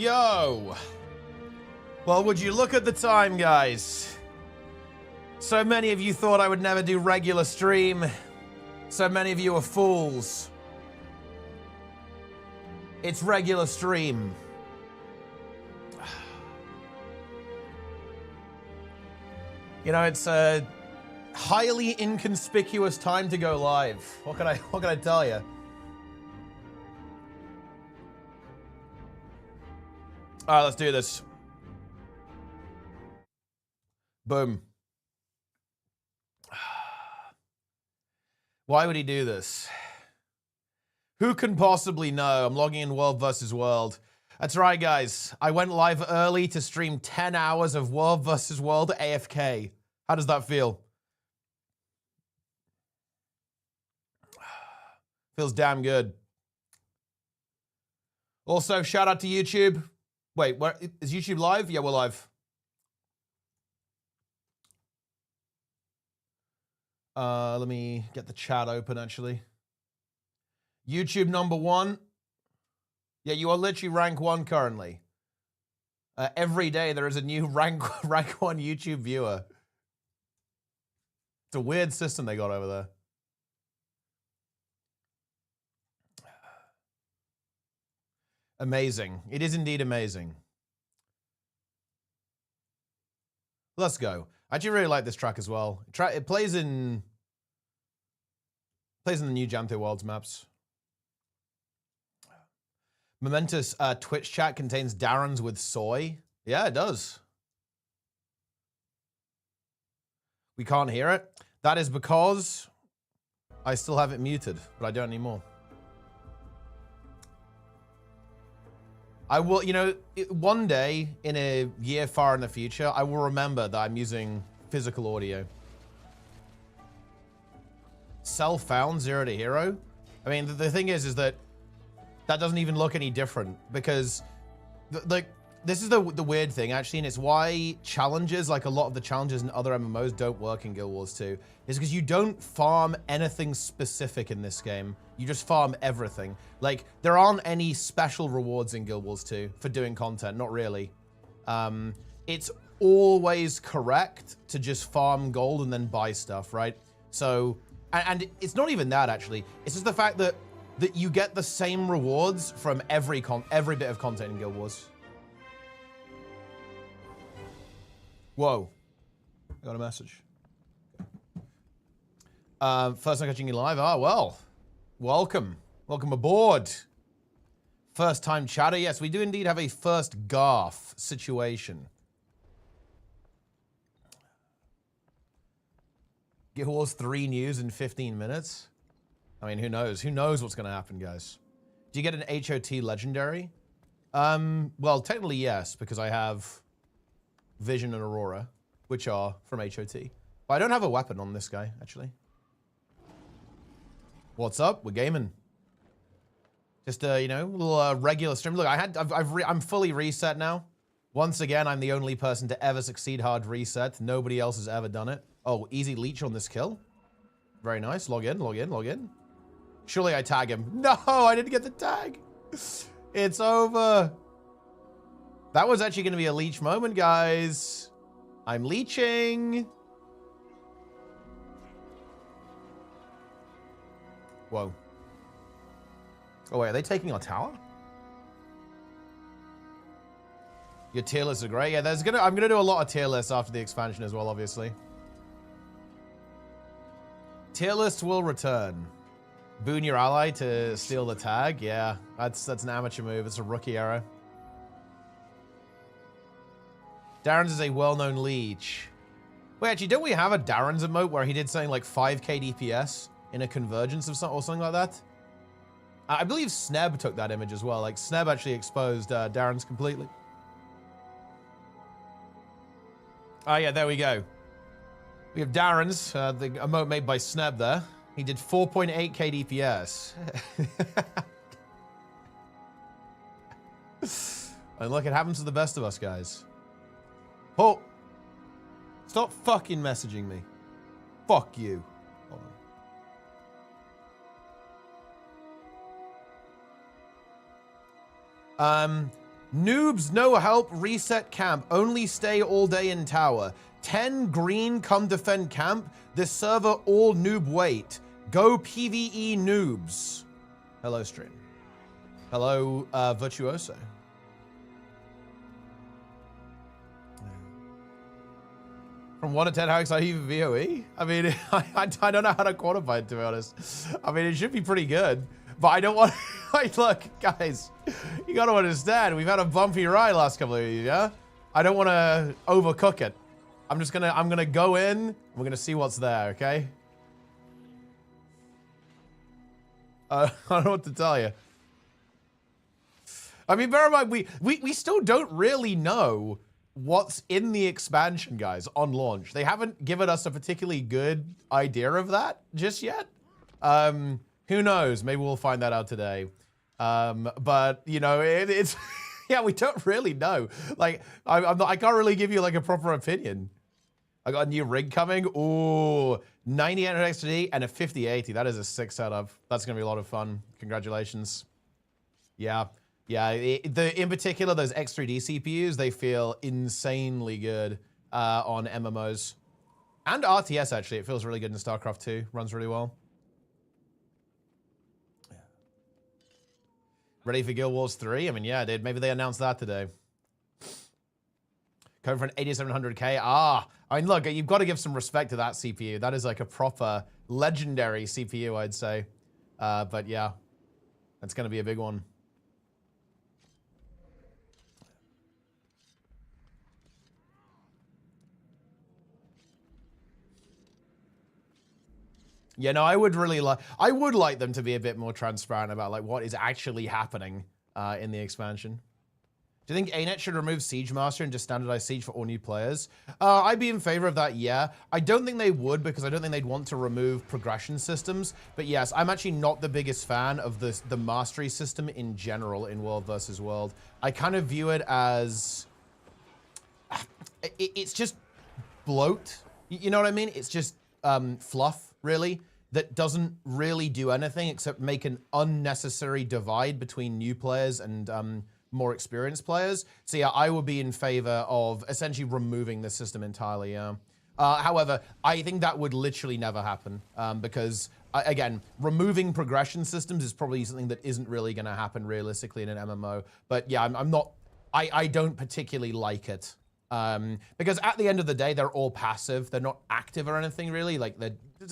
Yo! Well, would you look at the time, guys? So many of you thought I would never do regular stream. So many of you are fools. It's regular stream. You know, it's a highly inconspicuous time to go live. What can I tell you? All right, let's do this. Boom. Why would he do this? Who can possibly know? I'm logging in World vs. World. That's right, guys. I went live early to stream 10 hours of World vs. World AFK. How does that feel? Feels damn good. Also, shout out to YouTube. Wait, where is YouTube live? Yeah, we're live. Let me get the chat open, actually. YouTube #1. Yeah, you are literally rank 1 currently. Every day there is a new rank 1 YouTube viewer. It's a weird system they got over there. Amazing. It is indeed amazing. Let's go. I actually really like this track as well. It plays in the new Jamto Worlds maps. Momentous Twitch chat contains Darren's with soy. Yeah, it does. We can't hear it. That is because I still have it muted, but I don't anymore. I will, you know, one day in a year far in the future, I will remember that I'm using physical audio. Self found 0 to hero. I mean, the thing is that doesn't even look any different because, like, this is the weird thing actually, and it's why challenges, like a lot of the challenges in other MMOs, don't work in Guild Wars 2. Is because you don't farm anything specific in this game. You just farm everything. Like, there aren't any special rewards in Guild Wars 2 for doing content, not really. It's always correct to just farm gold and then buy stuff, right? So, and it's not even that actually. It's just the fact that you get the same rewards from every bit of content in Guild Wars. Whoa, I got a message. First time catching you live. Ah, well, welcome aboard. First time chatter. Yes, we do indeed have a first Garth situation. Guild Wars 3 news in 15 minutes. I mean, who knows? Who knows what's going to happen, guys? Do you get an HOT legendary? Well, technically yes, because I have Vision and Aurora, which are from HOT. But I don't have a weapon on this guy, actually. What's up? We're gaming. Just you know, a little regular stream. Look, I'm fully reset now. Once again, I'm the only person to ever succeed hard reset. Nobody else has ever done it. Oh, easy leech on this kill. Very nice. Log in, log in, log in. Surely I tag him. No, I didn't get the tag. It's over. That was actually going to be a leech moment, guys. I'm leeching. Whoa. Oh, wait, are they taking our tower? Your tier lists are great. Yeah, I'm gonna do a lot of tier lists after the expansion as well, obviously. Tier lists will return. Boon your ally to steal the tag. Yeah, that's an amateur move. It's a rookie error. Darren's is a well-known leech. Wait, actually, don't we have a Darren's emote where he did something like 5k DPS in a convergence of or something like that? I believe Sneb took that image as well. Like, Sneb actually exposed Darren's completely. Oh, yeah, there we go. We have Darren's, the emote made by Sneb there. He did 4.8k DPS. And look, it happens to the best of us, guys. Oh! Stop fucking messaging me. Fuck you. Hold on. Noobs, no help, reset camp. Only stay all day in tower. 10 green, come defend camp. This server all noob wait. Go PvE noobs. Hello, stream. Hello, Virtuoso. From 1 to 10, how excited are you for VOE? I mean, I don't know how to quantify it, to be honest. I mean, it should be pretty good, but I don't want like, look, guys, you got to understand, we've had a bumpy ride last couple of years, yeah? I don't want to overcook it. I'm going to go in, we're going to see what's there, okay? I don't know what to tell you. I mean, bear in mind, we still don't really know what's in the expansion, guys, on launch. They haven't given us a particularly good idea of that just yet. Who knows? Maybe we'll find that out today. But, you know, it's... yeah, we don't really know. Like, I can't really give you, like, a proper opinion. I got a new rig coming. Ooh, 9800 XD and a 5080. That is a sick setup. That's going to be a lot of fun. Congratulations. Yeah. Yeah, in particular, those X3D CPUs, they feel insanely good on MMOs. And RTS, actually. It feels really good in StarCraft 2. Runs really well. Yeah. Ready for Guild Wars 3? I mean, yeah, dude. Maybe they announced that today. Coming for an 8700K. Ah, I mean, look, you've got to give some respect to that CPU. That is like a proper legendary CPU, I'd say. But yeah, that's going to be a big one. Yeah, no, I would like them to be a bit more transparent about like what is actually happening in the expansion. Do you think ArenaNet should remove Siege Master and just standardize Siege for all new players? I'd be in favor of that, yeah. I don't think they would because I don't think they'd want to remove progression systems. But yes, I'm actually not the biggest fan of the mastery system in general in World versus World. I kind of view it as... it's just bloat. You know what I mean? It's just fluff, really, that doesn't really do anything except make an unnecessary divide between new players and more experienced players. So yeah, I would be in favor of essentially removing the system entirely, yeah. However, I think that would literally never happen because, again, removing progression systems is probably something that isn't really going to happen realistically in an MMO. But yeah, I don't particularly like it. Because at the end of the day, they're all passive. They're not active or anything, really. Like,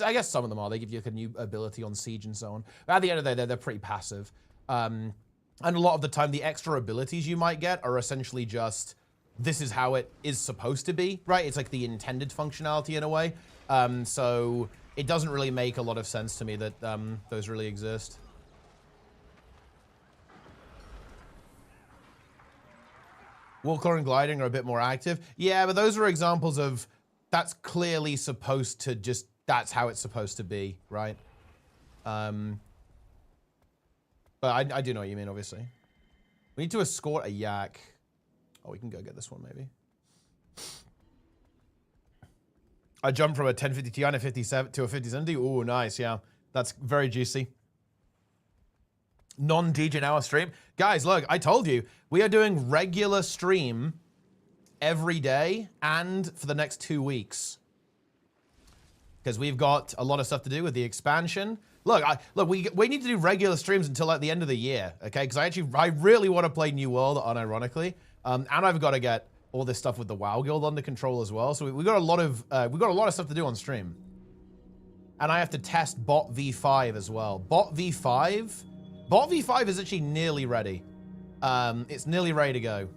I guess some of them are. They give you like a new ability on Siege and so on. But at the end of the day, they're pretty passive. And a lot of the time, the extra abilities you might get are essentially just, this is how it is supposed to be, right? It's like the intended functionality in a way. So it doesn't really make a lot of sense to me that those really exist. Wallclaw and gliding are a bit more active. Yeah, but those are examples of that's clearly supposed to just, that's how it's supposed to be, right? But I do know what you mean, obviously. We need to escort a yak. Oh, we can go get this one, maybe. I jumped from a 1050 Ti and a 57 to a 5070. Ooh, nice, yeah. That's very juicy. Non-DJ hour stream. Guys, look, I told you, we are doing regular stream every day and for the next 2 weeks. Because we've got a lot of stuff to do with the expansion. Look, we need to do regular streams until like the end of the year, okay? Because I really want to play New World, unironically, and I've got to get all this stuff with the WoW Guild under control as well. So we got a lot of stuff to do on stream, and I have to test Bot V5 as well. Bot V5 is actually nearly ready. It's nearly ready to go.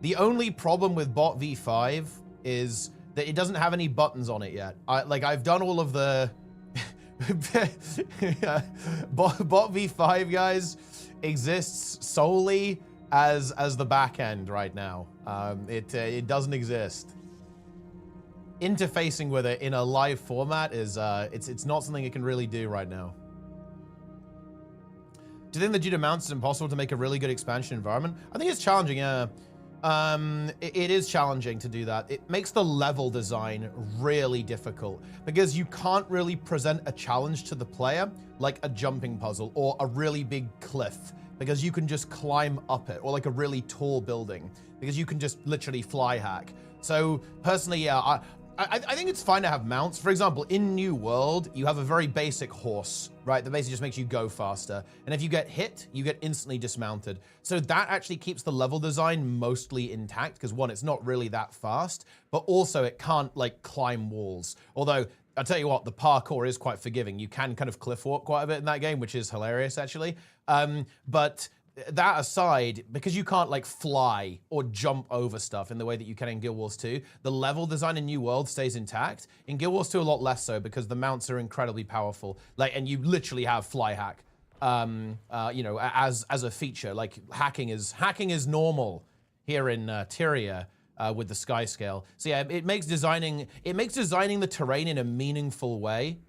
The only problem with Bot V5 is that it doesn't have any buttons on it yet. I've done all of the. Bot V5, guys, exists solely as the back end right now. It doesn't exist. Interfacing with it in a live format is it's not something it can really do right now. Do you think that due to mounts it's impossible to make a really good expansion environment? I think it's challenging, yeah. It is challenging to do that. It makes the level design really difficult because you can't really present a challenge to the player like a jumping puzzle or a really big cliff because you can just climb up it, or like a really tall building because you can just literally fly hack. So personally, yeah, I think it's fine to have mounts. For example, in New World, you have a very basic horse, right? That basically just makes you go faster. And if you get hit, you get instantly dismounted. So that actually keeps the level design mostly intact because one, it's not really that fast, but also it can't like climb walls. Although I'll tell you what, the parkour is quite forgiving. You can kind of cliff walk quite a bit in that game, which is hilarious actually. But that aside, because you can't like fly or jump over stuff in the way that you can in Guild Wars 2, the level design in New World stays intact. In Guild Wars 2, a lot less so because the mounts are incredibly powerful. Like, and you literally have fly hack, you know, as a feature. Like hacking is normal here in Tyria with the sky scale. So yeah, it makes designing the terrain in a meaningful way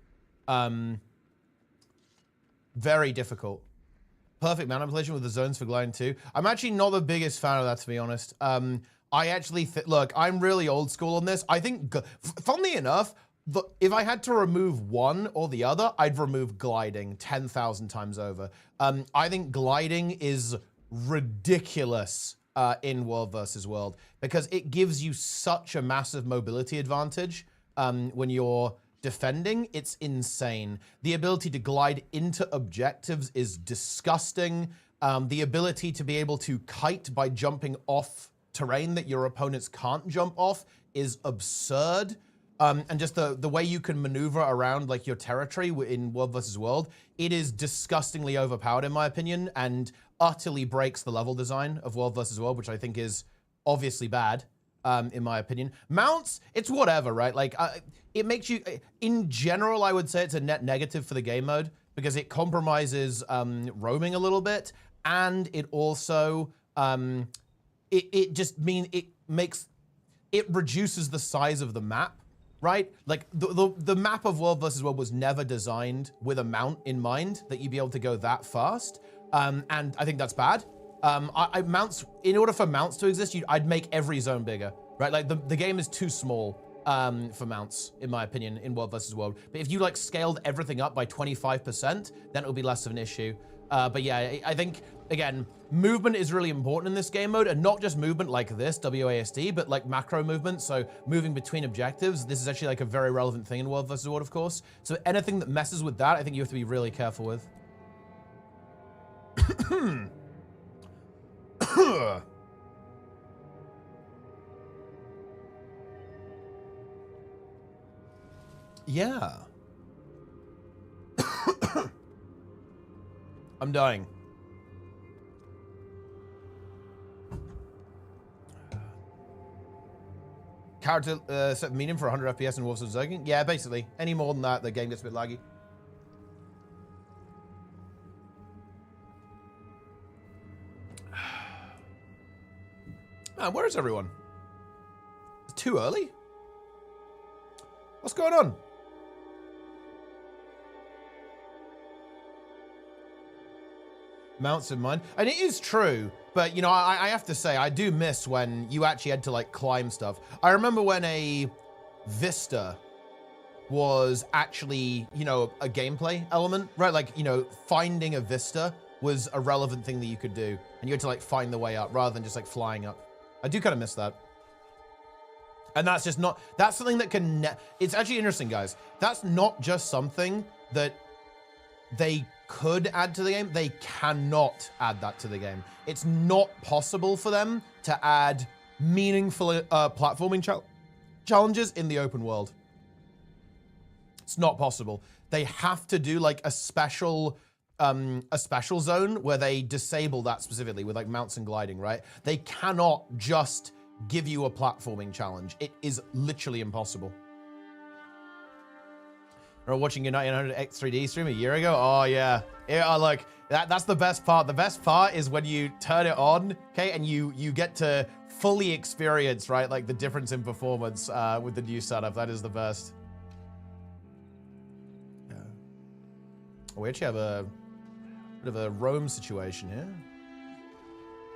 very difficult. Perfect mount manipulation with the zones for gliding too. I'm actually not the biggest fan of that, to be honest. I actually look, I'm really old school on this. I think, funnily enough, if I had to remove one or the other, I'd remove gliding 10,000 times over. I think gliding is ridiculous in World versus World because it gives you such a massive mobility advantage when you're defending. It's insane. The ability to glide into objectives is disgusting. The ability to be able to kite by jumping off terrain that your opponents can't jump off is absurd. And just the way you can maneuver around like your territory in World versus World, it is disgustingly overpowered in my opinion and utterly breaks the level design of World versus World, which I think is obviously bad. In my opinion. Mounts, it's whatever, right? Like, it makes you, in general, I would say it's a net negative for the game mode because it compromises roaming a little bit, and it also, it just means it reduces the size of the map, right? Like, the map of World versus World was never designed with a mount in mind that you'd be able to go that fast, and I think that's bad. Mounts, in order for mounts to exist, I'd make every zone bigger, right? Like the game is too small for mounts, in my opinion, in World versus World. But if you like scaled everything up by 25%, then it would be less of an issue. But yeah, I think, again, movement is really important in this game mode, and not just movement like this, WASD, but like macro movement, so moving between objectives. This is actually like a very relevant thing in World versus World, of course. So anything that messes with that, I think you have to be really careful with. Yeah. I'm dying. Character set medium for 100 FPS in Warsaw Zogging? Yeah, basically. Any more than that, the game gets a bit laggy. Man, where is everyone? It's too early? What's going on? Mounts in mind. And it is true, but you know, I have to say, I do miss when you actually had to like climb stuff. I remember when a Vista was actually, you know, a gameplay element, right? Like, you know, finding a Vista was a relevant thing that you could do. And you had to like find the way up rather than just like flying up. I do kind of miss that. And that's just not, that's something that can, it's actually interesting, guys. That's not just something that they could add to the game. They cannot add that to the game. It's not possible for them to add meaningful platforming challenges in the open world. It's not possible. They have to do like a special zone where they disable that specifically with like mounts and gliding, right? They cannot just give you a platforming challenge. It is literally impossible. I remember watching your 900X3D stream a year ago. Oh yeah, look, that's the best part. The best part is when you turn it on, okay, and you get to fully experience, right, like the difference in performance with the new setup. That is the best. Yeah. Oh, we actually have a bit of a roam situation here.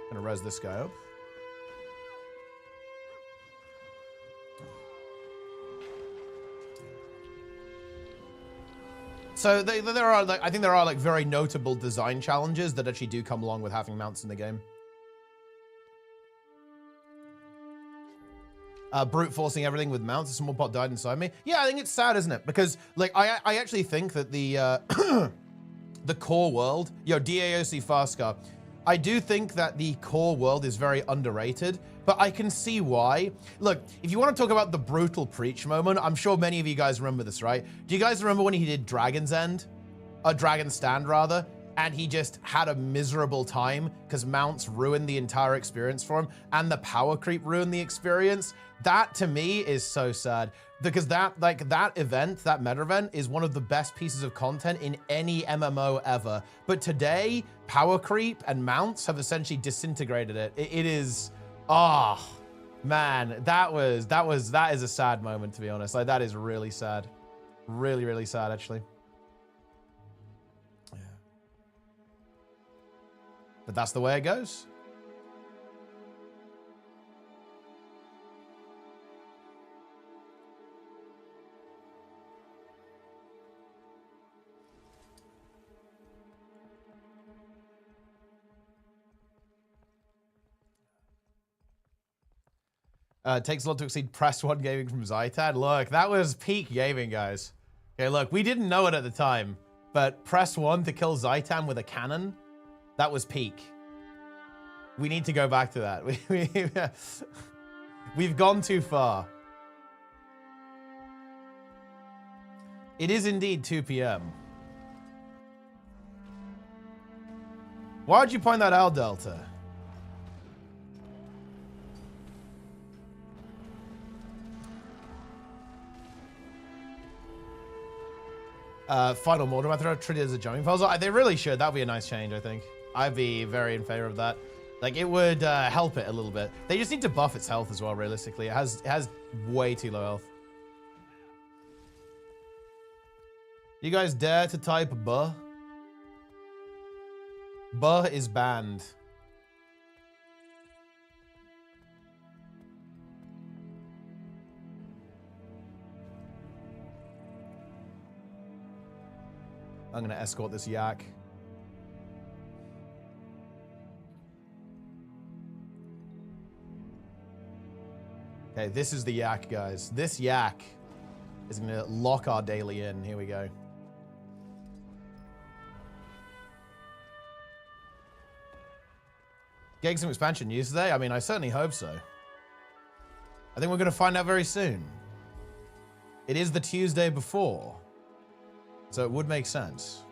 Gonna res this guy up. So there are like, I think there are like very notable design challenges that actually do come along with having mounts in the game. Brute forcing everything with mounts. A small pot died inside me. Yeah, I think it's sad, isn't it? Because like I actually think that the the core world, DAOC Fastcar, I do think that the core world is very underrated, but I can see why. Look, if you want to talk about the brutal preach moment, I'm sure many of you guys remember this, right? Do you guys remember when he did Dragon's End? Dragon's Stand, rather? And he just had a miserable time because mounts ruined the entire experience for him and the power creep ruined the experience. That to me is so sad because that event, that meta event is one of the best pieces of content in any MMO ever. But today, power creep and mounts have essentially disintegrated it. It is, man, that is a sad moment, to be honest. Like, that is really sad. Really, really sad, actually. Yeah. But that's the way it goes. It takes a lot to exceed Press 1 gaming from Zytan. Look, that was peak gaming, guys. Okay, look, we didn't know it at the time, but Press 1 to kill Zytan with a cannon, that was peak. We need to go back to that. We've gone too far. It is indeed 2 p.m. Why would you point that out, Delta? Final Mortem, I throw treated as a jumping puzzle. They really should. That would be a nice change, I think. I'd be very in favor of that. Like, it would help it a little bit. They just need to buff its health as well, realistically. It has way too low health. You guys dare to type buh? Buh is banned. I'm going to escort this yak. Okay, this is the yak, guys. This yak is going to lock our daily in. Here we go. Getting some expansion news today? I mean, I certainly hope so. I think we're going to find out very soon. It is the Tuesday before. So it would make sense.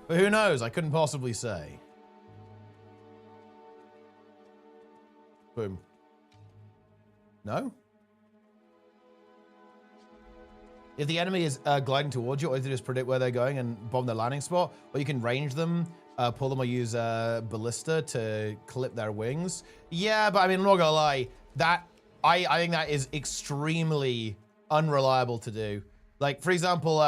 But who knows? I couldn't possibly say. Boom. No? If the enemy is gliding towards you, all you have to do is predict where they're going and bomb their landing spot, or you can range them, pull them, or use ballista to clip their wings. Yeah, but I mean, I'm not gonna lie. That I think that is extremely unreliable to do. Like, for example,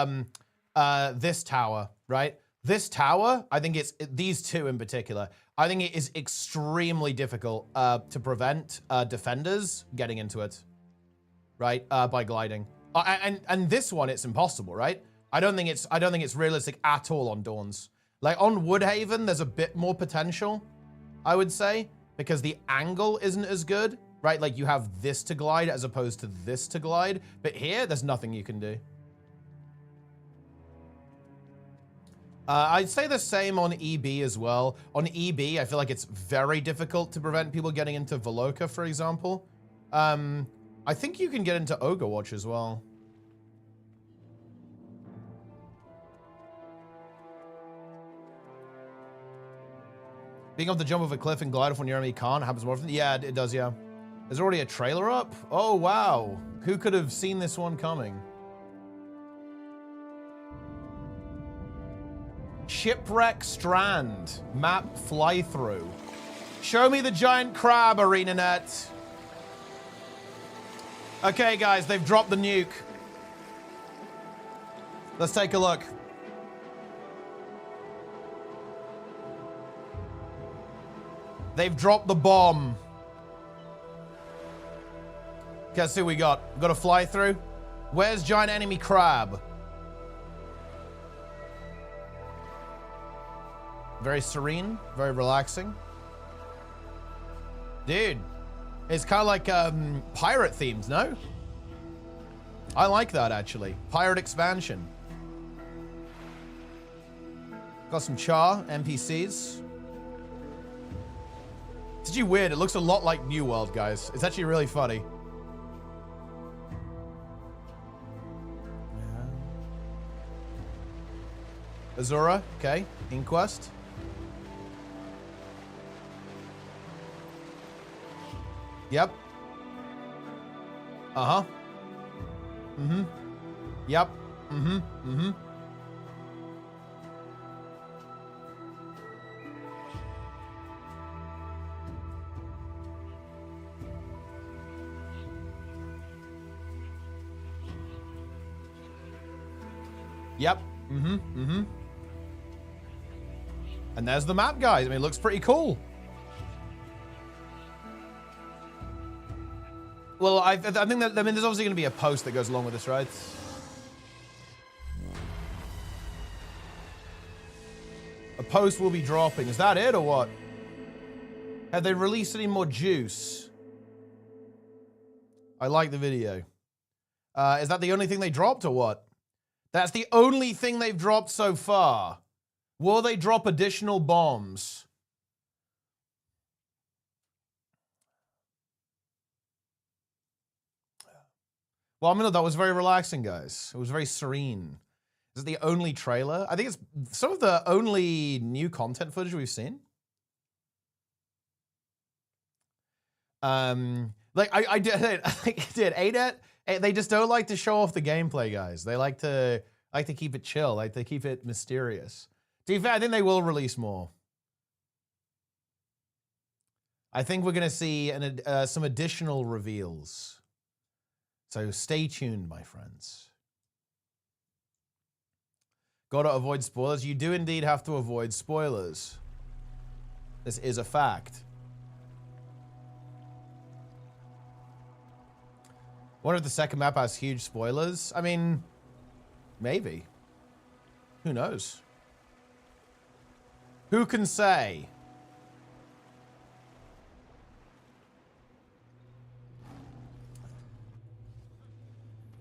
this tower, right? This tower, I think it's, these two in particular, I think it is extremely difficult to prevent defenders getting into it, right? By gliding. And this one, it's impossible, right? I don't think it's realistic at all on Dawns. Like, on Woodhaven, there's a bit more potential, I would say, because the angle isn't as good, right? Like, you have this to glide as opposed to this to glide. But here, there's nothing you can do. I'd say the same on EB as well. On EB, I feel like it's very difficult to prevent people getting into Veloka, for example. I think you can get into Ogre Watch as well. Being able to jump off a cliff and glide off when your enemy can't happens more often. Yeah, it does, yeah. There's already a trailer up? Oh, wow. Who could have seen this one coming? Shipwreck Strand. Map fly-through. Show me the giant crab, ArenaNet. Okay, guys, they've dropped the nuke. Let's take a look. They've dropped the bomb. Guess who we got? We got a fly-through. Where's giant enemy crab? Very serene, very relaxing. Dude, it's kind of like pirate themes, no? I like that, actually. Pirate expansion. Got some char, NPCs. It's actually weird. It looks a lot like New World, guys. It's actually really funny. Azura, okay. Inquest. Yep. Uh-huh. Mm-hmm. Yep. Mm-hmm. Mm-hmm. Yep. Mm-hmm. Mm-hmm. And there's the map, guys. I mean, it looks pretty cool. Well, I think that, I mean, there's obviously going to be a post that goes along with this, right? A post will be dropping. Is that it or what? Have they released any more juice? I like the video. Is that the only thing they dropped or what? That's the only thing they've dropped so far. Will they drop additional bombs? Well, I mean, that was very relaxing, guys. It was very serene. Is it the only trailer? I think it's some of the only new content footage we've seen. Like I did ArenaNet. They just don't like to show off the gameplay, guys. They like to keep it chill, like to keep it mysterious. To be fair, I think they will release more. I think we're gonna see some additional reveals. So stay tuned, my friends. Gotta avoid spoilers. You do indeed have to avoid spoilers. This is a fact. Wonder if the second map has huge spoilers. I mean, maybe. Who knows? Who can say?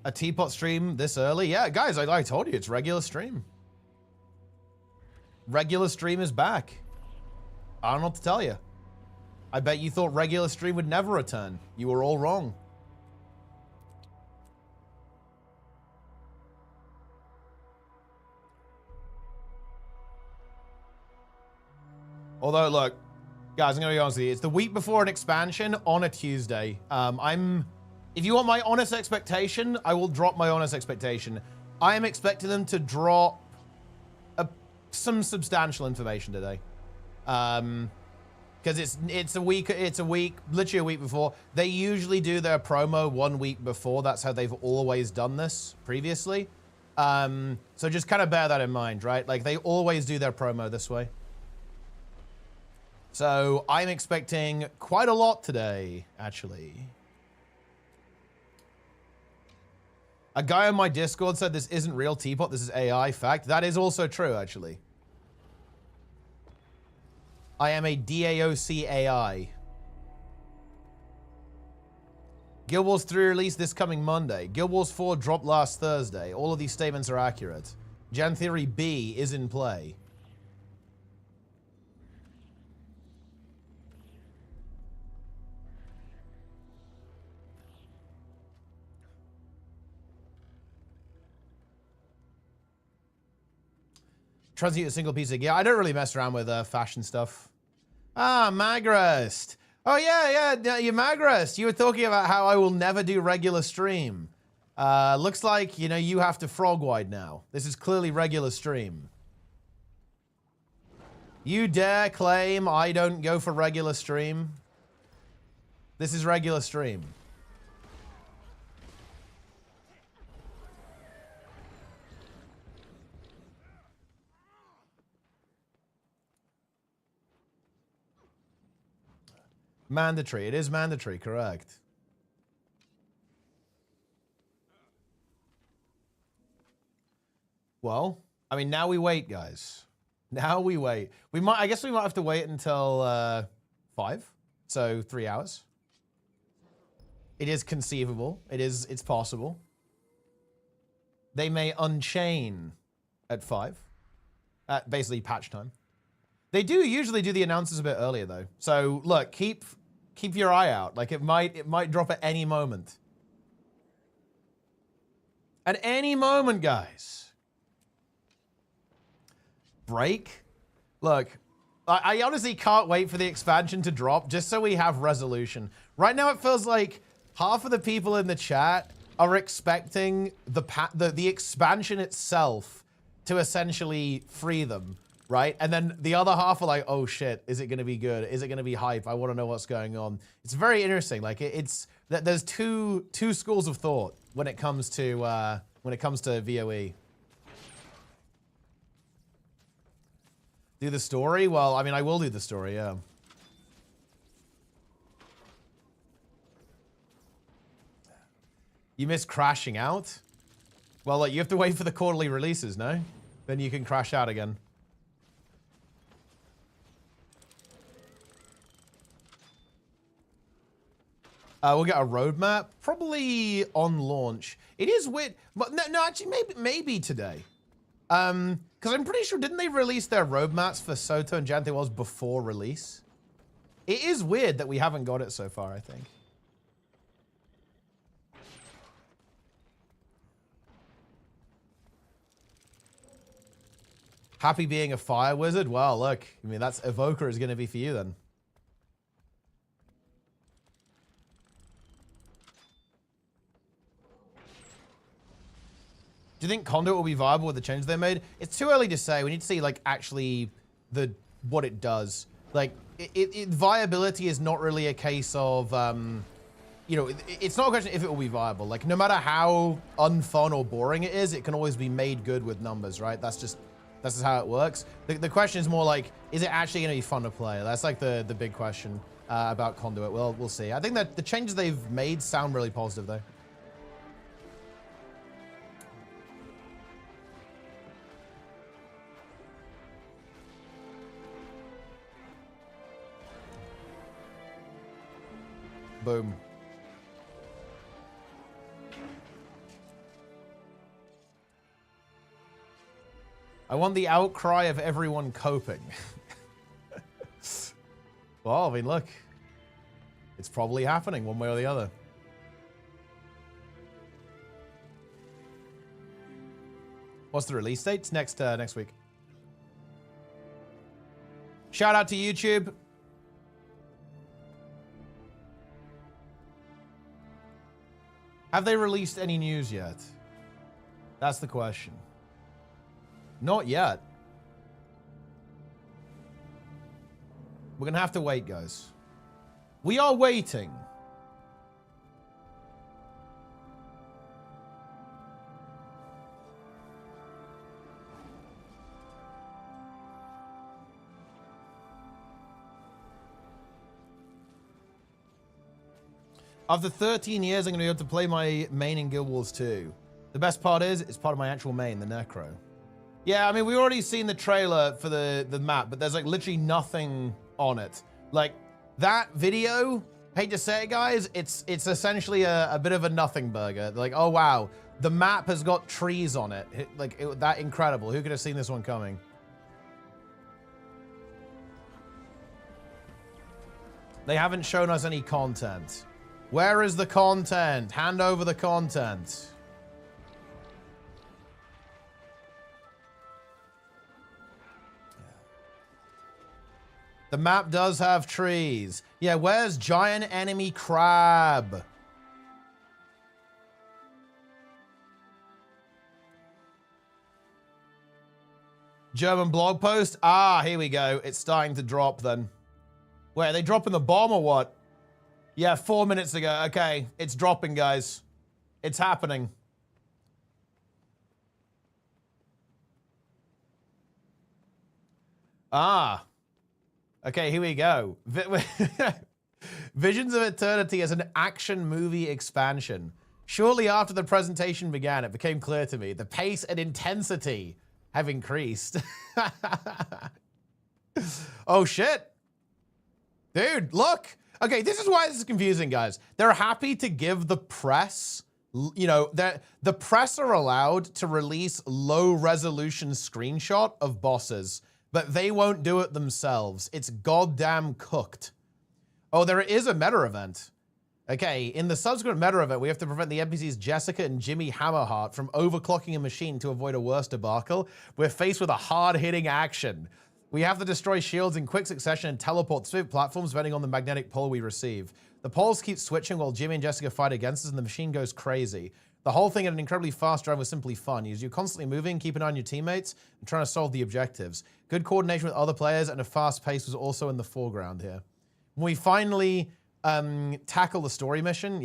A Teapot stream this early? Yeah, guys, I told you, it's regular stream. Regular stream is back. I don't know what to tell you. I bet you thought regular stream would never return. You were all wrong. Although, look, guys, I'm going to be honest with you. It's the week before an expansion on a Tuesday. If you want my honest expectation, I will drop my honest expectation. I am expecting them to drop some substantial information today. Because it's a week, literally a week before. They usually do their promo 1 week before. That's how they've always done this previously. So just kind of bear that in mind, right? Like, they always do their promo this way. So I'm expecting quite a lot today, actually. A guy on my Discord said this isn't real Teapot, this is AI. Fact. That is also true, actually. I am a DAOC AI. Guild Wars 3 release this coming Monday. Guild Wars 4 dropped last Thursday. All of these statements are accurate. Gen Theory B is in play. Transmute a single piece of gear. I don't really mess around with fashion stuff. Ah, Magrest. Oh, yeah, you Magrest. You were talking about how I will never do regular stream. Looks like, you know, you have to frog wide now. This is clearly regular stream. You dare claim I don't go for regular stream? This is regular stream. Mandatory. It is mandatory, correct. Well, I mean, now we wait, guys. Now we wait. I guess we might have to wait until 5. So 3 hours. It is conceivable. It's possible. They may unchain at 5. Basically patch time. They do usually do the announcers a bit earlier though. So look, keep your eye out. Like it might drop at any moment. At any moment, guys. Break. Look, I honestly can't wait for the expansion to drop just so we have resolution. Right now it feels like half of the people in the chat are expecting the expansion itself to essentially free them, right? And then the other half are like, oh shit, is it going to be good? Is it going to be hype? I want to know what's going on. It's very interesting. Like there's two schools of thought when it comes to VOE. Do the story? Well, I mean, I will do the story, yeah. You miss crashing out? Well, like, you have to wait for the quarterly releases, no? Then you can crash out again. We'll get a roadmap, probably on launch. It is weird, but no, actually, maybe today. Because I'm pretty sure, didn't they release their roadmaps for Soto and Jante Wells before release? It is weird that we haven't got it so far, I think. Happy being a fire wizard? Well, look, I mean, that's Evoker is going to be for you then. Do you think Conduit will be viable with the changes they made? It's too early to say. We need to see, like, actually what it does. Like, viability is not really a case of, you know, it's not a question if it will be viable. Like, no matter how unfun or boring it is, it can always be made good with numbers, right? That's just how it works. The question is more like, is it actually going to be fun to play? That's like the big question about Conduit. Well, we'll see. I think that the changes they've made sound really positive, though. Boom. I want the outcry of everyone coping. Well, I mean, look. It's probably happening one way or the other. What's the release date? It's next week. Shout out to YouTube. Have they released any news yet? That's the question. Not yet. We're gonna have to wait, guys. We are waiting. After 13 years, I'm going to be able to play my main in Guild Wars 2. The best part is, it's part of my actual main, the Necro. Yeah, I mean, we've already seen the trailer for the map, but there's like literally nothing on it. Like, that video, hate to say it, guys, it's essentially a bit of a nothing burger. Like, oh wow, the map has got trees on it. That incredible. Who could have seen this one coming? They haven't shown us any content. Where is the content? Hand over the content. The map does have trees. Yeah, where's giant enemy crab? German blog post? Ah, here we go. It's starting to drop then. Wait, are they dropping the bomb or what? Yeah, 4 minutes ago. Okay, it's dropping, guys. It's happening. Ah. Okay, here we go. Visions of Eternity as an action movie expansion. Shortly after the presentation began, it became clear to me the pace and intensity have increased. Oh, shit. Dude, look. Okay, this is why this is confusing, guys. They're happy to give the press, you know, the press are allowed to release low-resolution screenshot of bosses, but they won't do it themselves. It's goddamn cooked. Oh, there is a meta event. Okay, in the subsequent meta event, we have to prevent the NPCs Jessica and Jimmy Hammerheart from overclocking a machine to avoid a worse debacle. We're faced with a hard-hitting action. We have to destroy shields in quick succession and teleport specific platforms depending on the magnetic pole we receive. The poles keep switching while Jimmy and Jessica fight against us and the machine goes crazy. The whole thing at an incredibly fast drive was simply fun. You're constantly moving, keeping an eye on your teammates, and trying to solve the objectives. Good coordination with other players and a fast pace was also in the foreground here. When we finally tackle the story mission,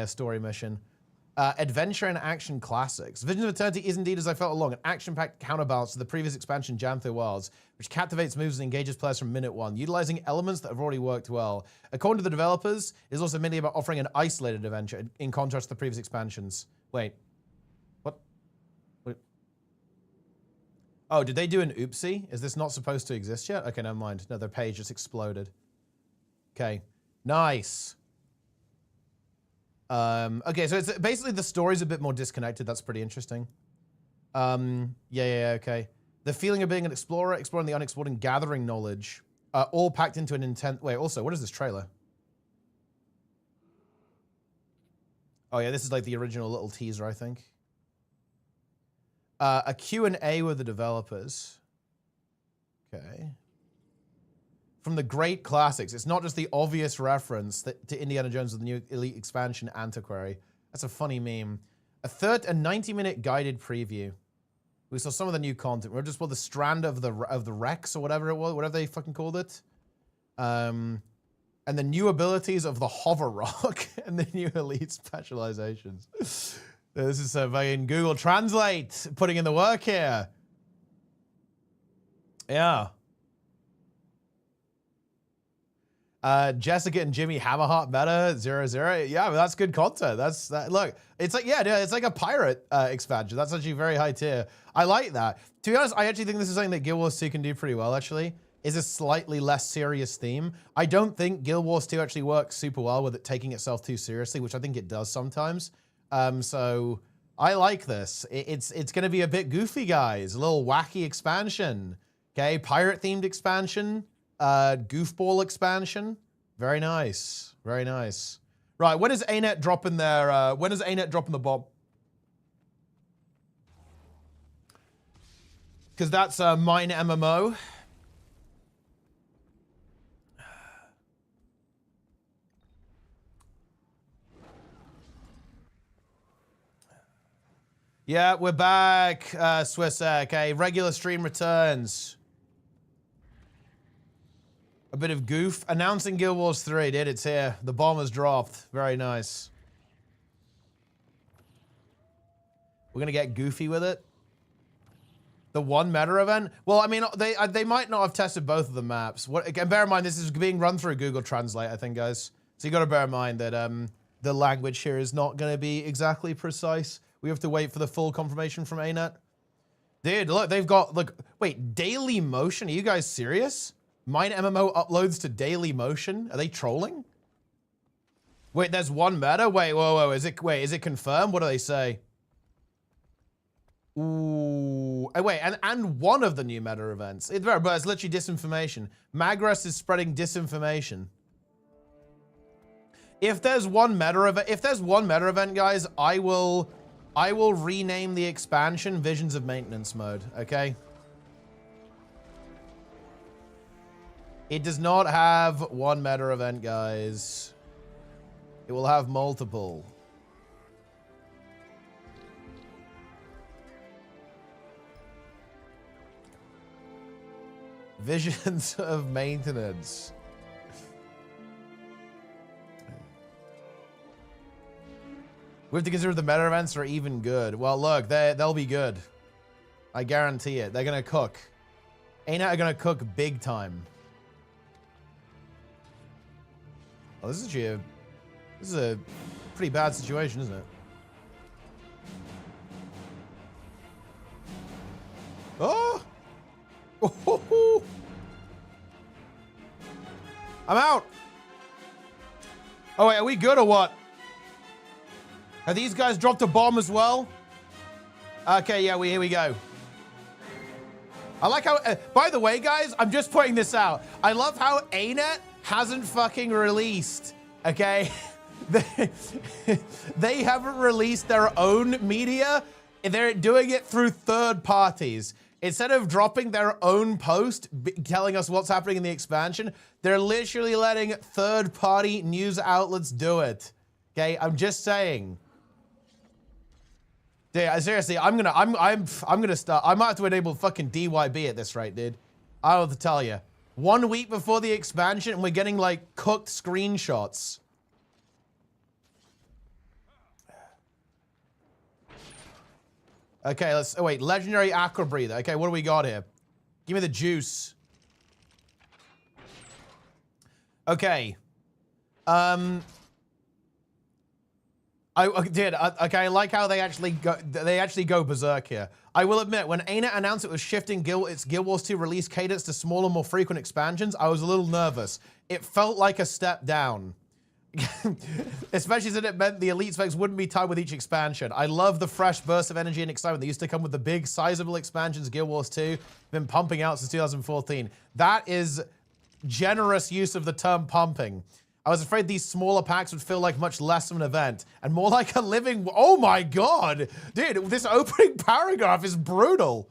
story mission. Adventure and action classics. Visions of Eternity is indeed, as I felt along, an action-packed counterbalance to the previous expansion, Jantho Wilds, which captivates moves and engages players from minute one, utilizing elements that have already worked well. According to the developers, it is also mainly about offering an isolated adventure in contrast to the previous expansions. Wait. What? Wait. Oh, did they do an oopsie? Is this not supposed to exist yet? Okay, never mind. No, their page just exploded. Okay. Nice. Okay, so it's basically the story's a bit more disconnected. That's pretty interesting. Okay. The feeling of being an explorer, exploring the unexplored and gathering knowledge, all packed into an intent. Wait, also, what is this trailer? Oh yeah, this is like the original little teaser, I think. A Q&A with the developers. Okay. From the great classics. It's not just the obvious reference to Indiana Jones with the new Elite Expansion Antiquary. That's a funny meme. A 90-minute guided preview. We saw some of the new content. We're just the strand of the Rex or whatever it was, whatever they fucking called it. And the new abilities of the Hover Rock and the new Elite specializations. This is so fucking Google Translate putting in the work here. Yeah. Jessica and Jimmy Hammerheart meta 0-0. Yeah, but that's good content. Look, it's like, yeah, it's like a pirate expansion. That's actually very high tier. I like that. To be honest, I actually think this is something that Guild Wars 2 can do pretty well, actually, is a slightly less serious theme. I don't think Guild Wars 2 actually works super well with it taking itself too seriously, which I think it does sometimes. So I like this. It's going to be a bit goofy, guys. A little wacky expansion. Okay, pirate-themed expansion. Goofball expansion. Very nice. Very nice. Right, when is ArenaNet dropping their, when is ArenaNet dropping the bomb? Because that's mine MMO. Yeah, we're back, Swiss. Okay, regular stream returns. A bit of goof. Announcing Guild Wars 3, dude, it's here. The bomb has dropped. Very nice. We're gonna get goofy with it. The one meta event? Well, I mean, they might not have tested both of the maps. Again, bear in mind, this is being run through Google Translate, I think, guys. So you gotta bear in mind that the language here is not gonna be exactly precise. We have to wait for the full confirmation from ArenaNet. Dude, look, they've got, look, wait, Daily Motion? Are you guys serious? Mine MMO uploads to Daily Motion? Are they trolling? Wait, there's one meta? Wait, whoa, is it confirmed? What do they say? Ooh, wait, and one of the new meta events. But it's literally disinformation. Magras is spreading disinformation. If there's one meta event, guys, I will rename the expansion Visions of Maintenance Mode, okay? It does not have one meta event, guys. It will have multiple. Visions of Maintenance. We have to consider the meta events are even good. Well, look, they'll be good. I guarantee it. They're gonna cook. ArenaNet are gonna cook big time. Oh, this is a pretty bad situation, isn't it? Oh! Oh! I'm out! Oh, wait, are we good or what? Have these guys dropped a bomb as well? Okay, yeah, here we go. I like how, by the way, guys, I'm just pointing this out. I love how ArenaNet hasn't fucking released, okay? They haven't released their own media. They're doing it through third parties. Instead of dropping their own post telling us what's happening in the expansion, they're literally letting third-party news outlets do it. Okay, I'm just saying. Dude, seriously, I'm gonna start. I might have to enable fucking DYB at this rate, dude. I have to tell you. 1 week before the expansion, and we're getting like cooked screenshots. Okay, let's. Oh wait, legendary aqua breather. Okay, what do we got here? Give me the juice. Okay. I like how they actually go berserk here. I will admit, when ArenaNet announced it was shifting its Guild Wars 2 release cadence to smaller, more frequent expansions, I was a little nervous. It felt like a step down. Especially since it meant the elite specs wouldn't be tied with each expansion. I love the fresh burst of energy and excitement that used to come with the big, sizable expansions Guild Wars 2 been pumping out since 2014. That is generous use of the term pumping. I was afraid these smaller packs would feel like much less of an event and more like a living... Oh my god! Dude, this opening paragraph is brutal.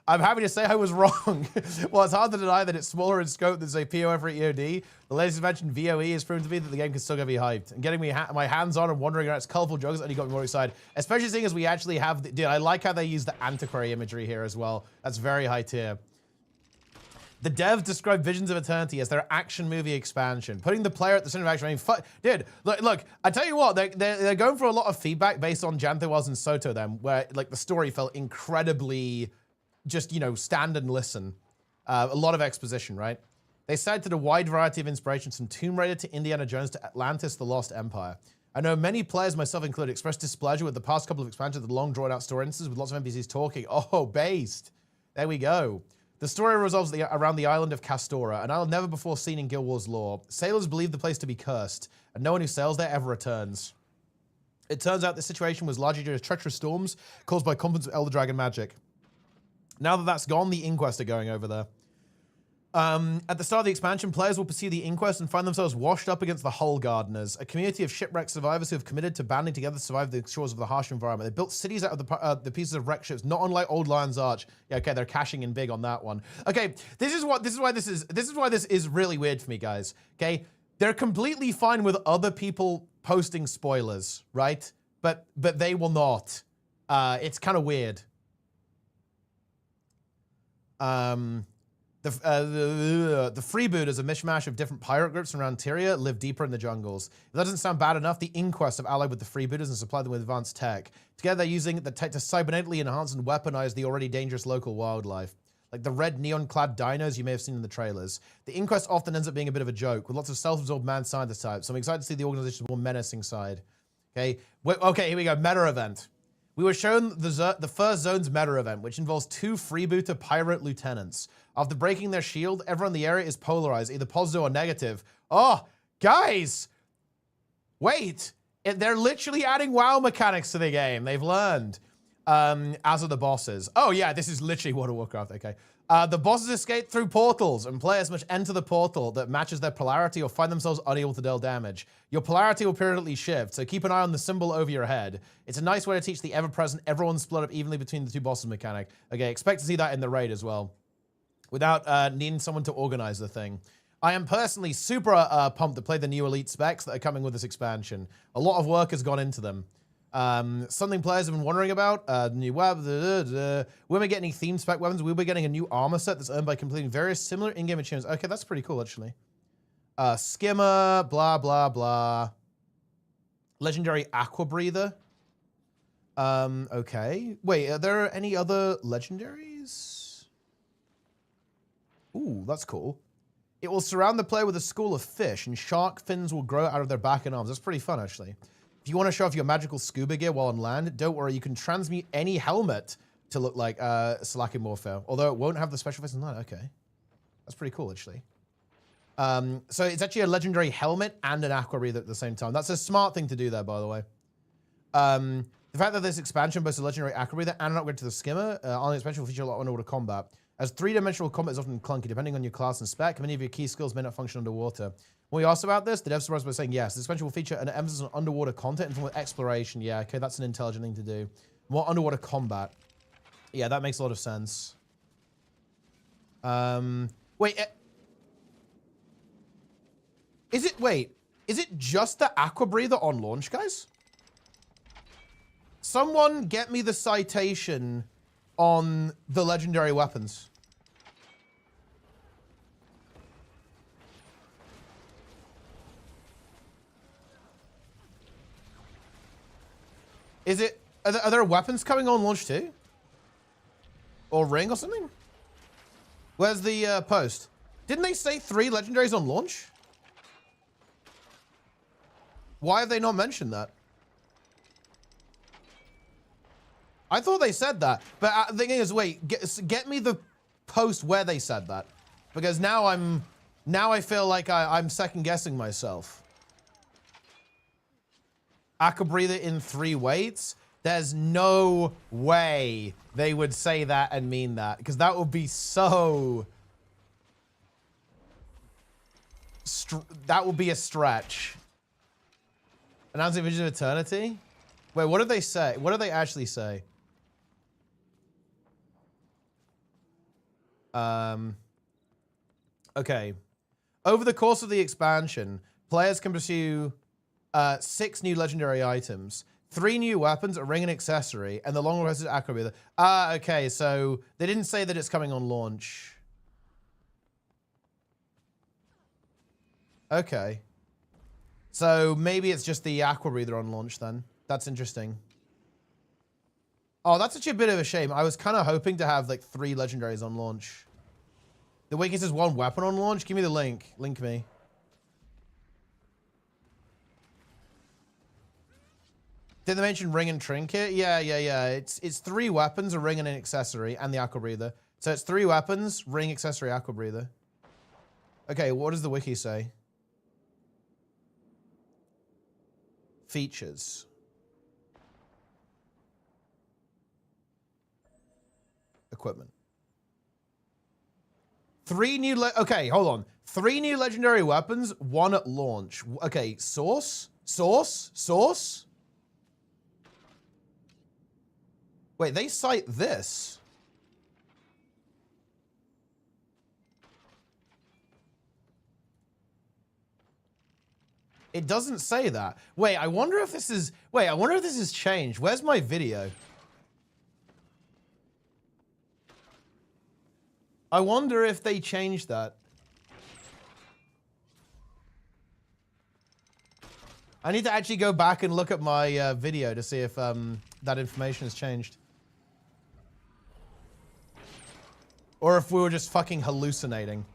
I'm happy to say I was wrong. Well, it's hard to deny that it's smaller in scope than, say, PoE for EOD. The latest mentioned VOE has proven to me that the game can still get me hyped. And getting me my hands on and wandering around its colorful jugs only got me more excited. Especially seeing as we actually have... Dude, I like how they use the antiquary imagery here as well. That's very high tier. The devs described Visions of Eternity as their action movie expansion, putting the player at the center of action. I mean, dude, look, I tell you what, they're going for a lot of feedback based on Janthe and Soto then, where like the story felt incredibly just, you know, stand and listen. A lot of exposition, right? They cited a wide variety of inspirations from Tomb Raider to Indiana Jones to Atlantis, The Lost Empire. I know many players, myself included, expressed displeasure with the past couple of expansions of the long drawn out story instances with lots of NPCs talking. Oh, based. There we go. The story revolves around the island of Castora, an island never before seen in Guild Wars lore. Sailors believe the place to be cursed, and no one who sails there ever returns. It turns out this situation was largely due to treacherous storms caused by conflicts of Elder Dragon magic. Now that that's gone, the Inquest are going over there. At the start of the expansion, players will pursue the Inquest and find themselves washed up against the Hull Gardeners, a community of shipwrecked survivors who have committed to banding together to survive the shores of the harsh environment. They built cities out of the pieces of wrecked ships, not unlike Old Lion's Arch. Yeah, okay, they're cashing in big on that one. Okay, this is why this is really weird for me, guys. Okay, they're completely fine with other people posting spoilers, right? But they will not. It's kind of weird. The freebooters, a mishmash of different pirate groups around Tyria, live deeper in the jungles. If that doesn't sound bad enough, the Inquest have allied with the freebooters and supplied them with advanced tech. Together, they're using the tech to cybernetically enhance and weaponize the already dangerous local wildlife. Like the red neon-clad dinos you may have seen in the trailers. The Inquest often ends up being a bit of a joke, with lots of self-absorbed mad scientist types, so I'm excited to see the organization's more menacing side. Okay, okay, here we go, meta event. We were shown the first zone's meta event, which involves 2 freebooter pirate lieutenants. After breaking their shield, everyone in the area is polarized, either positive or negative. Oh, guys! Wait! They're literally adding WoW mechanics to the game. They've learned. As are the bosses. Oh yeah, this is literally World of Warcraft, okay. The bosses escape through portals, and players must enter the portal that matches their polarity or find themselves unable to deal damage. Your polarity will periodically shift, so keep an eye on the symbol over your head. It's a nice way to teach the ever-present, everyone split up evenly between the 2 bosses mechanic. Okay, expect to see that in the raid as well, without needing someone to organize the thing. I am personally super pumped to play the new elite specs that are coming with this expansion. A lot of work has gone into them. Something players have been wondering about, new web, when we get any theme spec weapons, we'll be getting a new armor set that's earned by completing various similar in-game achievements. Okay, that's pretty cool, actually. Skimmer, blah, blah, blah. Legendary aqua breather. Okay. Wait, are there any other legendaries? Ooh, that's cool. It will surround the player with a school of fish, and shark fins will grow out of their back and arms. That's pretty fun, actually. If you want to show off your magical scuba gear while on land, don't worry, you can transmute any helmet to look like Slacking Warfare. Although it won't have the special face on that. Okay. That's pretty cool, actually. So it's actually a legendary helmet and an aqua breather at the same time. That's a smart thing to do there, by the way. The fact that this expansion boasts a legendary aqua breather and an upgrade to the skimmer on the expansion will feature a lot of underwater combat. As three-dimensional combat is often clunky, depending on your class and spec, many of your key skills may not function underwater. When we asked about this, the devs surprised by saying, yes, the expansion will feature an emphasis on underwater content and from exploration. Yeah, okay, that's an intelligent thing to do. More underwater combat. Yeah, that makes a lot of sense. Wait, is it just the aqua breather on launch, guys? Someone get me the citation on the legendary weapons. Is it, are there weapons coming on launch too? Or ring or something? Where's the post? Didn't they say 3 legendaries on launch? Why have they not mentioned that? I thought they said that, but the thing is, wait, get me the post where they said that, because now I feel like I'm second guessing myself. Aqua breather in 3 weights. There's no way they would say that and mean that, because that would be so. That would be a stretch. Announcing Vision of Eternity. Wait, what did they say? What did they actually say? Okay. Over the course of the expansion, players can pursue 6 new legendary items, 3 new weapons, a ring and accessory, and the long-rested aqua breather. Okay, so they didn't say that it's coming on launch. Okay. So maybe it's just the aqua breather on launch then. That's interesting. Oh, that's actually a bit of a shame. I was kind of hoping to have like 3 legendaries on launch. The weakest is 1 weapon on launch. Give me the link. Link me. Did they mention ring and trinket? Yeah. It's 3 weapons, a ring and an accessory, and the aqua breather. So it's 3 weapons, ring, accessory, aqua breather. Okay, what does the wiki say? Features. Equipment. 3 new okay, hold on. 3 new legendary weapons, 1 at launch. Okay, source? Wait, they cite this. It doesn't say that. Wait, I wonder if this is changed. Where's my video? I wonder if they changed that. I need to actually go back and look at my video to see if that information has changed. Or if we were just fucking hallucinating.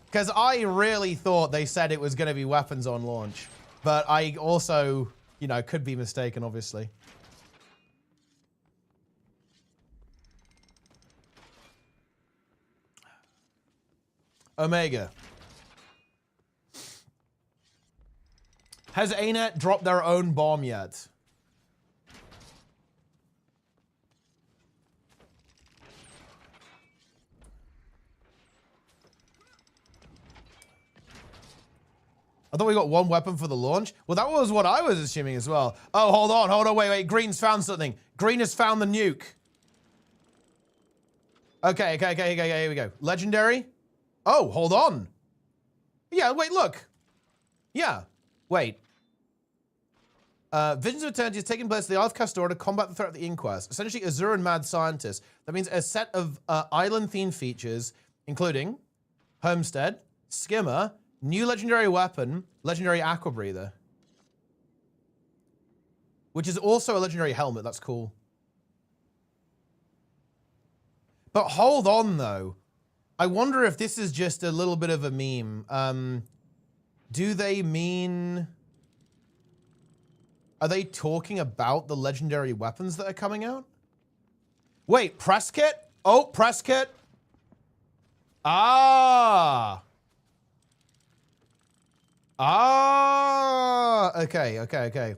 Because I really thought they said it was going to be weapons on launch. But I also, you know, could be mistaken, obviously. Omega. Has ArenaNet dropped their own bomb yet? I thought we got 1 weapon for the launch. Well, that was what I was assuming as well. Oh, hold on, wait. Green's found something. Green has found the nuke. Okay, here we go. Legendary. Oh, hold on. Yeah, wait, look. Yeah, wait. Visions of Eternity is taking place at the Isle of Castor to combat the threat of the Inquest. Essentially, Azure and Mad Scientist. That means a set of island-themed features, including Homestead, Skimmer, new legendary weapon, legendary aqua breather. Which is also a legendary helmet. That's cool. But hold on, though. I wonder if this is just a little bit of a meme. Do they mean... Are they talking about the legendary weapons that are coming out? Wait, press kit? Oh, press kit. Ah. Ah. Okay.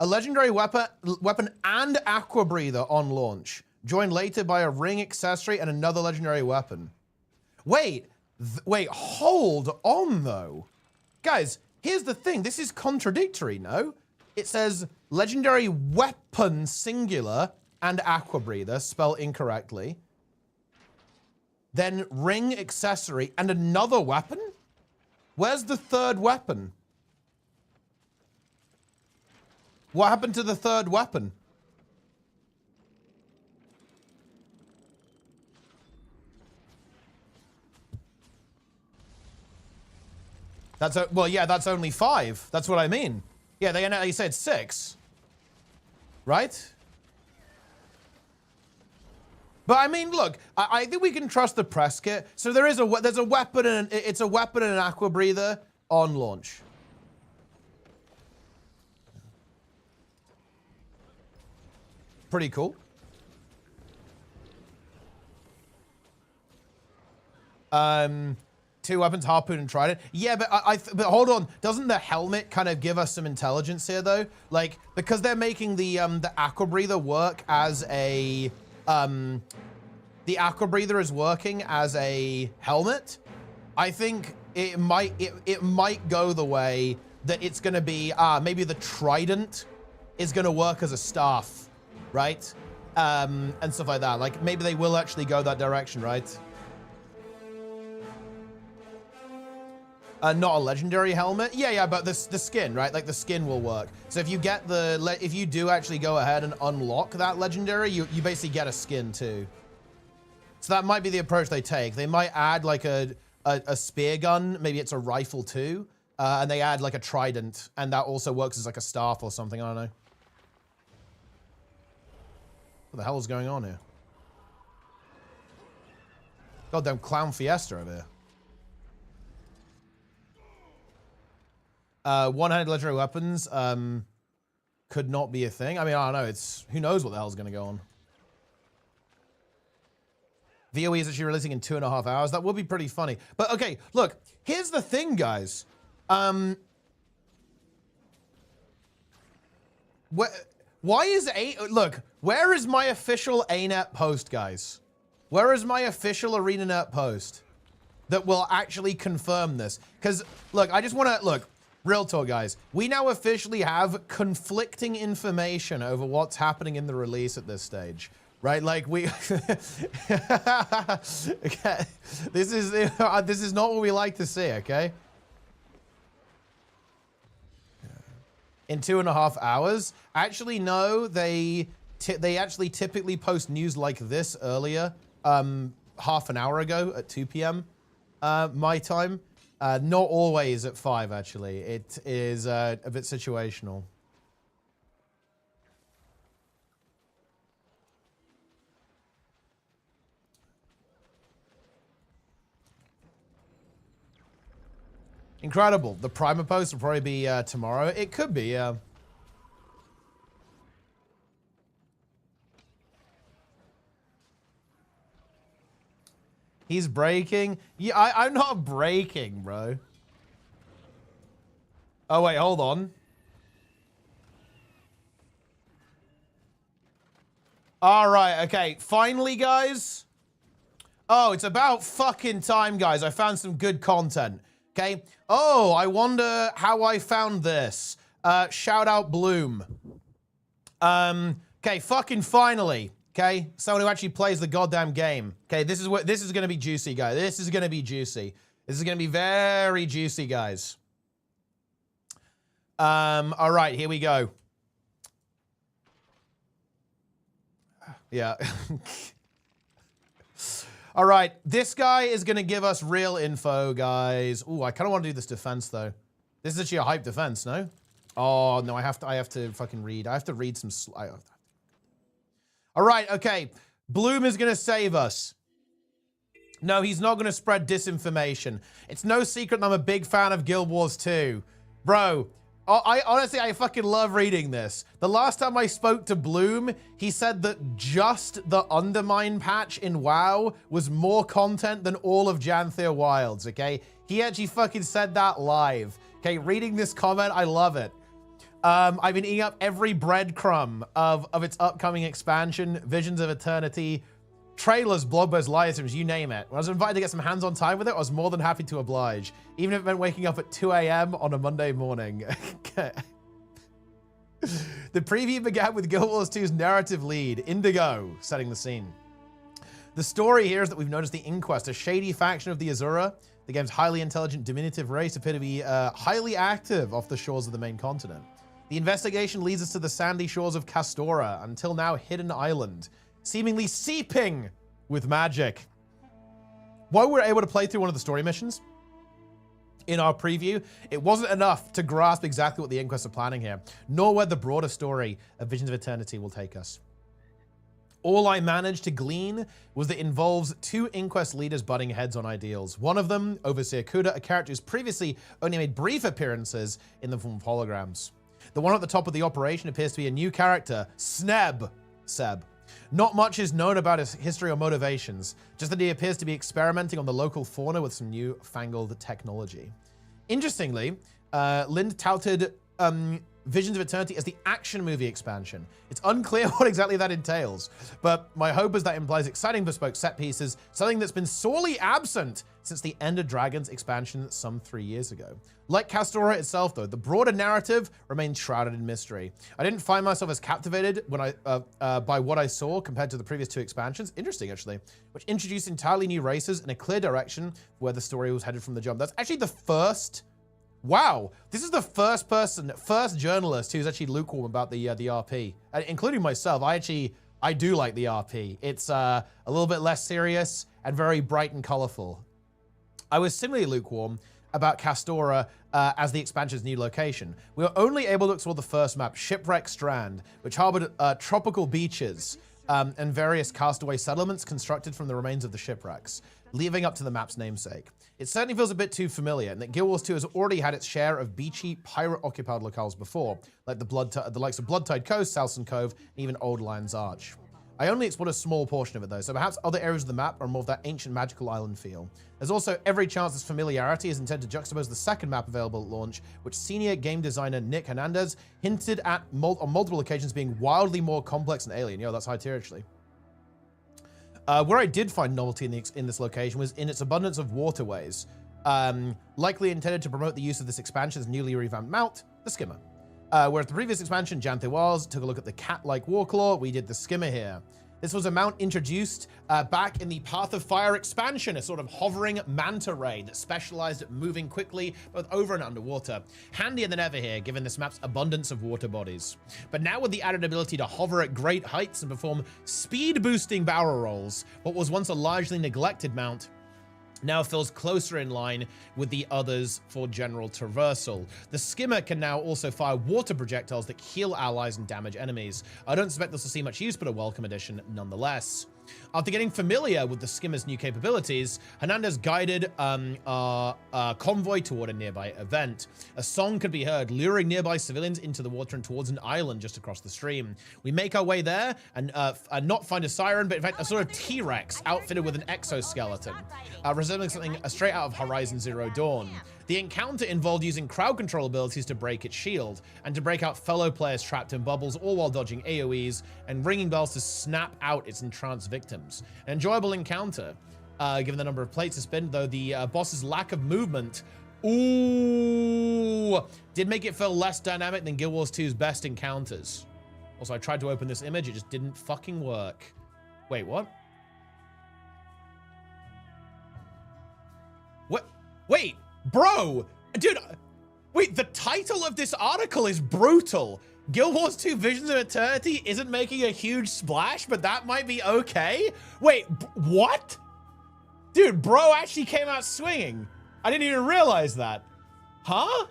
A legendary weapon and aqua breather on launch. Joined later by a ring accessory and another legendary weapon. Wait, hold on though. Guys, here's the thing. This is contradictory, no? It says legendary weapon singular and aqua breather, spelled incorrectly. Then ring accessory and another weapon? Where's the third weapon? What happened to the third weapon? Well, yeah, that's only 5. That's what I mean. Yeah, they said 6. Right? But I mean, look, I think we can trust the press kit. So there's a weapon and it's a weapon and an aqua breather on launch. Pretty cool. 2 weapons, harpoon and trident. Yeah, but but hold on. Doesn't the helmet kind of give us some intelligence here, though? Like, because they're making the aqua breather work as a the aqua breather is working as a helmet. I think it might go the way that it's gonna be. Maybe the trident is gonna work as a staff, right? And stuff like that. Like maybe they will actually go that direction, right? Not a legendary helmet. Yeah, but the skin, right? Like the skin will work. So if you get if you do actually go ahead and unlock that legendary, you basically get a skin too. So that might be the approach they take. They might add like a spear gun. Maybe it's a rifle too. And they add like a trident, and that also works as like a staff or something. I don't know. What the hell is going on here? Goddamn clown fiesta over here. One-handed legendary weapons could not be a thing. I mean, I don't know. Who knows what the hell's going to go on. VOE is actually releasing in 2.5 hours. That would be pretty funny. But okay, look. Here's the thing, guys. Why is look? Where is my official ArenaNet post, guys? Where is my official ArenaNet post that will actually confirm this? Because look, I just want to look. Real talk, guys. We now officially have conflicting information over what's happening in the release at this stage, right? Like we, okay. This is not what we like to see, okay? In 2.5 hours, actually, no. They actually typically post news like this earlier, half an hour ago at 2 p.m. My time. Not always at 5, actually. It is a bit situational. Incredible. The primer post will probably be tomorrow. It could be, yeah. He's breaking. Yeah, I'm not breaking, bro. Oh, wait, hold on. All right, okay. Finally, guys. Oh, it's about fucking time, guys. I found some good content. Okay. Oh, I wonder how I found this. Shout out Bloom. Okay, fucking finally. Okay, someone who actually plays the goddamn game. Okay, this is gonna be juicy, guys. This is gonna be juicy. This is gonna be very juicy, guys. All right, here we go. Yeah. All right, this guy is gonna give us real info, guys. Ooh, I kind of want to do this defense though. This is actually a hype defense, no? Oh no, I have to fucking read. I have to read some. All right, okay. Bloom is going to save us. No, he's not going to spread disinformation. It's no secret that I'm a big fan of Guild Wars 2. Bro, I honestly, I fucking love reading this. The last time I spoke to Bloom, he said that just the Undermine patch in WoW was more content than all of Janthea Wilds, okay? He actually fucking said that live. Okay, reading this comment, I love it. I've been eating up every breadcrumb of its upcoming expansion, Visions of Eternity, trailers, blog posts, live streams, you name it. When I was invited to get some hands-on time with it, I was more than happy to oblige, even if it meant waking up at 2 a.m. on a Monday morning. The preview began with Guild Wars 2's narrative lead, Indigo, setting the scene. The story here is that we've noticed the Inquest, a shady faction of the Azura. The game's highly intelligent diminutive race appear to be highly active off the shores of the main continent. The investigation leads us to the sandy shores of Castora, until now hidden island, seemingly seeping with magic. While we were able to play through one of the story missions in our preview, it wasn't enough to grasp exactly what the Inquest are planning here, nor where the broader story of Visions of Eternity will take us. All I managed to glean was that it involves two Inquest leaders butting heads on ideals. One of them, Overseer Kuda, a character who's previously only made brief appearances in the form of holograms. The one at the top of the operation appears to be a new character, Seb. Not much is known about his history or motivations, just that he appears to be experimenting on the local fauna with some new fangled technology. Interestingly, Lind touted Visions of Eternity as the action movie expansion. It's unclear what exactly that entails, but my hope is that implies exciting bespoke set pieces, something that's been sorely absent since the Ender Dragons expansion some 3 years ago. Like Castora itself, though, the broader narrative remains shrouded in mystery. I didn't find myself as captivated when by what I saw compared to the previous two expansions. Interesting, actually, which introduced entirely new races in a clear direction where the story was headed from the jump. That's actually the first. Wow, this is the first journalist who's actually lukewarm about the RP, including myself. I do like the RP. It's a little bit less serious and very bright and colorful. I was similarly lukewarm about Castora as the expansion's new location. We were only able to explore the first map, Shipwreck Strand, which harbored tropical beaches and various castaway settlements constructed from the remains of the shipwrecks, leaving up to the map's namesake. It certainly feels a bit too familiar, and that Guild Wars 2 has already had its share of beachy, pirate-occupied locales before, like the likes of Bloodtide Coast, Salson Cove, and even Old Lion's Arch. I only explored a small portion of it, though, so perhaps other areas of the map are more of that ancient magical island feel. There's also every chance this familiarity is intended to juxtapose the second map available at launch, which senior game designer Nick Hernandez hinted at on multiple occasions being wildly more complex and alien. Yo, that's high tier, actually. Where I did find novelty in this location was in its abundance of waterways, likely intended to promote the use of this expansion's newly revamped mount, the Skimmer. Whereas the previous expansion, Janthea Wilds, took a look at the cat-like Warclaw, we did the Skimmer here. This was a mount introduced back in the Path of Fire expansion, a sort of hovering manta ray that specialized at moving quickly both over and underwater. Handier than ever here, given this map's abundance of water bodies. But now with the added ability to hover at great heights and perform speed-boosting barrel rolls, what was once a largely neglected mount now feels closer in line with the others for general traversal. The Skimmer can now also fire water projectiles that heal allies and damage enemies. I don't expect this to see much use, but a welcome addition nonetheless. After getting familiar with the Skimmer's new capabilities, Hernandez guided a convoy toward a nearby event. A song could be heard, luring nearby civilians into the water and towards an island just across the stream. We make our way there and not find a siren, but in fact a sort of T-Rex outfitted with an exoskeleton, resembling something straight out of Horizon Zero Dawn. The encounter involved using crowd control abilities to break its shield, and to break out fellow players trapped in bubbles, all while dodging AoEs and ringing bells to snap out its entranced victims. An enjoyable encounter, given the number of plates to spin, though the boss's lack of movement, did make it feel less dynamic than Guild Wars 2's best encounters. Also, I tried to open this image, it just didn't fucking work. Wait, what? What? Wait! Bro, dude, wait, the title of this article is brutal. Guild Wars 2 Visions of Eternity isn't making a huge splash, but that might be okay? Wait, what? Dude, bro actually came out swinging. I didn't even realize that. Huh?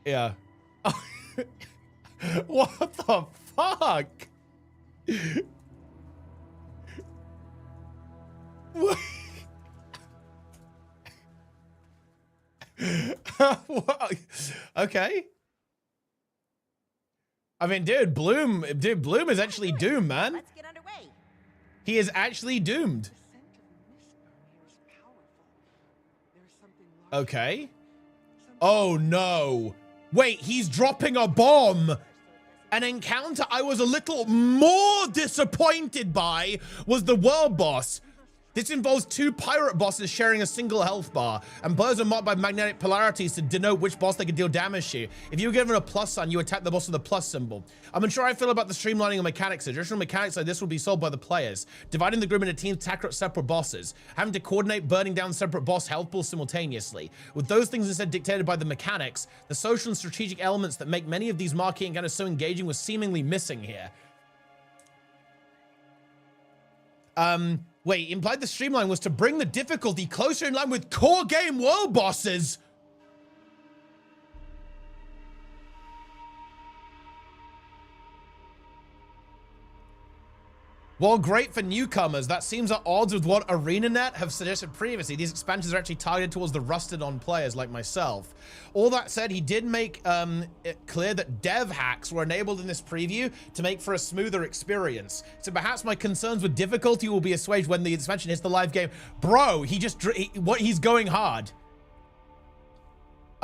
Yeah. What the fuck? Okay. I mean, dude, Bloom is actually doomed, man. Let's get underway. He is actually doomed. Okay. Oh no. Wait, he's dropping a bomb. An encounter I was a little more disappointed by was the world boss. This involves 2 pirate bosses sharing a single health bar, and players are marked by magnetic polarities to denote which boss they can deal damage to. If you were given a plus sign, you attack the boss with a plus symbol. I'm unsure how I feel about the streamlining of mechanics. Additional mechanics like this will be solved by the players. Dividing the group into teams to tackle separate bosses. Having to coordinate burning down separate boss health pools simultaneously. With those things instead dictated by the mechanics, the social and strategic elements that make many of these marquee encounters so engaging was seemingly missing here. Wait, implied the streamline was to bring the difficulty closer in line with core game world bosses. While great for newcomers, that seems at odds with what ArenaNet have suggested previously. These expansions are actually targeted towards the rusted-on players like myself. All that said, he did make it clear that dev hacks were enabled in this preview to make for a smoother experience. So perhaps my concerns with difficulty will be assuaged when the expansion hits the live game. Bro, he's going hard.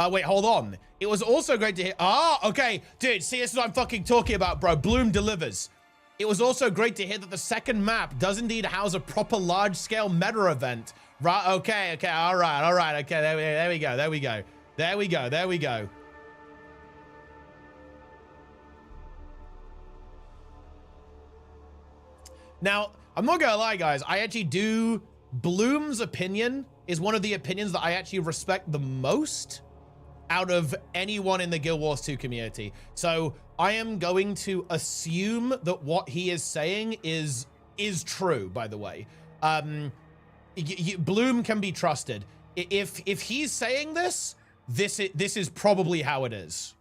Wait, hold on. It was also great to hear. Okay. Dude, see, this is what I'm fucking talking about, bro. Bloom delivers. It was also great to hear that the second map does indeed house a proper large-scale meta event. Right, okay, all right, okay, there we go. Now, I'm not gonna lie, guys, Bloom's opinion is one of the opinions that I actually respect the most out of anyone in the Guild Wars 2 community. So I am going to assume that what he is saying is true, by the way. Bloom can be trusted. If he's saying this is probably how it is.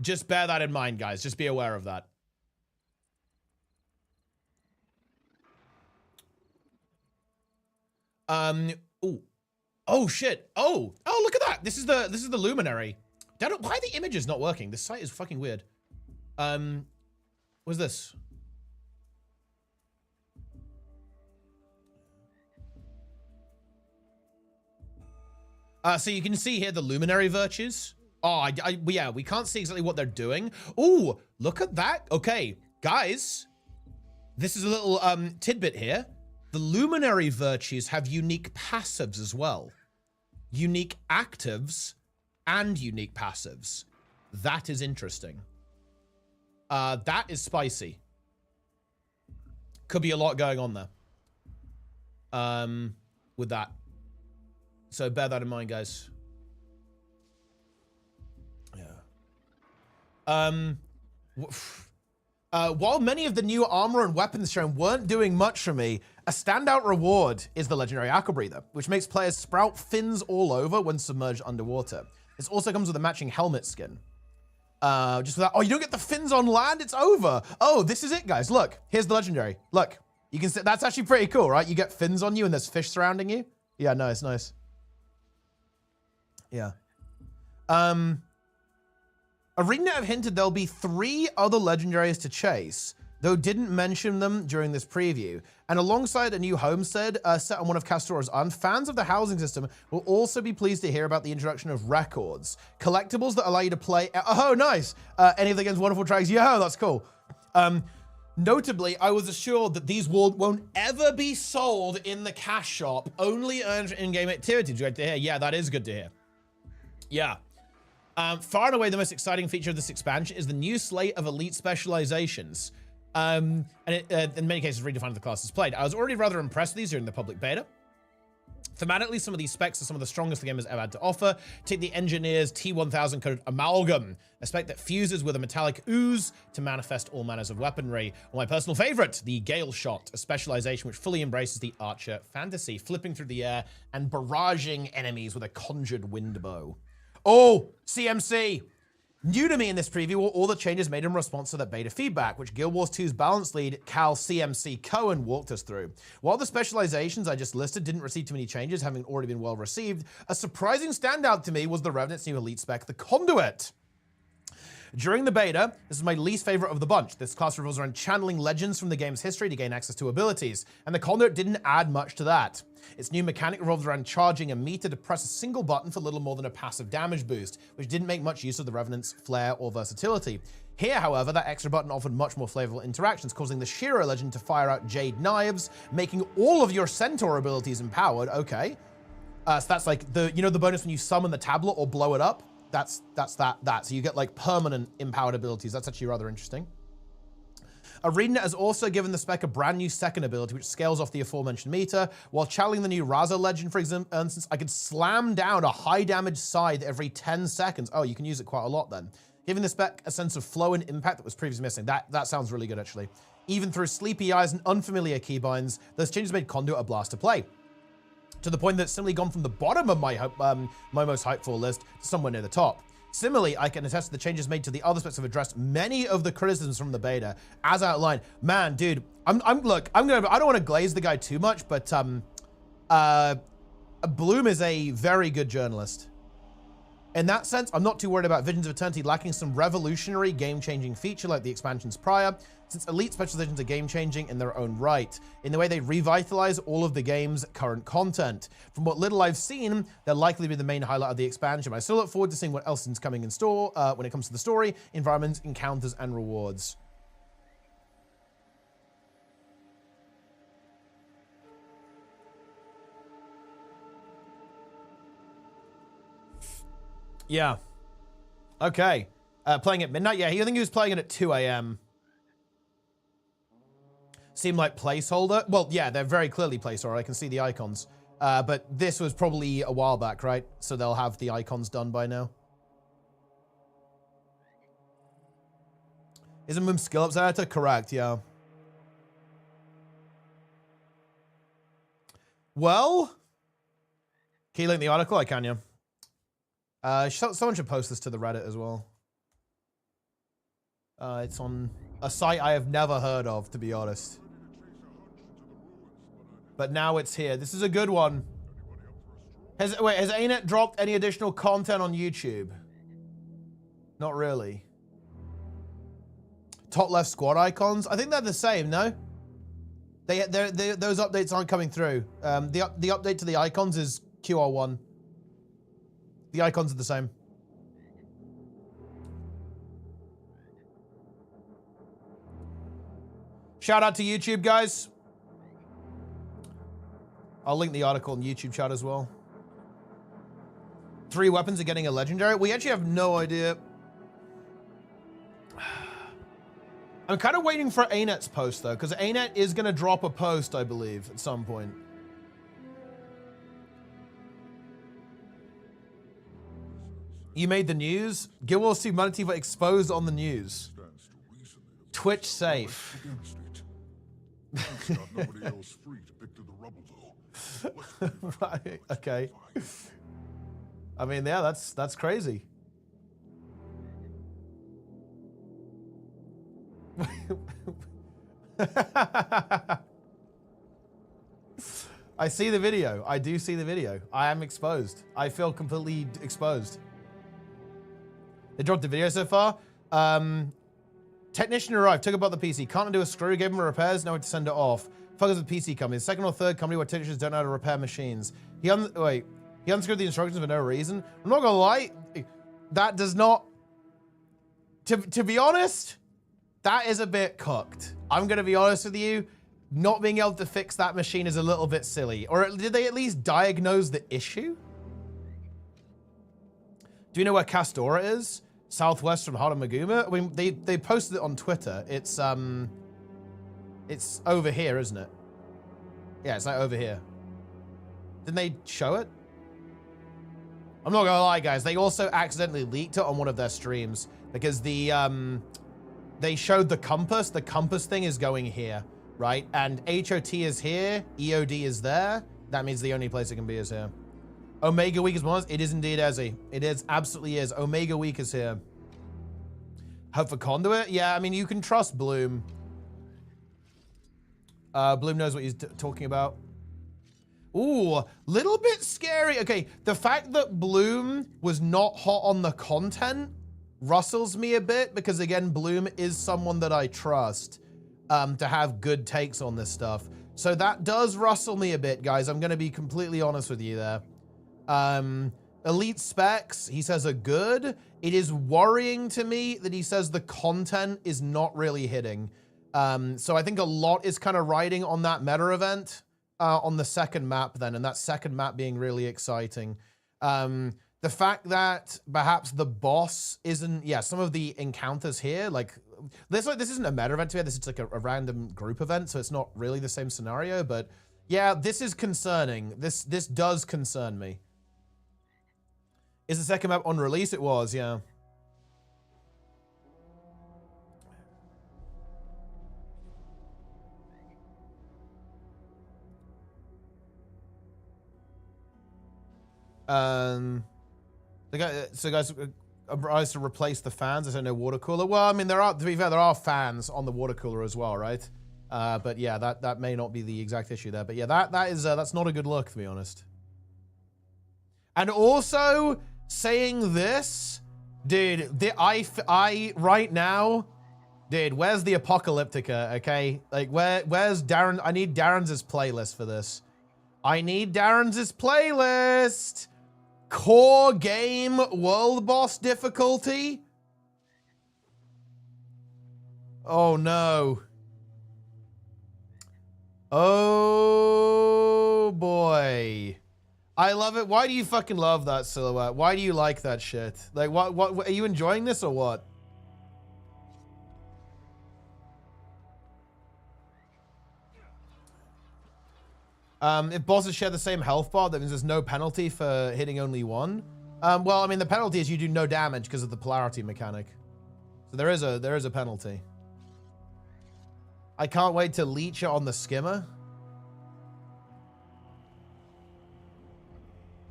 Just bear that in mind, guys. Just be aware of that. Ooh. Oh shit. Oh, look at that. This is the luminary. Why are the images not working? This site is fucking weird. What's this? So you can see here the luminary virtues. Oh, yeah, we can't see exactly what they're doing. Oh, look at that. Okay, guys, this is a little tidbit here. The luminary virtues have unique passives as well. Unique actives and unique passives. That is interesting. That is spicy. Could be a lot going on there. With that. So bear that in mind, guys. Yeah. While many of the new armor and weapons shown weren't doing much for me, a standout reward is the legendary Aqua Breather, which makes players sprout fins all over when submerged underwater. This also comes with a matching helmet skin. Just for that. Oh, you don't get the fins on land? It's over. Oh, this is it, guys. Look, here's the legendary. Look, you can see, that's actually pretty cool, right? You get fins on you and there's fish surrounding you. Yeah, nice. Yeah. ArenaNet have hinted there'll be 3 other legendaries to chase, though didn't mention them during this preview. And alongside a new homestead set on one of Castora's Islands, fans of the housing system will also be pleased to hear about the introduction of records, collectibles that allow you to play. Oh, nice! Any of the game's wonderful tracks. Yo, that's cool. Notably, I was assured that these won't ever be sold in the cash shop, only earned in-game activity. Great to hear. Yeah, that is good to hear. Yeah. Far and away the most exciting feature of this expansion is the new slate of elite specializations. And it, in many cases, redefined the classes played. I was already rather impressed with these during the public beta. Thematically, some of these specs are some of the strongest the game has ever had to offer. Take the Engineer's T1000 coded Amalgam, a spec that fuses with a metallic ooze to manifest all manners of weaponry. Or my personal favorite, the Gale Shot, a specialization which fully embraces the Archer fantasy, flipping through the air and barraging enemies with a conjured wind bow. Oh, CMC. New to me in this preview were all the changes made in response to that beta feedback, which Guild Wars 2's balance lead, Cal CMC Cohen, walked us through. While the specializations I just listed didn't receive too many changes, having already been well received, a surprising standout to me was the Revenant's new elite spec, the Conduit. During the beta, this is my least favorite of the bunch. This class revolves around channeling legends from the game's history to gain access to abilities, and the Conduit didn't add much to that. Its new mechanic revolves around charging a meter to press a single button for little more than a passive damage boost, which didn't make much use of the Revenant's flair or versatility. Here, however, that extra button offered much more flavorful interactions, causing the Shiro legend to fire out Jade Knives, making all of your Centaur abilities empowered. Okay. So that's like the bonus when you summon the tablet or blow it up? That's that. So you get like permanent empowered abilities. That's actually rather interesting. ArenaNet has also given the spec a brand new second ability, which scales off the aforementioned meter. While channeling the new Raza legend, for instance, I could slam down a high damage scythe every 10 seconds. Oh, you can use it quite a lot then. Giving the spec a sense of flow and impact that was previously missing. That sounds really good, actually. Even through sleepy eyes and unfamiliar keybinds, those changes made Conduit a blast to play. To the point that it's simply gone from the bottom of my most hyped for list to somewhere near the top. Similarly, I can attest to the changes made to the other specs have addressed many of the criticisms from the beta, as outlined. Man, dude, I don't want to glaze the guy too much, but Bloom is a very good journalist. In that sense, I'm not too worried about Visions of Eternity lacking some revolutionary game-changing feature like the expansions prior, since Elite specializations are game-changing in their own right, in the way they revitalize all of the game's current content. From what little I've seen, they'll likely be the main highlight of the expansion, but I still look forward to seeing what else is coming in store when it comes to the story, environments, encounters, and rewards. Yeah. Okay. Playing at midnight? Yeah, I think he was playing it at 2 a.m. Seem like placeholder? Well, yeah, they're very clearly placeholder. I can see the icons. But this was probably a while back, right? So they'll have the icons done by now. Isn't Moom skill ups editor? Correct, yeah. Well, can you link the article? I can, yeah. Someone should post this to the Reddit as well. It's on a site I have never heard of, to be honest. But now it's here. This is a good one. Has ArenaNet dropped any additional content on YouTube? Not really. Top left squad icons? I think they're the same, no? Those updates aren't coming through. The update to the icons is QR1. The icons are the same. Shout out to YouTube, guys. I'll link the article in YouTube chat as well. 3 weapons are getting a legendary. We actually have no idea. I'm kind of waiting for ArenaNet's post though, because ArenaNet is going to drop a post, I believe, at some point. You made the news? Guild Wars 2 MightyTeapot exposed on the news. Twitch safe. Right, okay. I mean, yeah, that's crazy. I see the video. I do see the video. I am exposed. I feel completely exposed. They dropped the video so far. Technician arrived, took apart the PC. Can't undo a screw, gave him repairs, now to send it off. Fuckers with PC company. Second or third company where technicians don't know how to repair machines. He unscrewed the instructions for no reason. I'm not gonna lie, that does not... To be honest, that is a bit cooked. I'm gonna be honest with you. Not being able to fix that machine is a little bit silly. Or did they at least diagnose the issue? Do you know where Castora is? Southwest from Haramaguma? I mean, they posted it on Twitter. It's over here, isn't it? Yeah, it's like over here. Didn't they show it? I'm not gonna lie, guys. They also accidentally leaked it on one of their streams because they showed the compass. The compass thing is going here, right? And HOT is here. EOD is there. That means the only place it can be is here. Omega Week is one. It is indeed, Ezzy. It is absolutely is. Omega Week is here. Hope for Conduit? Yeah, I mean, you can trust Bloom. Bloom knows what he's talking about. Ooh, little bit scary. Okay, the fact that Bloom was not hot on the content rustles me a bit because, again, Bloom is someone that I trust to have good takes on this stuff. So that does rustle me a bit, guys. I'm going to be completely honest with you there. Elite specs, he says, are good. It is worrying to me that he says the content is not really hitting. So I think a lot is kind of riding on that meta event on the second map then, and that second map being really exciting. The fact that perhaps the boss isn't, yeah, some of the encounters here, like this isn't a meta event here, this is like a random group event, so it's not really the same scenario, but yeah, this is concerning. This does concern me. Is the second map on release? It was, yeah. So guys, I to replace the fans. I don't know water cooler. Well, I mean, to be fair, there are fans on the water cooler as well, right? But yeah, that may not be the exact issue there. But yeah, that's not a good look, to be honest. And also saying this, dude, I right now, dude, where's the Apocalyptica? Okay, like where's Darren? I need Darren's playlist for this. I need Darren's playlist. Core game world boss difficulty. Oh no. Oh boy. I love it. Why do you fucking love that silhouette? Why do you like that shit? Like what are you enjoying this or what? If bosses share the same health bar, that means there's no penalty for hitting only one. Well, I mean, the penalty is you do no damage because of the polarity mechanic. So there is a penalty. I can't wait to leech it on the skimmer.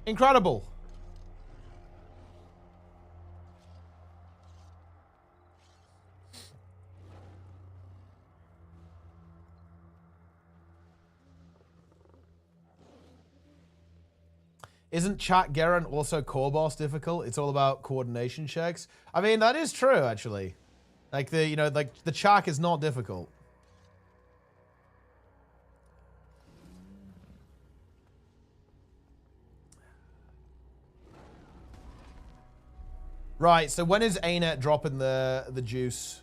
Incredible. Isn't Chat Garen also core boss difficult? It's all about coordination checks. I mean, that is true, actually. Like the Chak is not difficult. Right, so when is ArenaNet dropping the juice?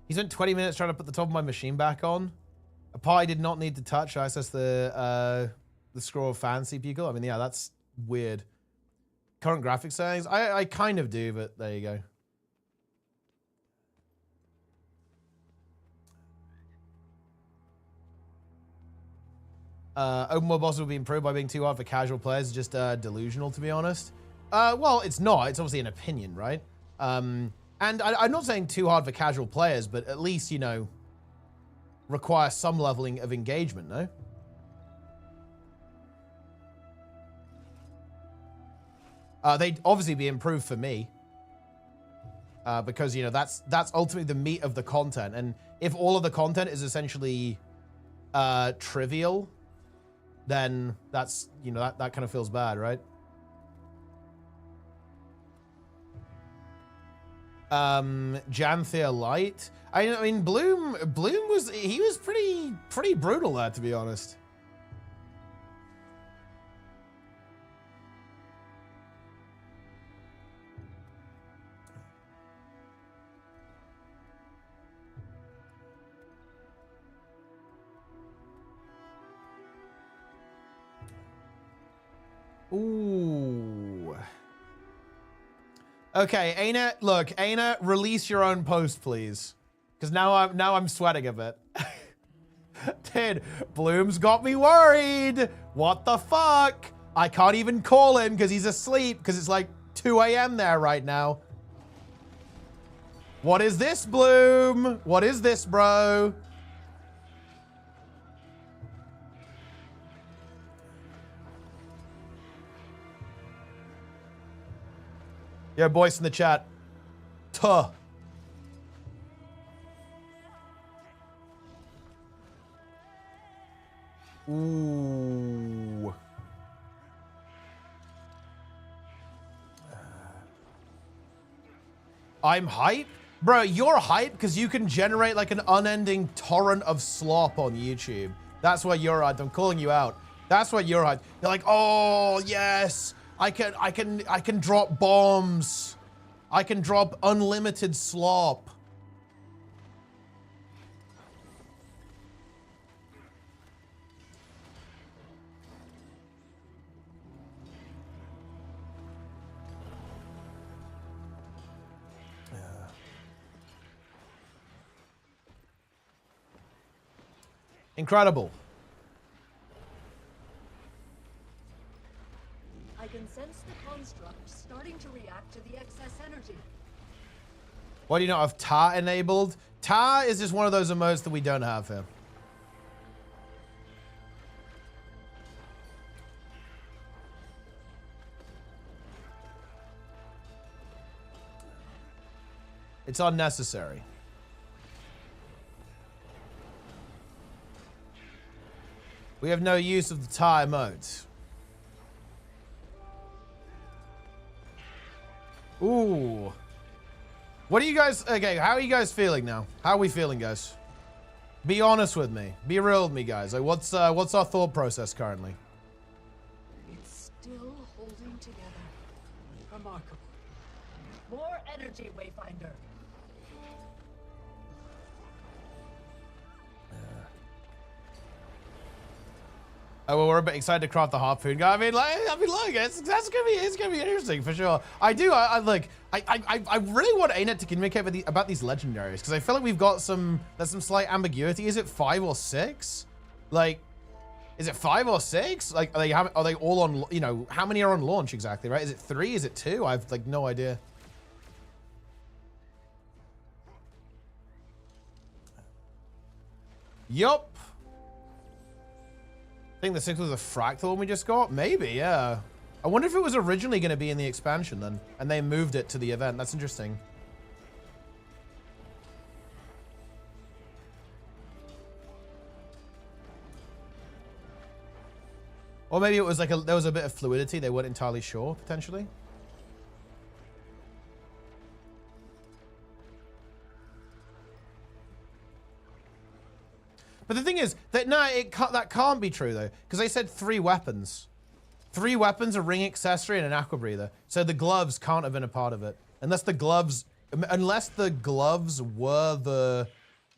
He spent 20 minutes trying to put the top of my machine back on. A part I did not need to touch. I access the scroll of fan CPU. I mean, yeah, that's weird. Current graphics settings? I kind of do, but there you go. Open world bosses will be improved by being too hard for casual players. Just delusional, to be honest. Well, it's not. It's obviously an opinion, right? And I'm not saying too hard for casual players, but at least, require some leveling of engagement, no? They'd obviously be improved for me. Because, that's ultimately the meat of the content. And if all of the content is essentially trivial, then that's, that kind of feels bad, right? Janthea Light. I mean, Bloom was pretty brutal there, to be honest. Ooh. Okay, ArenaNet, look, ArenaNet, release your own post, please. Because now I'm sweating a bit. Dude, Bloom's got me worried. What the fuck? I can't even call him because he's asleep because it's like 2 a.m. there right now. What is this, Bloom? What is this, bro? Yo, boys in the chat. Tuh. Ooh. I'm hype? Bro, you're hype because you can generate like an unending torrent of slop on YouTube. That's why you're hyped. I'm calling you out. That's why you're hyped. You're like, oh yes, I can drop bombs. I can drop unlimited slop. Incredible. I can sense the construct starting to react to the excess energy. Why do you not have tar enabled? Tar is just one of those emotes that we don't have here. It's unnecessary. We have no use of the tar emote. Ooh. What are you guys, okay, how are you guys feeling now? How are we feeling, guys? Be honest with me. Be real with me, guys. Like, what's our thought process currently? It's still holding together. Remarkable. More energy, Wayfinder. Oh, well, we're a bit excited to craft the harpoon guy. I mean, look, it's gonna be interesting for sure. I really want ArenaNet to communicate about these legendaries because I feel like there's some slight ambiguity. Is it 5 or 6? Like, is it 5 or 6? Like, are they all on? You know, how many are on launch exactly? Right? Is it 3? Is it 2? I've like no idea. Yup. I think the 6 was a Fractal one we just got? Maybe, yeah. I wonder if it was originally going to be in the expansion then, and they moved it to the event. That's interesting. Or maybe it was like there was a bit of fluidity. They weren't entirely sure, potentially. But the thing is that that can't be true though, because they said 3 weapons. 3 weapons, a ring accessory, and an aqua breather. So the gloves can't have been a part of it, unless the gloves were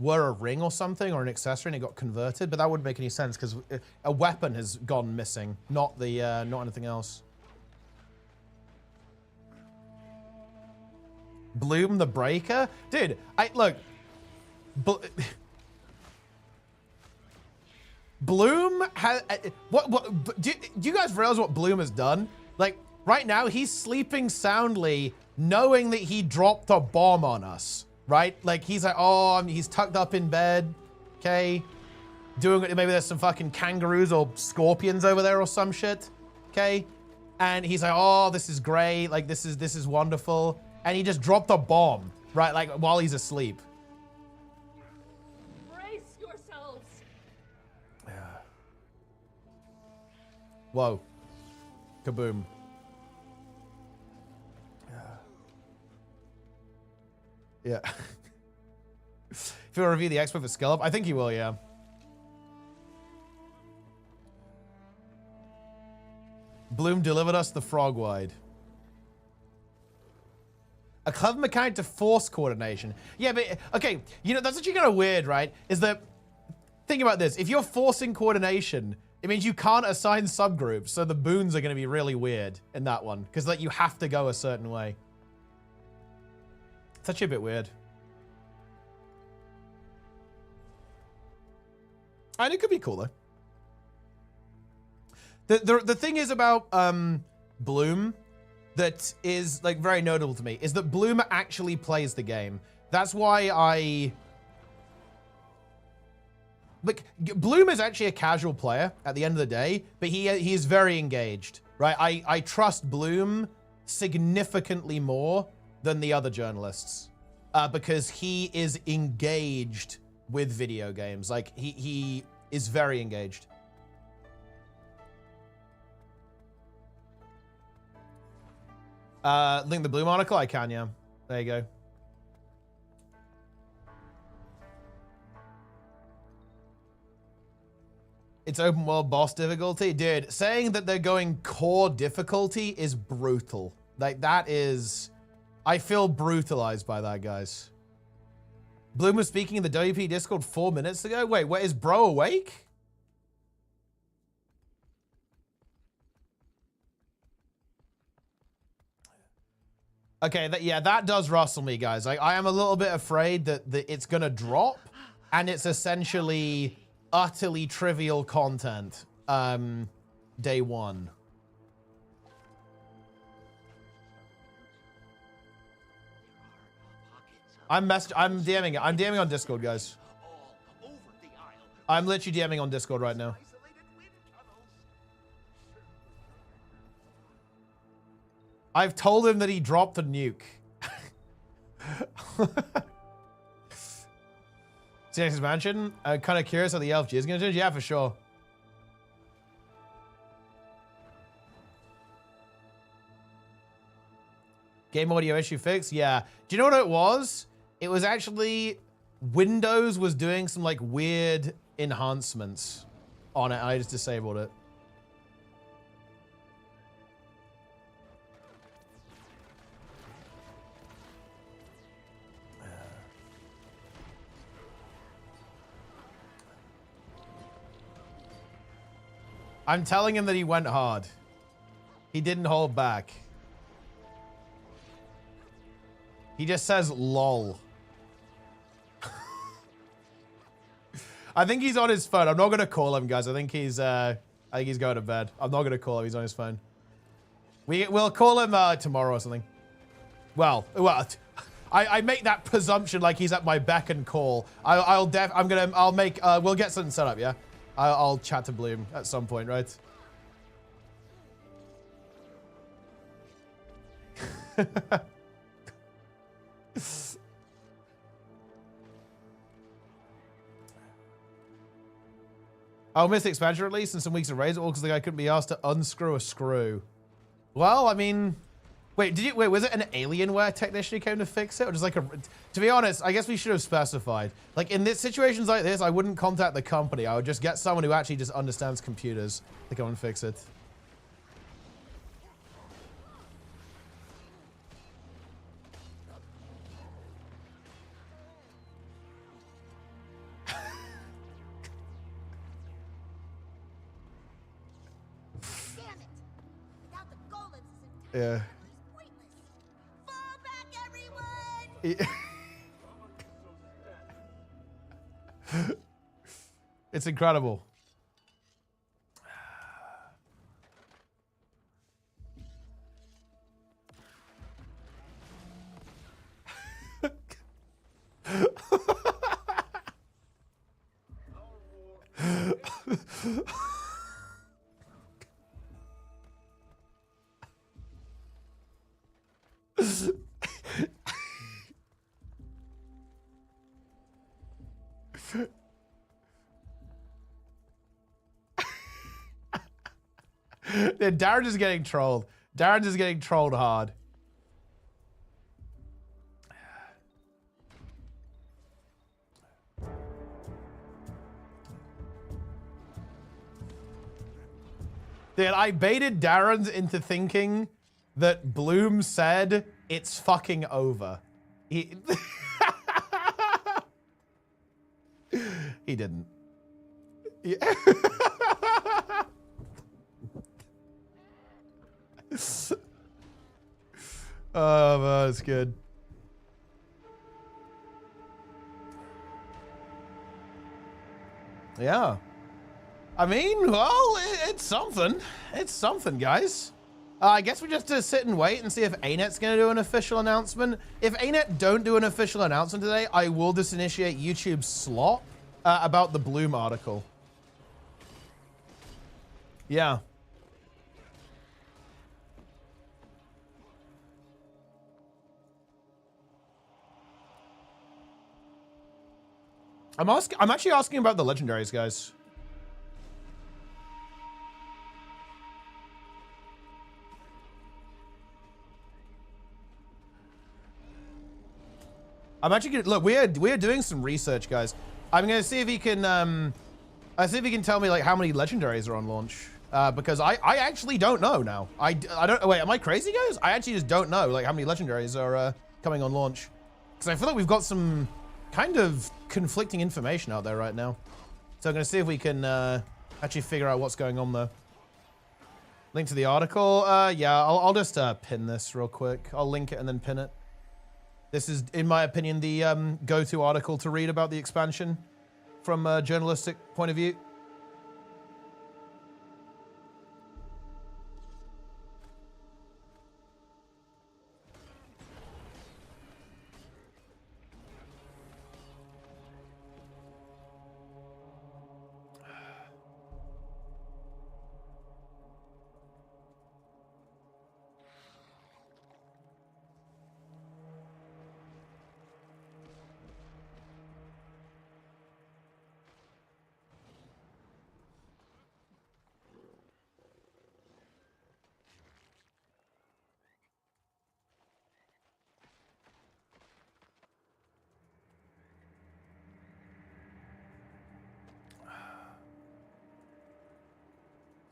a ring or something or an accessory and it got converted. But that wouldn't make any sense because a weapon has gone missing, not anything else. Bloom the Breaker, dude. Bloom has do you guys realize what Bloom has done? Like right now he's sleeping soundly knowing that he dropped a bomb on us, right? Like he's like, oh, he's tucked up in bed, okay? Doing it, maybe there's some fucking kangaroos or scorpions over there or some shit, okay? And he's like, oh, this is great, like this is wonderful. And he just dropped a bomb, right? Like while he's asleep. Whoa. Kaboom. Yeah. If he'll review the expo for Scallop, I think he will, yeah. Bloom delivered us the frog wide. A clever mechanic to force coordination. Yeah, but, okay, you know, that's actually kind of weird, right? Is that, think about this. If you're forcing coordination, it means you can't assign subgroups, so the boons are going to be really weird in that one, because like you have to go a certain way. It's actually a bit weird. And it could be cool though. The thing is about Bloom that is like very notable to me is that Bloom actually plays the game. That's why I... Look, Bloom is actually a casual player at the end of the day, but he is very engaged, right? I trust Bloom significantly more than the other journalists because he is engaged with video games. Like, he is very engaged. Link the Bloom article? I can, yeah. There you go. It's open world boss difficulty. Dude, saying that they're going core difficulty is brutal. Like, that is... I feel brutalized by that, guys. Bloom was speaking in the WP Discord 4 minutes ago? Wait, what, is bro awake? Okay, yeah, that does rustle me, guys. I am a little bit afraid that it's gonna drop, and it's essentially utterly trivial content. Day one. I'm DMing on Discord, guys. I'm literally DMing on Discord right now. I've told him that he dropped the nuke. CX expansion. I'm kind of curious how the LFG is going to change. Yeah, for sure. Game audio issue fixed. Yeah. Do you know what it was? It was actually Windows was doing some like weird enhancements on it. I just disabled it. I'm telling him that he went hard. He didn't hold back. He just says lol. I think he's on his phone. I'm not gonna call him, guys. I think he's going to bed. I'm not gonna call him. He's on his phone. We'll call him tomorrow or something. Well, I make that presumption like he's at my beck and call. We'll get something set up, yeah? I'll chat to Bloom at some point, right? I'll miss the expansion release and some weeks of raids, all because the guy couldn't be asked to unscrew a screw. Well, I mean, wait, was it an Alienware technician who came to fix it? Or just like to be honest, I guess we should have specified. Like in situations like this, I wouldn't contact the company. I would just get someone who actually just understands computers to come and fix it. Yeah. Fall back, everyone! It's incredible. Darren is getting trolled. Darren is getting trolled hard. Dude, I baited Darren into thinking that Bloom said it's fucking over. He didn't. Yeah. Oh, man, that's good. Yeah. I mean, well, it's something. It's something, guys. I guess we just sit and wait and see if ANET's going to do an official announcement. If ANET don't do an official announcement today, I will disinitiate YouTube's slot about the Bloom article. Yeah. I'm actually asking about the legendaries, guys. I'm actually gonna look. We are doing some research, guys. I'm gonna see if he can. I see if he can tell me like how many legendaries are on launch. Because I actually don't know now. I don't. Wait, am I crazy, guys? I actually just don't know like how many legendaries are coming on launch. Because I feel like we've got some kind of conflicting information out there right now. So I'm gonna see if we can actually figure out what's going on there. Link to the article. Yeah, I'll just pin this real quick. I'll link it and then pin it. This is, in my opinion, the go-to article to read about the expansion from a journalistic point of view.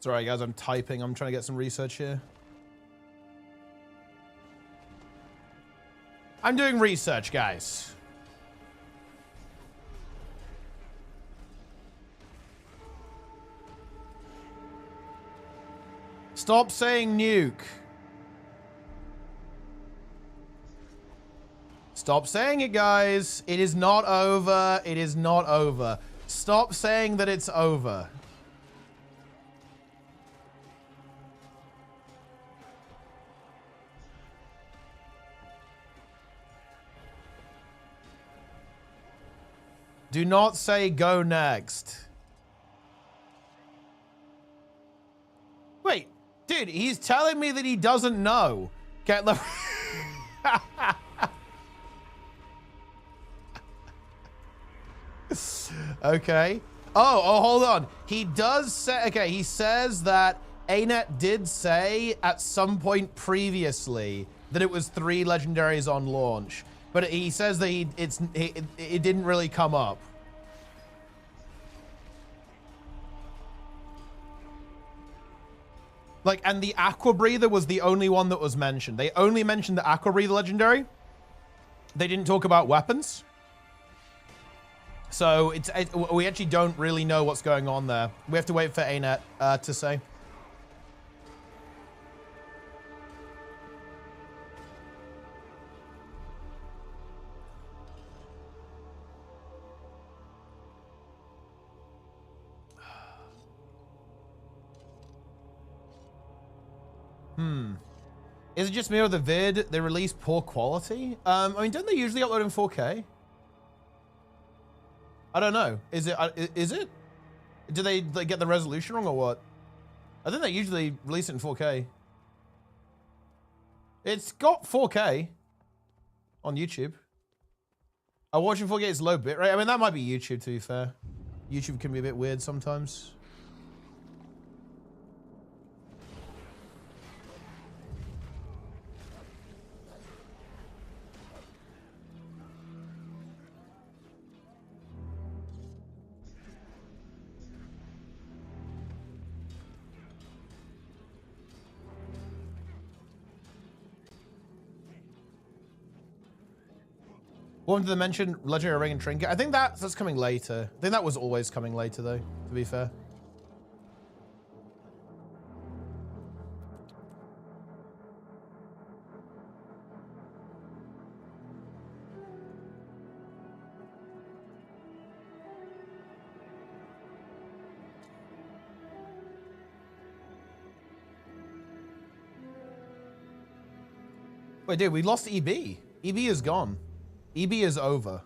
Sorry, guys, I'm typing. I'm trying to get some research here. I'm doing research, guys. Stop saying nuke. Stop saying it, guys. It is not over. It is not over. Stop saying that it's over. Do not say go next. Wait, dude, he's telling me that he doesn't know. Can't let Okay. Oh, hold on. He does say, okay, he says that ANET did say at some point previously that it was 3 legendaries on launch. But he says that it didn't really come up. Like, and the Aqua Breather was the only one that was mentioned. They only mentioned the Aqua Breather legendary. They didn't talk about weapons. So we actually don't really know what's going on there. We have to wait for ANET to say. Is it just me or the vid? They release poor quality? I mean, don't they usually upload in 4K? I don't know. Is it? Do they like, get the resolution wrong or what? I think they usually release it in 4K. It's got 4K on YouTube. I watch in 4K, it's low bitrate. I mean, that might be YouTube, to be fair. YouTube can be a bit weird sometimes. What did they mention? Legendary Ring and Trinket? I think that's coming later. I think that was always coming later, though, to be fair. Wait, dude, we lost EB. EB is gone. EB is over.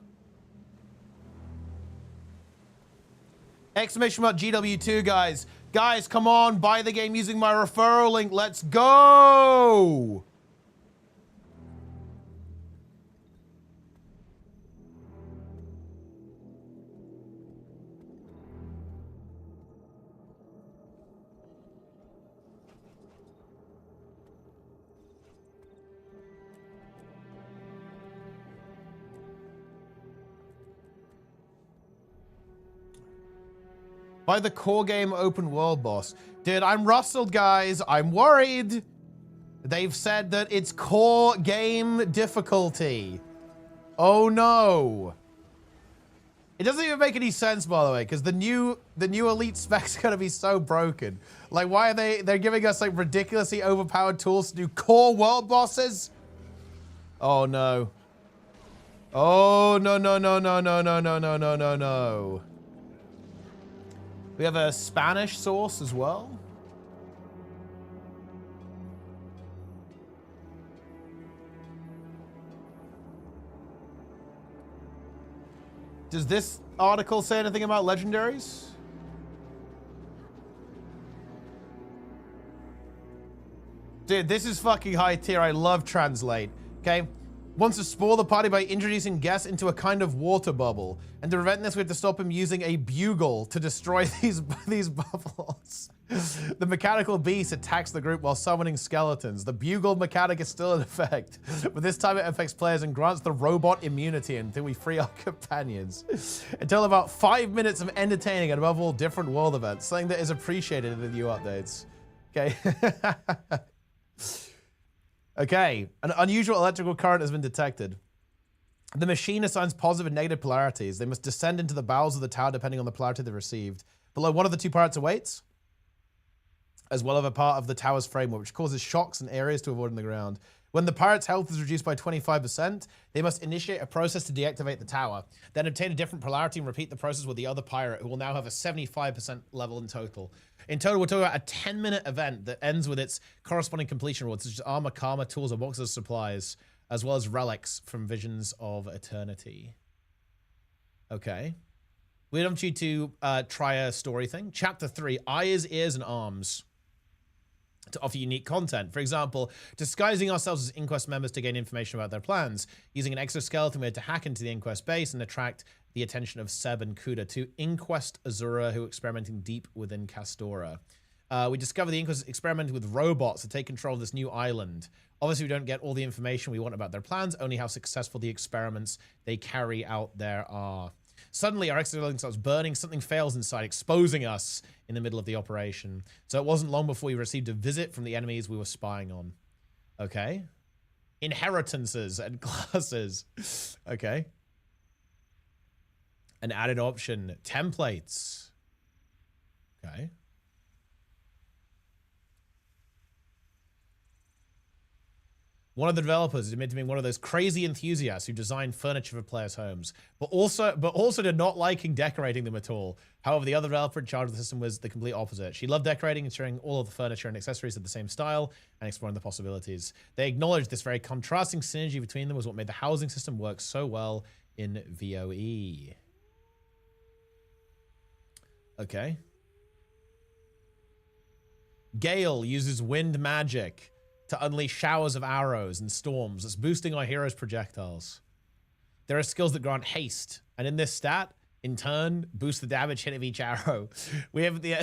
Exclamation mark GW2, guys. Guys, come on, buy the game using my referral link. Let's go! By the core game open world boss. Dude, I'm rustled, guys. I'm worried. They've said that it's core game difficulty. Oh no. It doesn't even make any sense, by the way, because the new elite spec's gonna be so broken. Like, why are they're giving us like ridiculously overpowered tools to do core world bosses? Oh no. Oh no no no no no no no no no no no. We have a Spanish source as well. Does this article say anything about legendaries? Dude, this is fucking high tier. I love translate. Okay. Wants to spoil the party by introducing guests into a kind of water bubble. And to prevent this, we have to stop him using a bugle to destroy these bubbles. The mechanical beast attacks the group while summoning skeletons. The bugle mechanic is still in effect, but this time it affects players and grants the robot immunity until we free our companions. Until about 5 minutes of entertaining and above all different world events, something that is appreciated in the new updates. Okay. Okay, an unusual electrical current has been detected. The machine assigns positive and negative polarities. They must descend into the bowels of the tower depending on the polarity they received. Below one of the two pirates awaits, as well as a part of the tower's framework, which causes shocks and areas to avoid on the ground. When the pirate's health is reduced by 25%, they must initiate a process to deactivate the tower, then obtain a different polarity and repeat the process with the other pirate, who will now have a 75% level in total. In total, we're talking about a 10-minute event that ends with its corresponding completion rewards, such as armor, karma, tools, or boxes of supplies, as well as relics from Visions of Eternity. Okay. We want you to try a story thing. Chapter 3, Eyes, Ears, and Arms. To offer unique content. For example, disguising ourselves as Inquest members to gain information about their plans. Using an exoskeleton, we had to hack into the Inquest base and attract the attention of Seb and Kuda, two Inquest Azura who are experimenting deep within Castora. We discover the Inquest experimenting with robots to take control of this new island. Obviously, we don't get all the information we want about their plans, only how successful the experiments they carry out there are. Suddenly, our exoskeleton starts burning. Something fails inside, exposing us in the middle of the operation. So it wasn't long before we received a visit from the enemies we were spying on. Okay. Inheritances and classes. Okay. An added option. Templates. Okay. One of the developers is admitted to being one of those crazy enthusiasts who designed furniture for players' homes, but also to not liking decorating them at all. However, the other developer in charge of the system was the complete opposite. She loved decorating, ensuring all of the furniture and accessories had the same style, and exploring the possibilities. They acknowledged this very contrasting synergy between them was what made the housing system work so well in VOE. Okay. Gale uses wind magic to unleash showers of arrows and storms that's boosting our heroes' projectiles. There are skills that grant haste, and in this stat, in turn, boost the damage hit of each arrow. We have the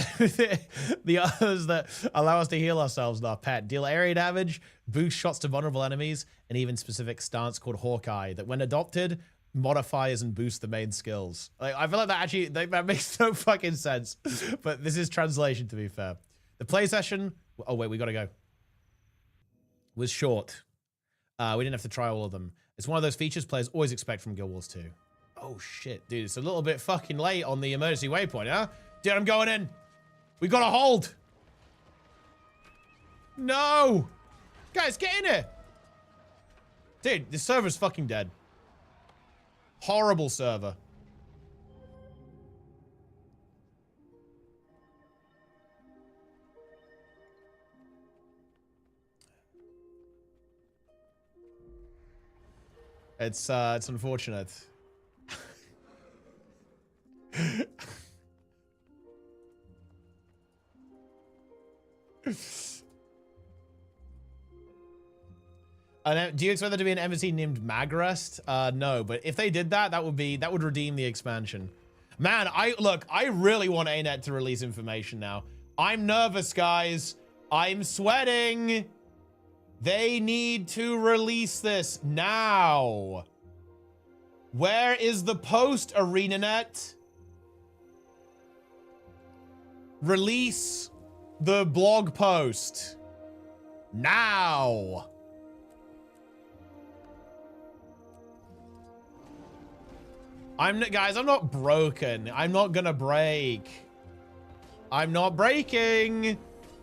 others that allow us to heal ourselves in our pet. Deal area damage, boost shots to vulnerable enemies, and even specific stance called Hawkeye that when adopted, modifies and boosts the main skills. Like, I feel like that actually, that makes no fucking sense. But this is translation, to be fair. The play session, oh wait, we gotta go, was short. We didn't have to try all of them. It's one of those features players always expect from Guild Wars 2. Oh shit, dude, it's a little bit fucking late on the emergency waypoint, huh? Dude, I'm going in. We got a hold. No. Guys, get in here. Dude, this server's fucking dead. Horrible server. It's unfortunate. Do you expect there to be an embassy named Magrest? No, but if they did that, that would redeem the expansion. Man, I really want ArenaNet to release information now. I'm nervous, guys. I'm sweating. They need to release this now. Where is the post, ArenaNet? Release the blog post now. Guys, I'm not broken. I'm not gonna break. I'm not breaking.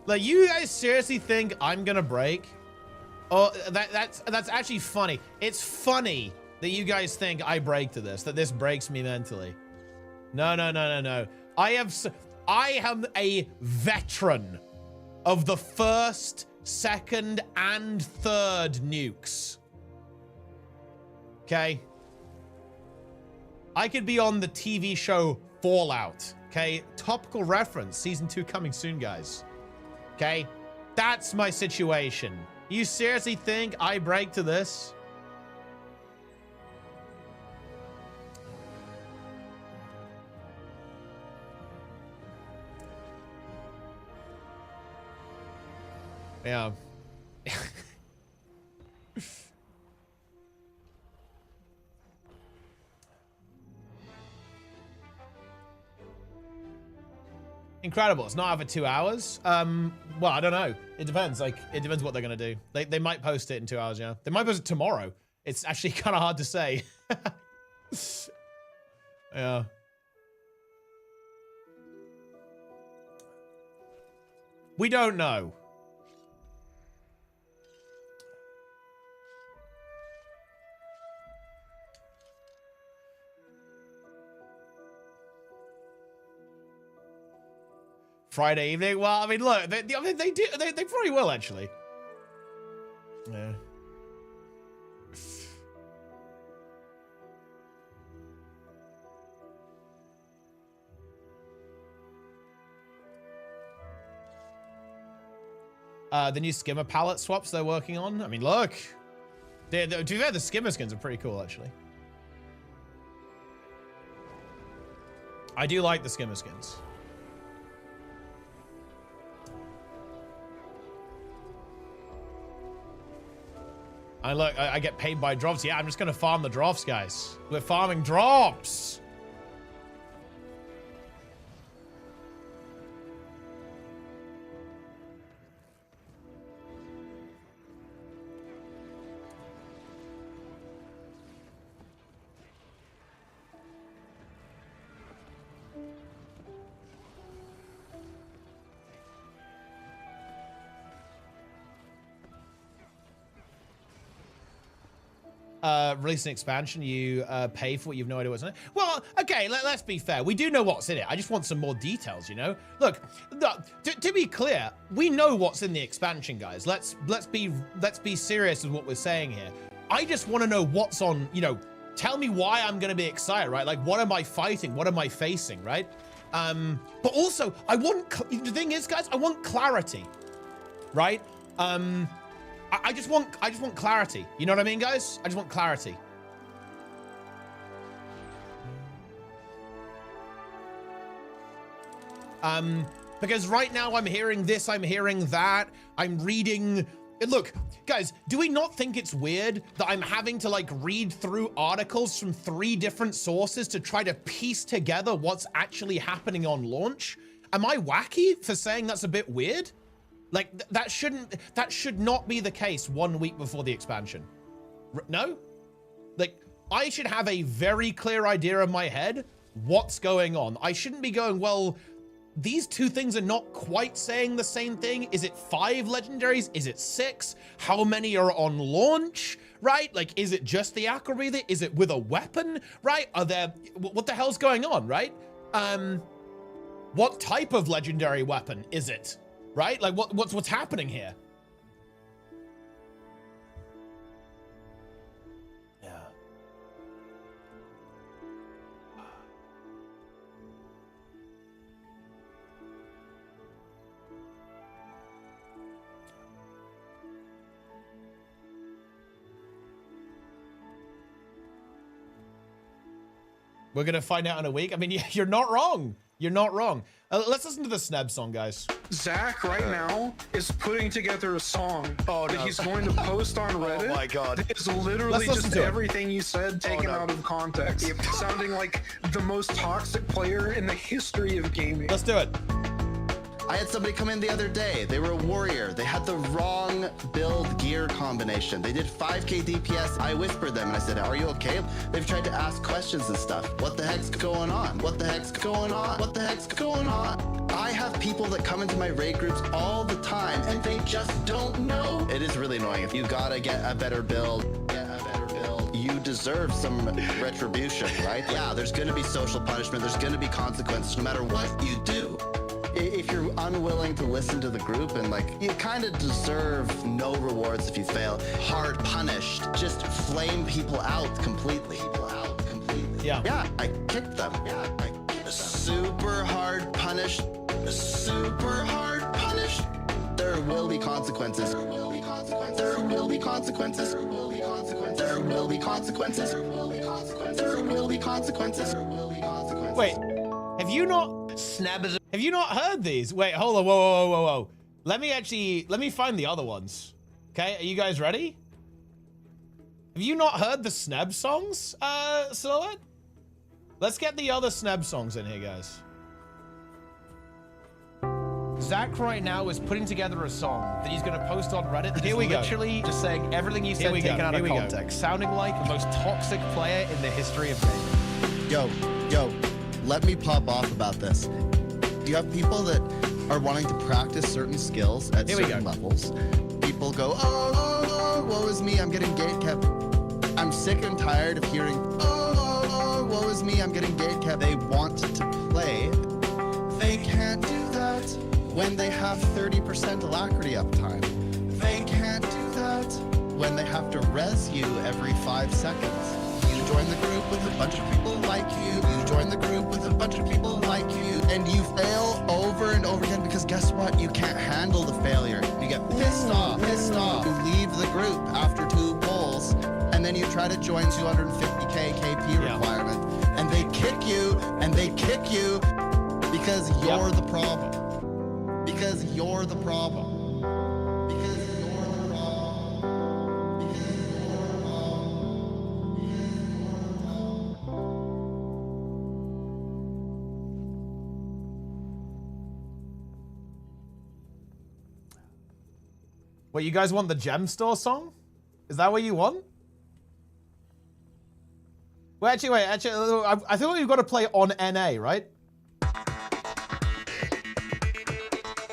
Like, you guys seriously think I'm gonna break? Oh, that's actually funny. It's funny that you guys think I break to this, that this breaks me mentally. No, no, no, no, no. I am a veteran of the first, second, and third nukes. Okay? I could be on the TV show Fallout. Okay? Topical reference. Season 2 coming soon, guys. Okay? That's my situation. You seriously think I break to this? Yeah. Incredible. It's not over 2 hours. Well, I don't know. It depends. Like, it depends what they're gonna do. They might post it in 2 hours. Yeah, they might post it tomorrow. It's actually kind of hard to say. Yeah. We don't know. Friday evening. Well, I mean, look, they probably will actually. Yeah. The new skimmer palette swaps they're working on. I mean, look, to be fair, the skimmer skins are pretty cool actually. I do like the skimmer skins. I look, I get paid by drops. Yeah, I'm just gonna farm the drops, guys. We're farming drops. Release an expansion, you pay for what you've no idea what's in it. Well, okay, let's be fair. We do know what's in it. I just want some more details, you know? Look, to be clear, we know what's in the expansion, guys. Let's be serious with what we're saying here. I just want to know what's on, you know, tell me why I'm going to be excited, right? Like, what am I fighting? What am I facing, right? But also, the thing is, guys, I want clarity, right? I just want clarity. You know what I mean, guys? I just want clarity. Because right now I'm hearing this, I'm hearing that, I'm reading. Look, guys, do we not think it's weird that I'm having to like read through articles from 3 different sources to try to piece together what's actually happening on launch? Am I wacky for saying that's a bit weird? Like, that should not be the case 1 week before the expansion. No? Like, I should have a very clear idea in my head what's going on. I shouldn't be going, well, these 2 things are not quite saying the same thing. Is it 5 legendaries? Is it 6? How many are on launch? Right? Like, is it just the Aqua Breather? Is it with a weapon? Right? Are there, what the hell's going on? Right? What type of legendary weapon is it? Right? Like, what's happening here? Yeah. We're gonna find out in a week. I mean, you're not wrong. You're not wrong. Let's listen to the Sneb song, guys. Zach right now is putting together a song that he's going to post on Reddit. Oh my god. It's literally just to it. everything you said taken out of context. Sounding like the most toxic player in the history of gaming. Let's do it. I had somebody come in the other day. They were a warrior. They had the wrong build gear combination. They did 5k DPS. I whispered them and I said, are you okay? They've tried to ask questions and stuff. What the heck's going on? What the heck's going on? What the heck's going on? I have people that come into my raid groups all the time and they just don't know. It is really annoying. If you gotta get a better build, you deserve some retribution, right? Yeah, there's gonna be social punishment. There's gonna be consequences no matter what you do. If you're unwilling to listen to the group and like, you kind of deserve no rewards if you fail. Hard punished, just flame people out completely. Yeah. Yeah, I kicked them. Yeah, I kicked them. Super hard punished. Super hard punished. There will be consequences. There will be consequences. There will be consequences. There will be consequences. There will be consequences. There will be consequences. There will be consequences. There will be consequences. Wait, have you not? Have you not heard these? Wait, hold on, whoa. Let me find the other ones. Okay, are you guys ready? Have you not heard the Sneb songs, Silhouette? Let's get the other Sneb songs in here, guys. Zach right now is putting together a song that he's going to post on Reddit. Here we go. Literally just saying everything you said taken out of context, sounding like the most toxic player in the history of gaming. Yo, let me pop off about this. You have people that are wanting to practice certain skills at certain levels. People go, oh, woe is me, I'm getting gatekept. I'm sick and tired of hearing, oh, woe is me, I'm getting gatekept. They want to play. They can't do that when they have 30% alacrity uptime. They can't do that when they have to res you every 5 seconds. You join the group with a bunch of people like you. You join the group with a bunch of people like you. And you fail over and over again because guess what? You can't handle the failure. You get pissed off. You leave the group after 2 polls. And then you try to join 250k KP requirement. And they kick you. And they kick you because you're the problem. Because you're the problem. Wait, you guys want the Gem Store song? Is that what you want? Well, actually, I think we've got to play on NA, right?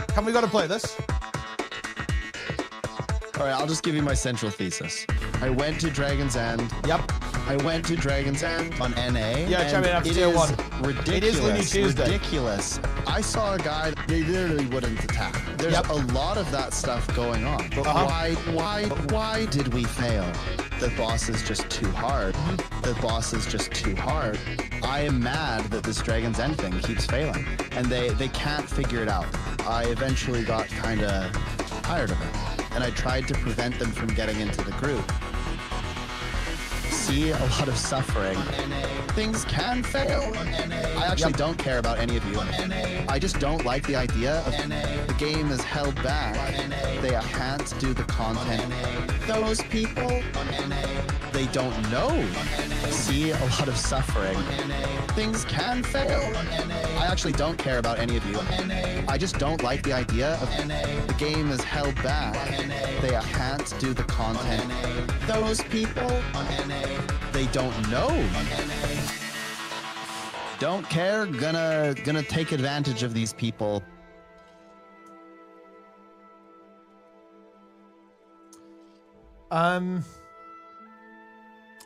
Can we got to play this? All right, I'll just give you my central thesis. I went to Dragon's End. Yep. I went to Dragon's End on NA. Yeah, check it out. It Tier is 1. ridiculous. It is Looney Tuesday. Ridiculous. I saw a guy, they literally wouldn't attack. There's a lot of that stuff going on. But why did we fail? The boss is just too hard. The boss is just too hard. I am mad that this Dragon's End thing keeps failing. And they can't figure it out. I eventually got kind of tired of it. And I tried to prevent them from getting into the group. See a lot of suffering. Things can fail. I actually don't care about any of you. I just don't like the idea of the game is held back. They can't do the content. Those people, they don't know. See a lot of suffering. Things can fail. I actually don't care about any of you. I just don't like the idea of the game is held back. They can't do the content. Those people, they don't know. Don't care, gonna take advantage of these people. On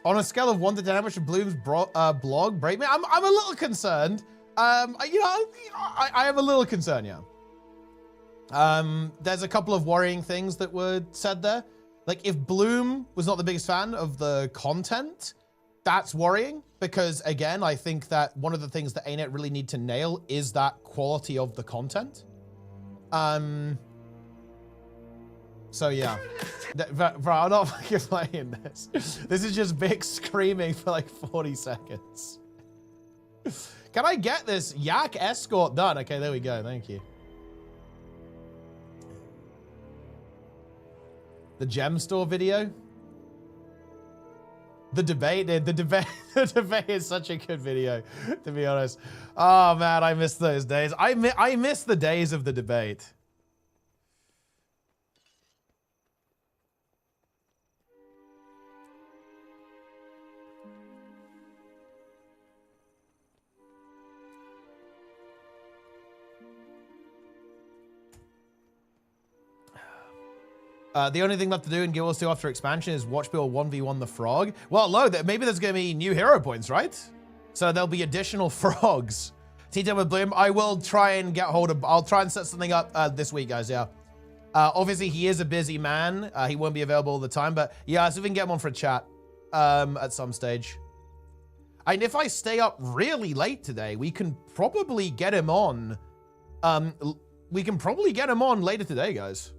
a scale of 1 to 10, how much of Bloom's blog break me? I'm a little concerned. I am a little concerned, yeah. There's a couple of worrying things that were said there. Like, if Bloom was not the biggest fan of the content, that's worrying, because again, I think that one of the things that ArenaNet really need to nail is that quality of the content. So yeah, bro, I'm not fucking playing this. This is just Vic screaming for like 40 seconds. Can I get this yak escort done? Okay, there we go. Thank you. The gem store video. The debate, the debate is such a good video, to be honest. Oh man, I miss those days. I miss the days of the debate. The only thing left to do in Guild Wars 2 after expansion is watch Bill 1v1 the frog. Well, no, maybe there's going to be new hero points, right? So there'll be additional frogs. T-Time with Bloom, I will try and get hold of, I'll try and set something up this week, guys, yeah. Obviously, he is a busy man. He won't be available all the time, but yeah, so we can get him on for a chat at some stage. And if I stay up really late today, we can probably get him on. Later today, guys.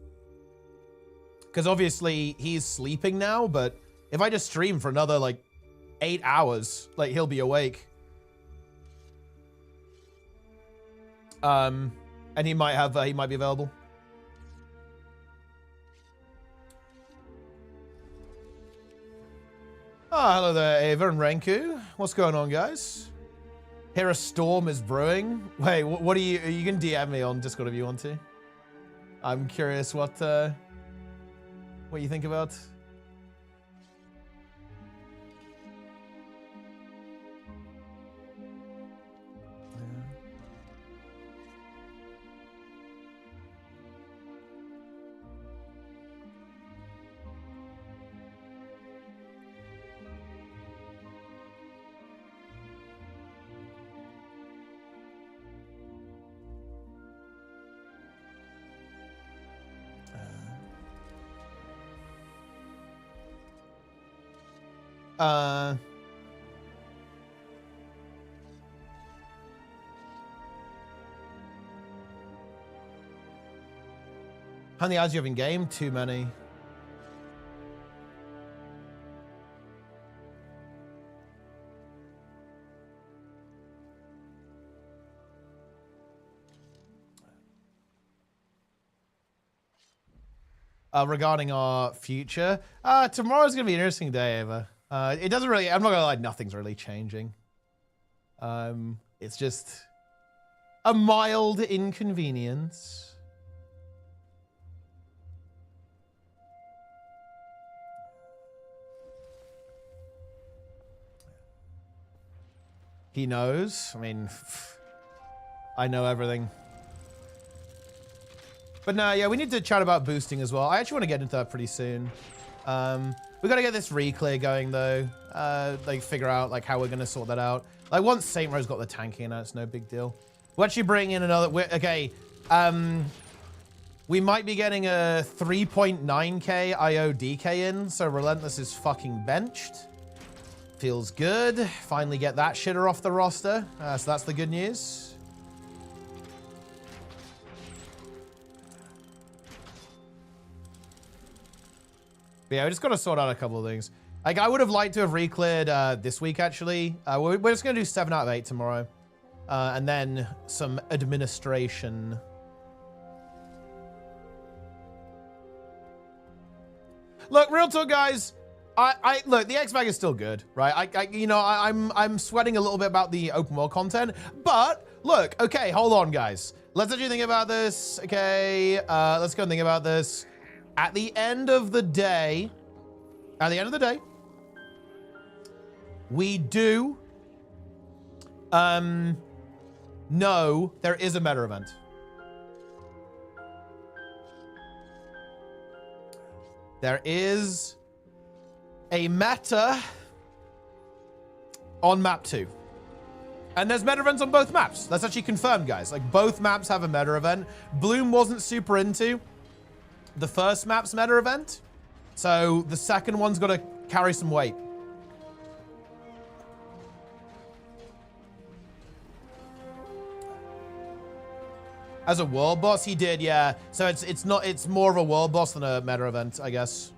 Because obviously he's sleeping now, but if I just stream for another like 8 hours, like he'll be awake. And he might have, he might be available. Oh, hello there, Ava and Renku. What's going on, guys? Here a storm is brewing. Wait, what are you can DM me on Discord if you want to. I'm curious what you think about. How many ads do you have in game? Too many. Regarding our future, tomorrow's gonna be an interesting day, Ava. It doesn't really, I'm not gonna lie, nothing's really changing. It's just a mild inconvenience. He knows. I mean, I know everything. But no, yeah, we need to chat about boosting as well. I actually want to get into that pretty soon. We got to get this re-clear going though. Like figure out like how we're going to sort that out. Like once Saint Rose got the tanking in, it's no big deal. We'll actually bring in another, okay. We might be getting a 3.9k IODK in. So Relentless is fucking benched. Feels good. Finally get that shitter off the roster. So that's the good news. But yeah, we just got to sort out a couple of things. Like, I would have liked to have re-cleared this week, actually. We're just going to do 7 out of 8 tomorrow. And then some administration. Look, real talk, guys. Look, the X-Bag is still good, right? I'm sweating a little bit about the open world content, but look, okay, hold on, guys. Let's actually think about this. Okay, let's go and think about this. At the end of the day, we do know there is a meta event. There is a meta on map 2. And there's meta events on both maps. That's actually confirmed, guys. Like, both maps have a meta event. Bloom wasn't super into the first map's meta event, so the second one's got to carry some weight. As a world boss, he did, yeah. So it's more of a world boss than a meta event, I guess.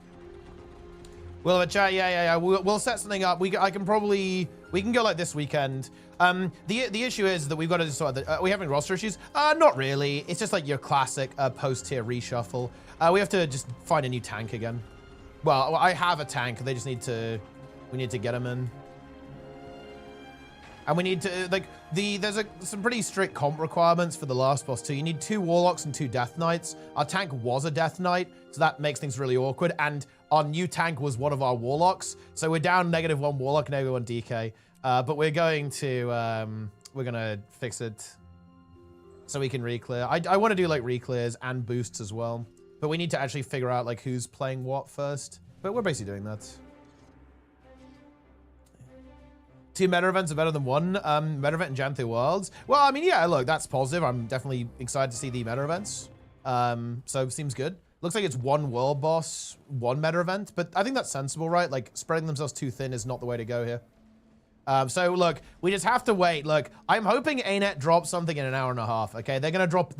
We'll have a chat, yeah. We'll set something up. I can probably We can go like this weekend. The issue is that we've got to sort of, are we having roster issues? Not really. It's just like your classic post-tier reshuffle. We have to just find a new tank again. Well, I have a tank. They just need to, we need to get them in. And we need to, like, there's some pretty strict comp requirements for the last boss too. You need 2 Warlocks and 2 Death Knights. Our tank was a Death Knight, so that makes things really awkward. And our new tank was one of our Warlocks. So we're down -1 Warlock, -1 DK. But we're going to fix it so we can re-clear. I want to do like re-clears and boosts as well. But we need to actually figure out like who's playing what first. But we're basically doing that. 2 meta events are better than 1 meta event in Jan 3 Worlds. Well, I mean, yeah, look, that's positive. I'm definitely excited to see the meta events. So seems good. Looks like it's 1 world boss, 1 meta event, but I think that's sensible, right? Like spreading themselves too thin is not the way to go here. So look, we just have to wait. Look, I'm hoping ArenaNet drops something in an hour and a half. Okay, they're gonna drop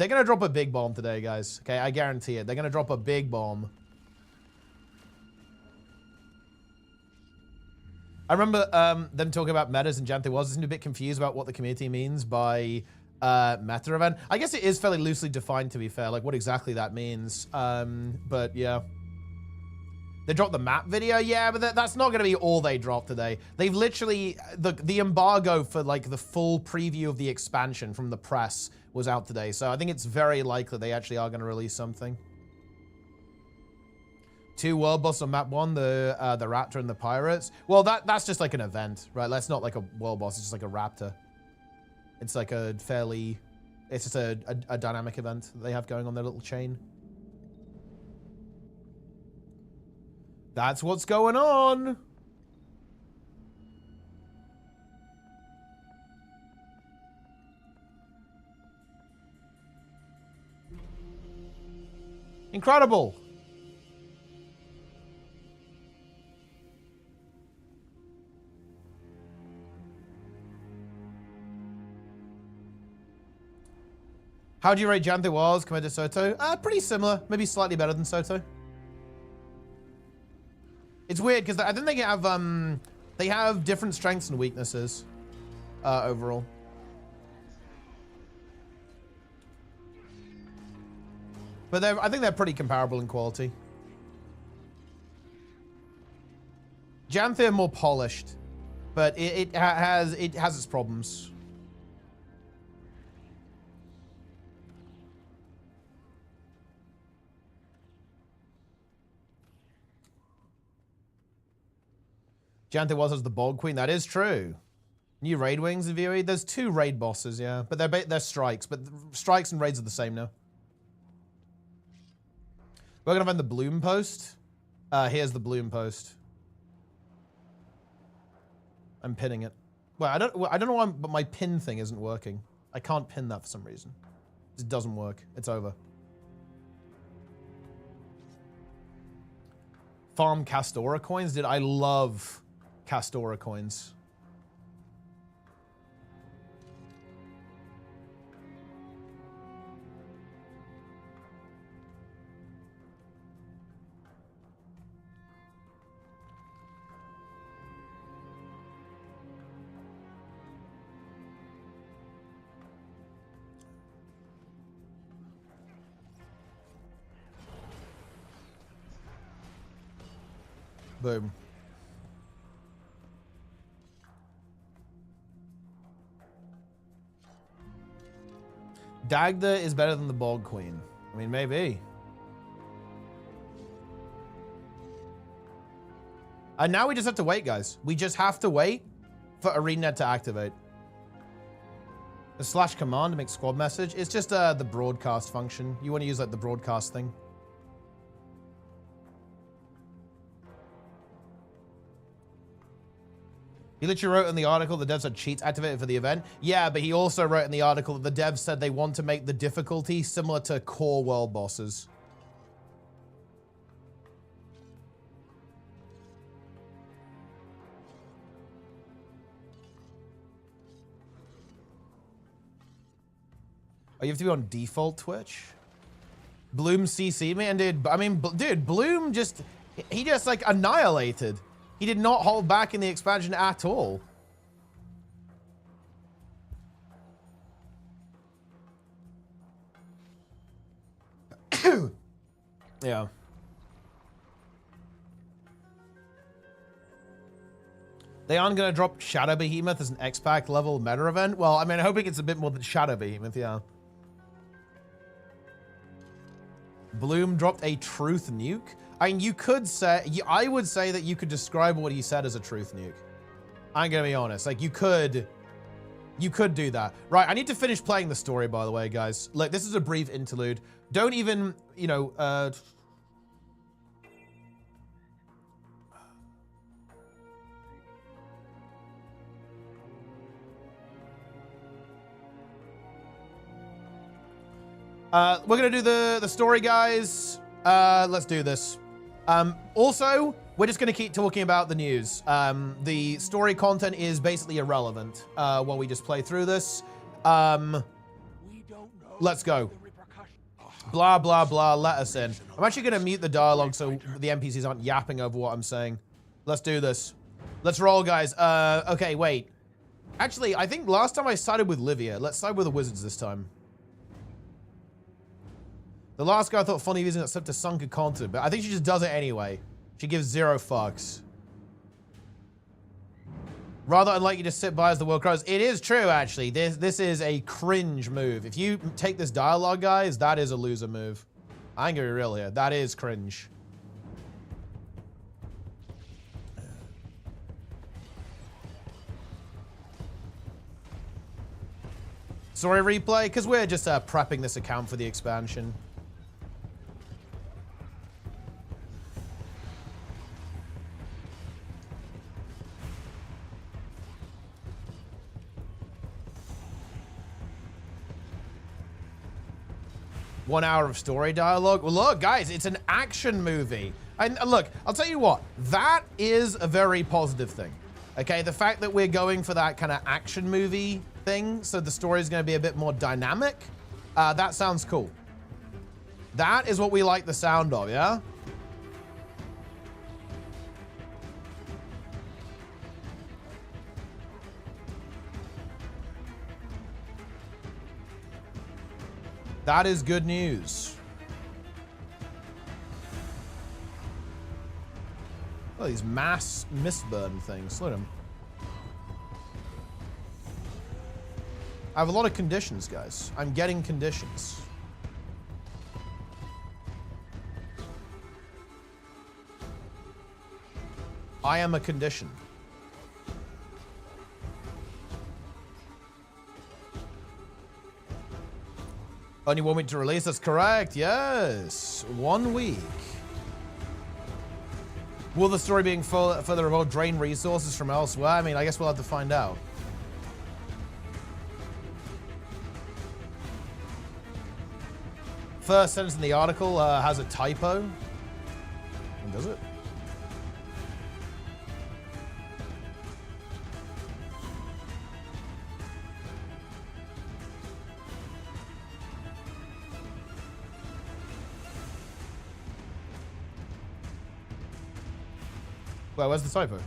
a big bomb today, guys. Okay, I guarantee it. They're gonna drop a big bomb. I remember them talking about metas in Jan 3 Worlds. I seem a bit confused about what the community means by meta event. I guess it is fairly loosely defined, to be fair, like what exactly that means. But yeah. They dropped the map video, yeah, but that's not gonna be all they drop today. They've literally, the embargo for like the full preview of the expansion from the press was out today. So I think it's very likely they actually are gonna release something. 2 world boss on map 1, the Raptor and the Pirates. Well, that's just like an event, right? That's not like a world boss, it's just like a Raptor. It's like a fairly, it's just a dynamic event that they have going on their little chain. That's what's going on. Incredible. How do you rate Jan 3 Worlds compared to Soto? Pretty similar, maybe slightly better than Soto. It's weird because I think they have different strengths and weaknesses overall. But I think they're pretty comparable in quality. Jan 3 are more polished, but it has its problems. Jan 3 Worlds has the Bog Queen. That is true. New raid wings in VOE. There's 2 raid bosses, yeah, but they're strikes. But strikes and raids are the same now. We're gonna find the bloom post. Here's the bloom post. I'm pinning it. Well, I don't know why, but my pin thing isn't working. I can't pin that for some reason. It doesn't work. It's over. Farm Castora coins. Dude, I love Castora coins. Boom. Dagda is better than the Bog Queen. I mean, maybe. And now we just have to wait, guys. We just have to wait for ArenaNet to activate. The / command to make squad message. It's just the broadcast function. You want to use like the broadcast thing. He literally wrote in the article the devs had cheats activated for the event. Yeah, but he also wrote in the article that the devs said they want to make the difficulty similar to core world bosses. Oh, you have to be on default Twitch? Bloom CC me, and dude, I mean, dude, Bloom just, he just like annihilated. He did not hold back in the expansion at all. Yeah. They aren't going to drop Shadow Behemoth as an X-Pack level meta event? Well, I mean, I'm hoping it's a bit more than Shadow Behemoth, yeah. Bloom dropped a truth nuke. I mean, you could say, I would say that you could describe what he said as a truth nuke. I'm going to be honest. Like, you could do that. Right, I need to finish playing the story, by the way, guys. Look, this is a brief interlude. Don't even, you know, we're gonna do the story, guys. Let's do this. Also, we're just gonna keep talking about the news. The story content is basically irrelevant while we just play through this. Let's go. Blah, blah, blah, let us in. I'm actually gonna mute the dialogue so the NPCs aren't yapping over what I'm saying. Let's do this. Let's roll, guys. Okay, wait. Actually, I think last time I sided with Livia. Let's side with the wizards this time. The last guy I thought funny using except to sunken content, but I think she just does it anyway. She gives 0 fucks. Rather unlikely to sit by as the world grows. It is true, actually. This is a cringe move. If you take this dialogue, guys, that is a loser move. I ain't gonna be real here. That is cringe. Sorry, replay, because we're just prepping this account for the expansion. One hour of story dialogue. Well, look, guys, it's an action movie. And look, I'll tell you what, that is a very positive thing. Okay, the fact that we're going for that kind of action movie thing, so the story is going to be a bit more dynamic, that sounds cool. That is what we like the sound of, yeah? That is good news. Oh, these mass mistburn things. Look at them. I have a lot of conditions, guys. I'm getting conditions. I am a condition. Only 1 week to release, that's correct, yes. 1 week. Will the story being further evolved drain resources from elsewhere? I mean, I guess we'll have to find out. First sentence in the article has a typo. Does it? Well, where's the typo?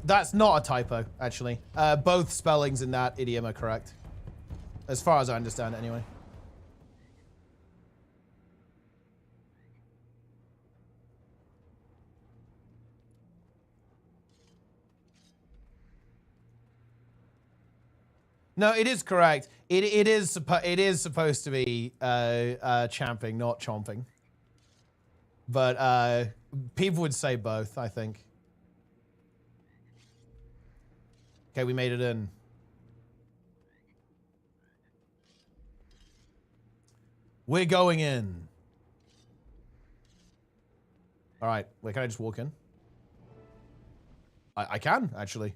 That's not a typo, actually. Both spellings in that idiom are correct. As far as I understand it, anyway. No, it is correct. It is supposed to be champing, not chomping. But people would say both, I think. Okay, we made it in. We're going in. All right, wait, can I just walk in? I can, actually.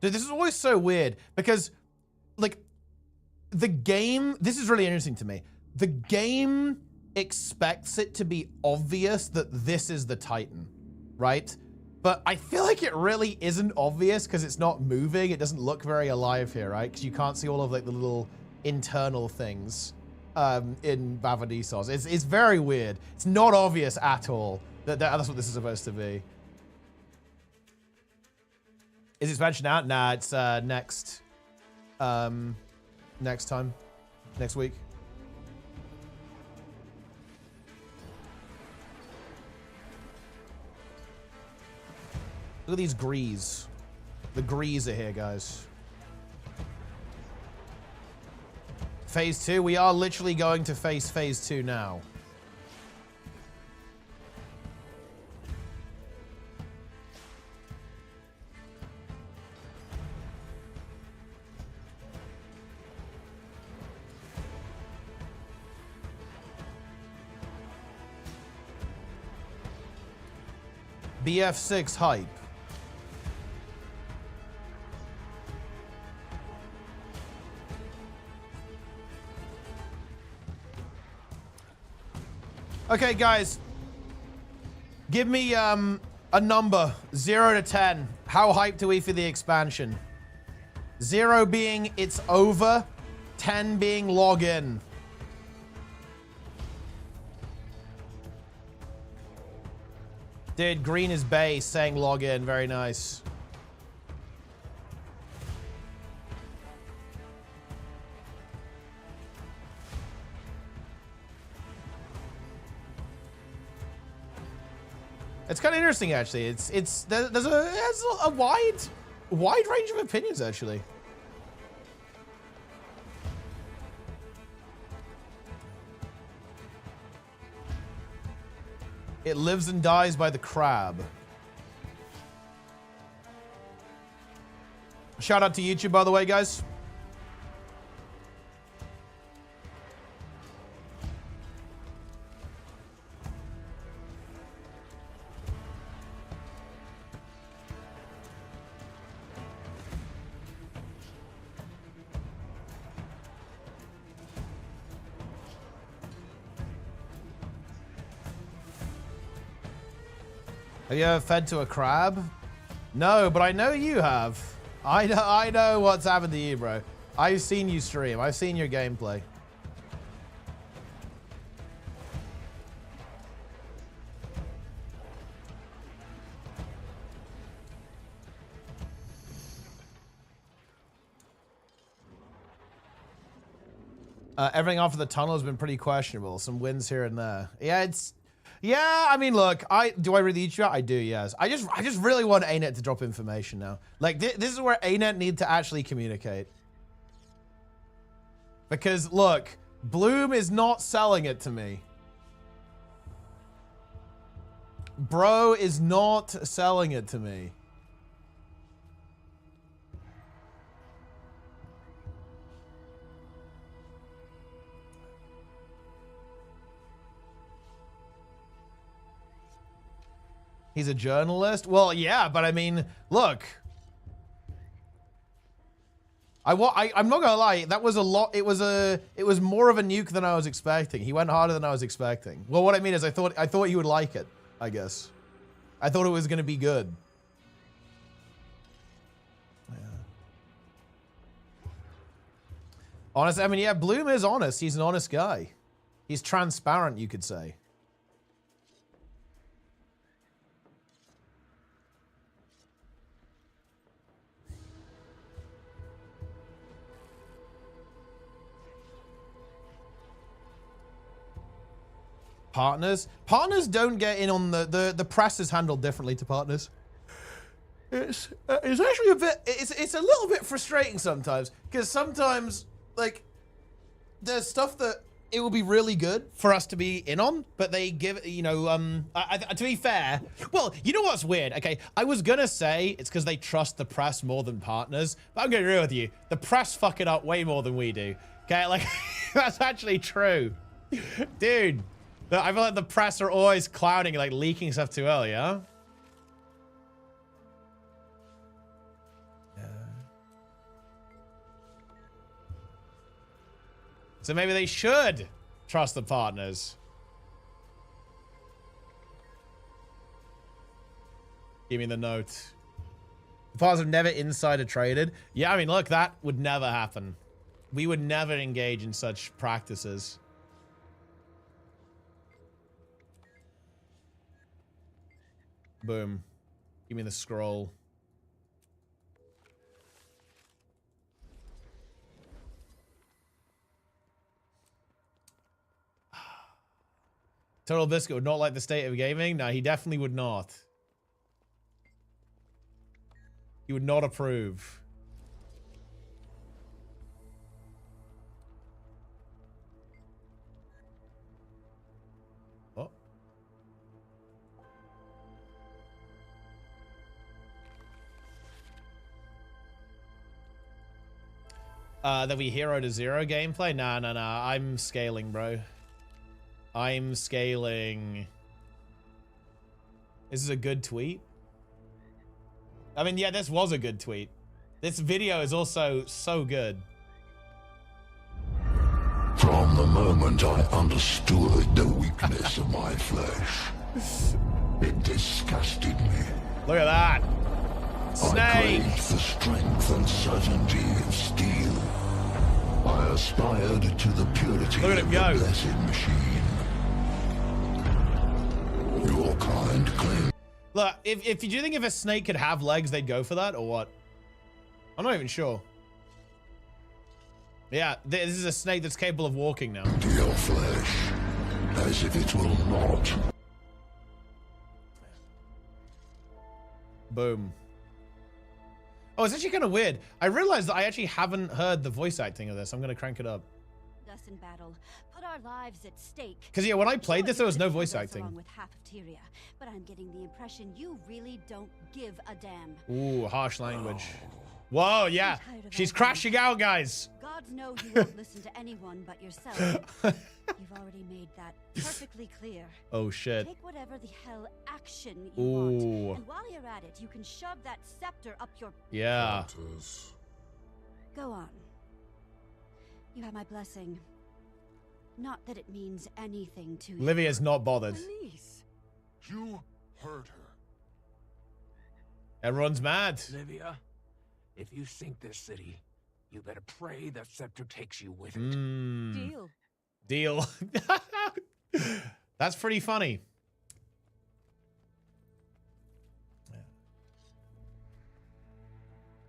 Dude, this is always so weird because, like, the game, this is really interesting to me. The game expects it to be obvious that this is the Titan, right? But I feel like it really isn't obvious because it's not moving. It doesn't look very alive here, right? Because you can't see all of like the little internal things. in WvW. It's very weird. It's not obvious at all that that's what this is supposed to be. Is expansion out? Nah, it's next time, next week. Look at these grees. The grees are here, guys. Phase 2. We are literally going to face phase 2 now. BF6 hype. Okay, guys. Give me a number, 0 to 10. How hyped are we for the expansion? 0 being it's over, 10 being log in. Dude, green is base, saying log in. Very nice. It's kind of interesting, actually. There's a wide range of opinions, actually. It lives and dies by the crab. Shout out to YouTube, by the way, guys. Have you ever fed to a crab? No, but I know you have. I know what's happened to you, bro. I've seen you stream. I've seen your gameplay. Everything off of the tunnel has been pretty questionable. Some wins here and there. Yeah, I mean, look, do I read the chat? I do, yes. I just really want ArenaNet to drop information now. Like, this is where ArenaNet need to actually communicate. Because, look, Bloom is not selling it to me. Bro is not selling it to me. He's a journalist? Well, yeah, but I mean, look. I'm not gonna lie, that was a lot. It was more of a nuke than I was expecting. He went harder than I was expecting. Well, what I mean is I thought you would like it, I guess. I thought it was gonna be good. Yeah. Honestly, I mean, yeah, Bloom is honest. He's an honest guy. He's transparent, you could say. Partners don't get in on the press is handled differently to partners. It's actually it's a little bit frustrating sometimes, because sometimes, like, there's stuff that it will be really good for us to be in on, but they give, you know, to be fair, well, you know what's weird? Okay, I was gonna say it's because they trust the press more than partners, but I'm gonna agree with you. The press fuck it up way more than we do. Okay, like, that's actually true. Dude. I feel like the press are always clowning, like leaking stuff too early, huh? Yeah. So maybe they should trust the partners. Give me the note. The partners have never insider traded. Yeah, I mean, look, that would never happen. We would never engage in such practices. Boom. Give me the scroll. Total Biscuit would not like the state of gaming. No, he definitely would not. He would not approve. Oh. That we hero to zero gameplay? Nah. I'm scaling, bro. I'm scaling. This is a good tweet. I mean, yeah, this was a good tweet. This video is also so good. From the moment I understood the weakness of my flesh, it disgusted me. Look at that. Snake. I craved the strength and certainty of steel. I aspired to the purity Look at of him the go. blessed machine. Your kind claim. Look, if you think if a snake could have legs, they'd go for that, or what? I'm not even sure. Yeah, this is a snake that's capable of walking now. To your flesh, as if it will not. Boom. Oh, it's actually kind of weird. I realized that I actually haven't heard the voice acting of this. I'm going to crank it up. Us in battle, put our lives at stake. Because, yeah, when I played this, there was no Sure, voice you acting. along with half of Tyria, but I'm getting the impression you really don't give a damn. Ooh, harsh language. Whoa, yeah. tired of She's arguing. crashing out, guys. Gods know you won't listen to anyone but yourself. You've already made that perfectly clear. Oh, shit. Take whatever the hell action you Ooh. want. And while you're at it, you can shove that scepter up your... Yeah. Go on. You have my blessing. Not that it means anything to you. Livia's not bothered. Denise, You heard her. Everyone's mad. Livia, if you sink this city, you better pray that scepter takes you with it. Mm. Deal. Deal. That's pretty funny.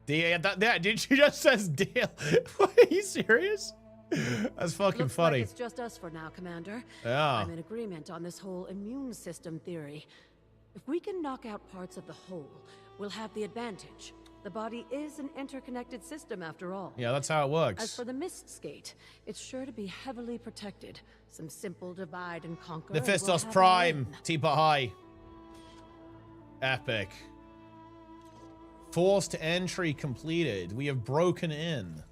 Yeah, did you just says deal? What, are you serious? That's fucking Looks funny. like it's just us for now, Commander. Yeah. I'm in agreement on this whole immune system theory. If we can knock out parts of the whole, we'll have the advantage. The body is an interconnected system after all. Yeah, that's how it As works. for the mist skate, it's sure to be heavily protected. Some simple divide and conquer. The and we'll Vistas have our Prime. own. Teapot High. Epic. Forced entry completed. We have broken in.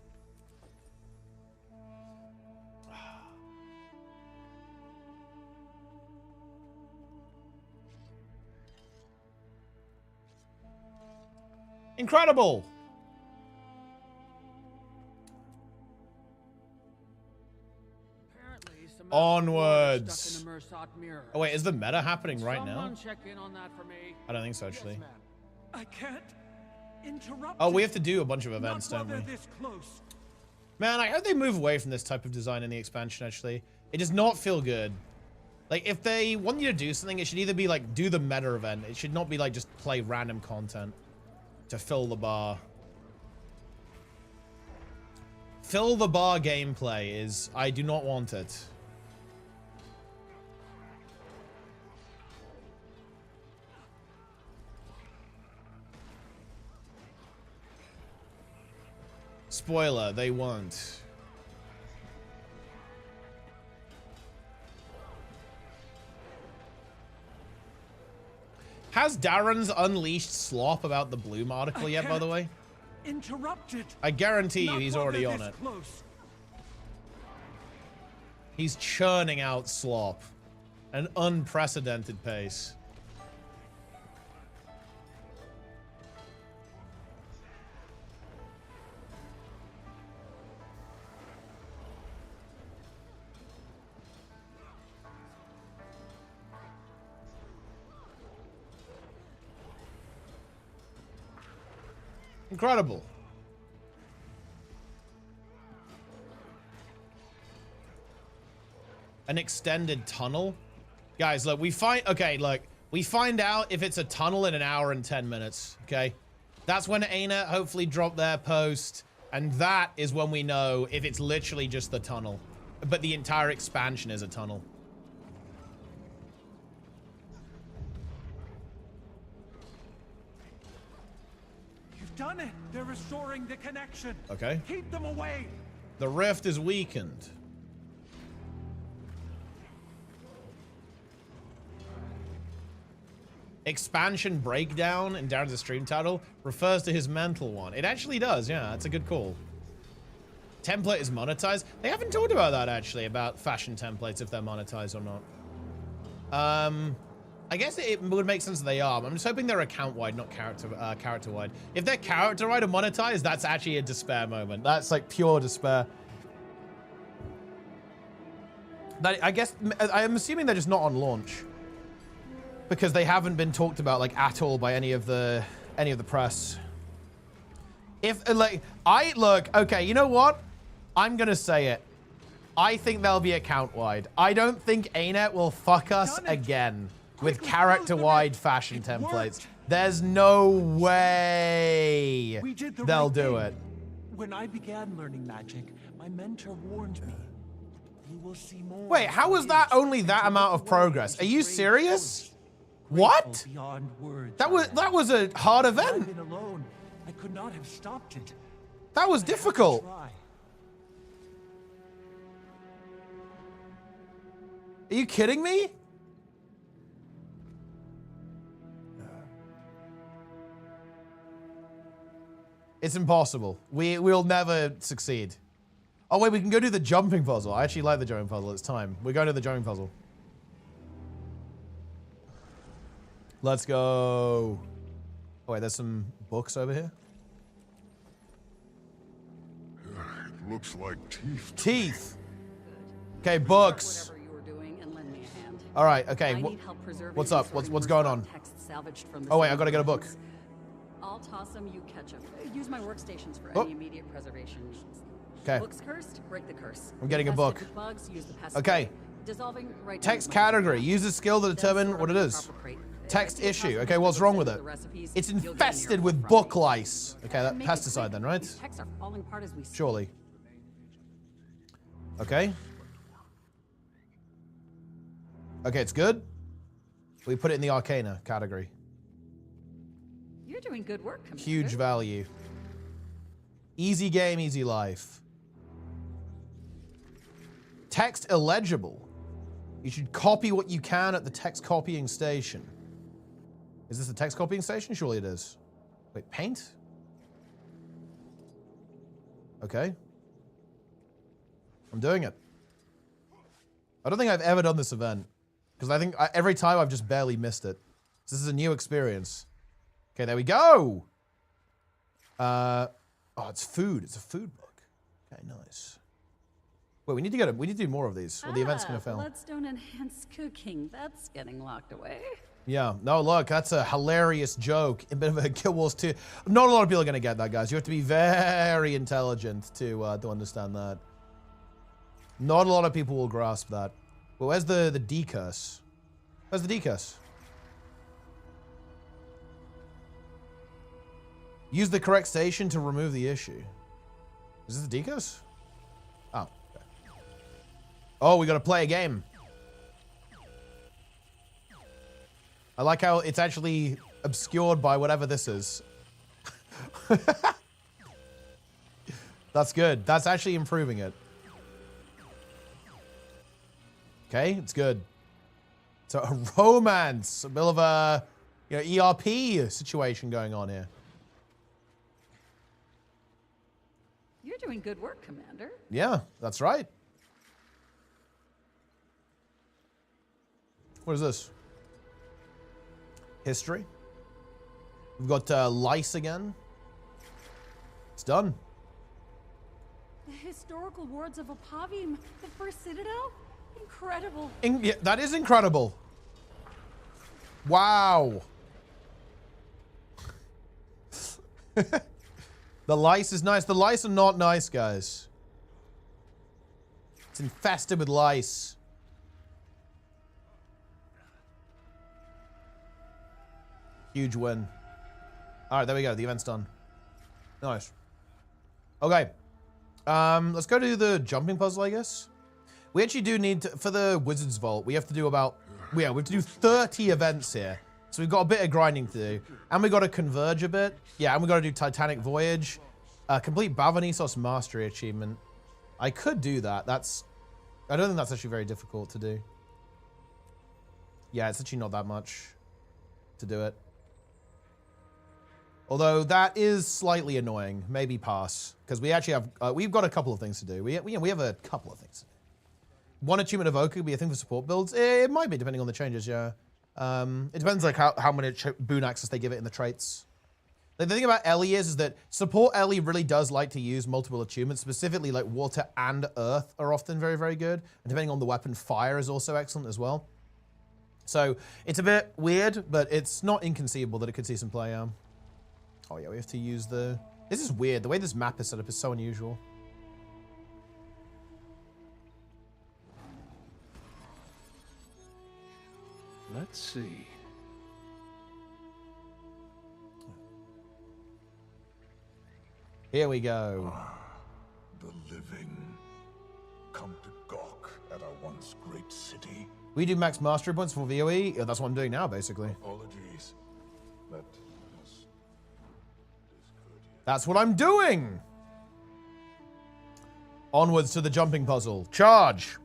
Incredible. Apparently, some Onwards. stuck in a Mersat mirror. Oh wait, is the meta happening right now? Someone check in on that for me. I don't think so, actually. Yes, ma'am. I can't interrupt. Oh, we you. have to do a bunch of events, Not while don't we? they're this close. Man, I hope they move away from this type of design in the expansion, actually. It does not feel good. Like, if they want you to do something, it should either be, like, do the meta event. It should not be, like, just play random content to fill the bar. Fill the bar gameplay is... I do not want it. Spoiler, they won't. Has Darren's unleashed slop about the Bloom article yet, by the way? Interrupt it. I guarantee you Not he's while already they're on this it. Close. He's churning out slop. An unprecedented pace. Incredible. An extended tunnel. Guys, look, we find out if it's a tunnel in an hour and 10 minutes, okay? That's when ArenaNet hopefully drop their post, and that is when we know if it's literally just the tunnel. But the entire expansion is a tunnel. You've done it. They're restoring the connection. Okay. Keep them away. The rift is weakened. Expansion breakdown in Darren's stream title refers to his mental one. It actually does, yeah, that's a good call. Template is monetized. They haven't talked about that actually, about fashion templates, if they're monetized or not. I guess it would make sense that they are. I'm just hoping they're account-wide, not character-wide. If they're character-wide or monetized, that's actually a despair moment. That's like pure despair. I guess, I'm assuming they're just not on launch. Because they haven't been talked about like at all by any of the press. If like okay, you know what? I'm gonna say it. I think they'll be account-wide. I don't think ArenaNet will fuck us again with character-wide fashion templates. There's no way they'll do it. When I began learning magic, my mentor warned me. You will see more. Wait, how was that only that amount of progress? Are you serious? What? That was a hard event. I've been alone. I could not have stopped it. That was difficult. Are you kidding me? It's impossible. We'll never succeed. Oh wait, we can go do the jumping puzzle. I actually like the jumping puzzle. It's time. We're going to the jumping puzzle. Let's go. Oh wait, there's some books over here. It looks like teeth. Teeth. Okay, books. All right. Okay. What's up? What's going on? Oh wait, I gotta get a book. I'll toss them. You catch them. Use my workstations for any immediate preservation needs. Okay. Books cursed. Break the curse. I'm getting a book. Bugs, use the okay. Dissolving right. Text category. Use a skill to determine what it is. Text issue. Okay, what's wrong with it? It's infested with book lice. Okay, that pesticide then, right? Surely. Okay. Okay, it's good. We put it in the Arcana category. You're doing good work, Commander. Huge value. Easy game, easy life. Text illegible. You should copy what you can at the text copying station. Is this the text copying station? Surely it is. Wait, paint? Okay. I'm doing it. I don't think I've ever done this event. Because I think every time I've just barely missed it. So this is a new experience. Okay, there we go. Oh, it's food. It's a food book. Okay, nice. Wait, we need to do more of these, or the event's gonna fail. Bloodstone enhanced cooking. That's getting locked away. Yeah. No, look, that's a hilarious joke. A bit of a Guild Wars 2. Not a lot of people are gonna get that, guys. You have to be very intelligent to understand that. Not a lot of people will grasp that. Well, where's the decurse? Where's the decurse? Use the correct station to remove the issue. Is this the decurse? Oh. Okay. Oh, we gotta play a game. I like how it's actually obscured by whatever this is. That's good. That's actually improving it. Okay, it's good. So a romance, a bit of a ERP situation going on here. You're doing good work, Commander. Yeah, that's right. What is this? History. We've got lice again. It's done. The historical wards of Opavim, the first citadel? Incredible. Yeah, that is incredible. Wow. The lice is nice. The lice are not nice, guys. It's infested with lice. Huge win. All right, there we go. The event's done. Nice. Okay. Let's go to the jumping puzzle, I guess. We actually do need to, for the Wizard's Vault, we have to do about, we have to do 30 events here. So we've got a bit of grinding to do. And we got to converge a bit. Yeah, and we got to do Titanic Voyage. Complete Bavanisos Mastery Achievement. I could do that. I don't think that's actually very difficult to do. Yeah, it's actually not that much to do it. Although that is slightly annoying. Maybe pass. Because we actually have, we've got a couple of things to do. We have a couple of things to do. One achievement evoker could be a thing for support builds. It might be, depending on the changes, yeah. It depends like how many boon access they give it in the traits. The thing about Ellie is that support Ellie really does like to use multiple achievements. Specifically, like water and earth are often very, very good. And depending on the weapon, fire is also excellent as well. So it's a bit weird, but it's not inconceivable that it could see some play. Oh yeah, we have to use the... This is weird. The way this map is set up is so unusual. Let's see. Here we go. The living come to gawk at our once great city. We do max mastery points for VOE. Yeah, that's what I'm doing now, basically. Apologies. Let us That's what I'm doing. Onwards to the jumping puzzle. Charge.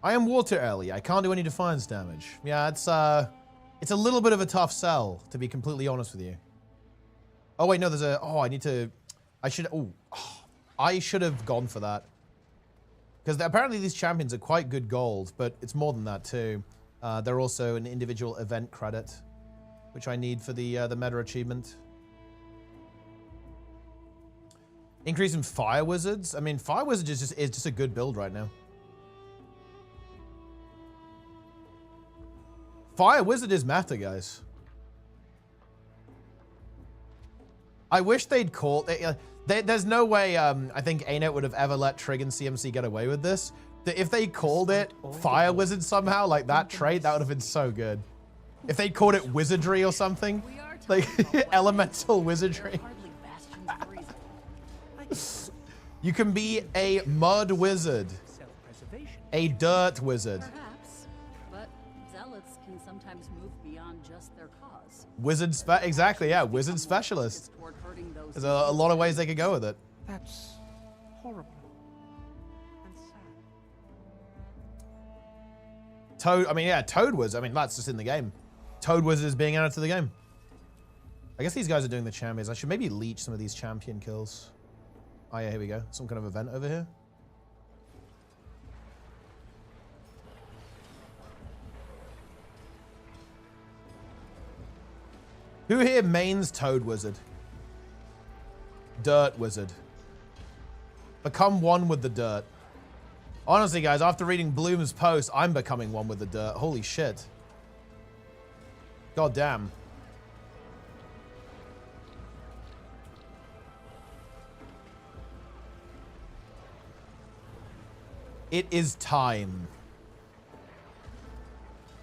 I am water Ellie. I can't do any defiance damage. Yeah, it's a little bit of a tough sell, to be completely honest with you. Oh wait, no, there's a, oh, I should have gone for that. Because apparently these champions are quite good gold, but it's more than that too. They're also an individual event credit, which I need for the meta achievement. Increase in fire wizards. I mean, fire wizard is just a good build right now. Fire wizard is meta, guys. I wish they'd call it. There's no way I think ArenaNet would have ever let Trig and CMC get away with this. If they called it Fire Wizard somehow, like that trait, that would have been so good. If they called it Wizardry or something, like Elemental Wizardry. You can be a Mud Wizard, a Dirt Wizard. Perhaps, but zealots can sometimes move beyond just their cause. Wizard exactly, yeah, Wizard Specialist. There's a lot of ways they could go with it. That's horrible and sad. Toad, I mean, yeah, Toad Wizard. I mean, that's just in the game. Toad Wizard is being added to the game. I guess these guys are doing the champions. I should maybe leech some of these champion kills. Oh yeah, here we go. Some kind of event over here. Who here mains Toad Wizard? Dirt Wizard. Become one with the dirt. Honestly, guys, after reading Bloom's post, I'm becoming one with the dirt. Holy shit. God damn. It is time.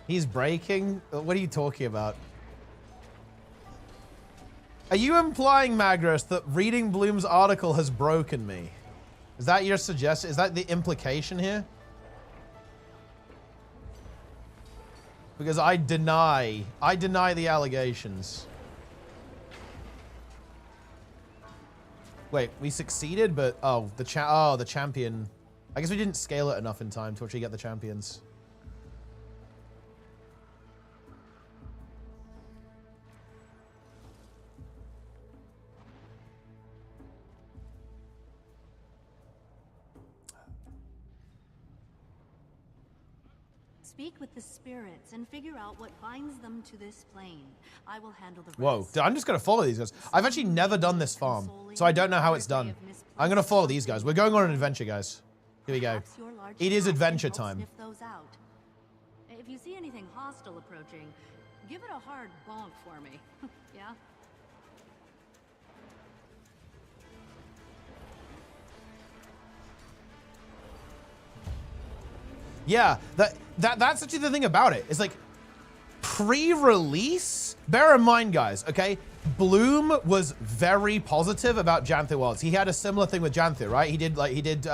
He's breaking? What are you talking about? Are you implying, Magris, that reading Bloom's article has broken me? Is that your suggestion? Is that the implication here? Because I deny the allegations. Wait, we succeeded, but oh, the champion. I guess we didn't scale it enough in time to actually get the champions. Speak with the spirits and figure out what binds them to this plane. I will handle the rest. Whoa, I'm just gonna follow these guys. I've actually never done this farm, so I don't know how it's done. I'm gonna follow these guys. We're going on an adventure, guys. Here we go. It is adventure time. If you see anything hostile approaching, give it a hard bonk for me. Yeah? Yeah, that's actually the thing about it. It's like, pre-release, bear in mind, guys, okay? Bloom was very positive about Janthir Worlds. He had a similar thing with Janthir, right? He did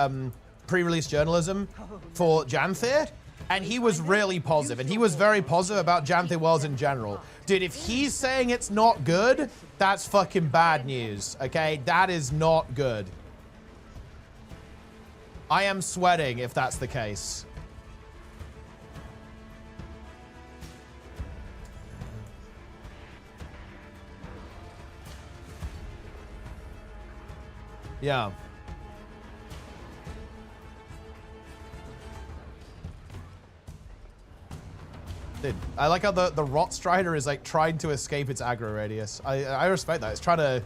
pre-release journalism for Janthir, and he was really positive, and he was very positive about Janthir Worlds in general. Dude, if he's saying it's not good, that's fucking bad news, okay? That is not good. I am sweating if that's the case. Yeah. Dude, I like how the Rot Strider is like trying to escape its aggro radius. I respect that. It's trying to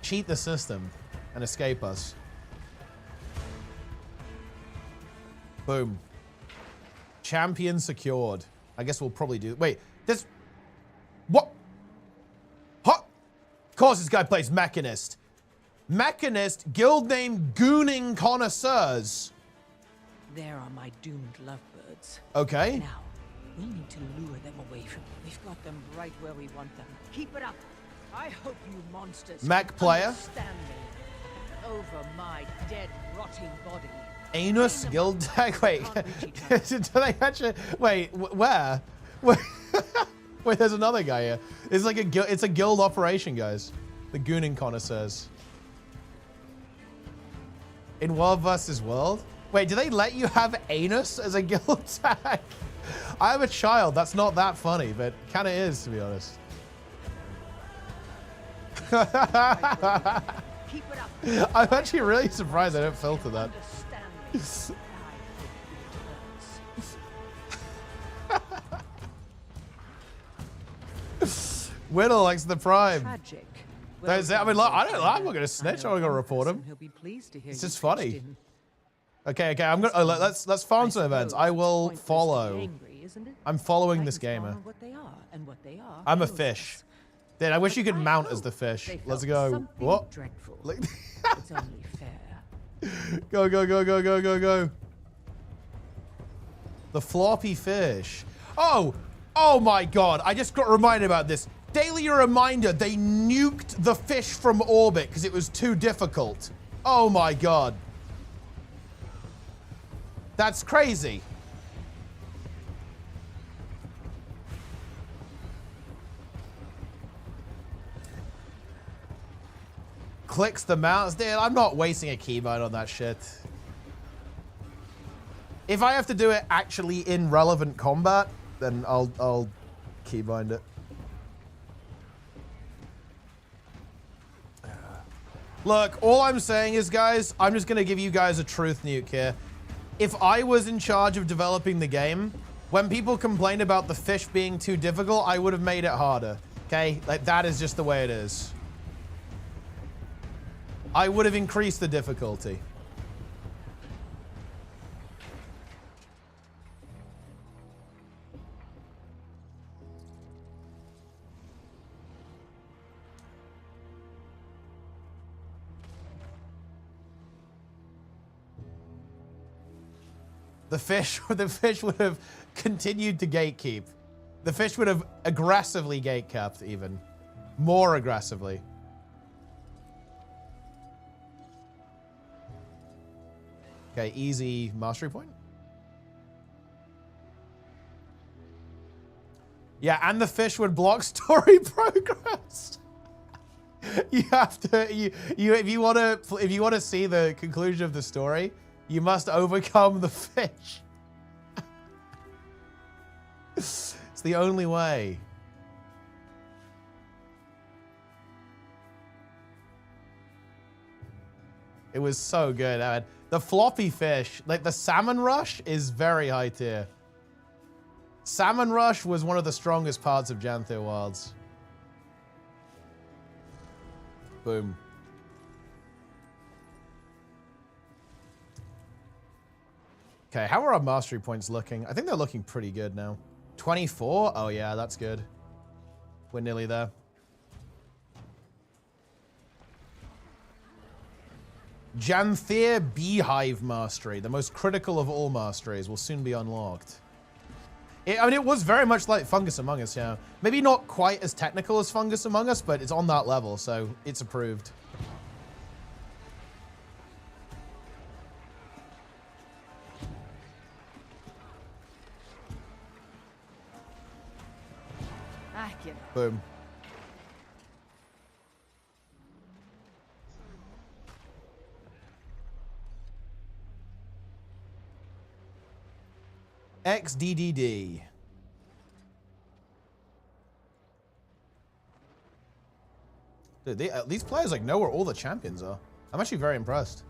cheat the system and escape us. Boom. Champion secured. I guess we'll probably do... Wait, this... What? Huh? Of course this guy plays Mechanist. Mechanist, guild name Gooning Connoisseurs. There are my doomed lovebirds. Okay. Now, we need to lure them away from... We've got them right where we want them. Keep it up. I hope you monsters Mech player. understand me. Over my dead, rotting body. Anus guild tag. Wait, do they actually? Wait, where? Wait, there's another guy here. It's like a guild. It's a guild operation, guys. The Gooning Connoisseurs. In World vs. World. Wait, do they let you have anus as a guild tag? I have a child. That's not that funny, but kind of is, to be honest. I'm actually really surprised I don't filter that. Whittle likes the prime. Tragic. I mean, look, I'm not gonna snitch. I'm not gonna report him. It's just funny. Okay, I'm gonna let's farm some events. I will follow. I'm following this gamer. I'm a fish. Dude, I wish you could mount as the fish. Let's go. What? It's only fair. Go, go, go, go, go, go, go. The floppy fish. Oh my God. I just got reminded about this. Daily reminder, they nuked the fish from orbit because it was too difficult. Oh my God. That's crazy. Clicks the mouse. Dude, I'm not wasting a keybind on that shit. If I have to do it actually in relevant combat, then I'll keybind it. Look, all I'm saying is, guys, I'm just gonna give you guys a truth nuke here. If I was in charge of developing the game, when people complained about the fish being too difficult, I would have made it harder. Okay? Like, that is just the way it is. I would have increased the difficulty. The fish would have continued to gatekeep. The fish would have aggressively gatekept, even more aggressively. Okay, easy mastery point. Yeah, and the fish would block story progress. You have to if you want to see the conclusion of the story, you must overcome the fish. It's the only way. It was so good, man. The floppy fish, like the Salmon Rush, is very high tier. Salmon Rush was one of the strongest parts of Janthir Wilds. Boom. Okay, how are our mastery points looking? I think they're looking pretty good now. 24? Oh yeah, that's good. We're nearly there. Janthir Beehive Mastery, the most critical of all masteries, will soon be unlocked. I mean, it was very much like Fungus Among Us, yeah. Maybe not quite as technical as Fungus Among Us, but it's on that level, so it's approved. I give up. Boom. XDDD. Dude, these players like know where all the champions are. I'm actually very impressed.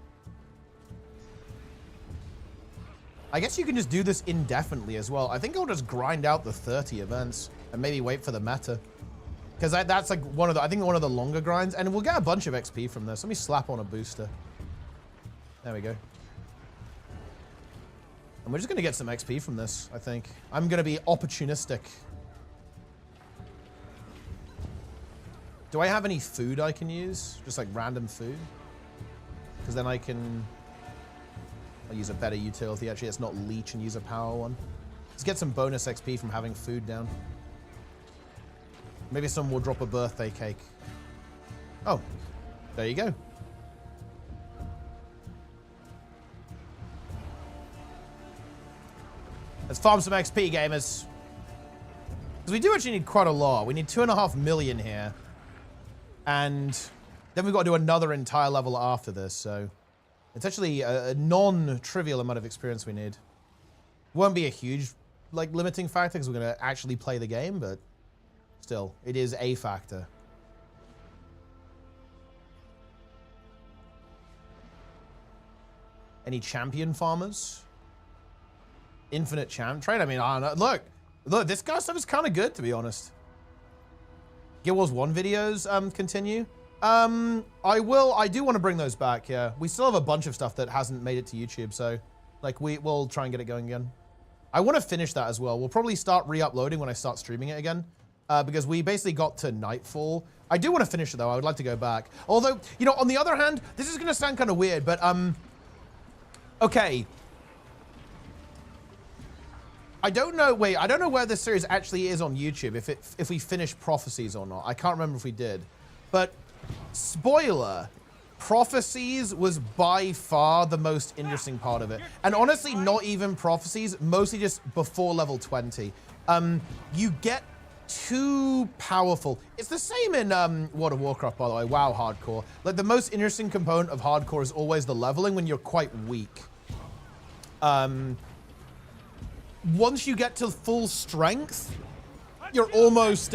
I guess you can just do this indefinitely as well. I think I'll just grind out the 30 events and maybe wait for the meta. Because that's like one of the, I think one of the longer grinds, and we'll get a bunch of XP from this. Let me slap on a booster. There we go. And we're just going to get some XP from this, I think. I'm going to be opportunistic. Do I have any food I can use? Just like random food? Because then I can... I'll use a better utility. Actually, it's not leech and use a power one. Let's get some bonus XP from having food down. Maybe someone will drop a birthday cake. Oh, there you go. Let's farm some XP, gamers. Because we do actually need quite a lot. We need 2.5 million here. And then we've got to do another entire level after this, so... It's actually a non-trivial amount of experience we need. Won't be a huge, like, limiting factor because we're going to actually play the game, but still, it is a factor. Any champion farmers? Infinite champ trade? I mean, I don't know. Look, this kind of stuff is kind of good, to be honest. Guild Wars 1 videos continue. I do want to bring those back, yeah. We still have a bunch of stuff that hasn't made it to YouTube, so, like, we'll try and get it going again. I want to finish that as well. We'll probably start re-uploading when I start streaming it again, because we basically got to Nightfall. I do want to finish it, though. I would like to go back. Although, you know, on the other hand, this is going to sound kind of weird, but, okay. I don't know where this series actually is on YouTube, if we finish Prophecies or not. I can't remember if we did. But, spoiler, Prophecies was by far the most interesting part of it. And honestly, not even Prophecies, mostly just before level 20. You get too powerful. It's the same in World of Warcraft, by the way, WoW Hardcore. Like, the most interesting component of Hardcore is always the leveling when you're quite weak. Once you get to full strength, you're almost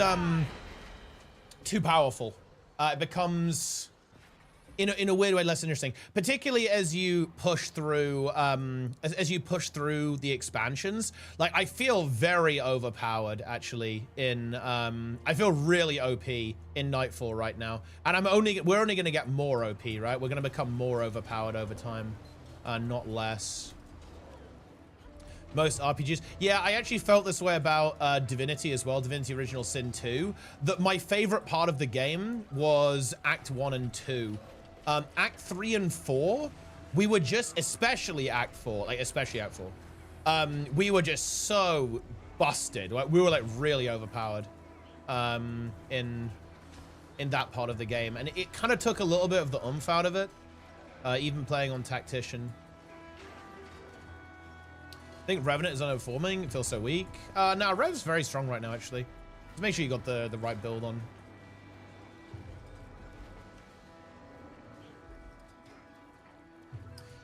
too powerful. It becomes, in a weird way, less interesting. Particularly as you push through, as you push through the expansions. Like, I feel very overpowered actually in. I feel really OP in Nightfall right now, and we're only going to get more OP, right? We're going to become more overpowered over time, not less. Most RPGs. Yeah, I actually felt this way about Divinity as well, Divinity Original Sin 2, that my favorite part of the game was Act 1 and 2. Act 3 and 4, we were just, especially Act 4, we were just so busted. Like, we were like really overpowered in that part of the game. And it kind of took a little bit of the oomph out of it, even playing on Tactician. I think Revenant is underperforming. It feels so weak. No, Rev's very strong right now, actually. Just make sure you got the right build on.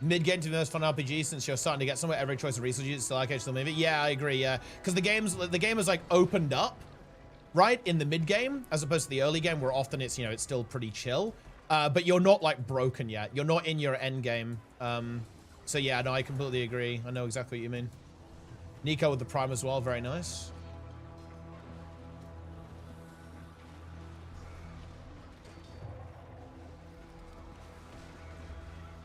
Mid-game to be the most fun RPG since you're starting to get somewhere every choice of resources. It's still okay, still maybe. Yeah, I agree, yeah. Because the game is like opened up, right, in the mid-game, as opposed to the early game where often it's, you know, it's still pretty chill. But you're not like broken yet. You're not in your end game. So yeah, no, I completely agree. I know exactly what you mean. Nico with the Prime as well, very nice.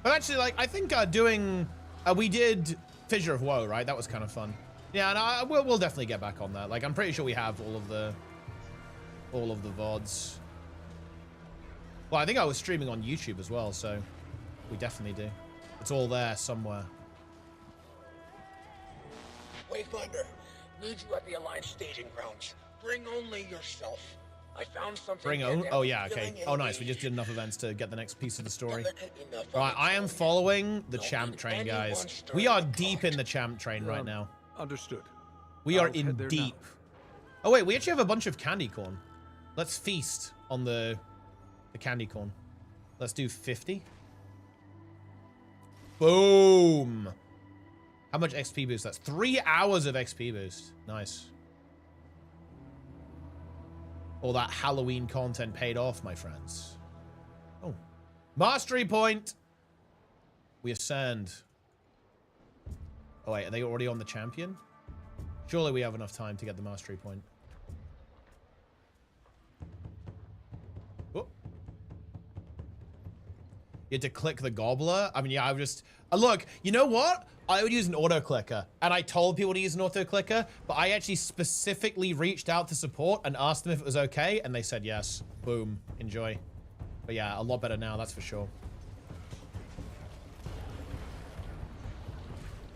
But actually, like, I think doing, we did Fissure of Woe, right? That was kind of fun. Yeah, and we'll definitely get back on that. Like, I'm pretty sure we have all of the VODs. Well, I think I was streaming on YouTube as well, so we definitely do. It's all there somewhere. Wayfinder, Need you at the Alliance staging grounds. Bring only yourself. I found something. Bring own. Oh yeah, okay. Oh nice. We just did enough events to get the next piece of the story. Right, I am following the champ train, guys. We are deep in the champ train right now. Understood. We are in deep. Oh wait, we actually have a bunch of candy corn. Let's feast on the candy corn. Let's do 50. Boom. How much XP boost? That's 3 hours of XP boost. Nice. All that Halloween content paid off, my friends. Oh. Mastery point. We ascend. Oh, wait. Are they already on the champion? Surely we have enough time to get the mastery point. Oh. You had to click the gobbler? I mean, yeah, I've just... look, you know what? I would use an auto clicker, and I told people to use an auto clicker, but I actually specifically reached out to support and asked them if it was okay, and they said yes. Boom. Enjoy. But yeah, a lot better now, that's for sure.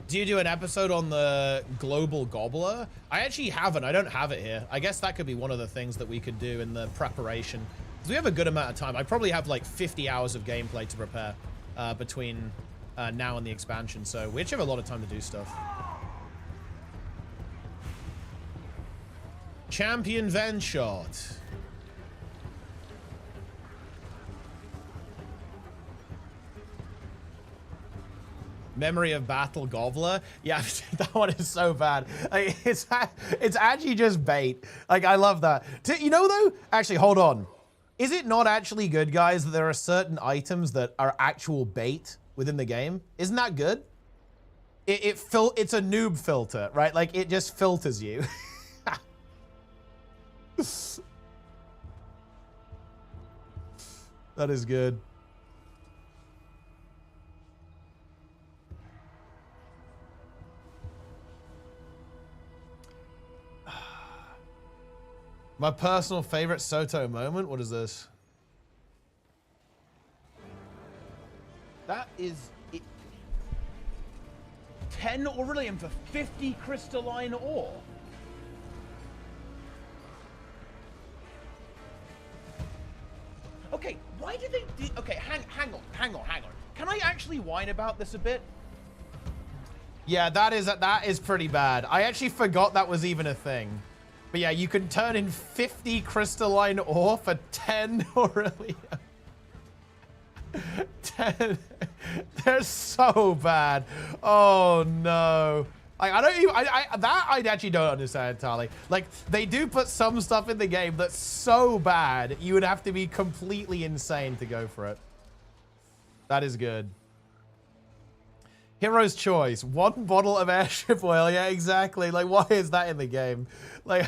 Do you do an episode on the global gobbler? I actually haven't. I don't have it here. I guess that could be one of the things that we could do in the preparation. Because we have a good amount of time. I probably have like 50 hours of gameplay to prepare between... now in the expansion, so we actually have a lot of time to do stuff. Champion Ven shot. Memory of Battle Gobbler. Yeah, that one is so bad. Like, it's actually just bait. Like, I love that. You know, though, actually, hold on. Is it not actually good, guys, that there are certain items that are actual bait within the game? Isn't that good? It's a noob filter, right? Like, it just filters you. That is good. My personal favorite Soto moment? What is this? That is it. 10 Aurelium for 50 crystalline ore. Okay, why did they... Okay, hang on. Can I actually whine about this a bit? Yeah, that is pretty bad. I actually forgot that was even a thing. But yeah, you can turn in 50 crystalline ore for 10 Aurelium. 10. They're so bad. Oh no. I don't even, I actually don't understand entirely. Like, they do put some stuff in the game that's so bad, you would have to be completely insane to go for it. That is good. Hero's choice. 1 bottle of airship oil. Yeah, exactly. Like, why is that in the game? Like,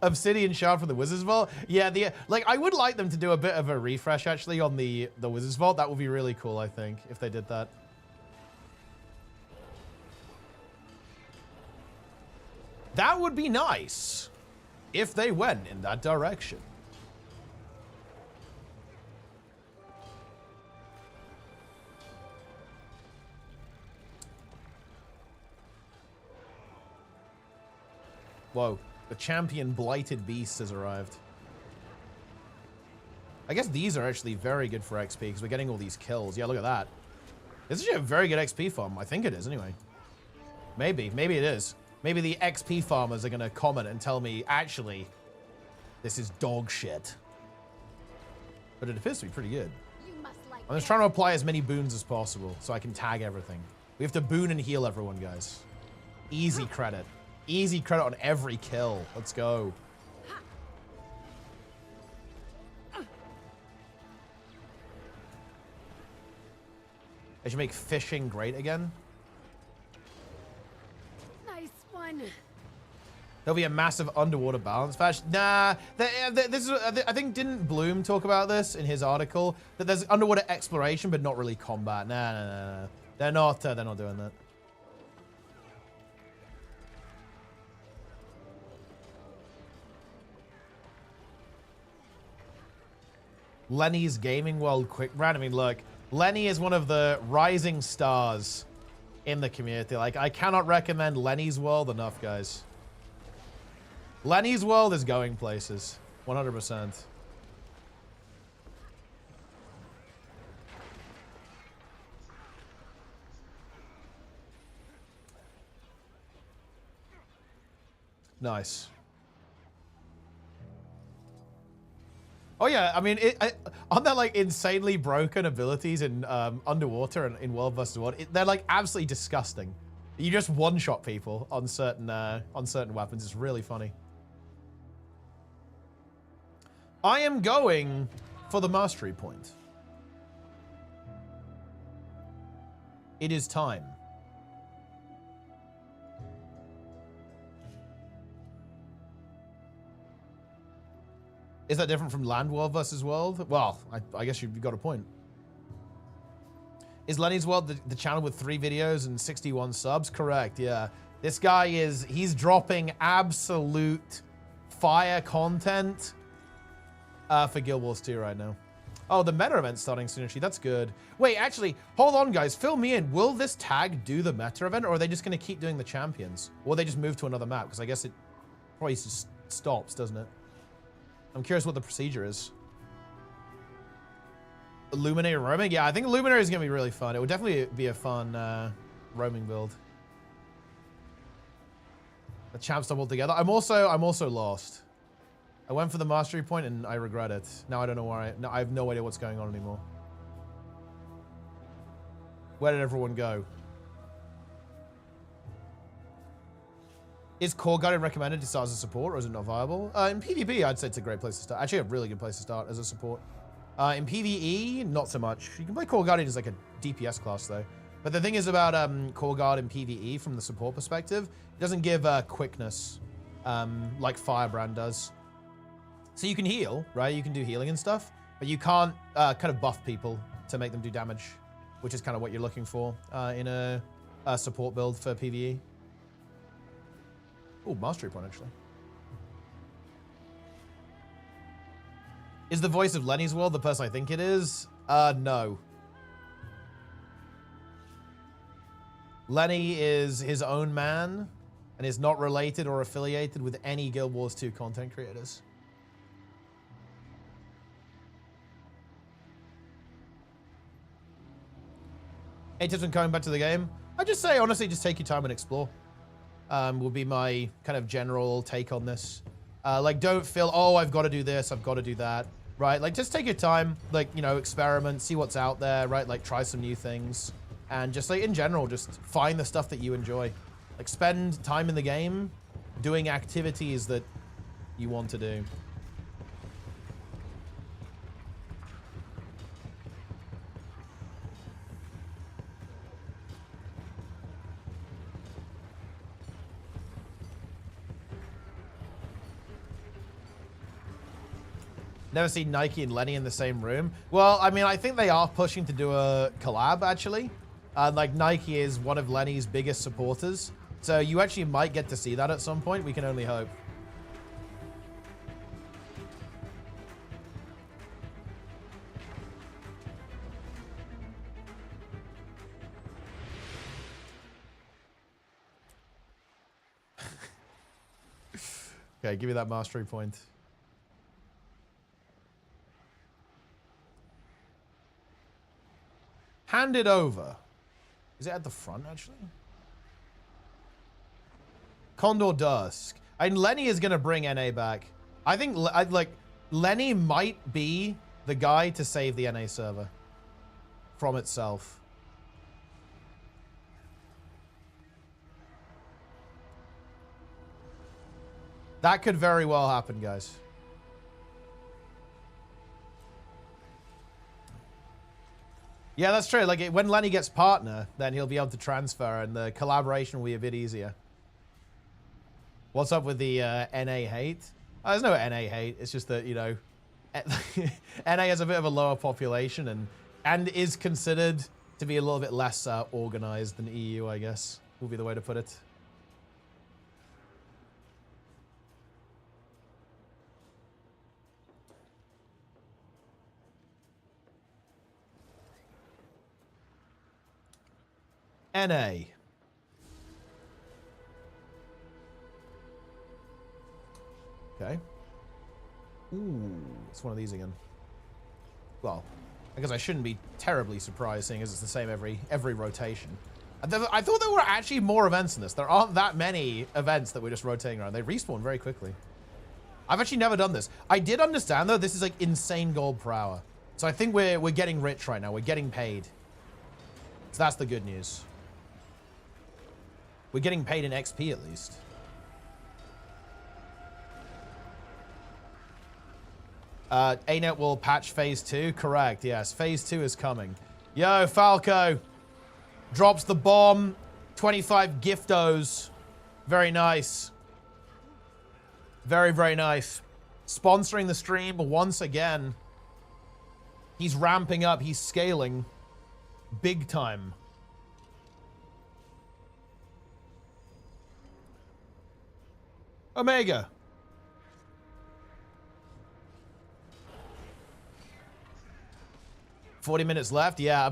Obsidian shard from the Wizard's Vault. Yeah, like, I would like them to do a bit of a refresh, actually, on the Wizard's Vault. That would be really cool, I think, if they did that. That would be nice if they went in that direction. Whoa, the champion Blighted Beast has arrived. I guess these are actually very good for XP because we're getting all these kills. Yeah, look at that. This is a very good XP farm. I think it is anyway. Maybe it is. Maybe the XP farmers are going to comment and tell me, actually, this is dog shit. But it appears to be pretty good. I'm just trying to apply as many boons as possible so I can tag everything. We have to boon and heal everyone, guys. Easy credit. Easy credit on every kill. Let's go. I should make fishing great again. Nice one. There'll be a massive underwater balance patch. Nah, this is, I think, didn't Bloom talk about this in his article? That there's underwater exploration, but not really combat. Nah. They're not doing that. Lenny's Gaming World quick brand. I mean, look, Lenny is one of the rising stars in the community. Like, I cannot recommend Lenny's World enough, guys. Lenny's World is going places. 100%. Nice. Oh yeah, I mean, on that like insanely broken abilities in underwater and in World vs. World, they're like absolutely disgusting. You just one-shot people on certain weapons. It's really funny. I am going for the mastery point. It is time. Is that different from Land World versus World? Well, I guess you've got a point. Is Lenny's World the channel with 3 videos and 61 subs? Correct, yeah. This guy he's dropping absolute fire content for Guild Wars 2 right now. Oh, the meta event's starting soon, actually. That's good. Wait, actually, hold on, guys. Fill me in. Will this tag do the meta event, or are they just going to keep doing the champions? Or they just move to another map? Because I guess it probably just stops, doesn't it? I'm curious what the procedure is. Luminary roaming? Yeah, I think Luminary is going to be really fun. It would definitely be a fun roaming build. The champ stop altogether. I'm also lost. I went for the mastery point and I regret it. Now I don't know where I have no idea what's going on anymore. Where did everyone go? Is Core Guardian recommended to start as a support, or is it not viable? In PvP, I'd say it's a great place to start. Actually, a really good place to start as a support. In PvE, not so much. You can play Core Guardian as like a DPS class, though. But the thing is about Core Guard in PvE, from the support perspective, it doesn't give quickness like Firebrand does. So you can heal, right? You can do healing and stuff, but you can't kind of buff people to make them do damage, which is kind of what you're looking for in a support build for PvE. Oh, mastery point, actually. Is the voice of Lenny's World the person I think it is? No. Lenny is his own man and is not related or affiliated with any Guild Wars 2 content creators. Any tips on coming back to the game? I just say, honestly, just take your time and explore. Will be my kind of general take on this. Like, don't feel, oh, I've got to do this, I've got to do that, right? Like, just take your time, like, you know, experiment, see what's out there, right? Like, try some new things. And just, like, in general, just find the stuff that you enjoy. Like, spend time in the game doing activities that you want to do. Never seen Nike and Lenny in the same room. Well, I mean, I think they are pushing to do a collab, actually. Like, Nike is one of Lenny's biggest supporters. So you actually might get to see that at some point. We can only hope. Okay, give me that mastery point. Hand it over. Is it at the front, actually? Condor Dusk. And Lenny is going to bring NA back. I think, like, Lenny might be the guy to save the NA server from itself. That could very well happen, guys. Yeah, that's true. Like, when Lenny gets partner, then he'll be able to transfer, and the collaboration will be a bit easier. What's up with the NA hate? There's no NA hate. It's just that, you know, NA has a bit of a lower population and is considered to be a little bit less organized than EU, I guess, would be the way to put it. NA. Okay. Ooh, it's one of these again. Well, I guess I shouldn't be terribly surprised, seeing as it's the same every rotation. I thought there were actually more events in this. There aren't that many events that we're just rotating around. They respawn very quickly. I've actually never done this. I did understand, though, this is like insane gold per hour. So I think we're getting rich right now. We're getting paid. So that's the good news. We're getting paid in XP, at least. ArenaNet will patch phase 2. Correct, yes. Phase 2 is coming. Yo, Falco. Drops the bomb. 25 giftos. Very nice. Very, very nice. Sponsoring the stream once again. He's ramping up. He's scaling. Big time. Omega. $40 minutes left. Yeah,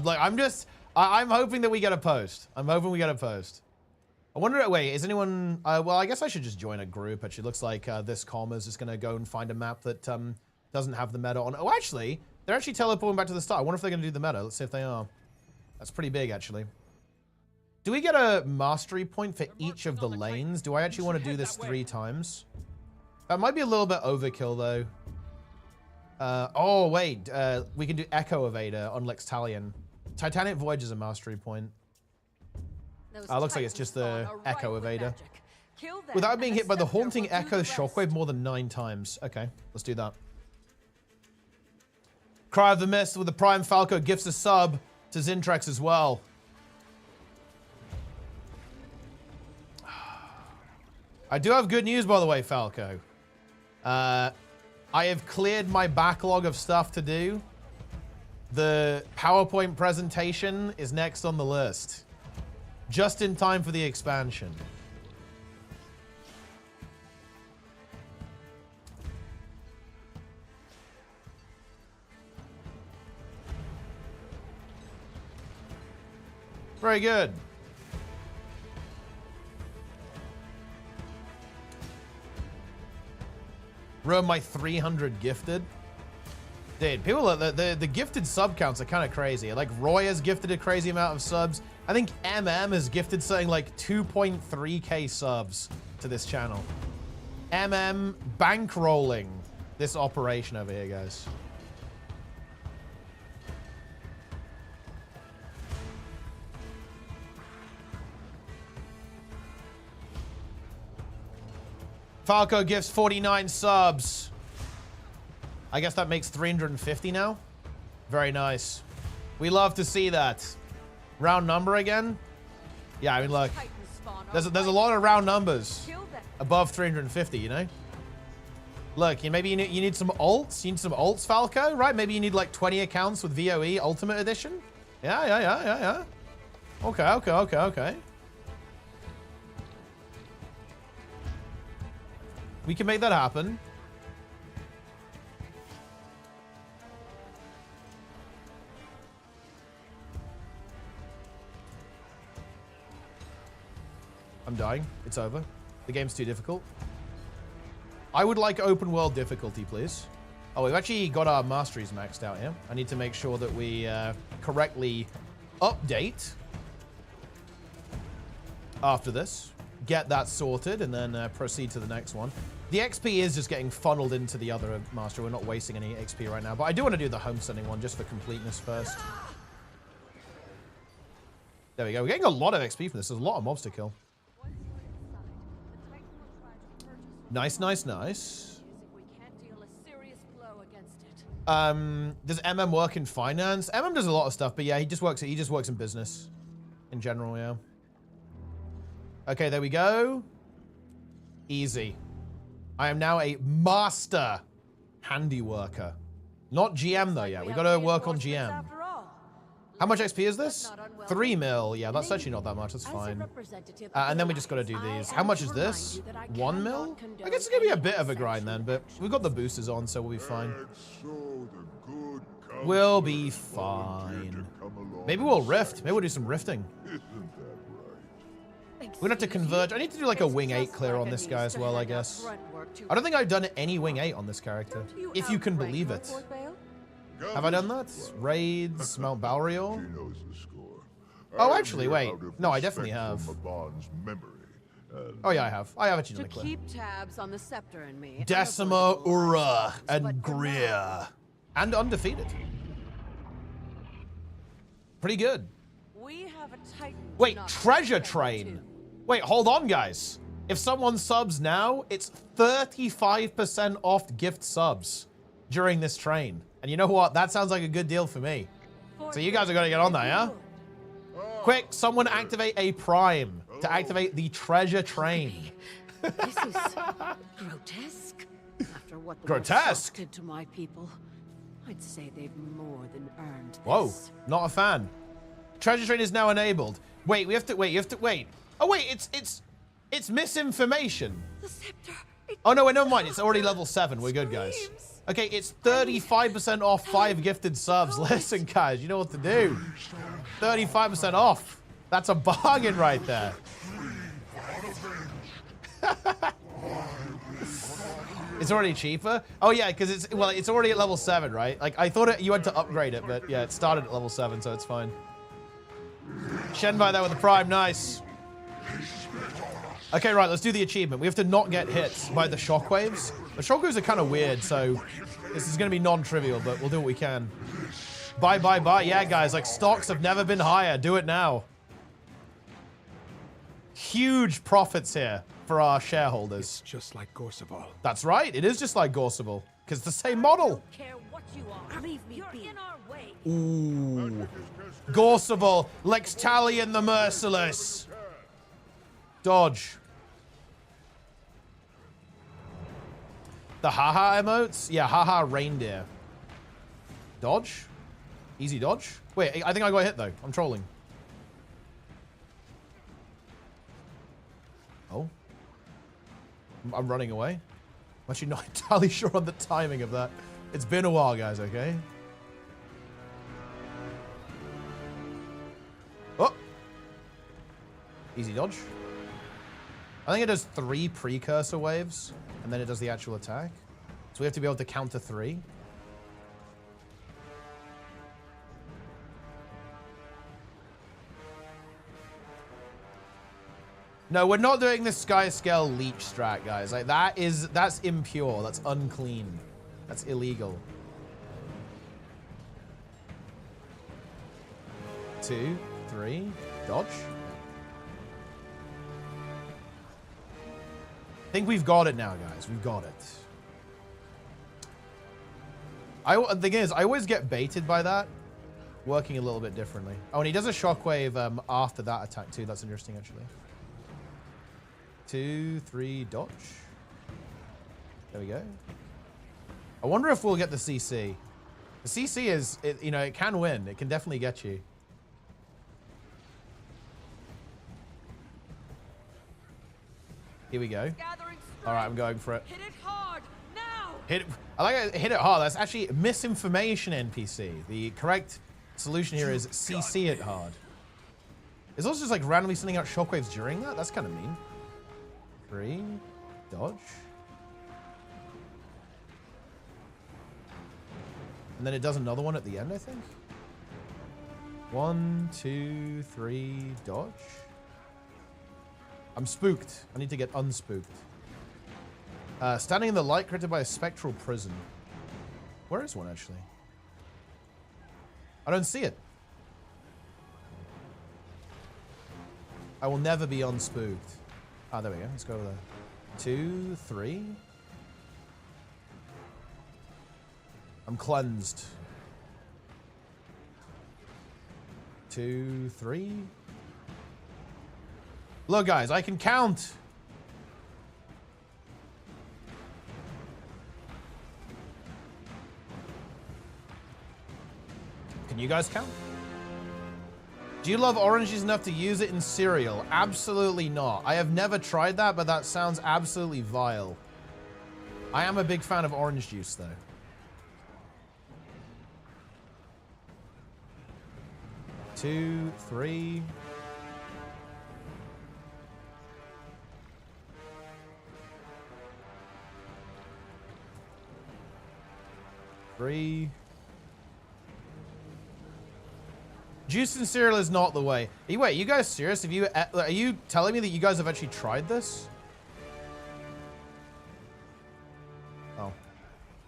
I'm hoping that we get a post. I'm hoping we get a post. I wonder, wait, is anyone, well, I guess I should just join a group. Actually, looks like this commerce is going to go and find a map that doesn't have the meta on. Oh, actually, they're actually teleporting back to the start. I wonder if they're going to do the meta. Let's see if they are. That's pretty big, actually. Do we get a mastery point for each of the lanes? Do I actually want to do this 3 times? That might be a little bit overkill, though. Oh, wait. We can do Echo Evader on Lextalion. Titanic Voyage is a mastery point. Looks like it's just the Echo Evader. Without being hit by the Haunting Echo Shockwave more than 9 times. Okay, let's do that. Cry of the Mist with the Prime Falco gifts a sub to Zintrex as well. I do have good news, by the way, Falco. I have cleared my backlog of stuff to do. The PowerPoint presentation is next on the list. Just in time for the expansion. Very good. Ruin my 300 gifted. Dude, people, the gifted sub counts are kind of crazy. Like, Roy has gifted a crazy amount of subs. I think has gifted something like 2.3k subs to this channel. Bankrolling this operation over here, guys. Falco gifts 49 subs. I guess that makes 350 now. Very nice. We love to see that. Round number again? Yeah, I mean, look. There's a lot of round numbers above 350, you know? Look, maybe you need some alts. You need some alts, Falco, right? Maybe you need like 20 accounts with VOE Ultimate Edition. Yeah. Okay. We can make that happen. I'm dying. It's over. The game's too difficult. I would like open world difficulty, please. Oh, we've actually got our masteries maxed out here. I need to make sure that we correctly update after this. Get that sorted and then proceed to the next one. The XP is just getting funneled into the other master. We're not wasting any XP right now, but I do want to do the homesteading one just for completeness first. There we go. We're getting a lot of XP from this. There's a lot of mobs to kill. Nice. Does MM work in finance? MM does a lot of stuff, but yeah, he just works in business in general, yeah. Okay, there we go. Easy. I am now a master handy worker. Not GM though yet. We got to work on GM. How much XP is this? 3 mil. Yeah, that's actually not that much. That's fine. And then we just got to do these. How much is this? 1 mil? I guess it's going to be a bit of a grind then, but we've got the boosters on, so we'll be fine. We'll be fine. Maybe we'll rift. Maybe we'll do some rifting. We're gonna have to converge. I need to do like a wing 8 clear on this guy as well, I guess. I don't think I've done any wing 8 on this character, if you can believe it. Have I done that? Raids, Mount Balrior? Oh, actually, wait. No, I definitely have. Oh yeah, I have. I have actually done a clear. Keep tabs on the scepter and me. Decima, Ura, and Greer. And undefeated. Pretty good. We have a titan. Wait, treasure train. Wait, hold on, guys. If someone subs now, it's 35% off gift subs during this train. And you know what? That sounds like a good deal for me. So you guys are going to get on that, yeah? Quick, someone activate a prime to activate the treasure train. This is grotesque. After what the Grotesque did to my people, I'd say they've more than earned this. Whoa, not a fan. Treasure train is now enabled. Wait, we have to wait. You have to wait. Oh wait, it's misinformation. The scepter. Oh no, wait, never mind. It's already level 7. We're good, guys. Okay, it's 35% off 5 gifted subs. Listen, guys, you know what to do. 35% off. That's a bargain right there. It's already cheaper? Oh yeah, because it's already at level 7, right? Like I thought you had to upgrade it, but yeah, it started at level 7, so it's fine. Shenbai there with the prime, nice. Okay, right, let's do the achievement. We have to not get hit by the shockwaves. The shockwaves are kind of weird, so this is going to be non-trivial, but we'll do what we can. Buy, buy, buy. Yeah, guys, like stocks have never been higher. Do it now. Huge profits here for our shareholders. It's just like Gorseval. That's right. It is just like Gorseval, because it's the same model. I don't care what you are. Leave me be. In our way. Ooh. Gorseval, Lextalion the Merciless. Dodge. The haha emotes? Yeah, haha reindeer. Dodge? Easy dodge? Wait, I think I got hit though. I'm trolling. Oh. I'm running away. I'm actually not entirely sure on the timing of that. It's been a while, guys, okay? Oh! Easy dodge. I think it does 3 precursor waves, and then it does the actual attack. So we have to be able to counter 3. No, we're not doing the Sky Scale Leech strat, guys. Like that's impure. That's unclean. That's illegal. 2, 3, dodge. I think we've got it now, guys. We've got it. The thing is, I always get baited by that, working a little bit differently. Oh, and he does a shockwave after that attack too. That's interesting, actually. 2, 3, dodge. There we go. I wonder if we'll get the CC. The CC is, you know, it can win. It can definitely get you. Here we go. All right, I'm going for it. Hit it hard now. Hit it. I like it. Hit it hard. That's actually misinformation, NPC. The correct solution here is CC it hard. It's also just like randomly sending out shockwaves during that. That's kind of mean. 3, dodge. And then it does another one at the end, I think. 1, 2, 3, dodge. I'm spooked. I need to get unspooked. Standing in the light created by a spectral prison. Where is one, actually? I don't see it. I will never be unspooked. Ah, there we go. Let's go there. 2, 3. I'm cleansed. 2, 3. Look, guys, I can count. Can you guys count? Do you love oranges enough to use it in cereal? Absolutely not. I have never tried that, but that sounds absolutely vile. I am a big fan of orange juice, though. Two, 3. 3. Juice and cereal is not the way. Wait, you guys serious? Are you telling me that you guys have actually tried this? Oh,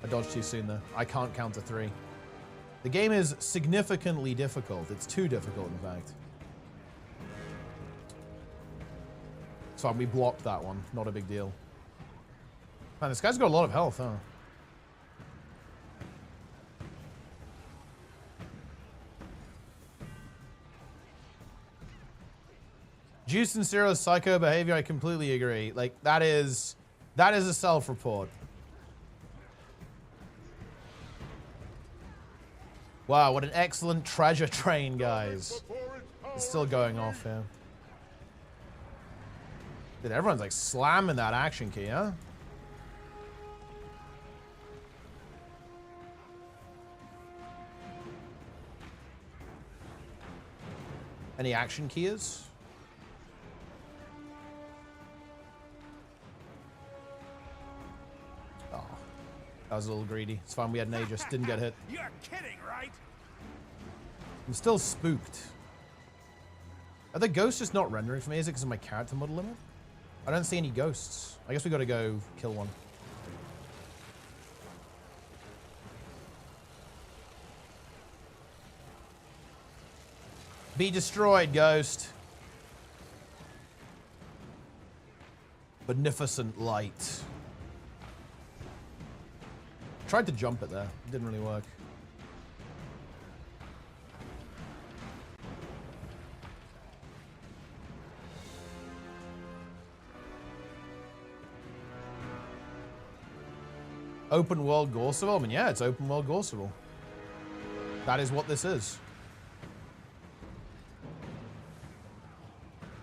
I dodged too soon there. I can't count to 3. The game is significantly difficult. It's too difficult, in fact. It's fine, we blocked that one. Not a big deal. Man, this guy's got a lot of health, huh? Juice and cereal is psycho behavior. I completely agree. Like, that is a self-report. Wow, what an excellent treasure train, guys. It's still going off here. Dude, everyone's like slamming that action key, huh? Any action keys? Oh, that was a little greedy. It's fine, we had an Aegis, didn't get hit. You're kidding, right? I'm still spooked. Are the ghosts just not rendering for me? Is it because of my character model limit? I don't see any ghosts. I guess we gotta go kill one. Be destroyed, ghost. Beneficent light. Tried to jump it there. Didn't really work. Open world Gorseval? I mean, yeah, it's open world Gorseval. That is what this is.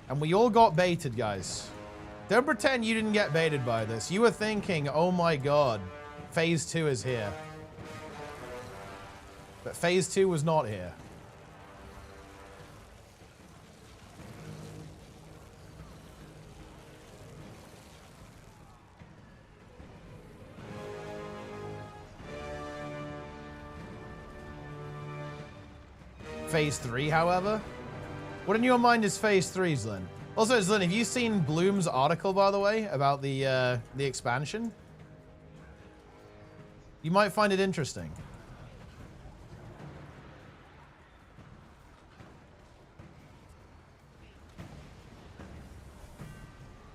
And we all got baited, guys. Don't pretend you didn't get baited by this. You were thinking, oh my god, phase 2 is here. But phase 2 was not here. Phase 3, however? What in your mind is phase 3, Zlin? Also, Zlin, have you seen Bloom's article, by the way, about the expansion? You might find it interesting.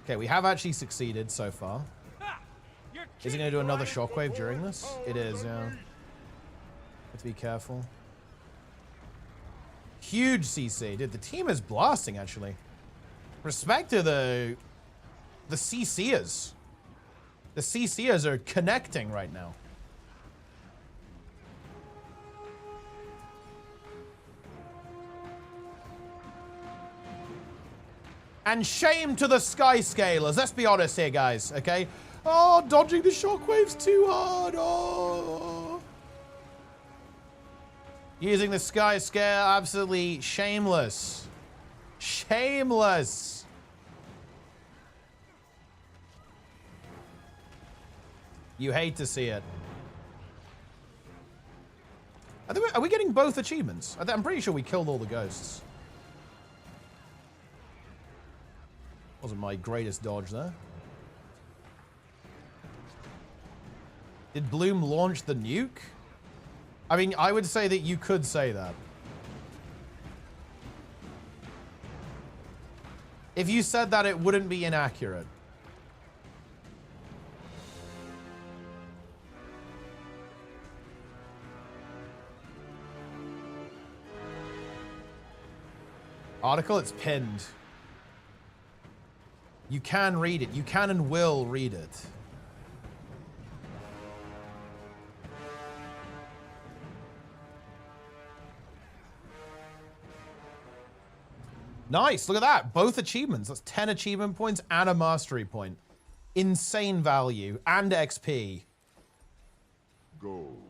Okay, we have actually succeeded so far. Is he going to do another shockwave during this? It is, yeah. Have to be careful. Huge CC. Dude, the team is blasting, actually. Respect to the CCers. The CCers are connecting right now. And shame to the Skyscalers. Let's be honest here, guys, okay? Oh, dodging the shockwaves too hard. Oh. Using the Sky Scare, absolutely shameless. Shameless. You hate to see it. Are we getting both achievements? I'm pretty sure we killed all the ghosts. Wasn't my greatest dodge there. Did Bloom launch the nuke? I mean, I would say that you could say that. If you said that, it wouldn't be inaccurate. Article, it's pinned. You can read it. You can and will read it. Nice, look at that. Both achievements. That's 10 achievement points and a mastery point. Insane value and XP.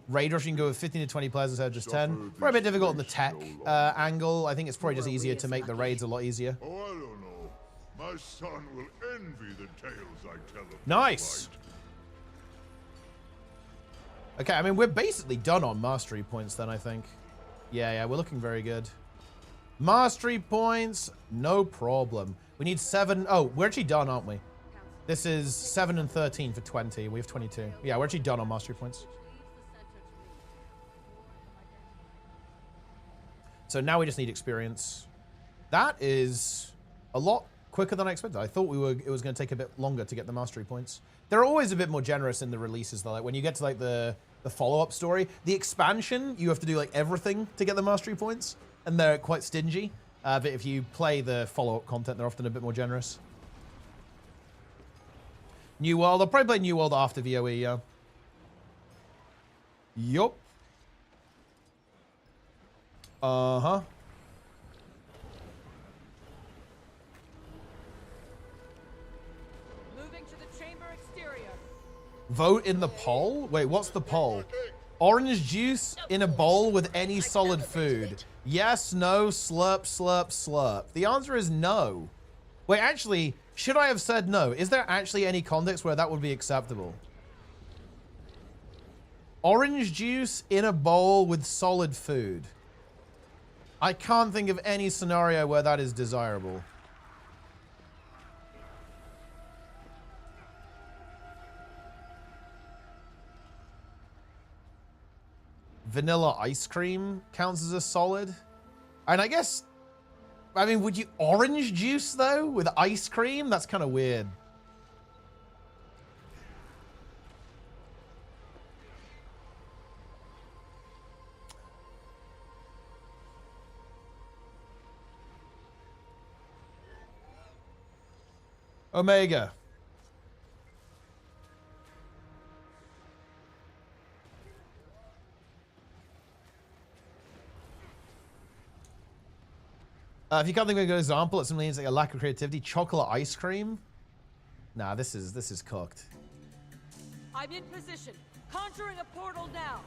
Raid rush, you can go with 15 to 20 players instead of just 10. Probably a bit difficult in the tech angle. I think it's probably just easier to make the raids a lot easier. Oh, I don't know. My son will envy the tales I tell of. Nice. Okay, I mean, we're basically done on mastery points then, I think. Yeah, we're looking very good. Mastery points, no problem. We need 7. Oh, we're actually done, aren't we? This is 7 and 13 for 20. We have 22. Yeah, we're actually done on mastery points. So now we just need experience. That is a lot quicker than I expected. I thought it was going to take a bit longer to get the mastery points. They're always a bit more generous in the releases though. Like when you get to like the follow-up story, the expansion, you have to do like everything to get the mastery points, and they're quite stingy. But if you play the follow-up content, they're often a bit more generous. New World, I'll probably play New World after VOE, yeah. Yup. Uh-huh. Moving to the chamber exterior. Vote in the poll? Wait, what's the poll? Orange juice in a bowl with any solid food. Yes, no, slurp, slurp, slurp. The answer is no. Wait, actually, should I have said no? Is there actually any context where that would be acceptable? Orange juice in a bowl with solid food. I can't think of any scenario where that is desirable. Vanilla ice cream counts as a solid. And I guess, I mean, would you orange juice though with ice cream? That's kind of weird. Omega. If you can't think of a good example, it simply means like a lack of creativity. Chocolate ice cream? Nah, this is cooked. I'm in position. Conjuring a portal now.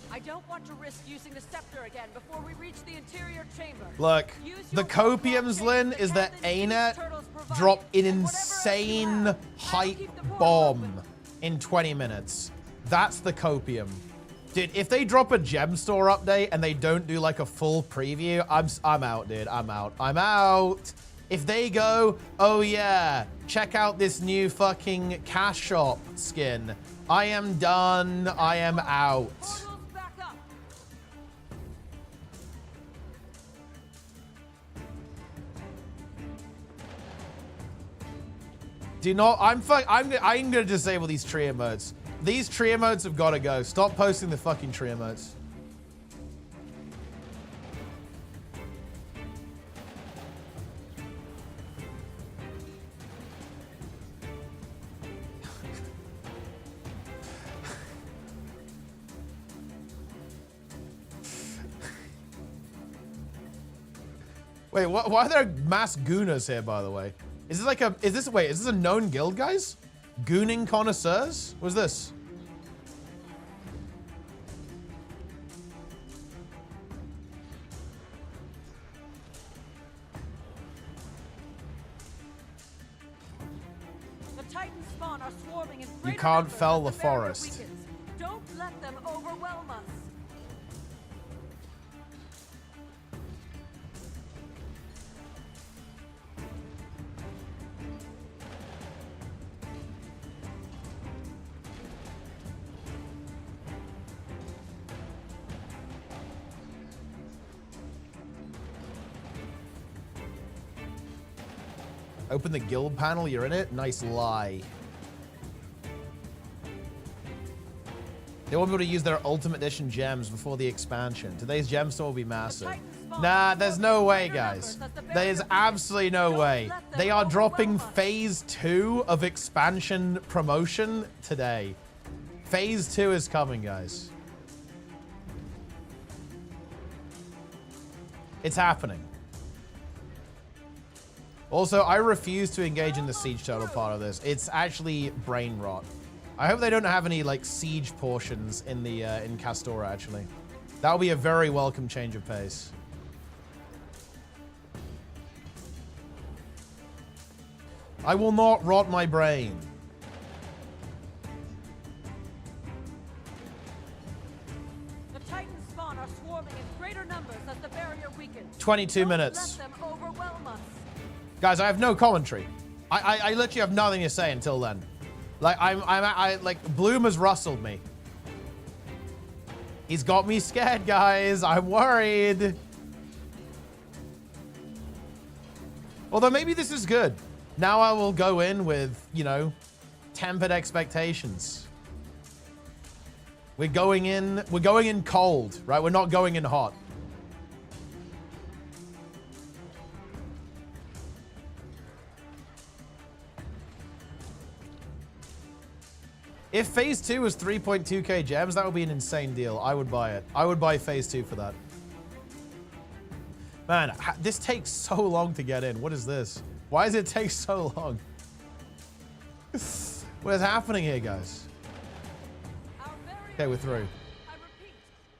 I don't want to risk using the scepter again before we reach the interior chamber. Look, the copiums, Lynn, is that ArenaNet drop an insane hype bomb in 20 minutes. That's the copium. Dude, if they drop a gem store update and they don't do like a full preview, I'm out, dude. I'm out. If they go, oh yeah, check out this new fucking cash shop skin, I am done. I am out. Do not. I'm gonna disable these tree emotes. These tree emotes have got to go. Stop posting the fucking tree emotes. Wait, why are there mass gooners here, by the way? Is this like a, is this a known guild, guys? Gooning connoisseurs? What's this? The Titan spawn are swarming in You can't fell the forest. Don't let them overwhelm us. Open the guild panel, you're in it? Nice lie. They won't be able to use their Ultimate Edition gems before the expansion. Today's gem store will be massive. Nah, there's no way, guys. There is absolutely no way. They are dropping Phase 2 of expansion promotion today. Phase 2 is coming, guys. It's happening. Also, I refuse to engage in the siege turtle part of this. It's actually brain rot. I hope they don't have any like siege portions in the in Castora. Actually, that would be a very welcome change of pace. I will not rot my brain. forming in greater numbers as the barrier weakens. 22 Don't minutes. let them overwhelm us. Guys, I have no commentary. I literally have nothing to say until then. Like, like, Bloom has rustled me. He's got me scared, guys. I'm worried. Although maybe this is good. Now I will go in with, you know, tempered expectations. We're going in cold, right? We're not going in hot. If phase 2 was 3.2k gems, that would be an insane deal. I would buy it. I would buy phase 2 for that. Man, this takes so long to get in. What is this? Why does it take so long? What is happening here, guys? Okay, we're through. I repeat,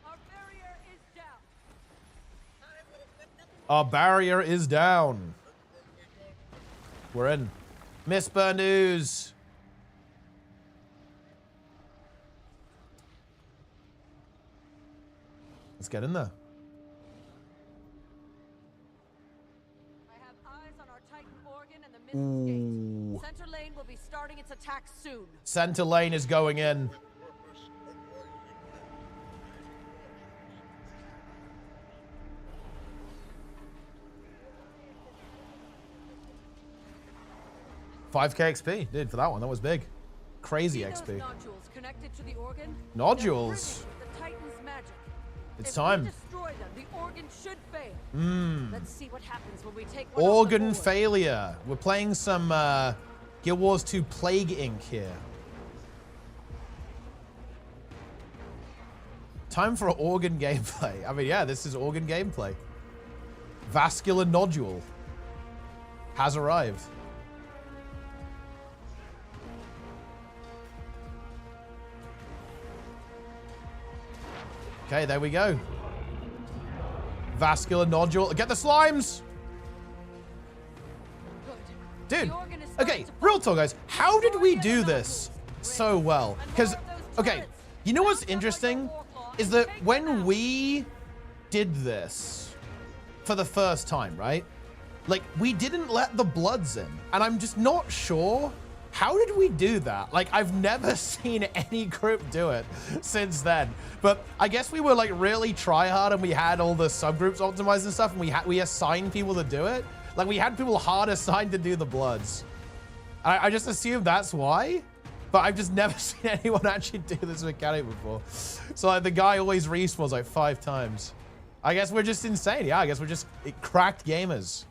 our barrier is down. Our barrier is down. We're in. Miss Burnus. Let's get in there. I have eyes on our Titan organ and the Mist's Gate. Center lane will be starting its attack soon. Center lane is going in. $5k XP, dude, for that one. That was big. Crazy XP. Nodules connected to the organ. Nodules. The Titan's magic. It's if time. We destroy them, the organ should fail. Let's see what happens when we take one Organ off the board. failure. We're playing some Guild Wars 2 Plague Inc. here. Time for organ gameplay. I mean, yeah, this is organ gameplay. Vascular nodule has arrived. Okay, there we go. Vascular nodule. Get the slimes! Dude, okay, real talk, guys. How did we do this so well? Because, okay, you know what's interesting? Is that when we did this for the first time, right? Like, we didn't let the bloods in. And I'm just not sure. How did we do that? Like, I've never seen any group do it since then. But I guess we were like really try hard and we had all the subgroups optimized and stuff, and we assigned people to do it. Like, we had people hard assigned to do the bloods. I just assume that's why. But I've just never seen anyone actually do this mechanic before. So like the guy always respawns like 5 times. I guess we're just insane. Yeah, I guess we're just cracked gamers.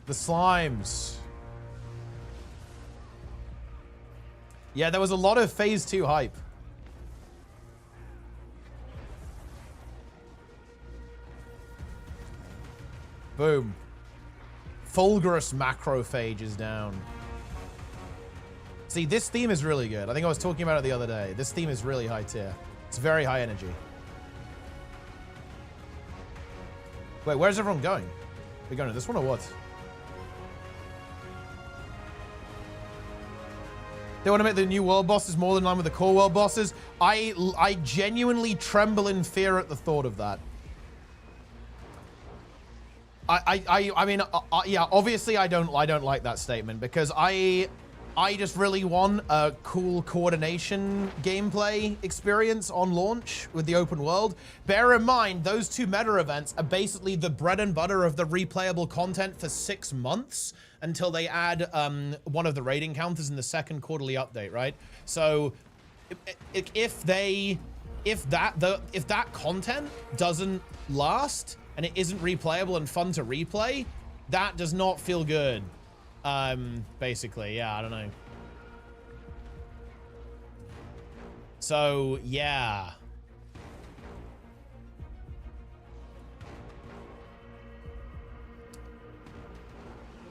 The slimes. Yeah, there was a lot of phase 2 hype. Boom. Fulgurous macrophage is down. See, this theme is really good. I think I was talking about it the other day. This theme is really high tier. It's very high energy. Wait, where's everyone going? Are we going to this one or what? They want to make the new world bosses more in line with the core world bosses. I genuinely tremble in fear at the thought of that. I mean, yeah, obviously I don't like that statement because I just really want a cool coordination gameplay experience on launch with the open world. Bear in mind, those 2 meta events are basically the bread and butter of the replayable content for 6 months until they add one of the raid encounters in the 2nd quarterly update, right? So if that content doesn't last and it isn't replayable and fun to replay, that does not feel good. Basically, yeah, I don't know. So, yeah.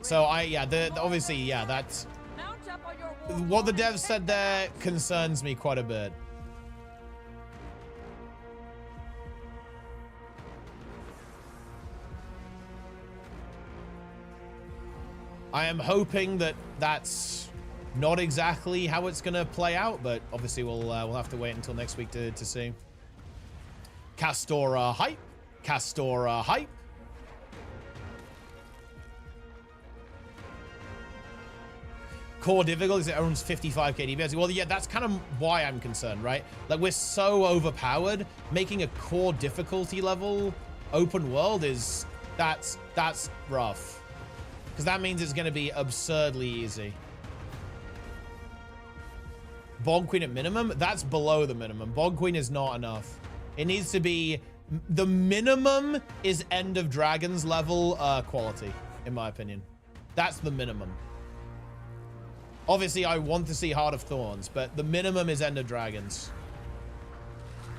So, obviously, yeah, that's... What the devs said there concerns me quite a bit. I am hoping that that's not exactly how it's gonna play out, but obviously we'll have to wait until next week to see. Castora hype. Castora hype. Core difficulty, it owns 55k DPS. Well, yeah, that's kind of why I'm concerned, right? Like, we're so overpowered. Making a core difficulty level open world is... That's rough. Because that means it's going to be absurdly easy. Bog Queen at minimum? That's below the minimum. Bog Queen is not enough. It needs to be... The minimum is End of Dragons level quality, in my opinion. That's the minimum. Obviously, I want to see Heart of Thorns, but the minimum is End of Dragons.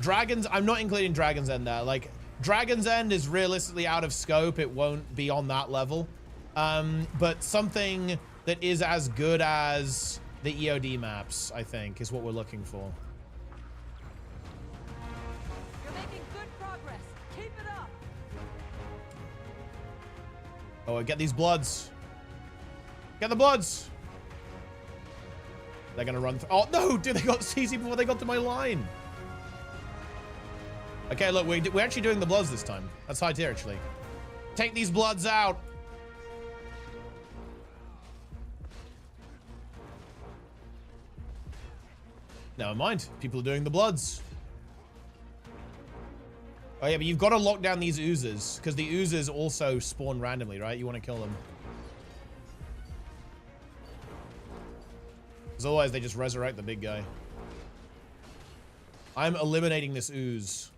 Dragons, I'm not including Dragon's End there. Like, Dragon's End is realistically out of scope. It won't be on that level. But something that is as good as the EOD maps, I think, is what we're looking for. You're making good progress. Keep it up. Oh, get these bloods. Get the bloods. They're gonna run through. Oh no, dude, they got CC before they got to my line. Okay, look, we're actually doing the bloods this time. That's high tier, actually. Take these bloods out. Never mind. People are doing the bloods. Oh yeah, but you've got to lock down these oozes, because the oozes also spawn randomly, right? You want to kill them. Because otherwise they just resurrect the big guy. I'm eliminating this ooze.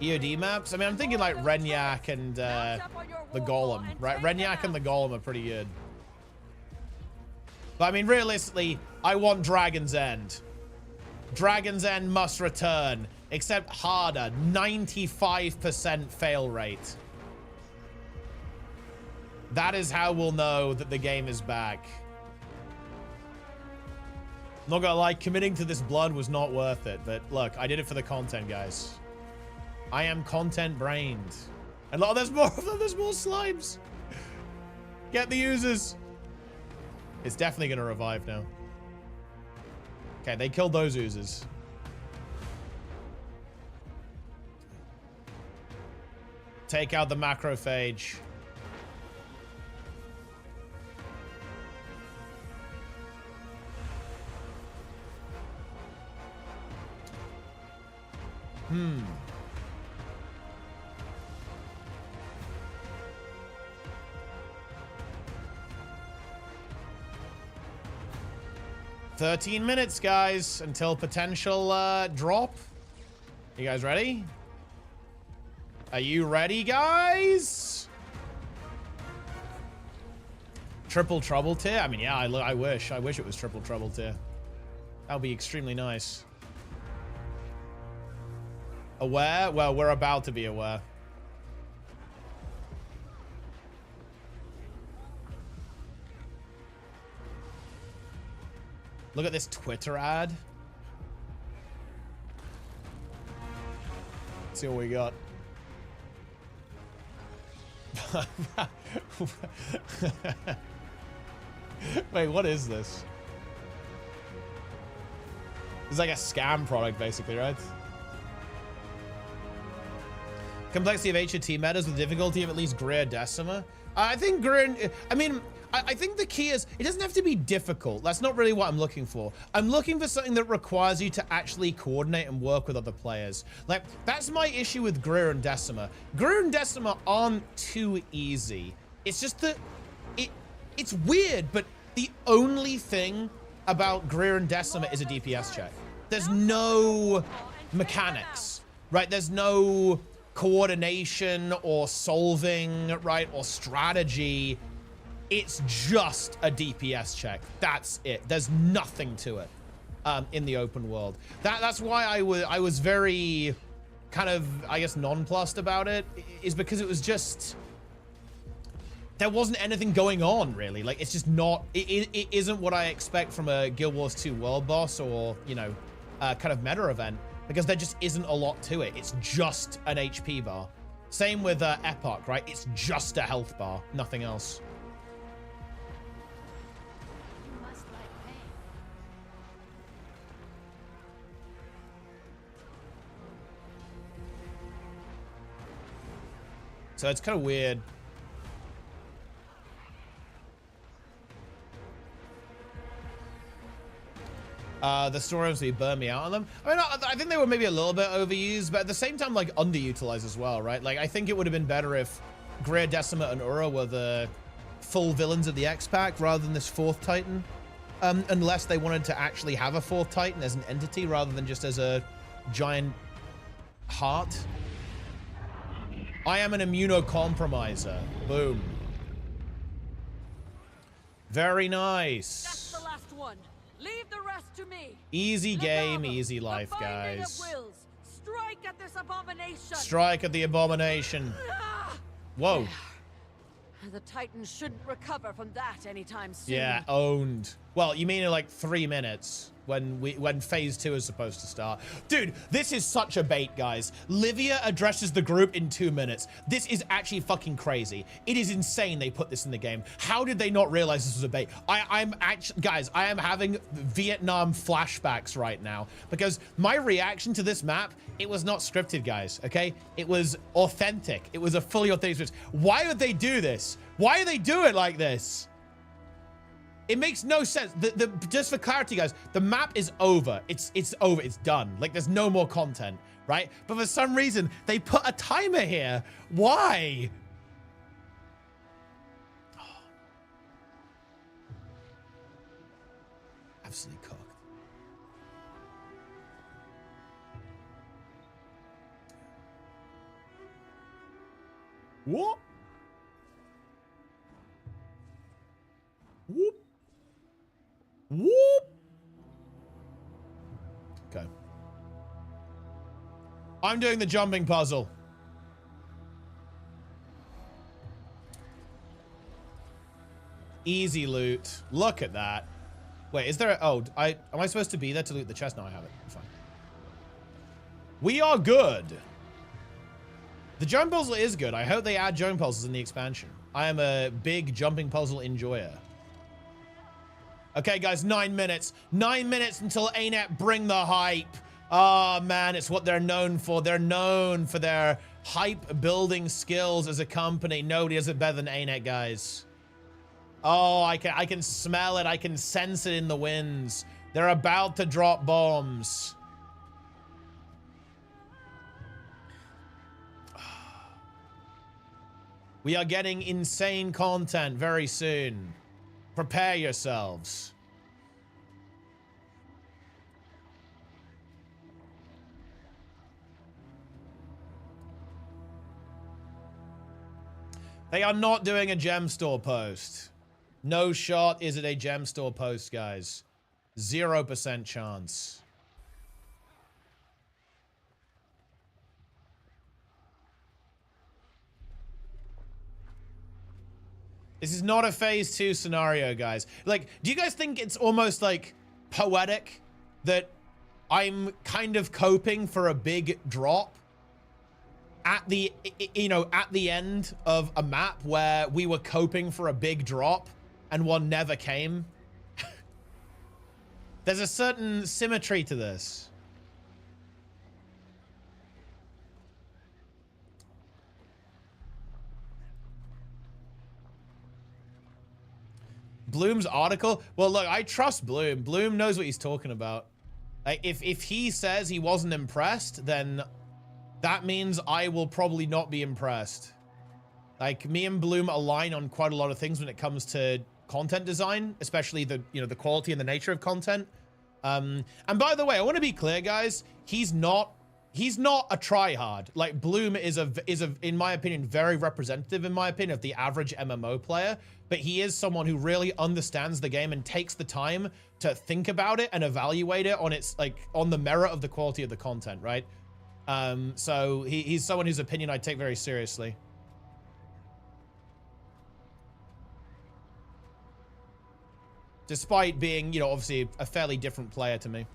EOD maps? I mean, I'm thinking like Renyak and the Golem, right? Renyak and the Golem are pretty good. But I mean, realistically, I want Dragon's End. Dragon's End must return, except harder. 95% fail rate. That is how we'll know that the game is back. Not gonna lie, committing to this blood was not worth it, but look, I did it for the content, guys. I am content brained. And look, there's more of them, there's more slimes. Get the users. It's definitely gonna revive now. Okay, they killed those oozes. Take out the macrophage. Hmm. $13 minutes, guys, until potential drop. You guys ready? Are you ready, guys? Triple trouble tier? I mean, yeah, I wish it was triple trouble tier. That would be extremely nice. Aware? Well, we're about to be aware. Look at this Twitter ad. Let's see what we got. Wait, what is this? It's like a scam product, basically, right? Complexity of HT matters with difficulty of at least Greer Decima. I think Greer, I mean, I think the key is, it doesn't have to be difficult. That's not really what I'm looking for. I'm looking for something that requires you to actually coordinate and work with other players. Like, that's my issue with Greer and Decima. Greer and Decima aren't too easy. It's just that, it's weird, but the only thing about Greer and Decima is a DPS check. There's no mechanics, right? There's no coordination or solving, right, or strategy. It's just a DPS check. That's it. There's nothing to it in the open world. That's why I was very kind of, I guess, nonplussed about it, is because it was just, there wasn't anything going on, really. Like, it's just not, it isn't what I expect from a Guild Wars 2 world boss or, you know, kind of meta event, because there just isn't a lot to it. It's just an HP bar. Same with Epoch, right? It's just a health bar, nothing else. So it's kind of weird. The storerooms, we burn me out on them. I mean, I think they were maybe a little bit overused, but at the same time, like, underutilized as well, right? Like, I think it would have been better if Greer, Decimate, and Ura were the full villains of the X-Pack rather than this fourth Titan. Unless they wanted to actually have a fourth Titan as an entity rather than just as a giant heart. I am an immunocompromiser. Boom. Very nice. That's the last one. Leave the rest to me. Easy game, easy life, guys. Strike at this abomination. Strike at the abomination. Whoa. The Titan shouldn't recover from that anytime soon. Yeah, owned. Well, you mean in like 3 minutes when phase 2 is supposed to start. Dude, this is such a bait, guys. Livia addresses the group in 2 minutes. This is actually fucking crazy. It is insane they put this in the game. How did they not realize this was a bait? I'm actually, guys, I am having Vietnam flashbacks right now because my reaction to this map, it was not scripted, guys, okay? It was authentic. It was a fully authentic script. Why would they do this? Why do they do it like this? It makes no sense. Just for clarity, guys, the map is over. It's over. It's done. Like, there's no more content, right? But for some reason, they put a timer here. Why? Oh. Absolutely cooked. What? Whoop. Whoop. Okay. I'm doing the jumping puzzle. Easy loot. Look at that. Wait, is there a... Oh, am I supposed to be there to loot the chest? No, I have it. Fine. We are good. The jump puzzle is good. I hope they add jump puzzles in the expansion. I am a big jumping puzzle enjoyer. Okay, guys, 9 minutes. 9 minutes until ArenaNet bring the hype. Oh, man, it's what they're known for. They're known for their hype building skills as a company. Nobody does it better than ArenaNet, guys. Oh, I can smell it. I can sense it in the winds. They're about to drop bombs. We are getting insane content very soon. Prepare yourselves. They are not doing a gem store post. No shot is it a gem store post, guys. 0% chance. This is not a phase 2 scenario, guys. Like, do you guys think it's almost like poetic that I'm kind of coping for a big drop at the, you know, at the end of a map where we were coping for a big drop and one never came? There's a certain symmetry to this. Bloom's article? Well, look, I trust Bloom. Bloom knows what he's talking about. Like, if he says he wasn't impressed, then that means I will probably not be impressed. Like, me and Bloom align on quite a lot of things when it comes to content design, especially the, you know, the quality and the nature of content. And by the way, I want to be clear, guys. He's not a tryhard. Like, Bloom is in my opinion, very representative, in my opinion, of the average MMO player. But he is someone who really understands the game and takes the time to think about it and evaluate it on its, like, on the merit of the quality of the content, right? So he's someone whose opinion I take very seriously. Despite being, you know, obviously a fairly different player to me.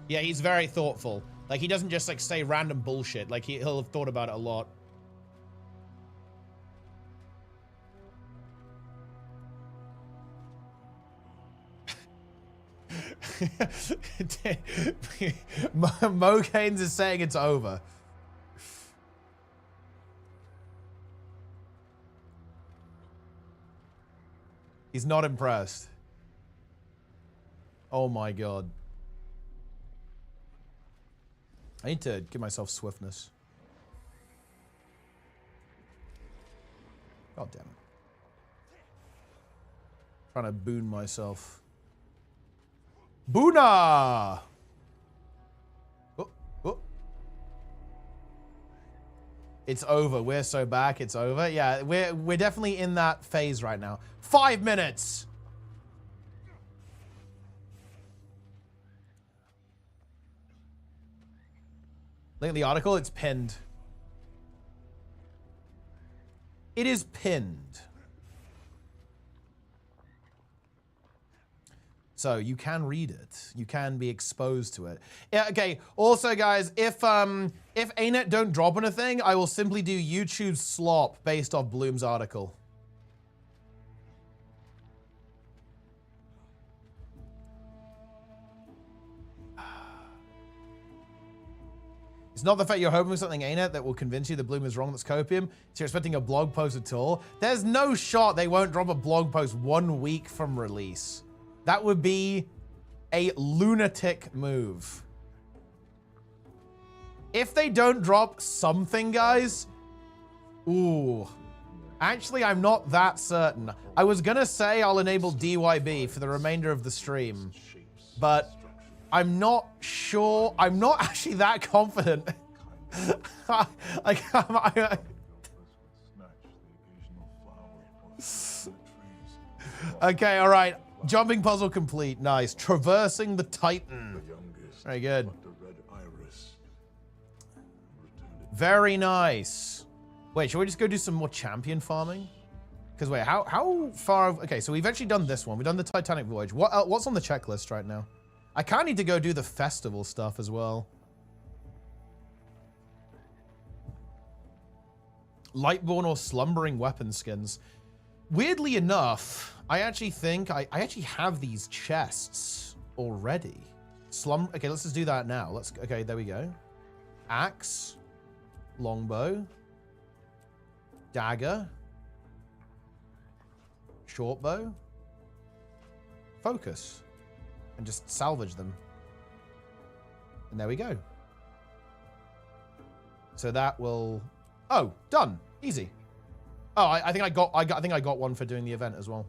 Yeah, he's very thoughtful. Like, he doesn't just, like, say random bullshit. Like, he'll have thought about it a lot. Mo Keynes is saying it's over. He's not impressed. Oh my god. I need to give myself swiftness. God damn it. Trying to boon myself. Boona! Oh, oh. It's over. We're so back. It's over. Yeah, we're definitely in that phase right now. 5 minutes. Look at the article. It's pinned. It is pinned. So you can read it. You can be exposed to it. Yeah, okay. Also, guys, if ArenaNet don't drop anything, I will simply do YouTube slop based off Bloom's article. It's not the fact you're hoping for something, ArenaNet, that will convince you that Bloom is wrong, that's copium. So you're expecting a blog post at all. There's no shot they won't drop a blog post 1 week from release. That would be a lunatic move. If they don't drop something, guys, ooh. Actually, I'm not that certain. I was gonna say I'll enable DYB for the remainder of the stream, but I'm not sure. I'm not actually that confident. Okay, all right. Jumping puzzle complete. Nice. Traversing the Titan. Very good. Very nice. Wait, should we just go do some more champion farming? Because wait, how far? Okay, so we've actually done this one. We've done the Titanic Voyage. What's on the checklist right now? I kind of need to go do the festival stuff as well. Lightborn or slumbering weapon skins. Weirdly enough, I actually think I actually have these chests already. Okay, let's just do that now. Okay, there we go. Axe, longbow, dagger, shortbow, focus, and just salvage them. And there we go. So that will, oh, done, easy. Oh, I think I got one for doing the event as well.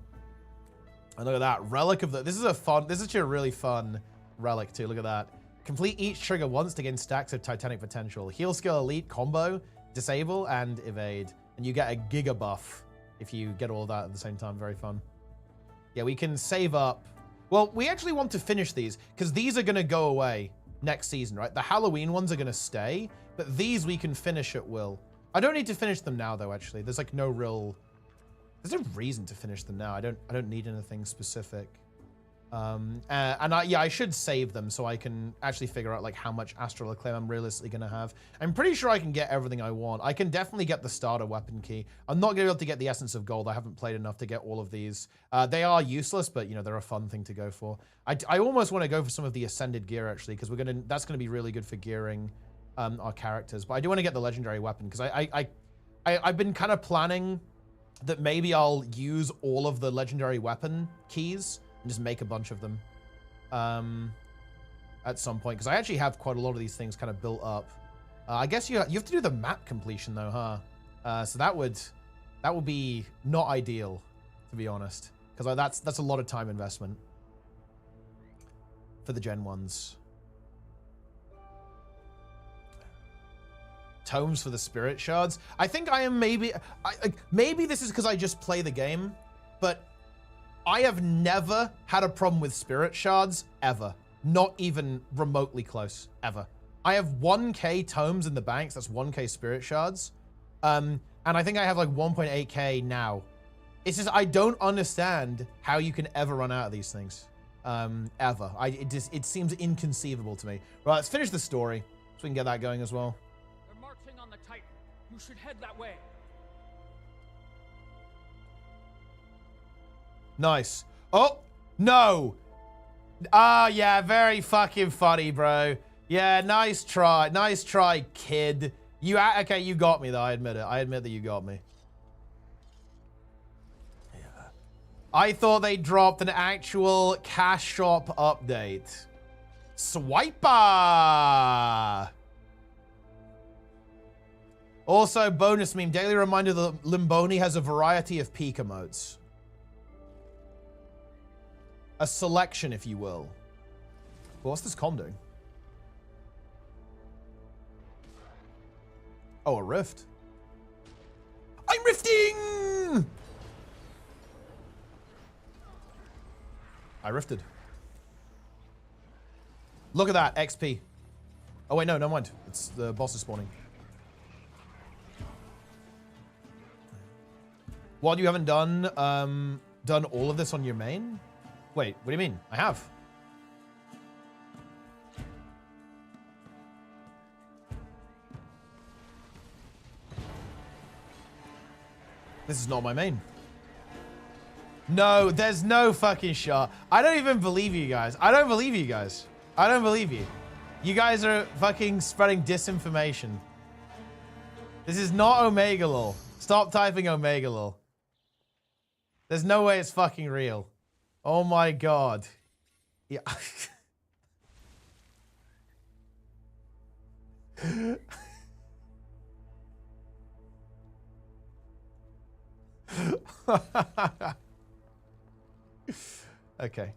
And look at that, relic of the. This is actually a really fun relic too. Look at that. Complete each trigger once to gain stacks of Titanic potential. Heal skill elite combo, disable and evade, and you get a giga buff if you get all of that at the same time. Very fun. Yeah, we can save up. Well, we actually want to finish these because these are gonna go away next season, right? The Halloween ones are gonna stay, but these we can finish at will. I don't need to finish them now, though, actually. There's like no real... There's no reason to finish them now. I don't need anything specific. I should save them so I can actually figure out like how much Astral Acclaim I'm realistically going to have. I'm pretty sure I can get everything I want. I can definitely get the starter weapon key. I'm not going to be able to get the Essence of Gold. I haven't played enough to get all of these. They are useless, but you know, they're a fun thing to go for. I almost want to go for some of the Ascended gear, actually, because that's going to be really good for gearing our characters. But I do want to get the legendary weapon because I've been kind of planning that maybe I'll use all of the legendary weapon keys and just make a bunch of them at some point, because I actually have quite a lot of these things kind of built up. I guess you have to do the map completion though, huh? So that would be not ideal, to be honest, because that's a lot of time investment for the Gen 1s. Tomes for the spirit shards. I think I am maybe this is because I just play the game, but I have never had a problem with spirit shards ever. Not even remotely close, ever. I have 1k tomes in the banks, that's 1k spirit shards. And I think I have like 1.8k now. It's just, I don't understand how you can ever run out of these things. Ever. It seems inconceivable to me. Right, let's finish the story so we can get that going as well. On the Titan. You should head that way. Nice. Oh, no. Oh, yeah, very fucking funny, bro. Yeah, nice try. Nice try, kid. Okay, you got me, though. I admit it. I admit that you got me. Yeah. I thought they dropped an actual cash shop update. Swiper! Also, bonus meme. Daily reminder that Limboni has a variety of peak emotes. A selection, if you will. Well, what's this com doing? Oh, a rift. I'm rifting! I rifted. Look at that, XP. Oh, wait, no, never mind. It's the boss is spawning. What, you haven't done all of this on your main? Wait, what do you mean? I have. This is not my main. No, there's no fucking shot. I don't even believe you guys. I don't believe you guys. I don't believe you. You guys are fucking spreading disinformation. This is not Omega Lol. Stop typing Omega Lol. There's no way it's fucking real. Oh my god. Yeah. Okay.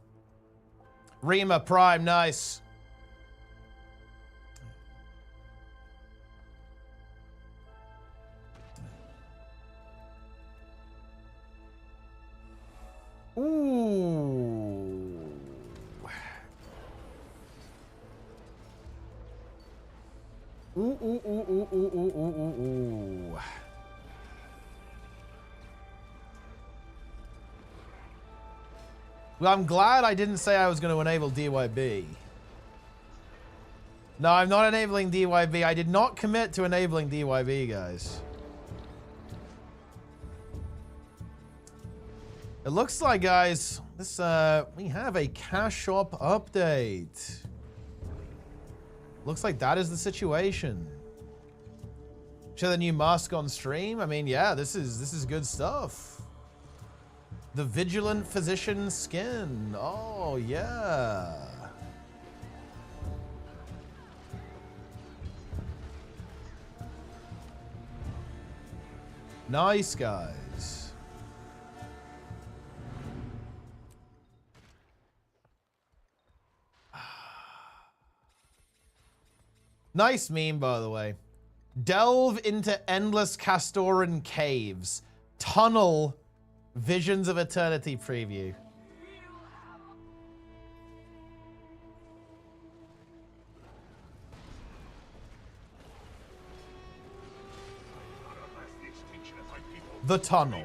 Rima Prime, nice. Ooh. Ooh, ooh, ooh, ooh, ooh, ooh, ooh, ooh. Well, I'm glad I didn't say I was going to enable DYB. No, I'm not enabling DYB. I did not commit to enabling DYB, guys. It looks like, guys, this we have a cash shop update. Looks like that is the situation. Show the new mask on stream. I mean, yeah, this is good stuff. The Vigilant Physician skin. Oh, yeah. Nice, guys. Nice meme, by the way. Delve into endless Castoran caves. Tunnel Visions of Eternity preview. The tunnel.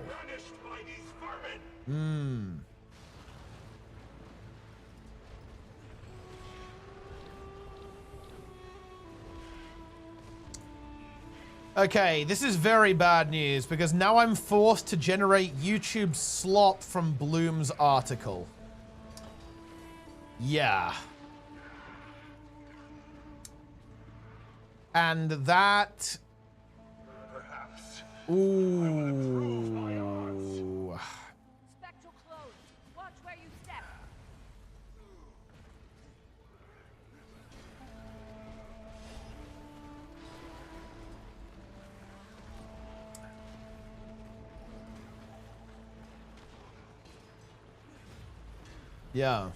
Okay, this is very bad news because now I'm forced to generate YouTube slop from Bloom's article. Yeah. And that... Ooh. Spectral closed. Watch where you step. Yeah.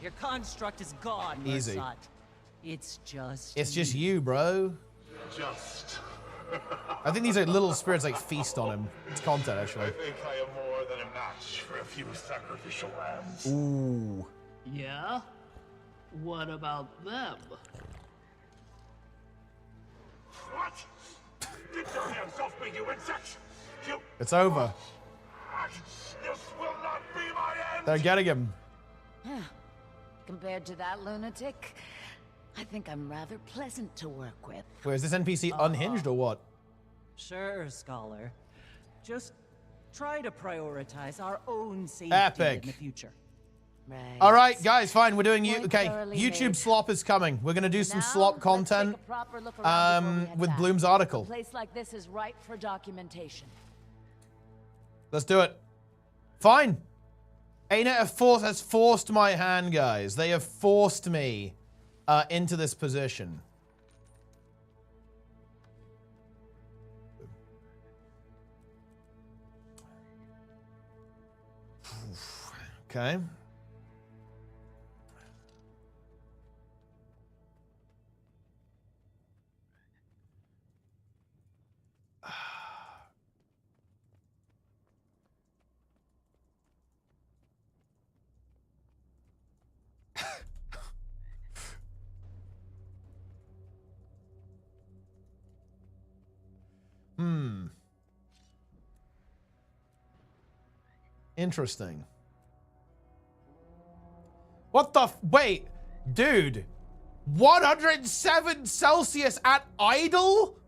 Your construct is gone, Easy. Mursat. It's just you, bro. Just. I think these are little spirits like feast on him. It's content, actually. I think I am more than a match for a few sacrificial lambs. Ooh. Yeah? What about them? What? Get your hands off me, you insect! You... It's over. This will not be my end! They're getting him. Compared to that lunatic, I think I'm rather pleasant to work with. Wait, is this NPC unhinged or what? Sure, Scholar. Just try to prioritize our own safety Epic. in the future. Right. All right, guys, fine. We're doing Point okay. thoroughly YouTube made. slop is coming. We're gonna do some Now, slop let's content take a proper look around before we head with back. Bloom's A article. place like this is ripe for documentation. Let's do it. Fine. ArenaNet has forced my hand, guys. They have forced me into this position. Okay. Interesting. What the wait, dude. 107 Celsius at idle?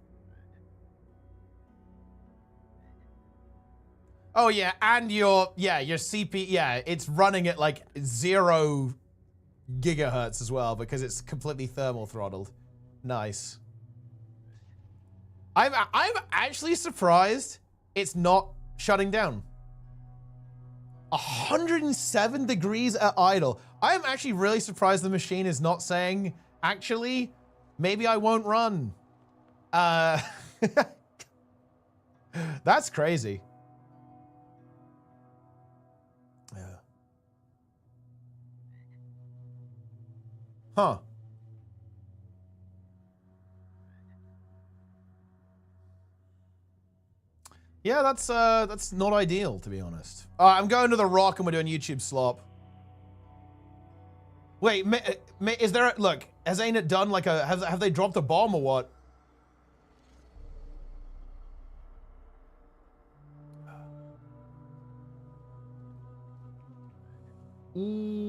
Oh yeah, and your CP, yeah, it's running at like 0 gigahertz as well because it's completely thermal throttled. Nice. I'm actually surprised it's not shutting down. 107 degrees at idle. I am actually really surprised the machine is not saying, actually, maybe I won't run. That's crazy. Yeah. Huh. Yeah, that's not ideal, to be honest. I'm going to the Rock and we're doing YouTube slop. Wait, is there a, look, has ArenaNet done like a, have they dropped a bomb or what? Ooh.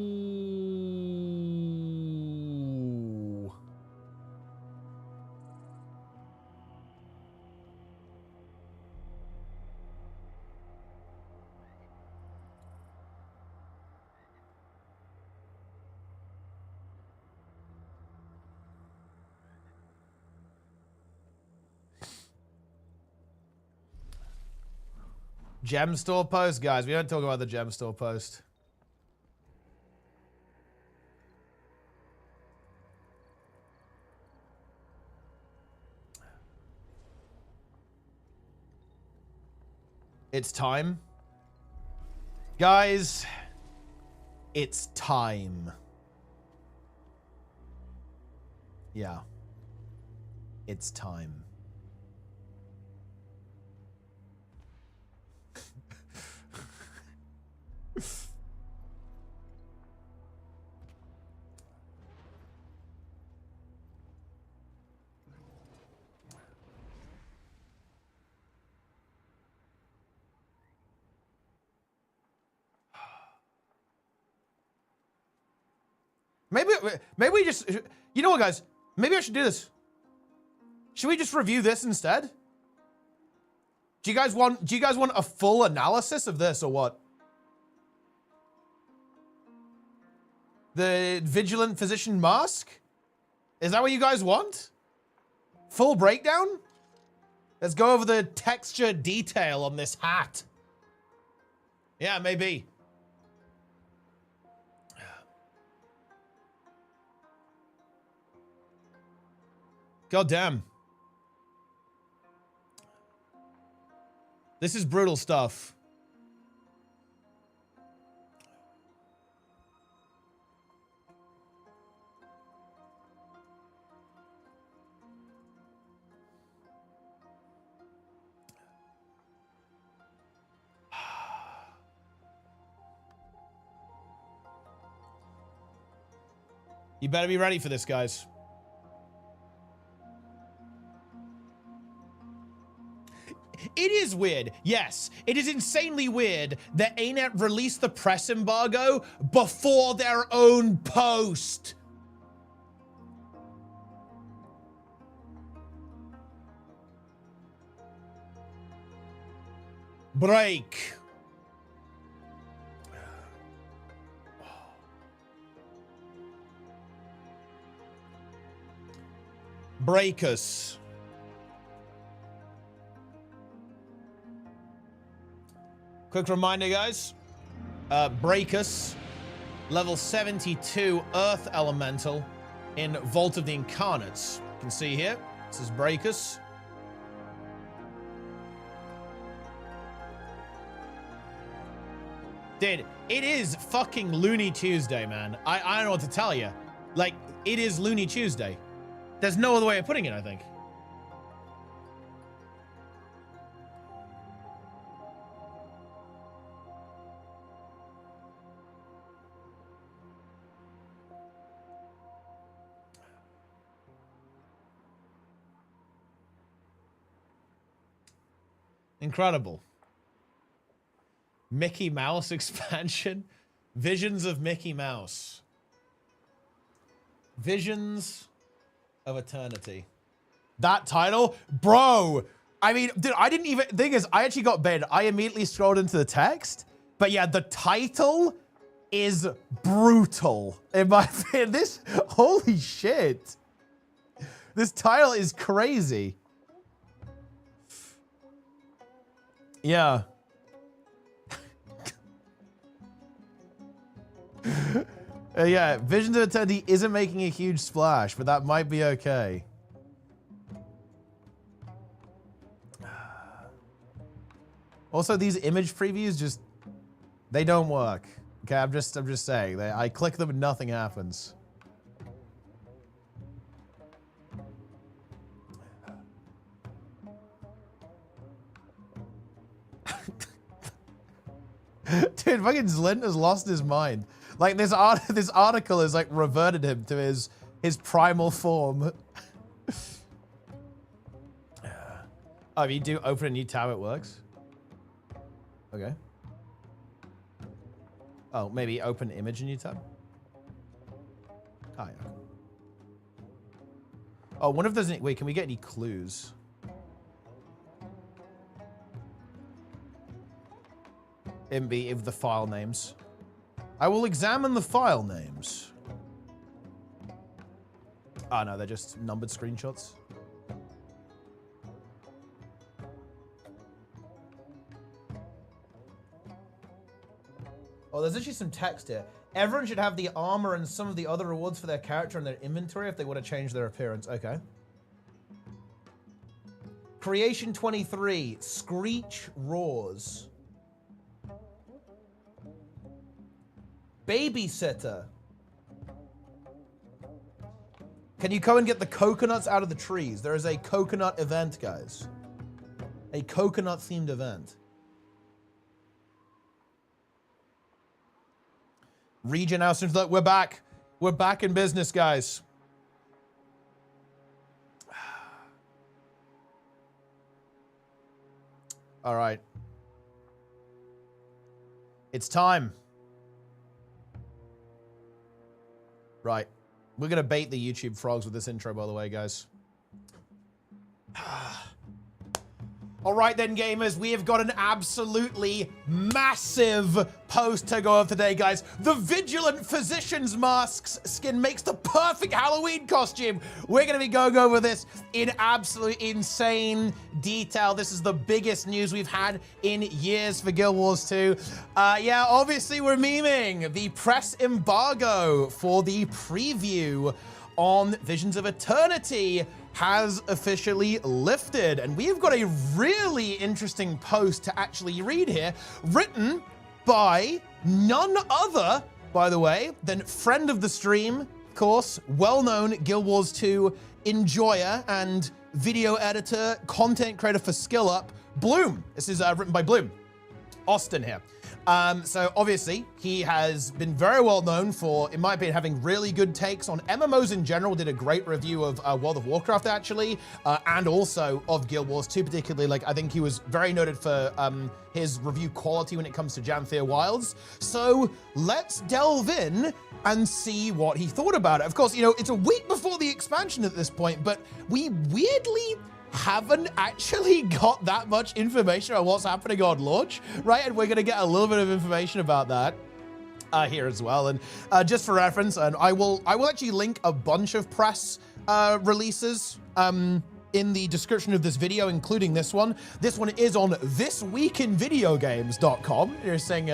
Gem store post? Guys, we don't talk about the gem store post. It's time. Guys, it's time. Yeah. It's time. Maybe we just, you know what, guys? Maybe I should do this. Should we just review this instead? Do you guys want a full analysis of this or what? The Vigilant Physician Mask? Is that what you guys want? Full breakdown? Let's go over the texture detail on this hat. Yeah, maybe. God damn. This is brutal stuff. You better be ready for this, guys. It is weird. Yes, it is insanely weird that ArenaNet released the press embargo before their own post. Break. Breakers. Quick reminder, guys. Breakers, level 72 Earth Elemental in Vault of the Incarnates. You can see here, this is Breakers. Dude, it is fucking Looney Tuesday, man. I don't know what to tell you. Like, it is Looney Tuesday. There's no other way of putting it, I think. Incredible. Mickey Mouse expansion. Visions of Mickey Mouse. Visions of Eternity. That title? Bro! I mean, dude, I didn't even... Thing is, I actually got banned. I immediately scrolled into the text. But yeah, the title is brutal. In my opinion, this... Holy shit. This title is crazy. Yeah. Yeah, Visions of Eternity isn't making a huge splash, but that might be okay. Also, these image previews just, they don't work. Okay, I'm just saying. I click them and nothing happens. Dude, fucking Zlint has lost his mind. Like, this article has, like, reverted him to his primal form. Oh, if you do open a new tab, it works? Okay. Oh, maybe open image in new tab? Oh, yeah. Oh, I wonder if there's any... Wait, can we get any clues? MB of the file names. I will examine the file names. Oh no, they're just numbered screenshots. Oh, there's actually some text here. Everyone should have the armor and some of the other rewards for their character in their inventory if they want to change their appearance. Okay. Creation 23, Screech Roars. Babysitter. Can you go and get the coconuts out of the trees? There is a coconut event, guys. A coconut themed event. Region house. Look, we're back. We're back in business, guys. All right. It's time. Right. We're going to bait the YouTube frogs with this intro, by the way, guys. All right, then, gamers. We have got an absolutely massive post to go over today, guys. The Vigilant Physician's Masks skin makes the perfect Halloween costume. We're going to be going over this in absolute insane detail. This is the biggest news we've had in years for Guild Wars 2. Yeah, obviously, we're memeing the press embargo for the preview on Visions of Eternity has officially lifted. And we've got a really interesting post to actually read here, written by none other, by the way, than friend of the stream, of course, well-known Guild Wars 2 enjoyer and video editor, content creator for Skill Up, Bloom. This is written by Bloom. Austin here. So obviously he has been very well known for, in my opinion, having really good takes on MMOs in general. Did a great review of World of Warcraft actually, and also of Guild Wars 2 particularly. Like, I think he was very noted for his review quality when it comes to Janthea Wilds. So let's delve in and see what he thought about it. Of course, you know, it's a week before the expansion at this point, but we weirdly haven't actually got that much information on what's happening on launch, right? And we're going to get a little bit of information about that here as well. And just for reference, and I will actually link a bunch of press releases in the description of this video, including this one. This one is on thisweekinvideogames.com. Interesting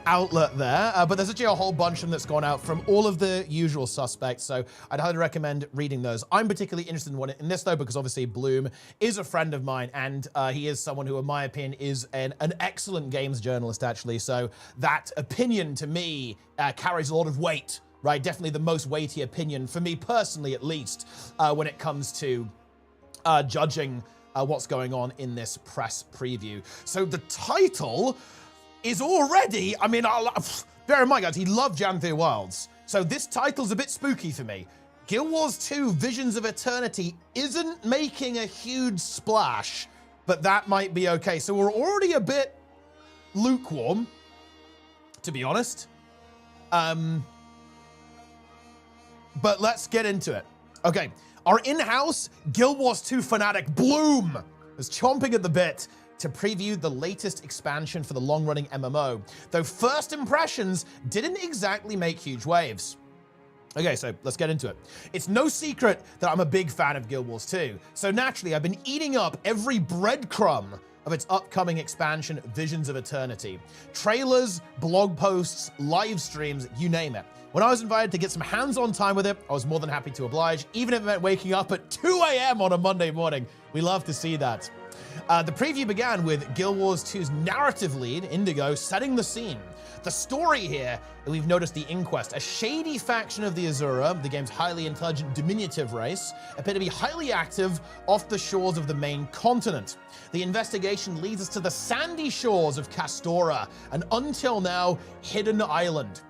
outlet there, but there's actually a whole bunch of them that's gone out from all of the usual suspects, so I'd highly recommend reading those. I'm particularly interested in this though, because obviously Bloom is a friend of mine, and he is someone who, in my opinion, is an excellent games journalist, actually, so that opinion to me carries a lot of weight, right? Definitely the most weighty opinion, for me personally at least, when it comes to judging what's going on in this press preview. So the title is already, I mean, bear in mind, guys, he loved Janthir Wilds. So this title's a bit spooky for me. Guild Wars 2 Visions of Eternity isn't making a huge splash, but that might be okay. So we're already a bit lukewarm, to be honest. But let's get into it. Okay. Our in-house Guild Wars 2 fanatic Bloom is chomping at the bit to preview the latest expansion for the long-running MMO, though first impressions didn't exactly make huge waves. Okay, so let's get into it. It's no secret that I'm a big fan of Guild Wars 2, so naturally I've been eating up every breadcrumb of its upcoming expansion, Visions of Eternity. Trailers, blog posts, live streams, you name it. When I was invited to get some hands-on time with it, I was more than happy to oblige, even if it meant waking up at 2 a.m. on a Monday morning. We love to see that. The preview began with Guild Wars 2's narrative lead, Indigo, setting the scene. The story here, we've noticed the Inquest, a shady faction of the Azura, the game's highly intelligent diminutive race, appear to be highly active off the shores of the main continent. The investigation leads us to the sandy shores of Castora, an until now hidden island,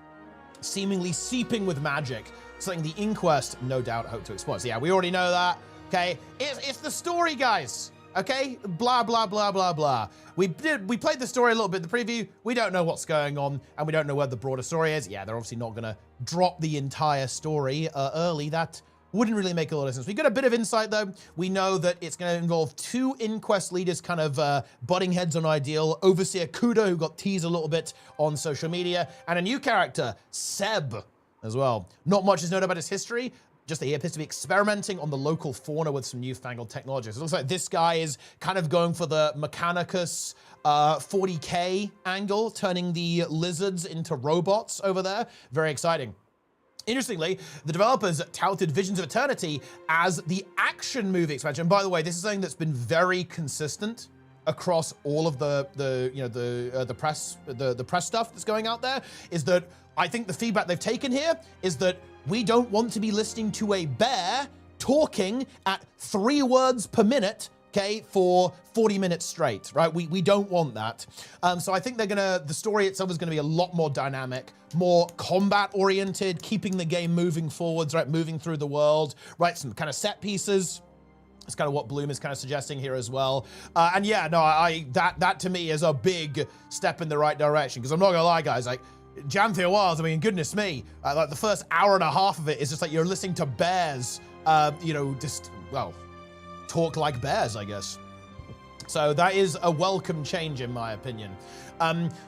seemingly seeping with magic, something the Inquest no doubt hope to explore. So yeah, we already know that, okay? It's the story, guys, okay? Blah, blah, blah, blah, blah. We played the story a little bit in the preview. We don't know what's going on, and we don't know where the broader story is. Yeah, they're obviously not gonna drop the entire story early. That wouldn't really make a lot of sense. We got a bit of insight though. We know that it's gonna involve 2 Inquest leaders kind of butting heads on Ideal, Overseer Kuda, who got teased a little bit on social media, and a new character, Seb, as well. Not much is known about his history, just that he appears to be experimenting on the local fauna with some newfangled technologies. It looks like this guy is kind of going for the Mechanicus 40K angle, turning the lizards into robots over there. Very exciting. Interestingly, the developers touted Visions of Eternity as the action movie expansion. And by the way, this is something that's been very consistent across all of the press stuff that's going out there, is that I think the feedback they've taken here is that we don't want to be listening to a bear talking at 3 words per minute, okay, for 40 minutes straight, right? We don't want that. So I think the story itself is gonna be a lot more dynamic, more combat oriented, keeping the game moving forwards, right? Moving through the world, right? Some kind of set pieces. It's kind of what Bloom is kind of suggesting here as well. And yeah, no, that to me is a big step in the right direction, because I'm not gonna lie, guys, like, Janthir Wilds, I mean, goodness me, like the first hour and a half of it is just like you're listening to bears, you know, just, well, talk like bears, I guess. So that is a welcome change in my opinion.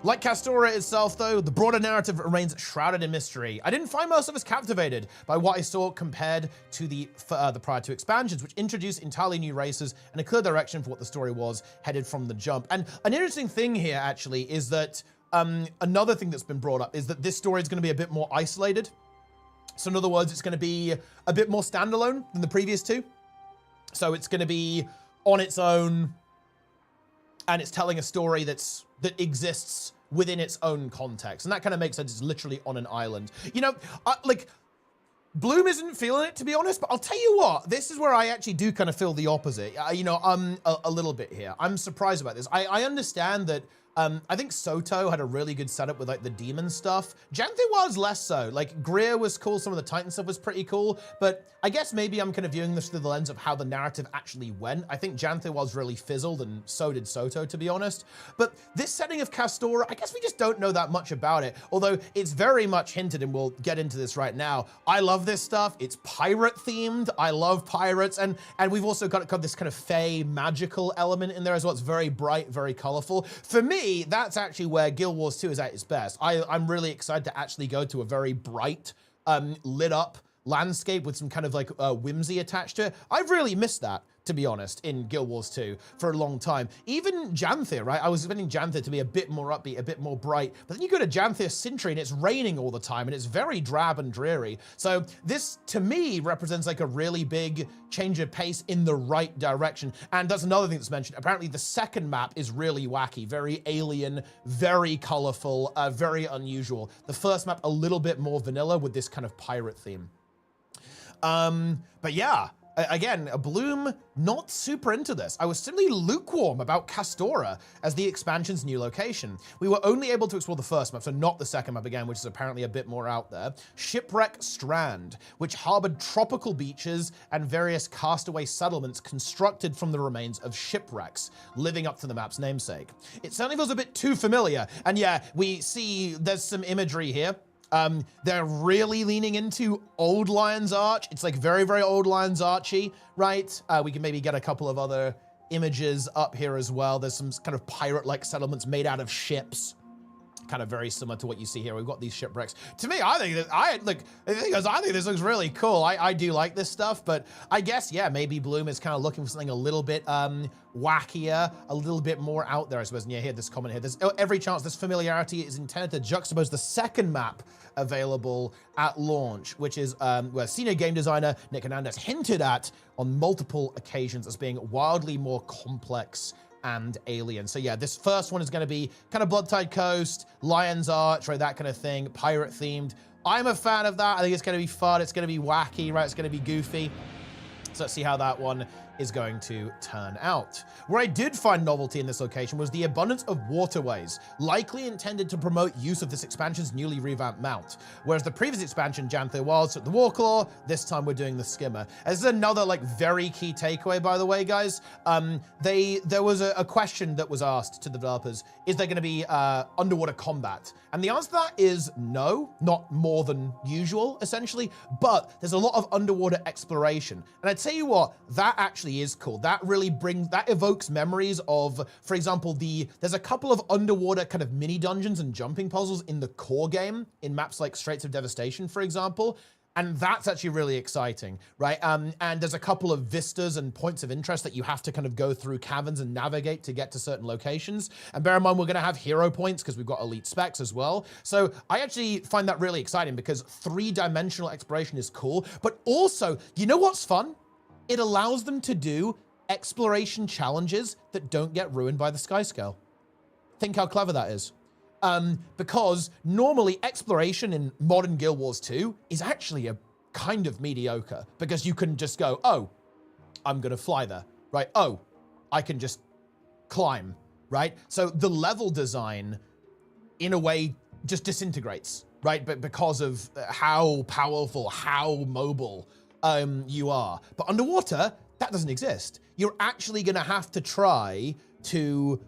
Like Castora itself though, the broader narrative remains shrouded in mystery. I didn't find most of us captivated by what I saw compared to the prior 2 expansions, which introduced entirely new races and a clear direction for what the story was headed from the jump. And an interesting thing here actually is that another thing that's been brought up is that this story is going to be a bit more isolated. So in other words, it's going to be a bit more standalone than the previous 2. So it's going to be on its own, and it's telling a story that exists within its own context. And that kind of makes sense. It's literally on an island. You know, like, Bloom isn't feeling it, to be honest, but I'll tell you what, this is where I actually do kind of feel the opposite. You know, a little bit here. I'm surprised about this. I understand that I think Soto had a really good setup with like the demon stuff. Janthir was less so. Like Greer was cool, some of the Titan stuff was pretty cool, but I guess maybe I'm kind of viewing this through the lens of how the narrative actually went. I think Janthir was really fizzled, and so did Soto, to be honest. But this setting of Castora, I guess we just don't know that much about it, although it's very much hinted, and we'll get into this right now. I love this stuff. It's pirate themed. I love pirates, and we've also got this kind of fey magical element in there as well. It's very bright, very colorful. For me, that's actually where Guild Wars 2 is at its best. I'm really excited to actually go to a very bright, lit up landscape with some kind of like whimsy attached to it. I've really missed that, to be honest, in Guild Wars 2 for a long time. Even Janthir, right? I was expecting Janthir to be a bit more upbeat, a bit more bright, but then you go to Janthir Sintry and it's raining all the time and it's very drab and dreary. So this, to me, represents like a really big change of pace in the right direction. And that's another thing that's mentioned. Apparently the second map is really wacky, very alien, very colorful, very unusual. The first map, a little bit more vanilla with this kind of pirate theme. But yeah, again, Bloom, not super into this. I was simply lukewarm about Castora as the expansion's new location. We were only able to explore the first map, so not the second map again, which is apparently a bit more out there. Shipwreck Strand, which harbored tropical beaches and various castaway settlements constructed from the remains of shipwrecks, living up to the map's namesake. It certainly feels a bit too familiar, and yeah, we see there's some imagery here. They're really leaning into old Lion's Arch. It's like very, very old Lion's Archy, right? We can maybe get a couple of other images up here as well. There's some kind of pirate-like settlements made out of ships. Kind of very similar to what you see here. We've got these shipwrecks. To me, I think this looks really cool. I do like this stuff, but I guess, yeah, maybe Bloom is kind of looking for something a little bit wackier, a little bit more out there, I suppose. And yeah, here, this comment here. There's every chance this familiarity is intended to juxtapose the second map available at launch, which is where senior game designer Nick Hernandez hinted at on multiple occasions as being wildly more complex and alien. So yeah, this first one is going to be kind of Bloodtide Coast, Lion's Arch, right, that kind of thing, pirate themed. I'm a fan of that. I think it's going to be fun. It's going to be wacky, right? It's going to be goofy. So let's see how that one is going to turn out. Where I did find novelty in this location was the abundance of waterways, likely intended to promote use of this expansion's newly revamped mount. Whereas the previous expansion, Janthir Wilds, took the Warclaw, this time we're doing the Skimmer. This is another like very key takeaway, by the way, guys. There was a question that was asked to the developers, is there gonna be underwater combat? And the answer to that is no, not more than usual, essentially, but there's a lot of underwater exploration. And I tell you what, that actually is cool. That really evokes memories of, for example, there's a couple of underwater kind of mini dungeons and jumping puzzles in the core game, in maps like Straits of Devastation, for example. And that's actually really exciting, right? And there's a couple of vistas and points of interest that you have to kind of go through caverns and navigate to get to certain locations. And bear in mind, we're gonna have hero points because we've got elite specs as well. So I actually find that really exciting because 3-dimensional exploration is cool, but also, you know what's fun? It allows them to do exploration challenges that don't get ruined by the sky scale. Think how clever that is. Because normally exploration in modern Guild Wars 2 is actually a kind of mediocre because you can just go, oh, I'm gonna fly there, right? Oh, I can just climb, right? So the level design in a way just disintegrates, right? But because of how powerful, how mobile you are. But underwater, that doesn't exist. You're actually gonna have to try to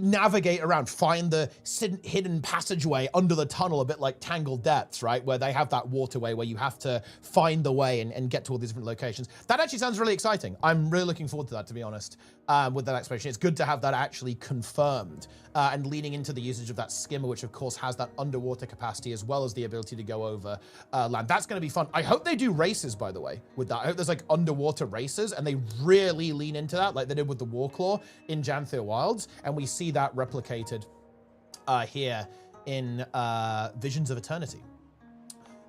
navigate around, find the hidden passageway under the tunnel, a bit like Tangled Depths, right? Where they have that waterway where you have to find the way and get to all these different locations. That actually sounds really exciting. I'm really looking forward to that, to be honest, with that exploration. It's good to have that actually confirmed and leaning into the usage of that skimmer, which of course has that underwater capacity as well as the ability to go over land. That's going to be fun. I hope they do races, by the way, with that. I hope there's like underwater races and they really lean into that like they did with the Warclaw in Janthir Wilds. And we see that replicated here in Visions of Eternity.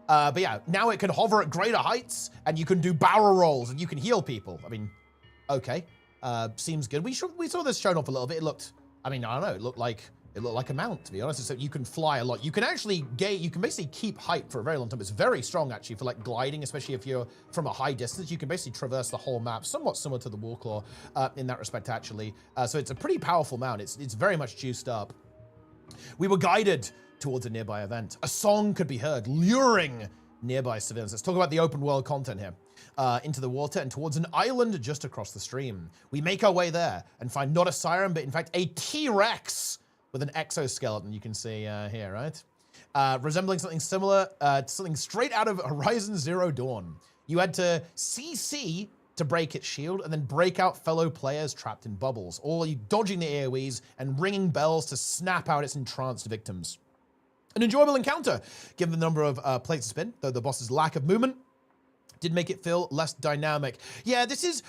But yeah, now it can hover at greater heights and you can do barrel rolls and you can heal people. I mean, okay, seems good. We saw this shown off a little bit. It looked, I mean, I don't know, it looked like a mount, to be honest. So you can fly a lot. You can actually you can basically keep height for a very long time. It's very strong actually for like gliding, especially if you're from a high distance. You can basically traverse the whole map, somewhat similar to the Warclaw in that respect actually. So it's a pretty powerful mount. It's very much juiced up. We were guided towards a nearby event. A song could be heard, luring nearby civilians. Let's talk about the open world content here. Into the water and towards an island just across the stream. We make our way there and find not a siren, but in fact a T-Rex with an exoskeleton, you can see here, right? Resembling something similar to something straight out of Horizon Zero Dawn. You had to CC to break its shield and then break out fellow players trapped in bubbles, all you dodging the AoEs and ringing bells to snap out its entranced victims. An enjoyable encounter, given the number of plates to spin, though the boss's lack of movement did make it feel less dynamic. Yeah, this is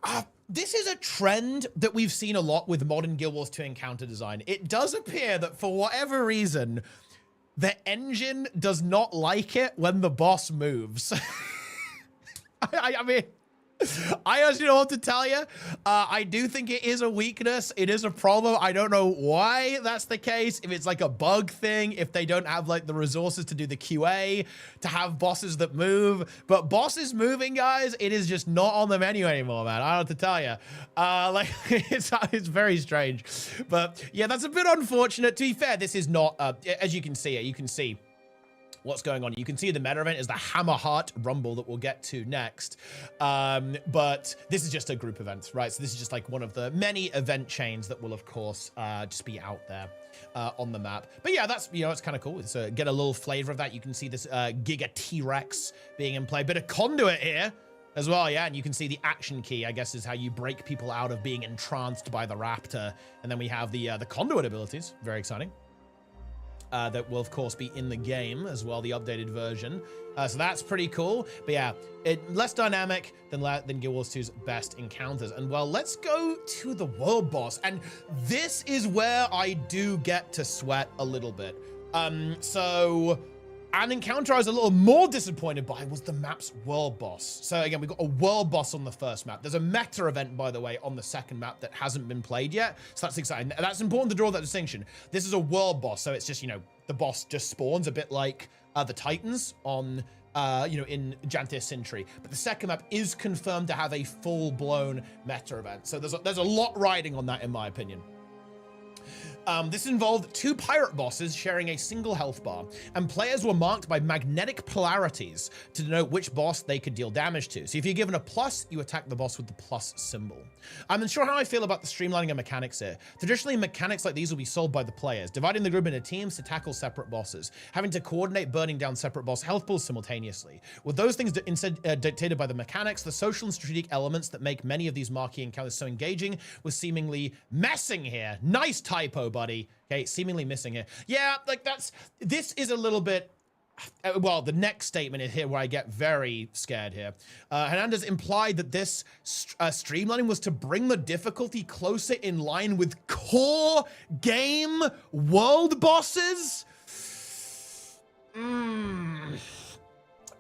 a trend that we've seen a lot with modern Guild Wars 2 encounter design. It does appear that for whatever reason, the engine does not like it when the boss moves. I mean, I honestly don't know what to tell you. I do think it is a weakness. It is a problem. I don't know why that's the case. If it's like a bug thing, if they don't have like the resources to do the QA, to have bosses that move. But bosses moving, guys, it is just not on the menu anymore, man. I don't know what to tell you. Like, it's very strange. But yeah, that's a bit unfortunate. To be fair, this is not, as you can see, you can see what's going on. You can see the meta event is the Hammer Heart Rumble that we'll get to next. But this is just a group event, right? So this is just like one of the many event chains that will, of course, just be out there on the map. But yeah, that's, you know, it's kind of cool. So get a little flavor of that. You can see this Giga T-Rex being in play. Bit of conduit here as well, yeah. And you can see the action key, I guess, is how you break people out of being entranced by the raptor. And then we have the conduit abilities. Very exciting. That will, of course, be in the game as well, the updated version. So that's pretty cool. But yeah, less dynamic than Guild Wars 2's best encounters. And well, let's go to the world boss. And this is where I do get to sweat a little bit. So an encounter I was a little more disappointed by was the map's world boss. So again, we've got a world boss on the first map. There's a meta event, by the way, on the second map that hasn't been played yet. So that's exciting. That's important to draw that distinction. This is a world boss. So it's just, you know, the boss just spawns a bit like the Titans on, you know, in Jantia Sintry. But the second map is confirmed to have a full-blown meta event. So there's a lot riding on that, in my opinion. This involved 2 pirate bosses sharing a single health bar, and players were marked by magnetic polarities to denote which boss they could deal damage to. So if you're given a plus, you attack the boss with the plus symbol. I'm unsure how I feel about the streamlining of mechanics here. Traditionally, mechanics like these will be solved by the players, dividing the group into teams to tackle separate bosses, having to coordinate burning down separate boss health pools simultaneously. With those things instead dictated by the mechanics, the social and strategic elements that make many of these marquee encounters so engaging was seemingly missing here. Nice typo, buddy. Okay, seemingly missing here. Yeah, like this is a little bit, well, the next statement is here where I get very scared here. Hernandez implied that this streamlining was to bring the difficulty closer in line with core game world bosses.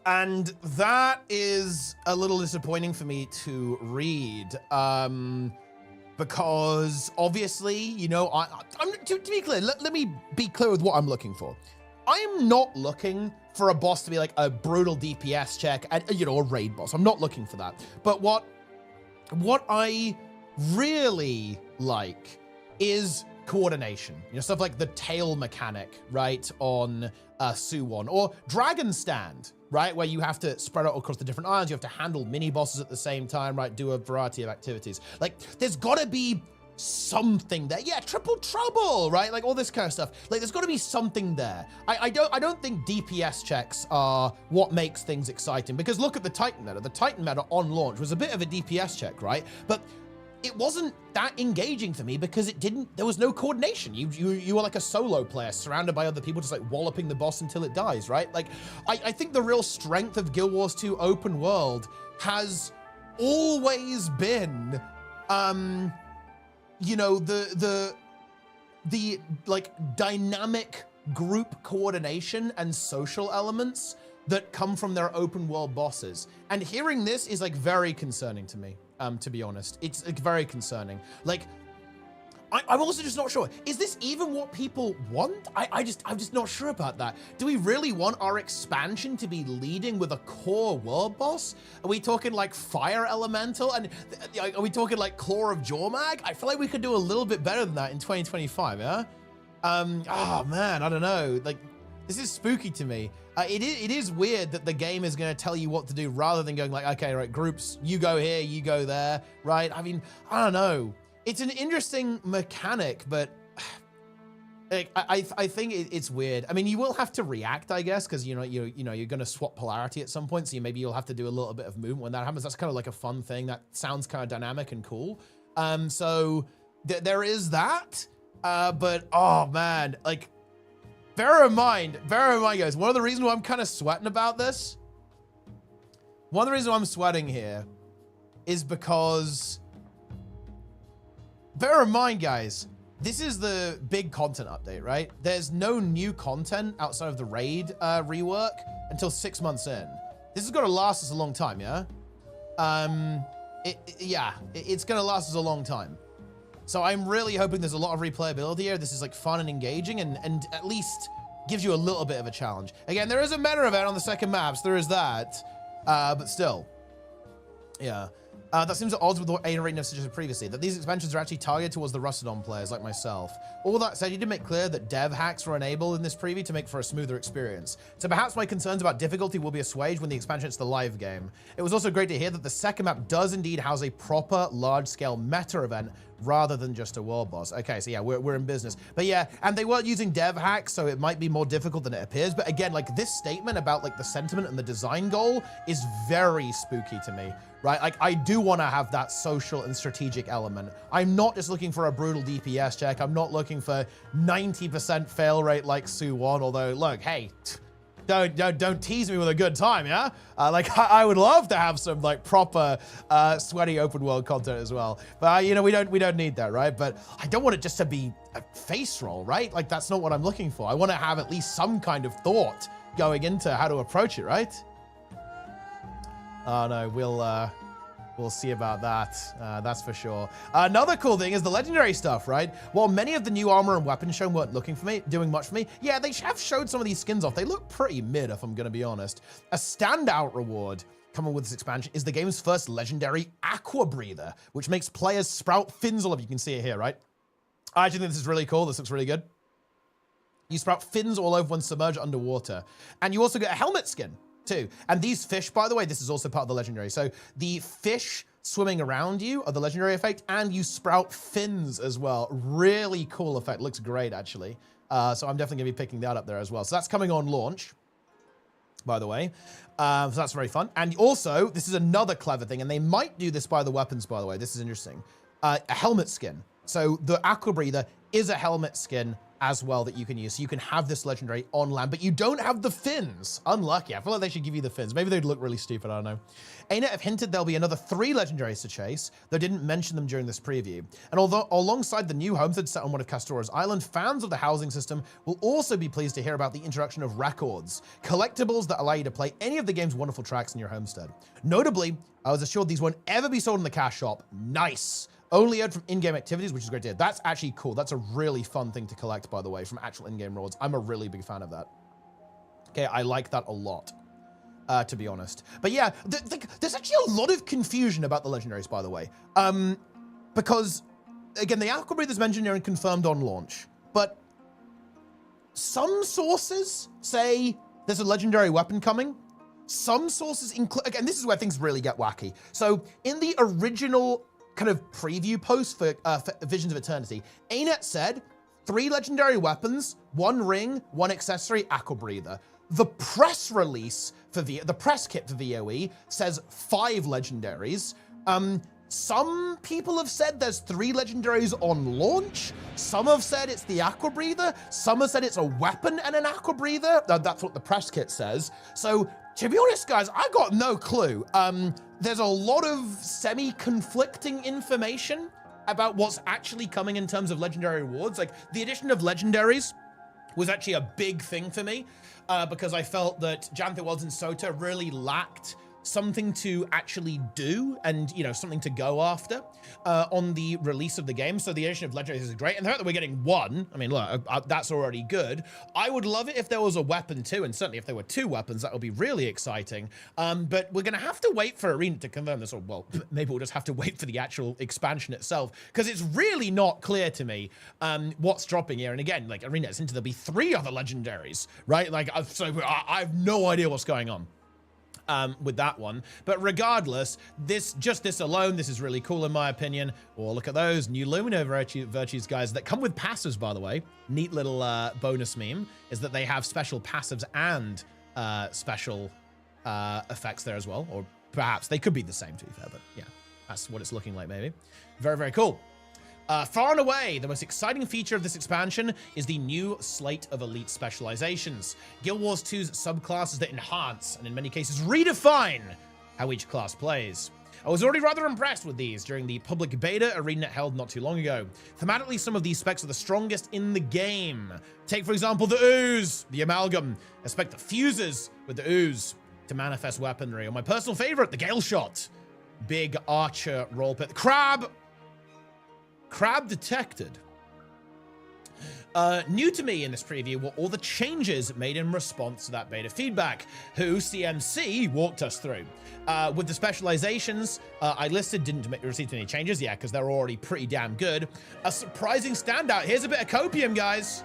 And that is a little disappointing for me to read. Because obviously, you know, to be clear, let me be clear with what I'm looking for. I'm not looking for a boss to be like a brutal DPS check and, you know, a raid boss. I'm not looking for that. But what I really like is coordination. You know, stuff like the tail mechanic, right, on Suwon, or Dragon Stand, right, where you have to spread out across the different islands, you have to handle mini bosses at the same time, right, do a variety of activities. Like, there's gotta be something there. Yeah, triple trouble, right? Like all this kind of stuff. Like, there's gotta be something there. I don't think DPS checks are what makes things exciting, because look at the Titan meta. The Titan meta on launch was a bit of a DPS check, right? But it wasn't that engaging for me because there was no coordination. You were like a solo player surrounded by other people just like walloping the boss until it dies, right? Like, I think the real strength of Guild Wars 2 open world has always been, you know, the like dynamic group coordination and social elements that come from their open world bosses. And hearing this is like very concerning to me. To be honest, it's like, very concerning. Like, I'm also just not sure. Is this even what people want? I'm just not sure about that. Do we really want our expansion to be leading with a core world boss? Are we talking like Fire Elemental? And are we talking like Claw of Jormag? I feel like we could do a little bit better than that in 2025, yeah? Oh man, I don't know. Like, this is spooky to me. It is weird that the game is going to tell you what to do rather than going like, okay, right, groups, you go here, you go there, right? I mean, I don't know. It's an interesting mechanic, but I think it's weird. I mean, you will have to react, I guess, because you're going to swap polarity at some point, so maybe you'll have to do a little bit of movement when that happens. That's kind of like a fun thing. That sounds kind of dynamic and cool. So there is that. But oh man, like. Bear in mind, guys, one of the reasons why I'm kind of sweating about this One of the reasons I'm sweating here is because, bear in mind, guys, this is the big content update, right? There's no new content outside of the raid rework until 6 months in. This is gonna last us a long time, yeah? It's gonna last us a long time. So I'm really hoping there's a lot of replayability here. This is like fun and engaging and at least gives you a little bit of a challenge. Again, there is a meta event on the second maps, there is that, but still, yeah. That seems at odds with what ArenaNet suggested previously, that these expansions are actually targeted towards the Rusted-on players like myself. All that said, you did make clear that dev hacks were enabled in this preview to make for a smoother experience. So perhaps my concerns about difficulty will be assuaged when the expansion hits the live game. It was also great to hear that the second map does indeed house a proper large-scale meta event rather than just a world boss. Okay, so yeah, we're in business. But yeah, and they weren't using dev hacks, so it might be more difficult than it appears. But again, like this statement about like the sentiment and the design goal is very spooky to me, right? Like I do want to have that social and strategic element. I'm not just looking for a brutal DPS check. I'm not looking for 90% fail rate like Su1, although look, hey, don't tease me with a good time, yeah? Like I would love to have some like proper sweaty open world content as well. But you know, we don't need that, right? But I don't want it just to be a face roll, right? Like that's not what I'm looking for. I want to have at least some kind of thought going into how to approach it, right? Oh no, we'll see about that. That's for sure. Another cool thing is the legendary stuff, right? While many of the new armor and weapons shown weren't doing much for me, yeah, they have showed some of these skins off. They look pretty mid, if I'm gonna be honest. A standout reward coming with this expansion is the game's first legendary Aqua Breather, which makes players sprout fins all over. You can see it here, right? I actually think this is really cool. This looks really good. You sprout fins all over when submerged underwater. And you also get a helmet skin too. And these fish, by the way, this is also part of the legendary. So the fish swimming around you are the legendary effect, and you sprout fins as well. Really cool effect. Looks great, actually. So I'm definitely gonna be picking that up there as well. So that's coming on launch, by the way. So that's very fun. And also, this is another clever thing, and they might do this by the weapons, by the way. This is interesting. A helmet skin. So the Aqua Breather is a helmet skin as well that you can use. So you can have this legendary on land, but you don't have the fins. Unlucky. I feel like they should give you the fins. Maybe they'd look really stupid, I don't know. ArenaNet have hinted there'll be another 3 legendaries to chase, though didn't mention them during this preview. And although alongside the new homestead set on one of Castora's Island, fans of the housing system will also be pleased to hear about the introduction of records, collectibles that allow you to play any of the game's wonderful tracks in your homestead. Notably, I was assured these won't ever be sold in the cash shop. Nice. Only earned from in-game activities, which is great to hear. That's actually cool. That's a really fun thing to collect, by the way, from actual in-game rewards. I'm a really big fan of that. Okay, I like that a lot, to be honest. But yeah, there's actually a lot of confusion about the legendaries, by the way. Because, again, the Aqua Breather is mentioned here and confirmed on launch. But some sources say there's a legendary weapon coming. Some sources include, again, this is where things really get wacky. So in the original kind of preview post for Visions of Eternity, ArenaNet said 3 legendary weapons, 1 ring, 1 accessory, Aqua Breather. The press release for the press kit for VOE says 5 legendaries. Some people have said there's 3 legendaries on launch. Some have said it's the Aqua Breather. Some have said it's a weapon and an Aqua Breather. That's what the press kit says. So to be honest, guys, I got no clue. There's a lot of semi-conflicting information about what's actually coming in terms of legendary rewards. Like the addition of legendaries was actually a big thing for me because I felt that Janthe Worlds and Sota really lacked something to actually do and, you know, something to go after on the release of the game. So the addition of legendaries is great. And the fact that we're getting 1, I mean, look, that's already good. I would love it if there was a weapon too, and certainly if there were 2 weapons, that would be really exciting. But we're gonna have to wait for Arena to confirm this, or well, maybe we'll just have to wait for the actual expansion itself, because it's really not clear to me what's dropping here. And again, like Arena is into there'll be 3 other legendaries, right? Like, so I have no idea what's going on with that one. But regardless, just this alone, this is really cool in my opinion. Oh, look at those new Lumina virtues, guys, that come with passives, by the way. Neat little bonus meme is that they have special passives and special effects there as well. Or perhaps they could be the same, to be fair, but yeah, that's what it's looking like maybe. Very, very cool. Far and away, the most exciting feature of this expansion is the new slate of elite specializations. Guild Wars 2's subclasses that enhance, and in many cases redefine, how each class plays. I was already rather impressed with these during the public beta ArenaNet held not too long ago. Thematically, some of these specs are the strongest in the game. Take, for example, the ooze, the amalgam, a spec that fuses with the ooze to manifest weaponry. Or my personal favorite, the Gale Shot, big archer roll pit. Crab detected. New to me in this preview were all the changes made in response to that beta feedback, who CMC walked us through. With the specializations, I listed didn't receive any changes, yeah, because they're already pretty damn good. A surprising standout, here's a bit of copium, guys.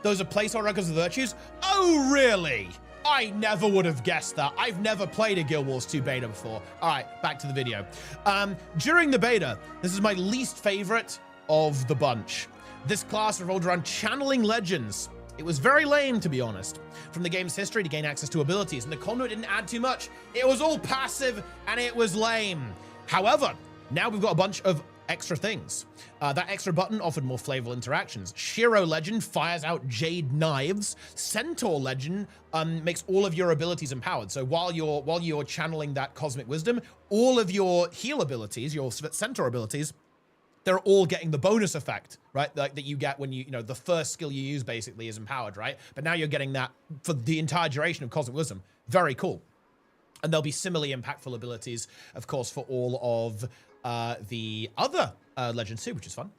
Those are placeholder records of virtues? Oh, really? I never would have guessed that. I've never played a Guild Wars 2 beta before. All right, back to the video. During the beta, this is my least favorite of the bunch. This class revolved around channeling legends. It was very lame, to be honest. From the game's history to gain access to abilities, and the conduit didn't add too much. It was all passive, and it was lame. However, now we've got a bunch of extra things. That extra button offered more flavorful interactions. Shiro Legend fires out jade knives. Centaur Legend makes all of your abilities empowered. So while you're channeling that cosmic wisdom, all of your heal abilities, your Centaur abilities, they're all getting the bonus effect, right? Like that you get when you know, the first skill you use basically is empowered, right? But now you're getting that for the entire duration of Cosmic Wisdom. Very cool. And there'll be similarly impactful abilities, of course, for all of the other legends too, which is fun.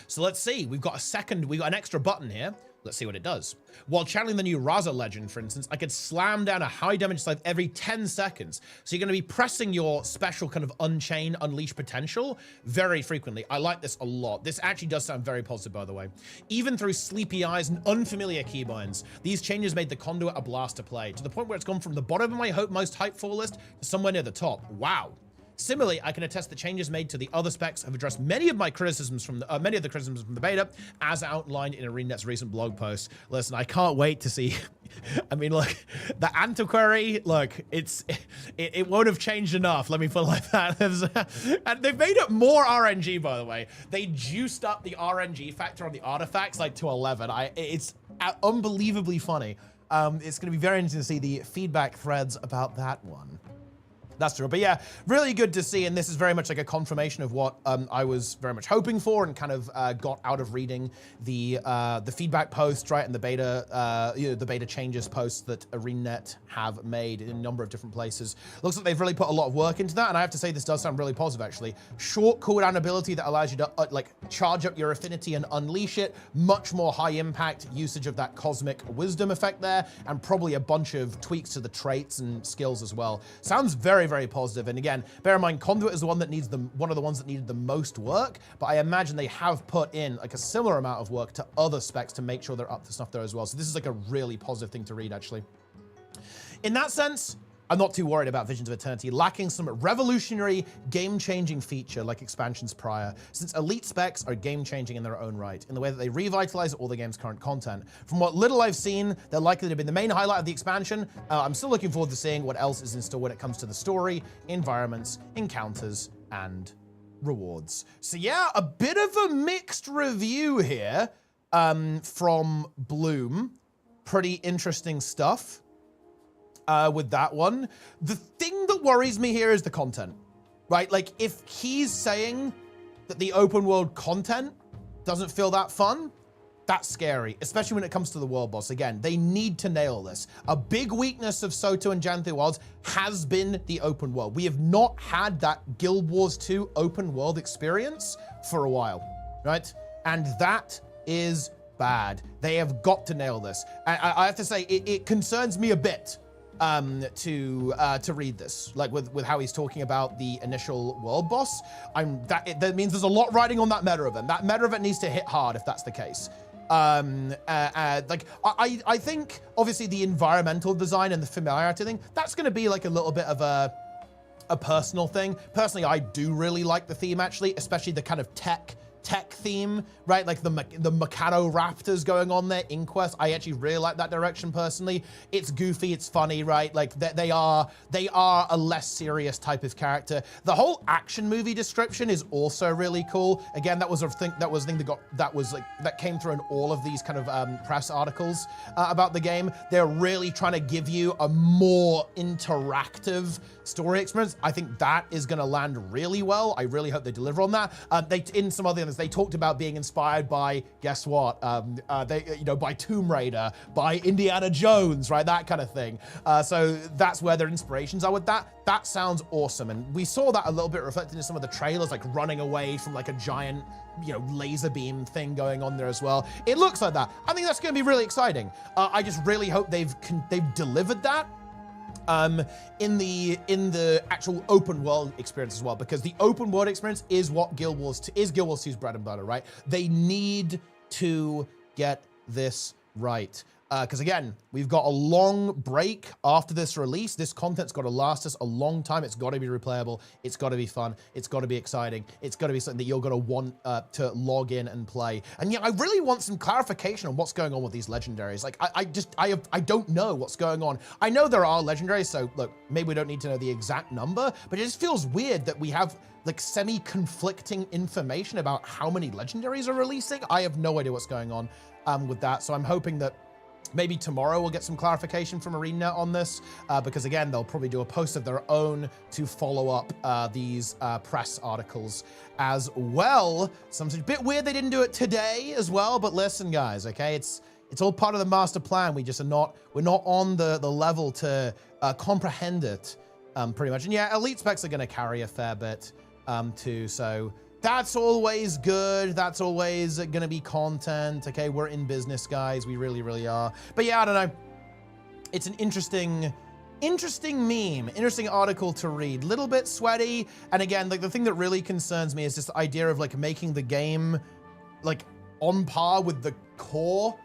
So let's see, we've got an extra button here. Let's see what it does. While channeling the new Raza legend, for instance, I could slam down a high damage scythe every 10 seconds. So you're going to be pressing your special kind of unchain, unleash potential very frequently. I like this a lot. This actually does sound very positive, by the way. Even through sleepy eyes and unfamiliar keybinds, these changes made the conduit a blast to play, to the point where it's gone from the bottom of my most hyped for list to somewhere near the top. Wow. Similarly, I can attest the changes made to the other specs have addressed many of the criticisms from the beta, as outlined in ArenaNet's recent blog post. Listen, I can't wait to see. I mean, look, the antiquary, look, it won't have changed enough. Let me put it like that. And they've made it more RNG, by the way. They juiced up the RNG factor on the artifacts like to 11. It's unbelievably funny. It's going to be very interesting to see the feedback threads about that one. That's true. But yeah, really good to see. And this is very much like a confirmation of what I was very much hoping for and kind of got out of reading the feedback posts, right? And the beta changes posts that ArenaNet have made in a number of different places. Looks like they've really put a lot of work into that. And I have to say, this does sound really positive, actually. Short cooldown ability that allows you to like charge up your affinity and unleash it. Much more high impact usage of that cosmic wisdom effect there. And probably a bunch of tweaks to the traits and skills as well. Sounds very, very positive. And again, bear in mind, Conduit is the one that needs one of the ones that needed the most work, but I imagine they have put in like a similar amount of work to other specs to make sure they're up to snuff there as well. So this is like a really positive thing to read, actually. In that sense, I'm not too worried about Visions of Eternity lacking some revolutionary, game-changing feature like expansions prior, since elite specs are game-changing in their own right, in the way that they revitalize all the game's current content. From what little I've seen, they're likely to be the main highlight of the expansion. I'm still looking forward to seeing what else is in store when it comes to the story, environments, encounters, and rewards. So yeah, a bit of a mixed review here from Bloom. Pretty interesting stuff. With that one. The thing that worries me here is the content, right? Like, if he's saying that the open world content doesn't feel that fun, that's scary, especially when it comes to the world boss. Again, they need to nail this. A big weakness of Soto and Janthe Wilds has been the open world. We have not had that Guild Wars 2 open world experience for a while, right? And that is bad. They have got to nail this. I have to say, it concerns me a bit to read this, like with how he's talking about the initial world boss. That means there's a lot riding on that meta event. That meta event needs to hit hard if that's the case. Like I think obviously the environmental design and the familiarity thing, that's going to be like a little bit of a personal thing. Personally, I do really like the theme, actually, especially the kind of tech tech theme, right? Like the Mechano-Raptors going on there, Inquest. I actually really like that direction personally. It's goofy, it's funny, right? Like they are a less serious type of character. The whole action movie description is also really cool. Again, that was a thing that came through in all of these kind of press articles about the game. They're really trying to give you a more interactive story experience. I think that is going to land really well. I really hope they deliver on that. In some other things, they talked about being inspired by, guess what? By Tomb Raider, by Indiana Jones, right? That kind of thing. So that's where their inspirations are with that. That sounds awesome. And we saw that a little bit reflected in some of the trailers, like running away from like a giant, laser beam thing going on there as well. It looks like that. I think that's going to be really exciting. I just really hope they've delivered that in the actual open world experience as well, because the open world experience is what Guild Wars 2's bread and butter, right? They need to get this right. Because again, we've got a long break after this release. This content's got to last us a long time. It's got to be replayable. It's got to be fun. It's got to be exciting. It's got to be something that you're going to want to log in and play. And yeah, I really want some clarification on what's going on with these legendaries. Like, I don't know what's going on. I know there are legendaries, so look, maybe we don't need to know the exact number, but it just feels weird that we have like semi-conflicting information about how many legendaries are releasing. I have no idea what's going on with that. So I'm hoping that maybe tomorrow we'll get some clarification from ArenaNet on this, because again, they'll probably do a post of their own to follow up these press articles as well. Something a bit weird they didn't do it today as well, but listen guys, okay, it's all part of the master plan. We just are not, we're not on the level to comprehend it pretty much. And yeah, elite specs are gonna carry a fair bit too, so that's always good. That's always gonna be content. Okay, we're in business, guys. We really, really are. But yeah, I don't know. It's an interesting meme, interesting article to read. Little bit sweaty. And again, like the thing that really concerns me is this idea of like making the game like on par with the core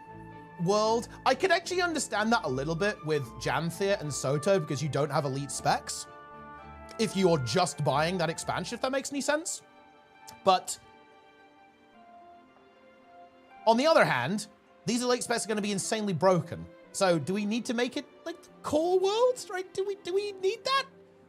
world. I could actually understand that a little bit with Janthir and Soto because you don't have elite specs. If you're just buying that expansion, if that makes any sense. But on the other hand, these elite specs are going to be insanely broken. So do we need to make it like core worlds, right? Do we need that,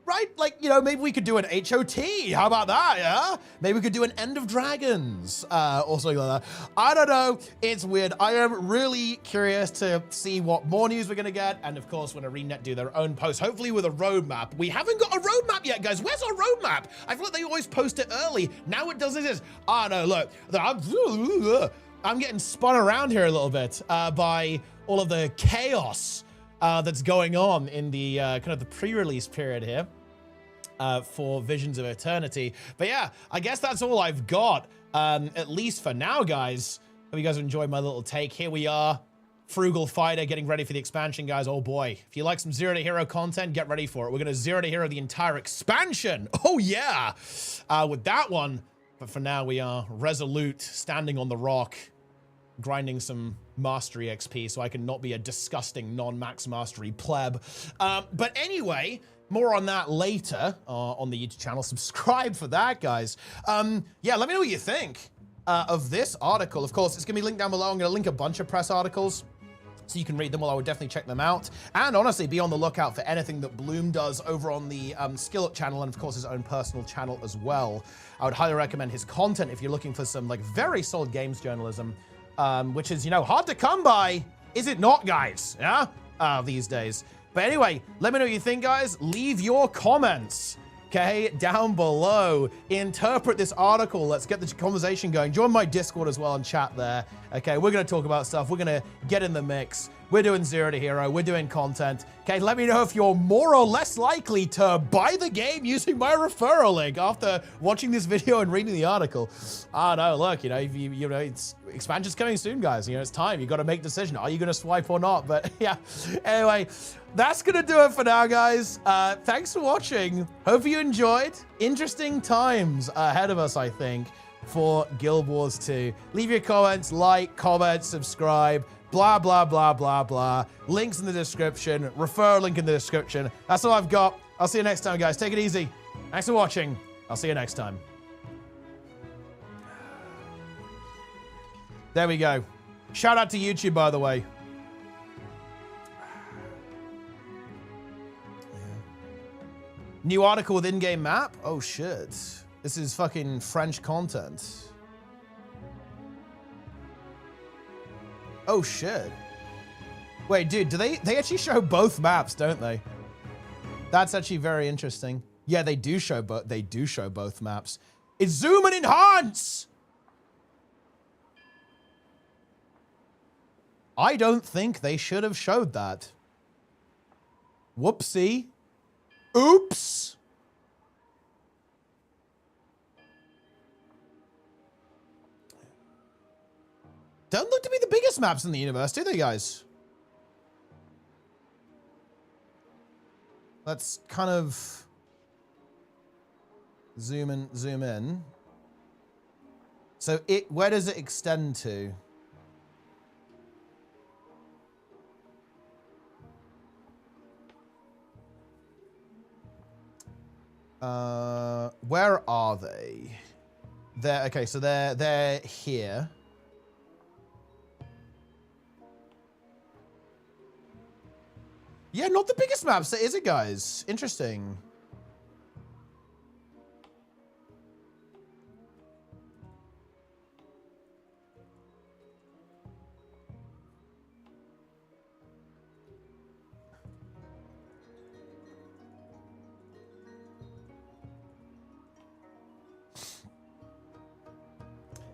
right? Like, maybe we could do an HOT. How about that, yeah? Maybe we could do an End of Dragons or something like that. I don't know. It's weird. I am really curious to see what more news we're going to get. And of course, when ArenaNet do their own post, hopefully with a roadmap. We haven't got a roadmap yet, guys. Where's our roadmap? I feel like they always post it early. Now it doesn't exist. Oh, no, look. I'm getting spun around here a little bit by all of the chaos that's going on in the kind of the pre-release period here. For Visions of Eternity. But yeah, I guess that's all I've got, at least for now, guys. Hope you guys enjoyed my little take. Here we are, Frugal Fighter, getting ready for the expansion, guys. Oh boy, if you like some Zero to Hero content, get ready for it. We're gonna Zero to Hero the entire expansion. Oh yeah, with that one. But for now, we are resolute, standing on the rock, grinding some mastery XP so I can not be a disgusting non-max mastery pleb. But anyway, more on that later on the YouTube channel. Subscribe for that, guys. Yeah, let me know what you think of this article. Of course, it's gonna be linked down below. I'm gonna link a bunch of press articles so you can read them. Well, I would definitely check them out. And honestly, be on the lookout for anything that Bloom does over on the Skillet channel and of course his own personal channel as well. I would highly recommend his content if you're looking for some like very solid games journalism, which is, hard to come by. Is it not, guys? Yeah, these days. But anyway, let me know what you think, guys. Leave your comments, okay, down below. Interpret this article. Let's get the conversation going. Join my Discord as well and chat there. Okay, we're going to talk about stuff. We're going to get in the mix. We're doing Zero to Hero. We're doing content. Okay, let me know if you're more or less likely to buy the game using my referral link after watching this video and reading the article. I don't know, look, it's expansion's coming soon, guys. It's time. You got to make a decision. Are you going to swipe or not? But yeah, anyway, that's going to do it for now, guys. Thanks for watching. Hope you enjoyed. Interesting times ahead of us, I think, for Guild Wars 2. Leave your comments, like, comment, subscribe, blah, blah, blah, blah, blah. Links in the description, referral link in the description. That's all I've got. I'll see you next time, guys. Take it easy. Thanks for watching. I'll see you next time. There we go. Shout out to YouTube, by the way. New article with in-game map? Oh, shit. This is fucking French content. Oh, shit. Wait, dude, do they actually show both maps, don't they? That's actually very interesting. Yeah, they do show both maps. It's zoom and enhance! I don't think they should have showed that. Whoopsie. Oops. Don't look to be the biggest maps in the universe, do they, guys? Let's kind of zoom in. So where does it extend to? Where are they? They're okay, so they're here. Yeah, not the biggest maps, is it, guys? Interesting.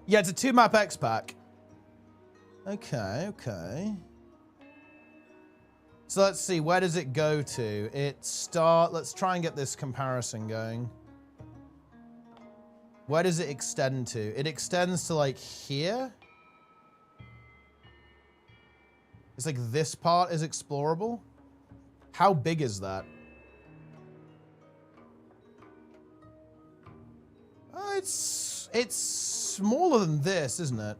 Yeah, it's a 2-map X pack. Okay, okay. So let's see, where does it go to? Let's try and get this comparison going. Where does it extend to? It extends to like here. It's like this part is explorable. How big is that? It's smaller than this, isn't it?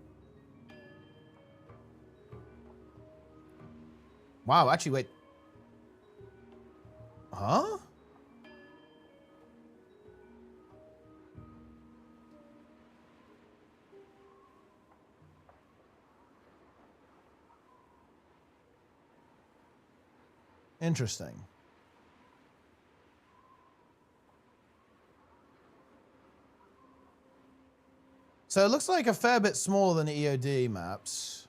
Wow, actually, wait. Huh? Interesting. So it looks like a fair bit smaller than EOD maps.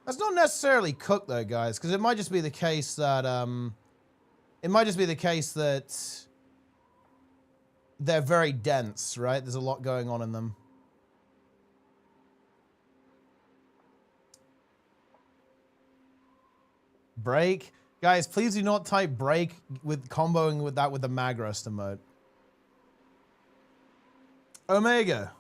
That's not necessarily cooked though, guys, because it might just be the case that they're very dense, right? There's a lot going on in them. Break. Guys, please do not type break with comboing with that with the mag rest emote. Omega.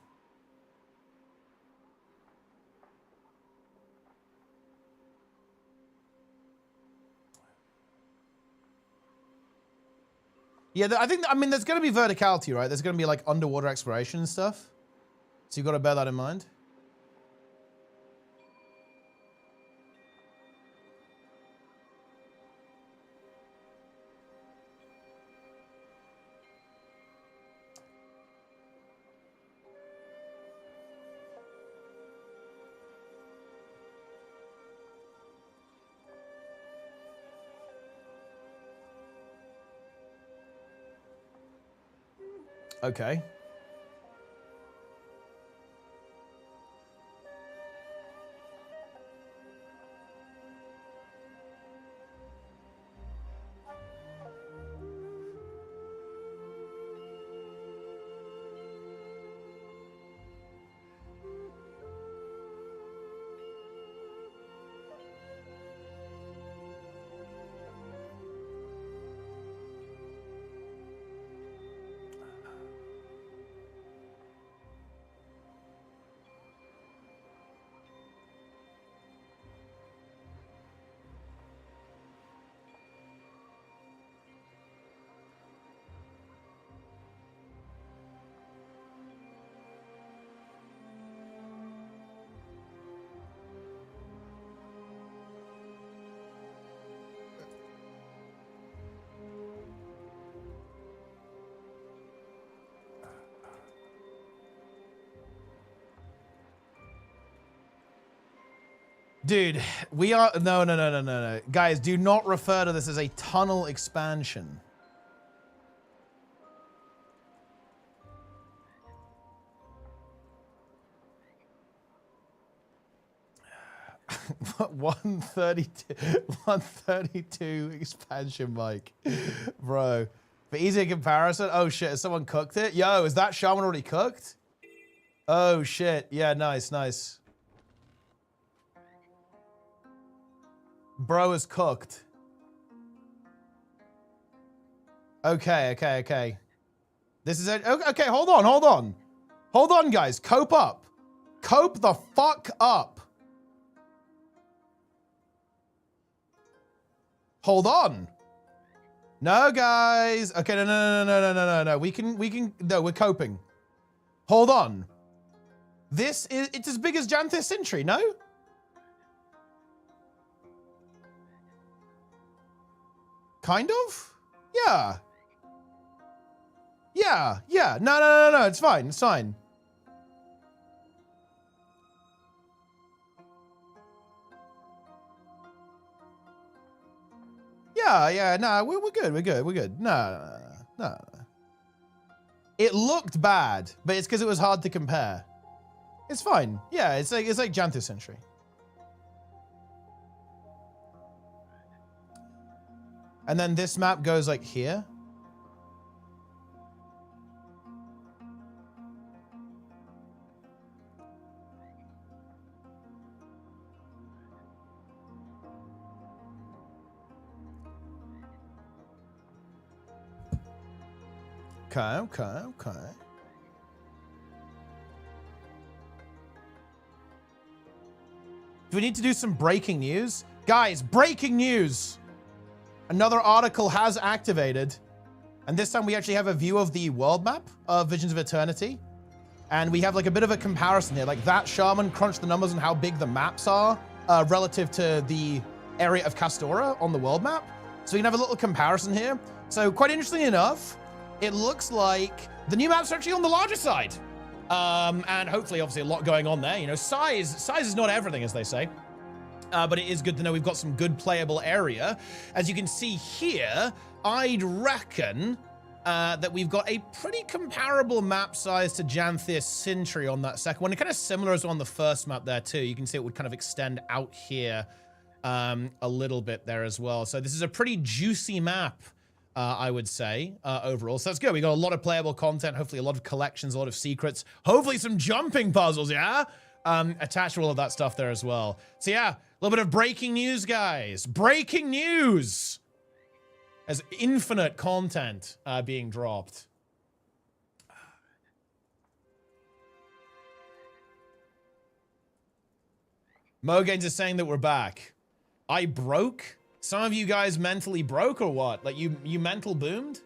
Yeah, I mean, there's going to be verticality, right? There's going to be like underwater exploration and stuff. So you've got to bear that in mind. Okay. Dude, we are... No. Guys, do not refer to this as a tunnel expansion. What 132 expansion, Mike. Bro. For easier comparison, oh shit, has someone cooked it? Yo, is that shaman already cooked? Oh shit, yeah, nice. Bro is cooked. Okay. This is it. Okay, hold on. Hold on, guys. Cope up. Cope the fuck up. Hold on. No, guys. Okay, no. We can, no, we're coping. Hold on. It's as big as Janthir Sentry, no? Kind of? Yeah. No, it's fine. Yeah, no, we're good. No. It looked bad, but it's because it was hard to compare. It's fine. Yeah, it's like Janthir Sentry. And then this map goes like here. Okay. Do we need to do some breaking news? Guys, breaking news! Another article has activated. And this time we actually have a view of the world map of Visions of Eternity. And we have like a bit of a comparison here. Like that shaman crunched the numbers on how big the maps are relative to the area of Castora on the world map. So we can have a little comparison here. So quite interestingly enough, it looks like the new maps are actually on the larger side. And hopefully, obviously, a lot going on there. You know, size is not everything, as they say. But it is good to know we've got some good playable area. As you can see here, I'd reckon that we've got a pretty comparable map size to Janthir Sentry on that second one. It's kind of similar as on the first map there, too. You can see it would kind of extend out here a little bit there as well. So this is a pretty juicy map. I would say, overall. So that's good. We got a lot of playable content, hopefully a lot of collections, a lot of secrets, hopefully some jumping puzzles, yeah? Attached to all of that stuff there as well. So yeah, a little bit of breaking news, guys. Breaking news! As infinite content being dropped. Mogains is saying that we're back. I broke? Some of you guys mentally broke or what? Like you mental boomed?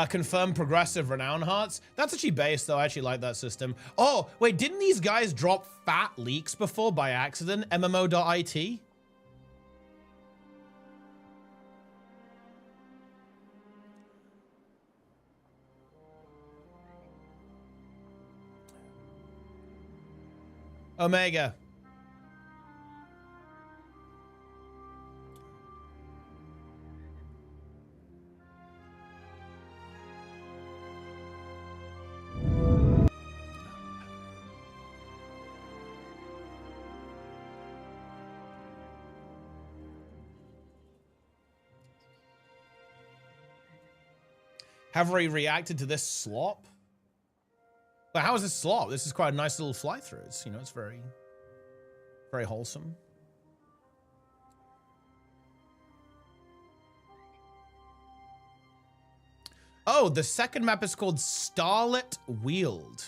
Confirm progressive renown hearts. That's actually based though. I actually like that system. Oh, wait, didn't these guys drop fat leaks before by accident? MMO.it? Omega. Have we reacted to this slop? But how is this slop? This is quite a nice little fly through. It's, you know, it's very, very wholesome. Oh, the second map is called Starlit Weald,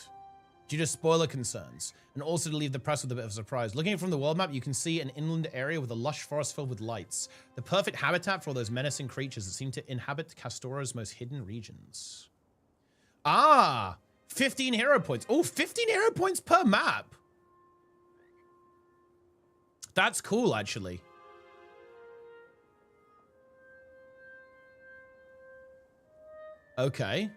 due to spoiler concerns, and also to leave the press with a bit of a surprise. Looking from the world map, you can see an inland area with a lush forest filled with lights. The perfect habitat for all those menacing creatures that seem to inhabit Castora's most hidden regions. Ah! 15 hero points. Oh, 15 hero points per map. That's cool, actually. Okay.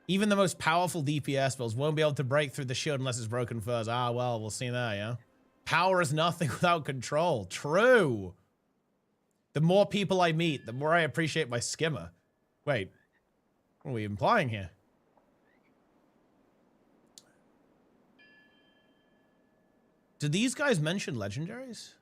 Even the most powerful DPS spells won't be able to break through the shield unless it's broken first. Ah, well, we'll see that, yeah? Power is nothing without control. True. The more people I meet, the more I appreciate my skimmer. Wait, what are we implying here? Did these guys mention legendaries?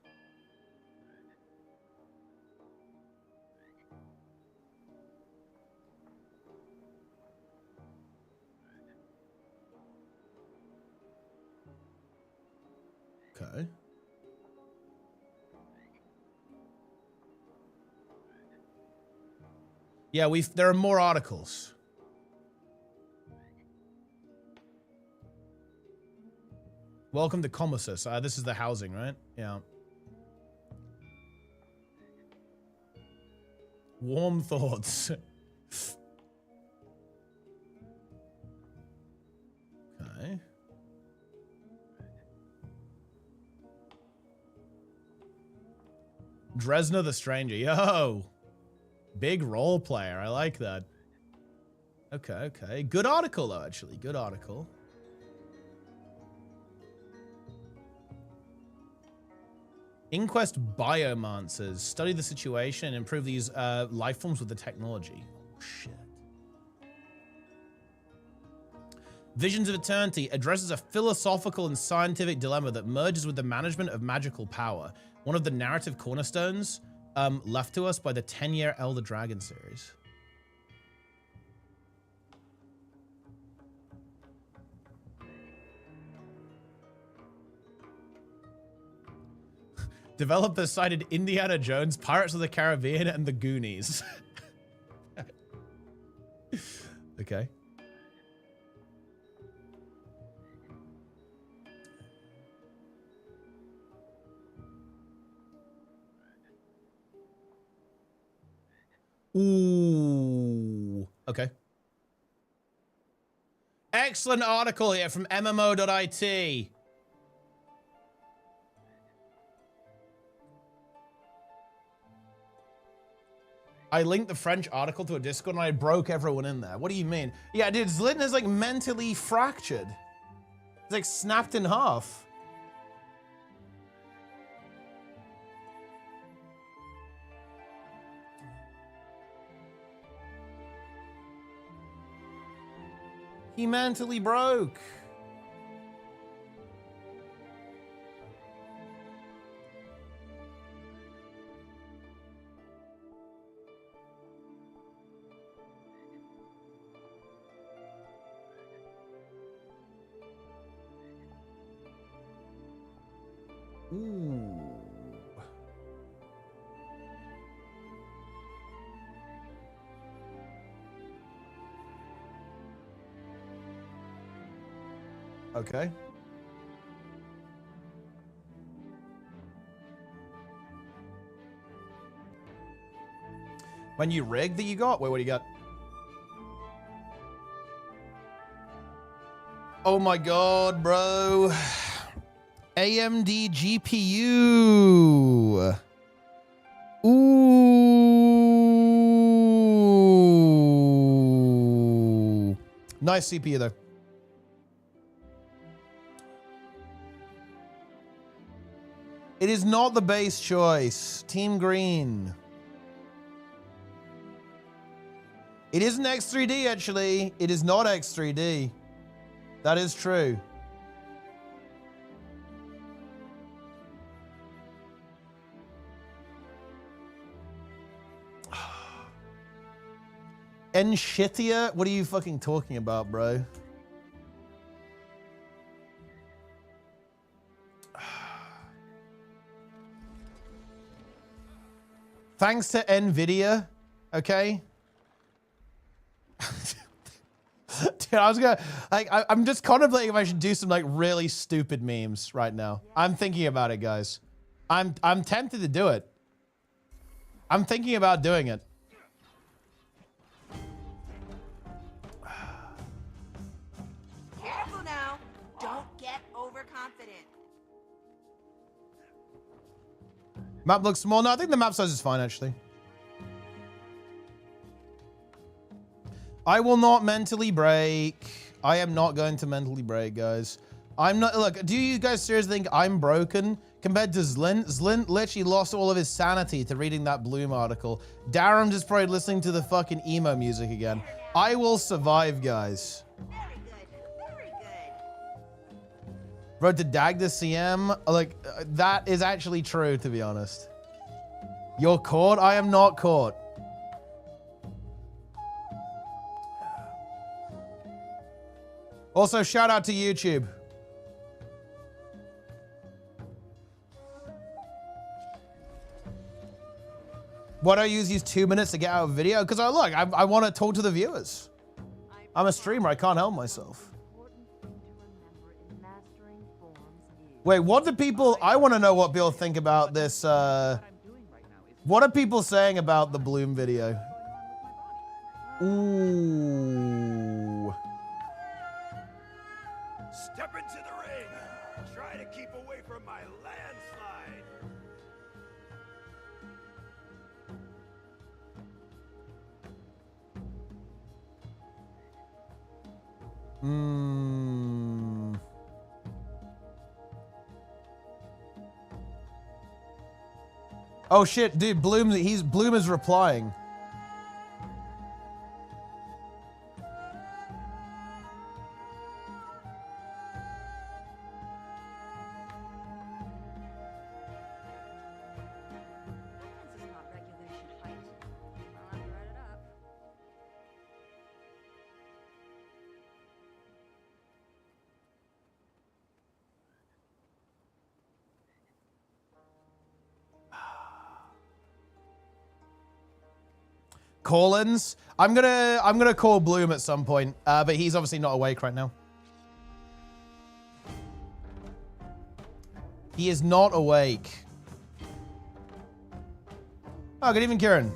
Okay. Yeah, there are more articles. Welcome to Commerce. This is the housing, right? Yeah. Warm thoughts. Okay. Dresner the Stranger. Yo. Big role player. I like that. Okay, okay. Good article, though, actually. Good article. Inquest Biomancers. Study the situation and improve these life forms with the technology. Oh, shit. Visions of Eternity addresses a philosophical and scientific dilemma that merges with the management of magical power. One of the narrative cornerstones left to us by the 10-year Elder Dragon series. Developers cited Indiana Jones, Pirates of the Caribbean, and the Goonies. Okay. Ooh. Okay. Excellent article here from MMO.it. I linked the French article to a Discord and I broke everyone in there. What do you mean? Yeah, dude, Zlitten is like mentally fractured. It's like snapped in half. He mentally broke. Ooh. Okay. When you rig that you got? Wait, what do you got? Oh my god, bro. AMD GPU. Ooh. Nice CPU though. It is not the base choice. Team Green. It isn't X3D actually. It is not X3D. That is true. Enshitia? What are you fucking talking about, bro? Thanks to NVIDIA, okay? Dude, I'm just contemplating if I should do some like really stupid memes right now. I'm thinking about it, guys. I'm tempted to do it. I'm thinking about doing it. Careful now. Don't get overconfident. Map looks small. No, I think the map size is fine, actually. I will not mentally break. I am not going to mentally break, guys. I'm not. Look, do you guys seriously think I'm broken compared to Zlint? Zlint literally lost all of his sanity to reading that Bloom article. Darren just probably listening to the fucking emo music again. I will survive, guys. Very good. Very good. Road to Dagda CM. Like, that is actually true, to be honest. You're caught? I am not caught. Also, shout out to YouTube. Why don't I use these 2 minutes to get out of video? Because I want to talk to the viewers. I'm a streamer. I can't help myself. Wait, what do people... I want to know what people think about this. What are people saying about the Bloom video? Ooh. Step into the ring. Try to keep away from my landslide. Oh shit, dude, Bloom is replying. Call-ins. I'm gonna call Bloom at some point, but he's obviously not awake right now. He is not awake. Oh, good evening, Kieran.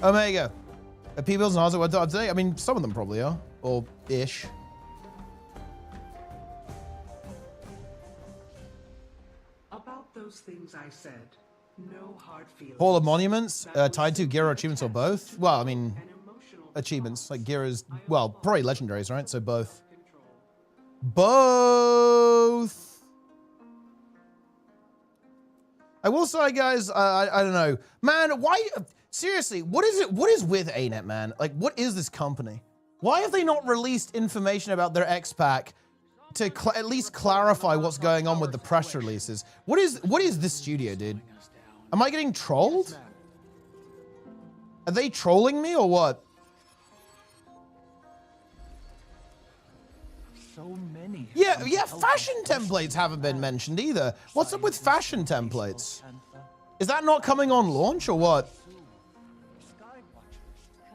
Omega. Are P-Bills and Oz what up today? I mean, some of them probably are, or ish. Those things I said, no hard feelings. Hall of Monuments, tied to Gear achievements or both? Well, I mean, achievements. Like Gear is, well, probably legendaries, right? So both. Both. I will say, guys, I don't know. Man, why? Seriously, what is it? What is with ArenaNet, man? Like, what is this company? Why have they not released information about their X-Pack to at least clarify what's going on with the press releases? What is this studio, dude? Am I getting trolled? Are they trolling me or what? So many. Yeah, fashion templates haven't been mentioned either. What's up with fashion templates? Is that not coming on launch or what?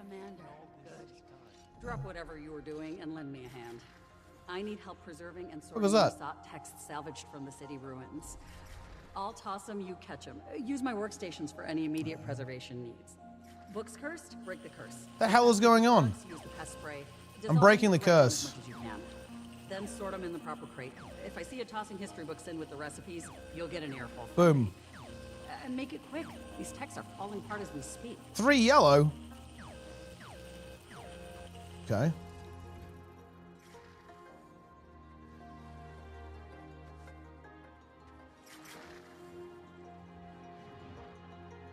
Commander, good. Drop whatever you were doing and lend me a hand. I need help preserving and sorting the sought texts salvaged from the city ruins. I'll toss them, you catch them. Use my workstations for any immediate preservation needs. Books cursed? Break the curse. The hell is going on? Use the pest spray. I'm breaking the curse. As much as you can. Then sort them in the proper crate. If I see you tossing history books in with the recipes, you'll get an earful. Boom. And make it quick. These texts are falling apart as we speak. 3 yellow. Okay.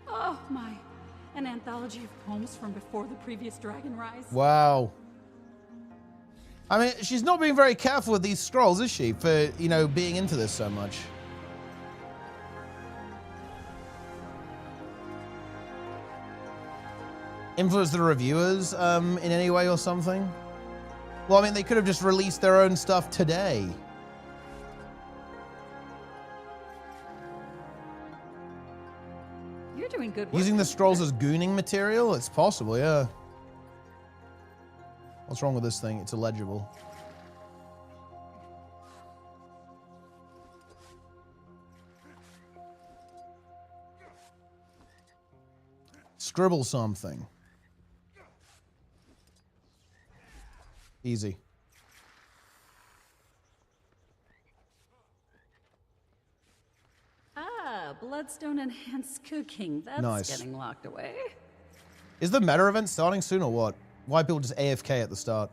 Oh my, an anthology of poems from before the previous Dragon Rise. Wow. I mean, she's not being very careful with these scrolls, is she? For, you know, being into this so much. Influence the reviewers in any way or something? Well, I mean, they could have just released their own stuff today. You're doing good work. Using the scrolls as gooning material? It's possible, yeah. What's wrong with this thing? It's illegible. Scribble something. Easy. Bloodstone enhanced cooking. That's nice. Getting locked away. Is the meta event starting soon or what? Why people just AFK at the start?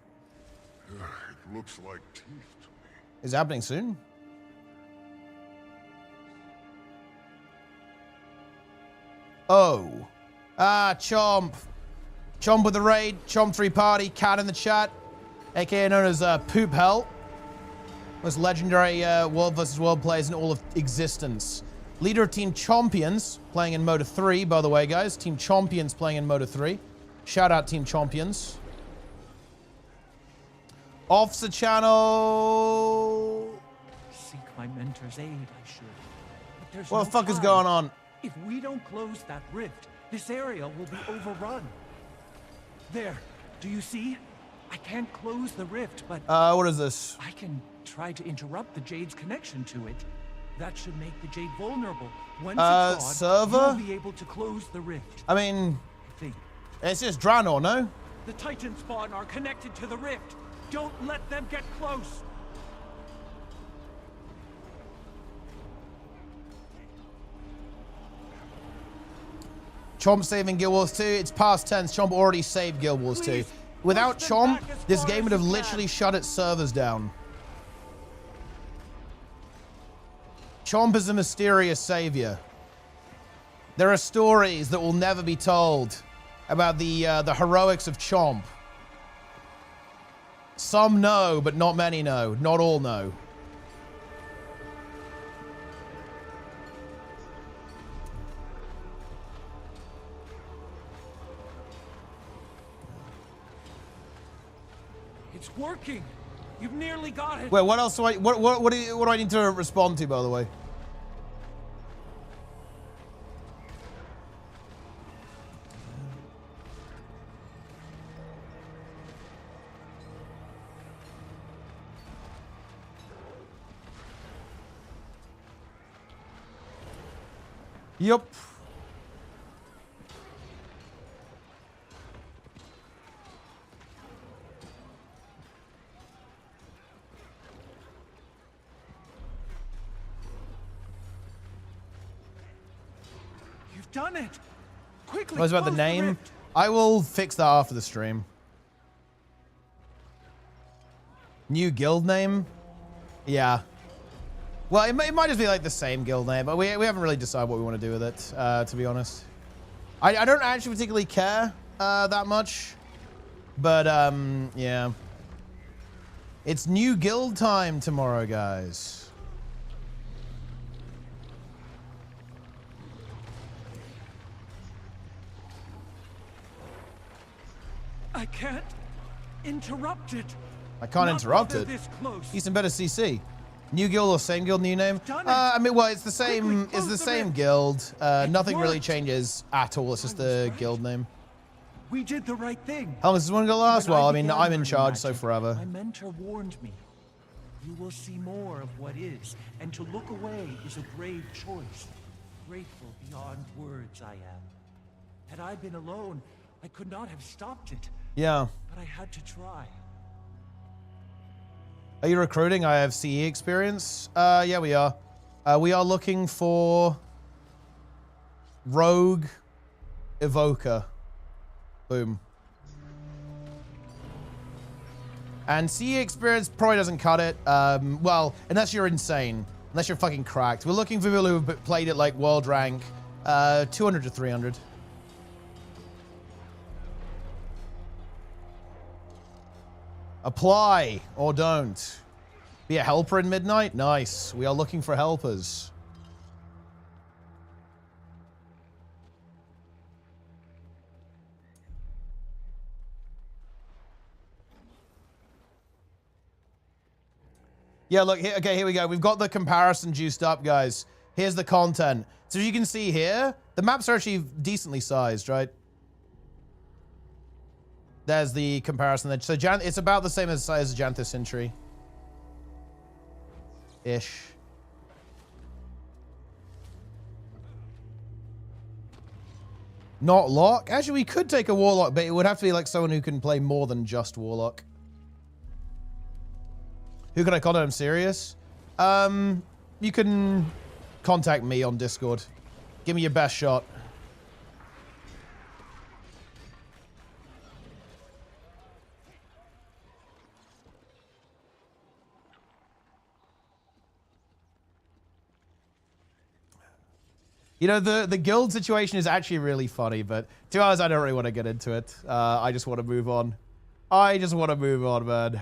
It looks like teeth to me. Is it happening soon? Oh. Chomp. Chomp with the raid. Chomp 3 party. Cat in the chat. AKA known as Poop Hell. Most legendary world versus world players in all of existence. Leader of Team Champions, playing in Moda 3, by the way, guys. Team Champions playing in Moda 3. Shout out Team Champions. Officer channel. Seek my mentor's aid, I should. But there's What no the fuck is time. going on? If we don't close that rift, this area will be overrun. There, do you see? I can't close the rift, but... what is this? I can try to interrupt the Jade's connection to it. That should make the Jade vulnerable. Once it's gone, server? you'll be able to close the rift. I mean, I think. It's just Draenor, no? The Titan spawn are connected to the rift. Don't let them get close. Chomp saving Guild Wars 2. It's past tense. Chomp already saved Guild Wars 2. Without Chomp, this game would have literally shut its servers down. Chomp is a mysterious savior. There are stories that will never be told about the heroics of Chomp. Some know, but not many know. Not all know. It's working. You've nearly got it. Wait, what else do I what do I need to respond to, by the way? Yup. You've done it. Quickly. What was about the close name? rift. I will fix that after the stream. New guild name? Yeah. Well, it might just be like the same guild name, but we haven't really decided what we want to do with it, to be honest. I don't actually particularly care that much, but yeah. It's new guild time tomorrow, guys. I can't interrupt it. I can't interrupt it. This close. Easton better CC. New guild or same guild, new name? Done it. I mean, well, it's the same. Quickly, It's the close the same rift. guild. Nothing really worked. changes at all. It's just the right. guild name. We did the right thing. How long does this one go last? When Well, I mean, began I'm in learning charge, so magic, forever. My mentor warned me. You will see more of what is, and to look away is a brave choice. Grateful beyond words I am. Had I been alone, I could not have stopped it. Yeah. But I had to try. Are you recruiting? I have CE experience. Yeah, we are. We are looking for Rogue Evoker. Boom. And CE experience probably doesn't cut it. Well, unless you're insane. Unless you're fucking cracked. We're looking for people who have played it like world rank. 200 to 300. Apply or don't. Be a helper in midnight? Nice. We are looking for helpers. Yeah, look, here, okay, here we go. We've got the comparison juiced up, guys. Here's the content. So as you can see here, the maps are actually decently sized, right? There's the comparison. There. So it's about the same as size as Janthus Sentry. Ish. Not Lock? Actually, we could take a Warlock, but it would have to be like someone who can play more than just Warlock. Who can I contact? I'm serious. You can contact me on Discord. Give me your best shot. You know, the guild situation is actually really funny, but to be honest, I don't really want to get into it. I just want to move on. I just want to move on, man.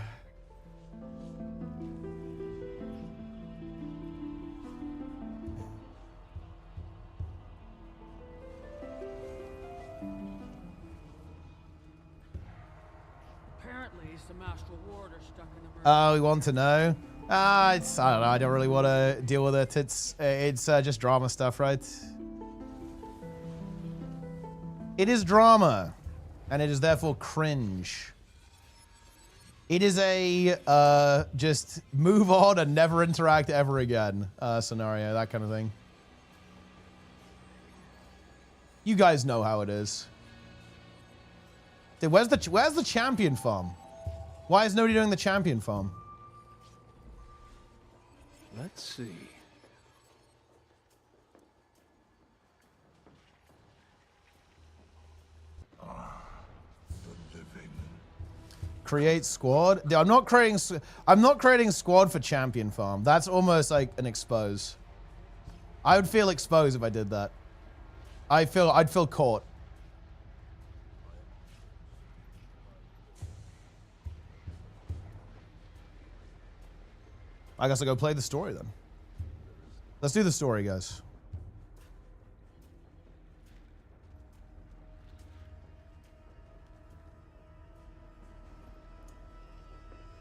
Apparently, some astral ward are stuck in the. Oh, we want to know? I don't know. I don't really want to deal with it. It's just drama stuff, right? It is drama, and it is therefore cringe. It is a just move on and never interact ever again scenario, that kind of thing. You guys know how it is. Dude, where's the champion farm? Why is nobody doing the champion farm? Let's see. The living. Create squad. Dude, I'm not creating squad for champion farm. That's almost like an expose. I would feel exposed if I did that. I'd feel caught. I guess I'll go play the story then. Let's do the story, guys.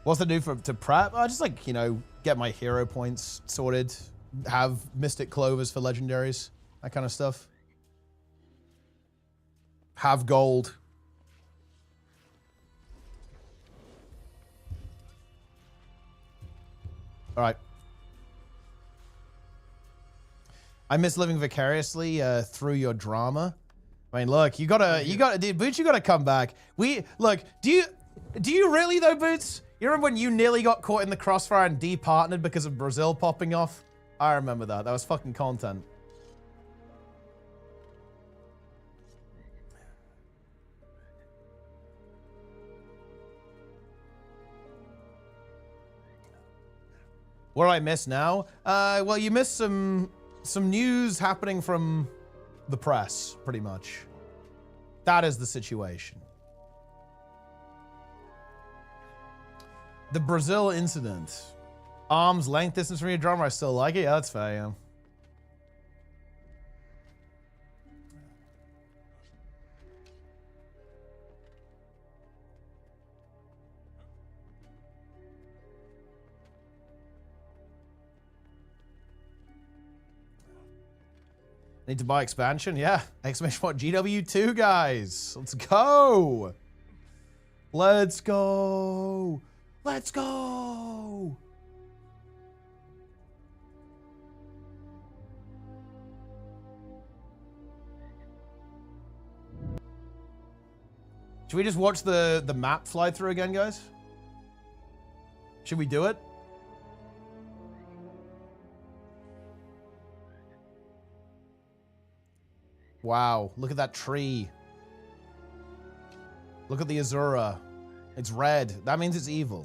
What's the do to prep? I just like, you know, get my hero points sorted, have Mystic Clovers for legendaries, that kind of stuff. Have gold. All right. I miss living vicariously through your drama. I mean, look, you gotta, dude, Boots, you gotta come back. Look, do you really though, Boots? You remember when you nearly got caught in the crossfire and departnered because of Brazil popping off? I remember that. That was fucking content. What do I miss now? Well, you missed some news happening from the press, pretty much. That is the situation. The Brazil incident. Arm's length distance from your drummer, I still like it. Yeah, that's fair, yeah. Need to buy expansion? Yeah. Exclamation point GW2, guys. Let's go. Let's go. Let's go. Should we just watch the map fly through again, guys? Should we do it? Wow, look at that tree. Look at the Azura. It's red. That means it's evil.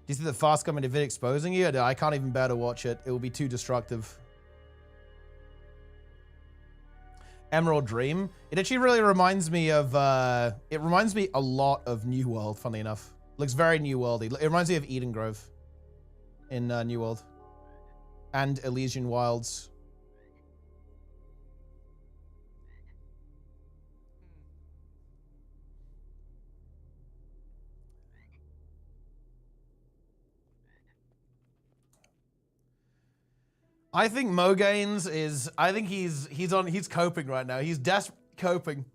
Do you see the fast coming to vid exposing you? I can't even bear to watch it. It will be too destructive. Emerald Dream. It actually really reminds me of, it reminds me a lot of New World, funnily enough. Looks very New Worldy. It reminds me of Eden Grove in New World. And Elysian Wilds. I think Mogains is, I think he's coping right now. He's coping.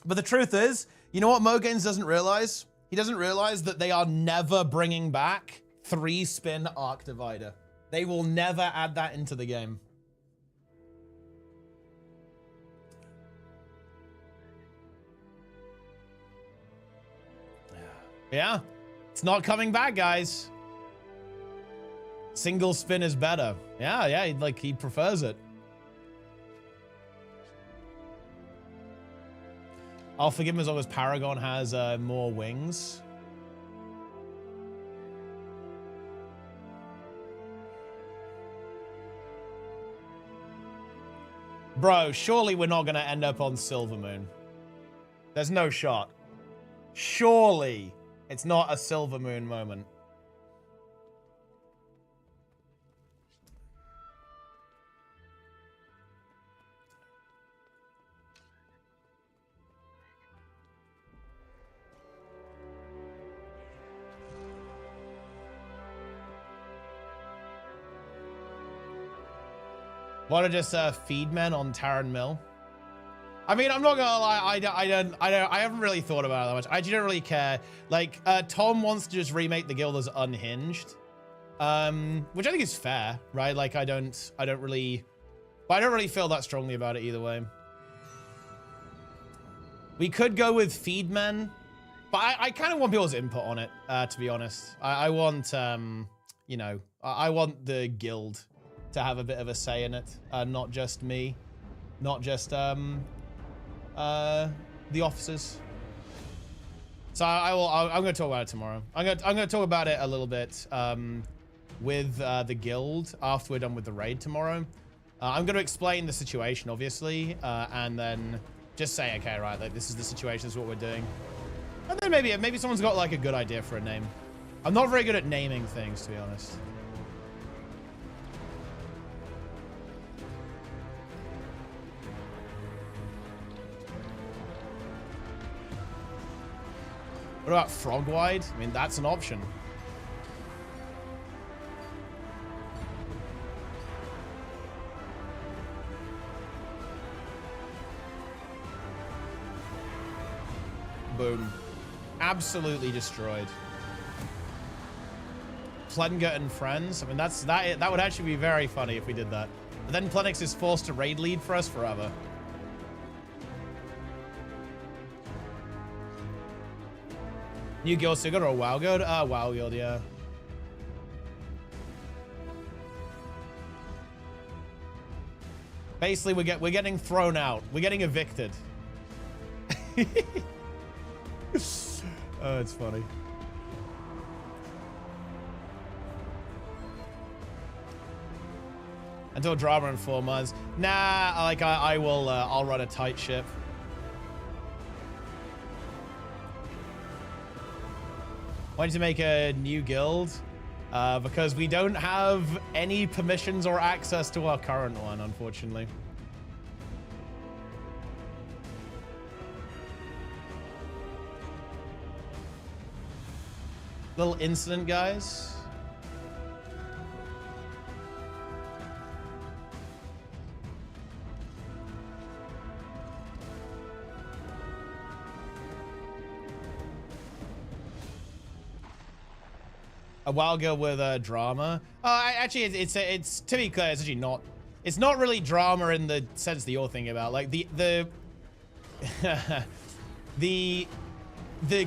But the truth is, you know what Mogains doesn't realize? He doesn't realize that they are never bringing back 3-spin Arc Divider. They will never add that into the game. Yeah, it's not coming back, guys. Single spin is better. Yeah, he prefers it. I'll forgive him as long as Paragon has more wings. Bro, surely we're not going to end up on Silvermoon. There's no shot. Surely it's not a Silvermoon moment. Want to just feed men on Taran Mill? I mean, I'm not gonna lie. I haven't really thought about it that much. I don't really care. Like, Tom wants to just remake the guild as Unhinged, which I think is fair, right? Like, I don't really feel that strongly about it either way. We could go with feed men, but I kind of want people's input on it. To be honest, I want you know, I want the guild to have a bit of a say in it, not just me, not just the officers. So I'm going to talk about it tomorrow. I'm going to talk about it a little bit with the guild after we're done with the raid tomorrow. I'm going to explain the situation, obviously, and then just say, okay, right, like this is the situation, this is what we're doing, and then maybe someone's got like a good idea for a name. I'm not very good at naming things, to be honest. What about Frogwide? I mean, that's an option. Boom. Absolutely destroyed. Plenga and friends. I mean, that would actually be very funny if we did that. But then Plenix is forced to raid lead for us forever. New guild still got a WoW guild? WoW guild, yeah. Basically, we're getting thrown out. We're getting evicted. Oh, it's funny. Until drama in 4 months. Nah, like I will. I'll run a tight ship. Why did you make a new guild? Because we don't have any permissions or access to our current one, unfortunately. Little incident, guys. A WoW guild with drama. Actually, it's to be clear, it's actually not. It's not really drama in the sense that you're thinking about. Like the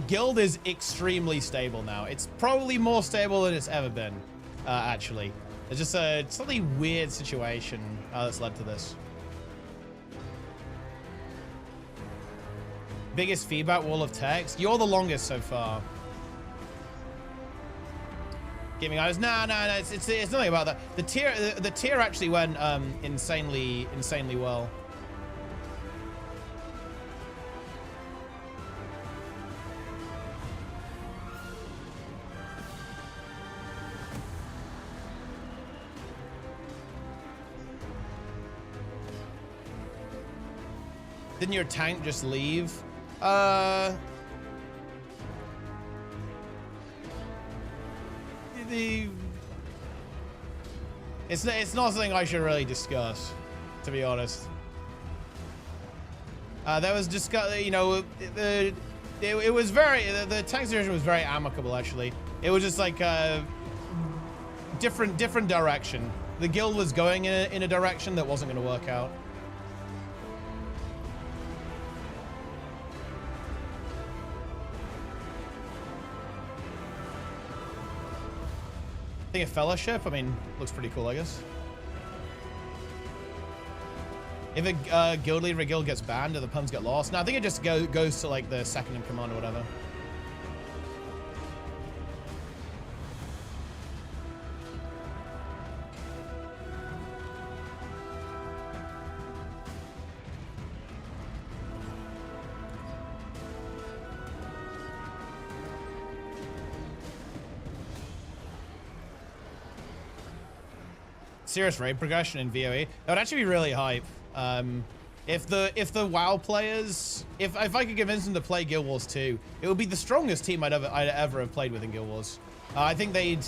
guild is extremely stable now. It's probably more stable than it's ever been. Actually, it's just a slightly weird situation that's led to this. Biggest feedback wall of text. You're the longest so far. Gaming hours. No, it's nothing about that. The tier actually went insanely well. Didn't your tank just leave? It's not something I should really discuss, to be honest. There was you know, it was very, the tank situation was very amicable, actually. It was just like different direction. The guild was going in a direction that wasn't going to work out. I think a fellowship, I mean, looks pretty cool, I guess. If a guild leader of a guild gets banned or the puns get lost, no, I think it just goes to like the second in command or whatever. Serious raid progression in VOE. That would actually be really hype. If the WoW players, if I could convince them to play Guild Wars 2, it would be the strongest team I'd ever have played with in Guild Wars. I think they'd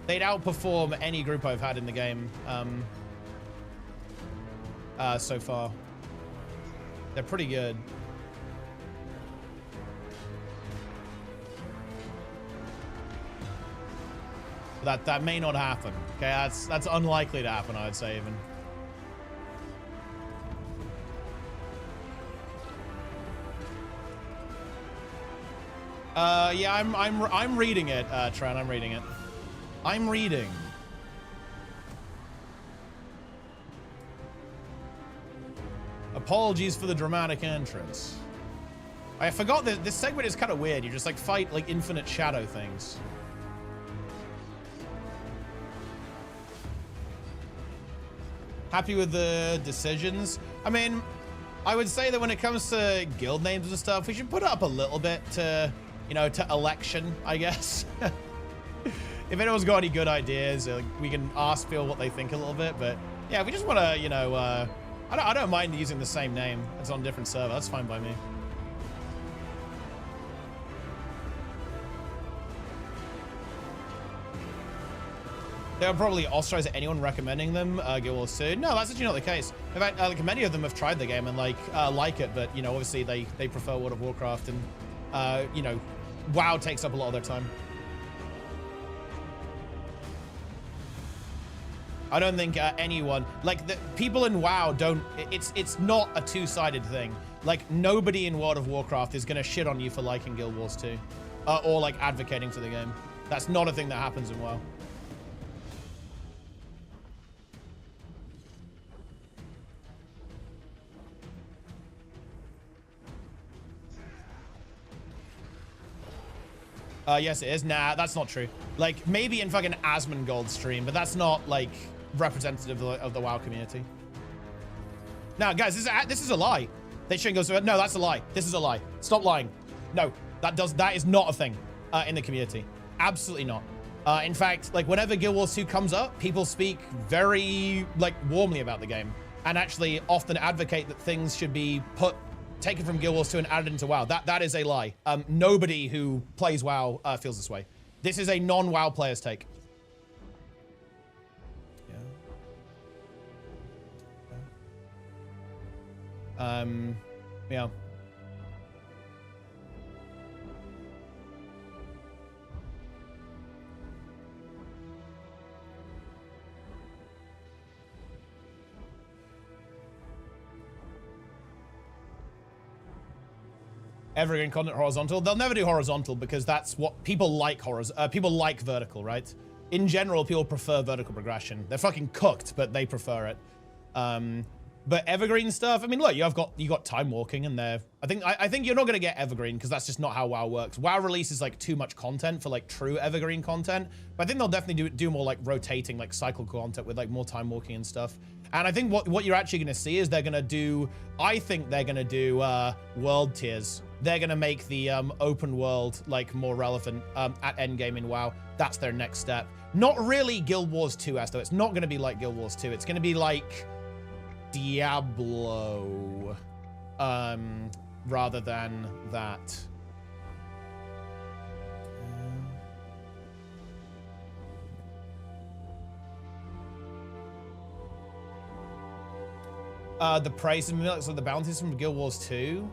outperform any group I've had in the game so far. They're pretty good. That may not happen. Okay, that's unlikely to happen, I'd say even. Yeah, I'm reading it, Tran. I'm reading it. I'm reading. Apologies for the dramatic entrance. I forgot that this segment is kind of weird. You just like fight like infinite shadow things. Happy with the decisions. I mean, I would say that when it comes to guild names and stuff, we should put it up a little bit to, you know, to election, I guess. If anyone's got any good ideas, we can ask people what they think a little bit. But yeah, if we just want to, you know, I don't mind using the same name. It's on a different server. That's fine by me. They'll probably ostracize anyone recommending them Guild Wars 2. No, that's actually not the case. In fact, like many of them have tried the game and like it, but you know, obviously they prefer World of Warcraft, and you know, WoW takes up a lot of their time. I don't think anyone, like the people in WoW don't. It's not a two-sided thing. Like nobody in World of Warcraft is gonna shit on you for liking Guild Wars 2, or like advocating for the game. That's not a thing that happens in WoW. Yes, it is. Nah, that's not true. Like, maybe in fucking Asmongold stream, but that's not, like, representative of the WoW community. Now, guys, this is a lie. They shouldn't go, no, that's a lie. This is a lie. Stop lying. No, that is not a thing in the community. Absolutely not. In fact, like, whenever Guild Wars 2 comes up, people speak very, like, warmly about the game, and actually often advocate that things should be taken from Guild Wars 2 and added into WoW. That is a lie. Nobody who plays WoW feels this way. This is a non-WoW player's take. Yeah. Yeah. Evergreen content horizontal. They'll never do horizontal because that's what people like. People like vertical, right? In general, people prefer vertical progression. They're fucking cooked, but they prefer it. But evergreen stuff, I mean, look, you got time walking in there. I think you're not gonna get evergreen because that's just not how WoW works. WoW releases like too much content for like true evergreen content, but I think they'll definitely do more like rotating, like cycle content with like more time walking and stuff. And I think what you're actually gonna see is they're gonna do, I think they're gonna do world tiers. They're gonna make the open world like more relevant at endgame in WoW. That's their next step. Not really Guild Wars 2-esque though. It's not gonna be like Guild Wars 2. It's gonna be like Diablo, rather than that. the price and like the bounties from Guild Wars 2.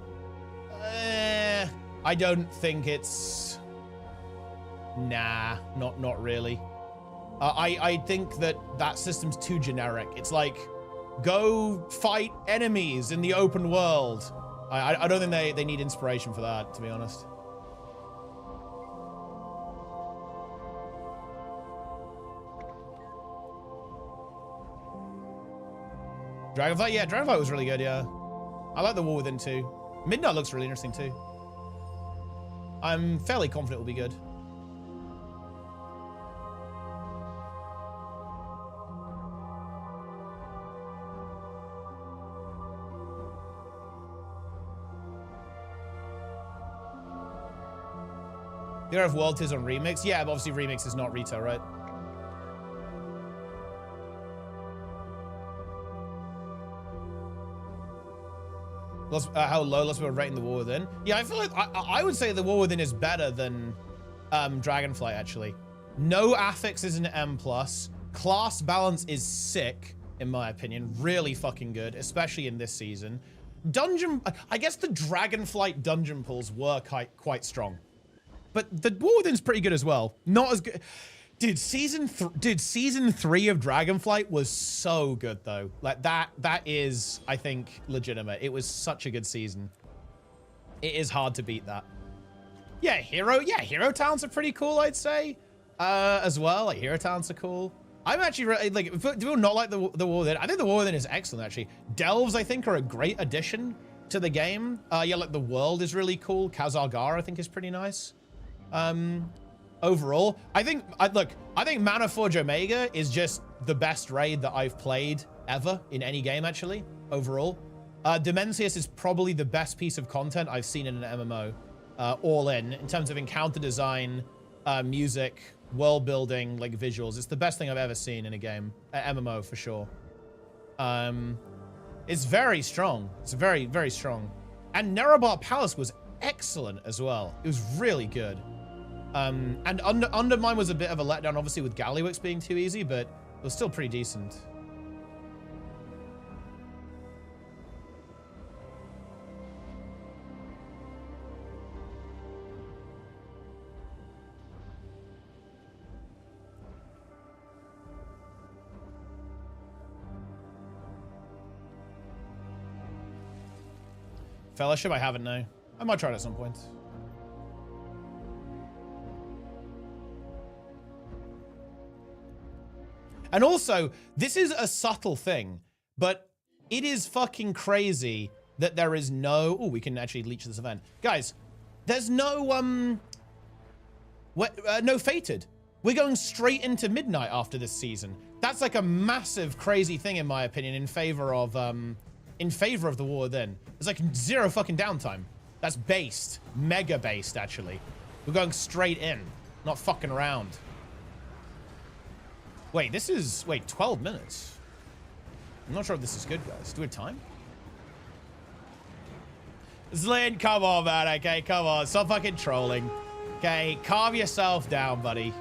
I don't think it's. Nah, not really. I think that system's too generic. It's like, go fight enemies in the open world. I don't think they need inspiration for that, to be honest. Dragonflight? Yeah, Dragonflight was really good, yeah. I like the War Within too. Midnight looks really interesting too. I'm fairly confident it will be good. You don't have World Tiers on Remix? Yeah, but obviously Remix is not retail, right? How low lots of people are rating the War Within? Yeah, I feel like I would say the War Within is better than Dragonflight, actually. No affixes in M+. Class balance is sick, in my opinion. Really fucking good, especially in this season. I guess the Dragonflight dungeon pulls were quite strong. But the War Within's pretty good as well. Not as good. Dude, season 3 of Dragonflight was so good though. Like that is, I think, legitimate. It was such a good season. It is hard to beat that. Yeah, hero talents are pretty cool, I'd say. As well, like hero talents are cool. I'm actually really, like, do people not like the War Within? I think the War Within is excellent actually. Delves, I think, are a great addition to the game. Yeah, like the world is really cool. Khazar-Gar, I think, is pretty nice. Overall, I think Mana Forge Omega is just the best raid that I've played ever in any game, actually, overall. Demencius is probably the best piece of content I've seen in an MMO, all in terms of encounter design, music, world building, like visuals. It's the best thing I've ever seen in a game, MMO for sure. It's very strong. It's very, very strong. And Nerebar Palace was excellent as well. It was really good. And Undermine was a bit of a letdown, obviously, with Gallywix being too easy, but it was still pretty decent. Fellowship, I haven't, no. I might try it at some point. And also, this is a subtle thing, but it is fucking crazy that there is no... Oh, we can actually leech this event. Guys, there's no, no Fated. We're going straight into Midnight after this season. That's like a massive, crazy thing, in my opinion, in favor of the War Within. There's like zero fucking downtime. That's based. Mega based, actually. We're going straight in, not fucking around. Wait, this is... Wait, 12 minutes. I'm not sure if this is good, guys. Do we have time? Zlin, come on, man. Okay, come on. Stop fucking trolling. Okay, calm yourself down, buddy.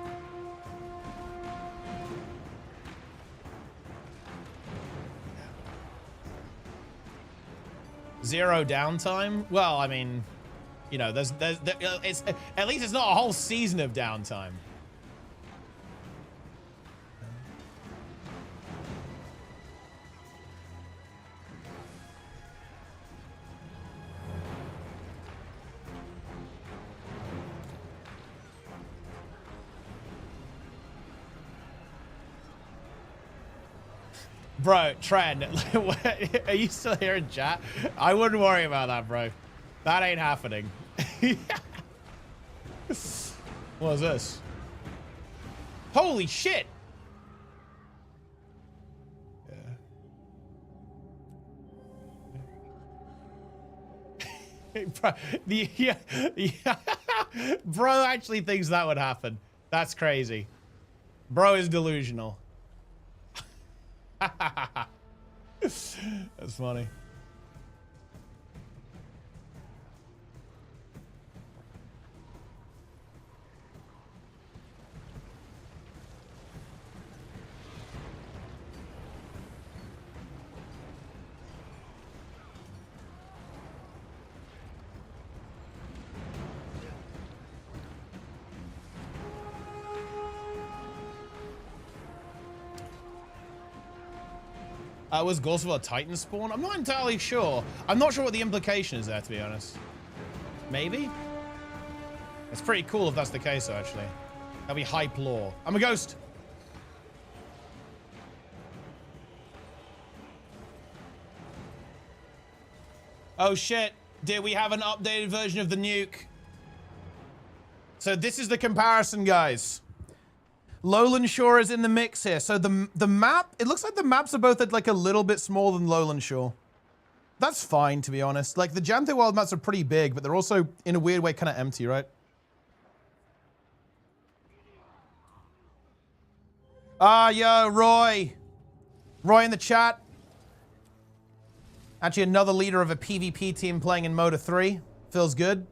Zero downtime? Well, I mean, you know, it's at least it's not a whole season of downtime. Bro, Trent, are you still here in chat? I wouldn't worry about that, bro. That ain't happening. What is this? Holy shit! Yeah. Bro, Bro actually thinks that would happen. That's crazy. Bro is delusional. That's funny. Was Gorsville a Titan spawn? I'm not entirely sure. I'm not sure what the implication is there, to be honest. Maybe? It's pretty cool if that's the case, actually. That'd be hype lore. I'm a ghost. Oh shit. Did we have an updated version of the nuke? So this is the comparison, guys. Lowland Shore is in the mix here. So the map, it looks like the maps are both at like a little bit smaller than Lowland Shore. That's fine, to be honest. Like the Jante Wild maps are pretty big, but they're also in a weird way kind of empty, right? Yo, Roy. Roy in the chat. Actually, another leader of a PvP team playing in Moda 3. Feels good.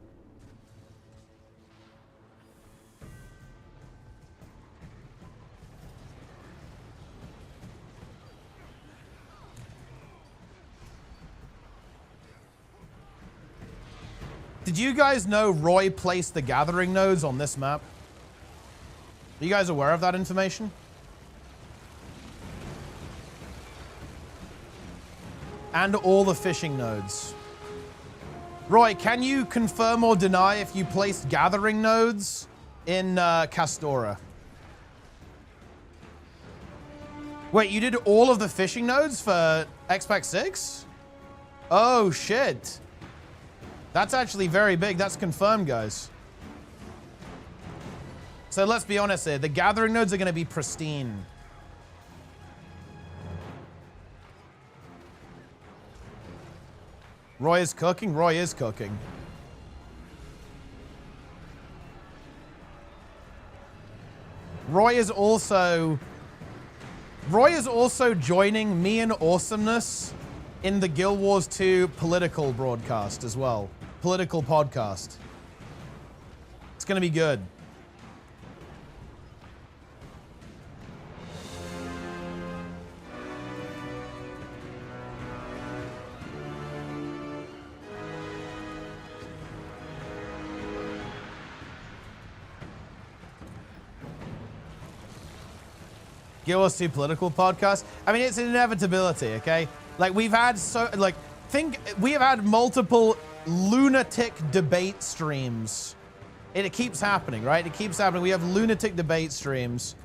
Did you guys know Roy placed the gathering nodes on this map? Are you guys aware of that information? And all the fishing nodes. Roy, can you confirm or deny if you placed gathering nodes in Castora? Wait, you did all of the fishing nodes for X-Pac 6? Oh, shit. That's actually very big. That's confirmed, guys. So let's be honest here. The gathering nodes are going to be pristine. Roy is cooking? Roy is cooking. Roy is also joining me and Awesomeness in the Guild Wars 2 political broadcast as well. Political podcast. It's going to be good. Guild Wars 2 political podcast. I mean, it's an inevitability, okay? Like, we have had multiple lunatic debate streams. It keeps happening, right? It keeps happening. We have lunatic debate streams.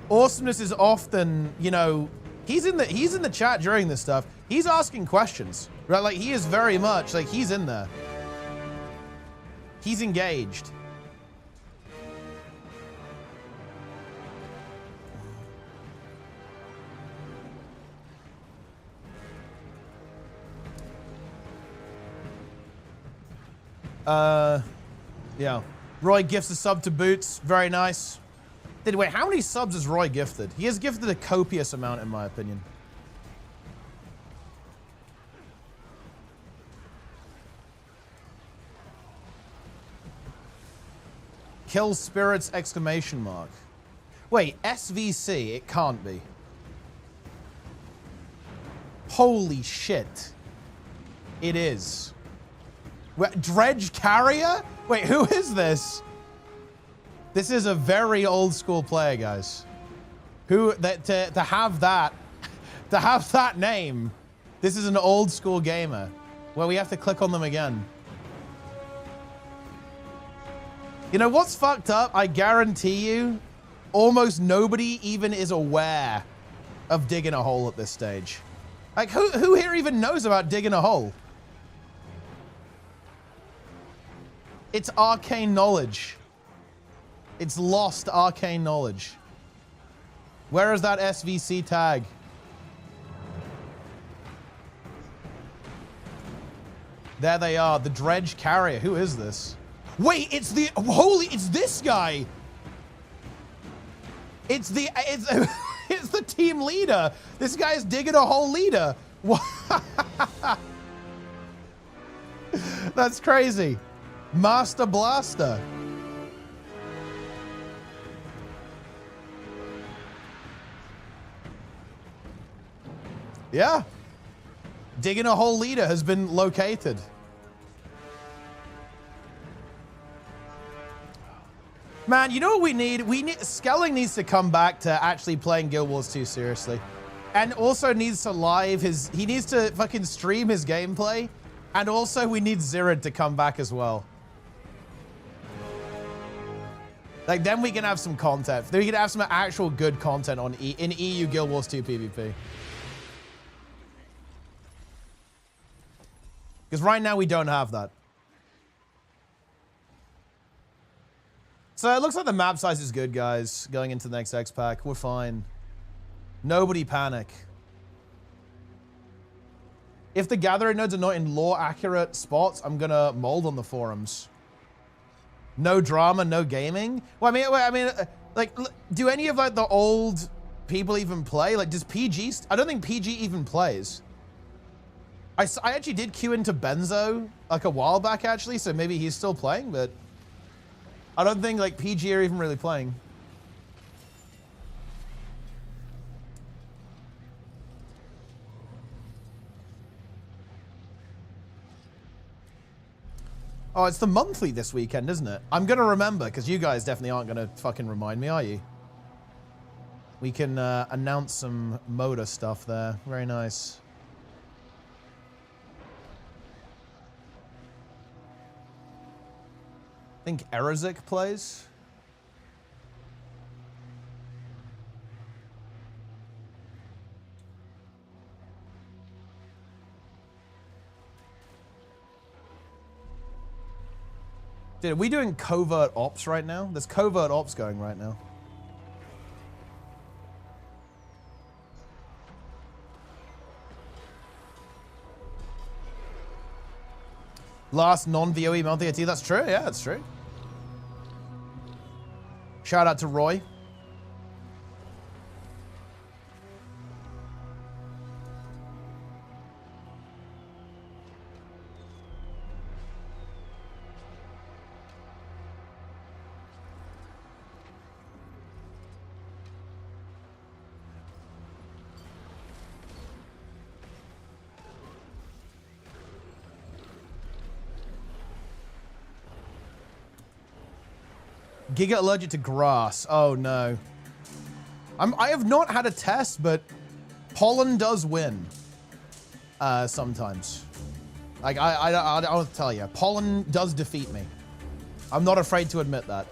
Awesomeness is often, you know, he's in the chat during this stuff. He's asking questions, right? Like, he is very much, like, he's in there. He's engaged. Yeah. Roy gifts a sub to Boots. Very nice. Wait, how many subs has Roy gifted? He has gifted a copious amount, in my opinion. Kill spirits, exclamation mark. Wait, SVC? It can't be. Holy shit. It is. Dredge Carrier? Wait, who is this? This is a very old school player, guys. To have that name, this is an old school gamer. Well, we have to click on them again. You know what's fucked up? I guarantee you, almost nobody even is aware of digging a hole at this stage. Like, who here even knows about digging a hole? It's arcane knowledge. It's lost arcane knowledge. Where is that SVC tag? There they are, the Dredge Carrier. Who is this? Wait, it's this guy. It's the team leader. This guy is digging a hole leader. That's crazy. Master Blaster. Yeah. Digging a hole leader has been located. Man, you know what we need? Skelling needs to come back to actually playing Guild Wars 2 seriously. And also needs to he needs to fucking stream his gameplay. And also we need Zirid to come back as well. Like, then we can have some content. Then we can have some actual good content on in EU Guild Wars 2 PvP. Because right now we don't have that. So it looks like the map size is good, guys. Going into the next X-Pack. We're fine. Nobody panic. If the gathering nodes are not in lore-accurate spots, I'm gonna mold on the forums. No drama, no gaming. Well, I mean, like, do any of like the old people even play? Like, does PG? I don't think PG even plays. I actually did queue into Benzo like a while back, actually, so maybe he's still playing, but I don't think like PG are even really playing. Oh, it's the monthly this weekend, isn't it? I'm gonna remember, because you guys definitely aren't gonna fucking remind me, are you? We can announce some Moda stuff there. Very nice. I think Erazik plays. Dude, are we doing covert ops right now? There's covert ops going right now. Last non-VOE monthly AT, that's true, yeah, that's true. Shout out to Roy. Giga allergic to grass. Oh no. I have not had a test, but pollen does win. Sometimes. Like I'll tell you, pollen does defeat me. I'm not afraid to admit that.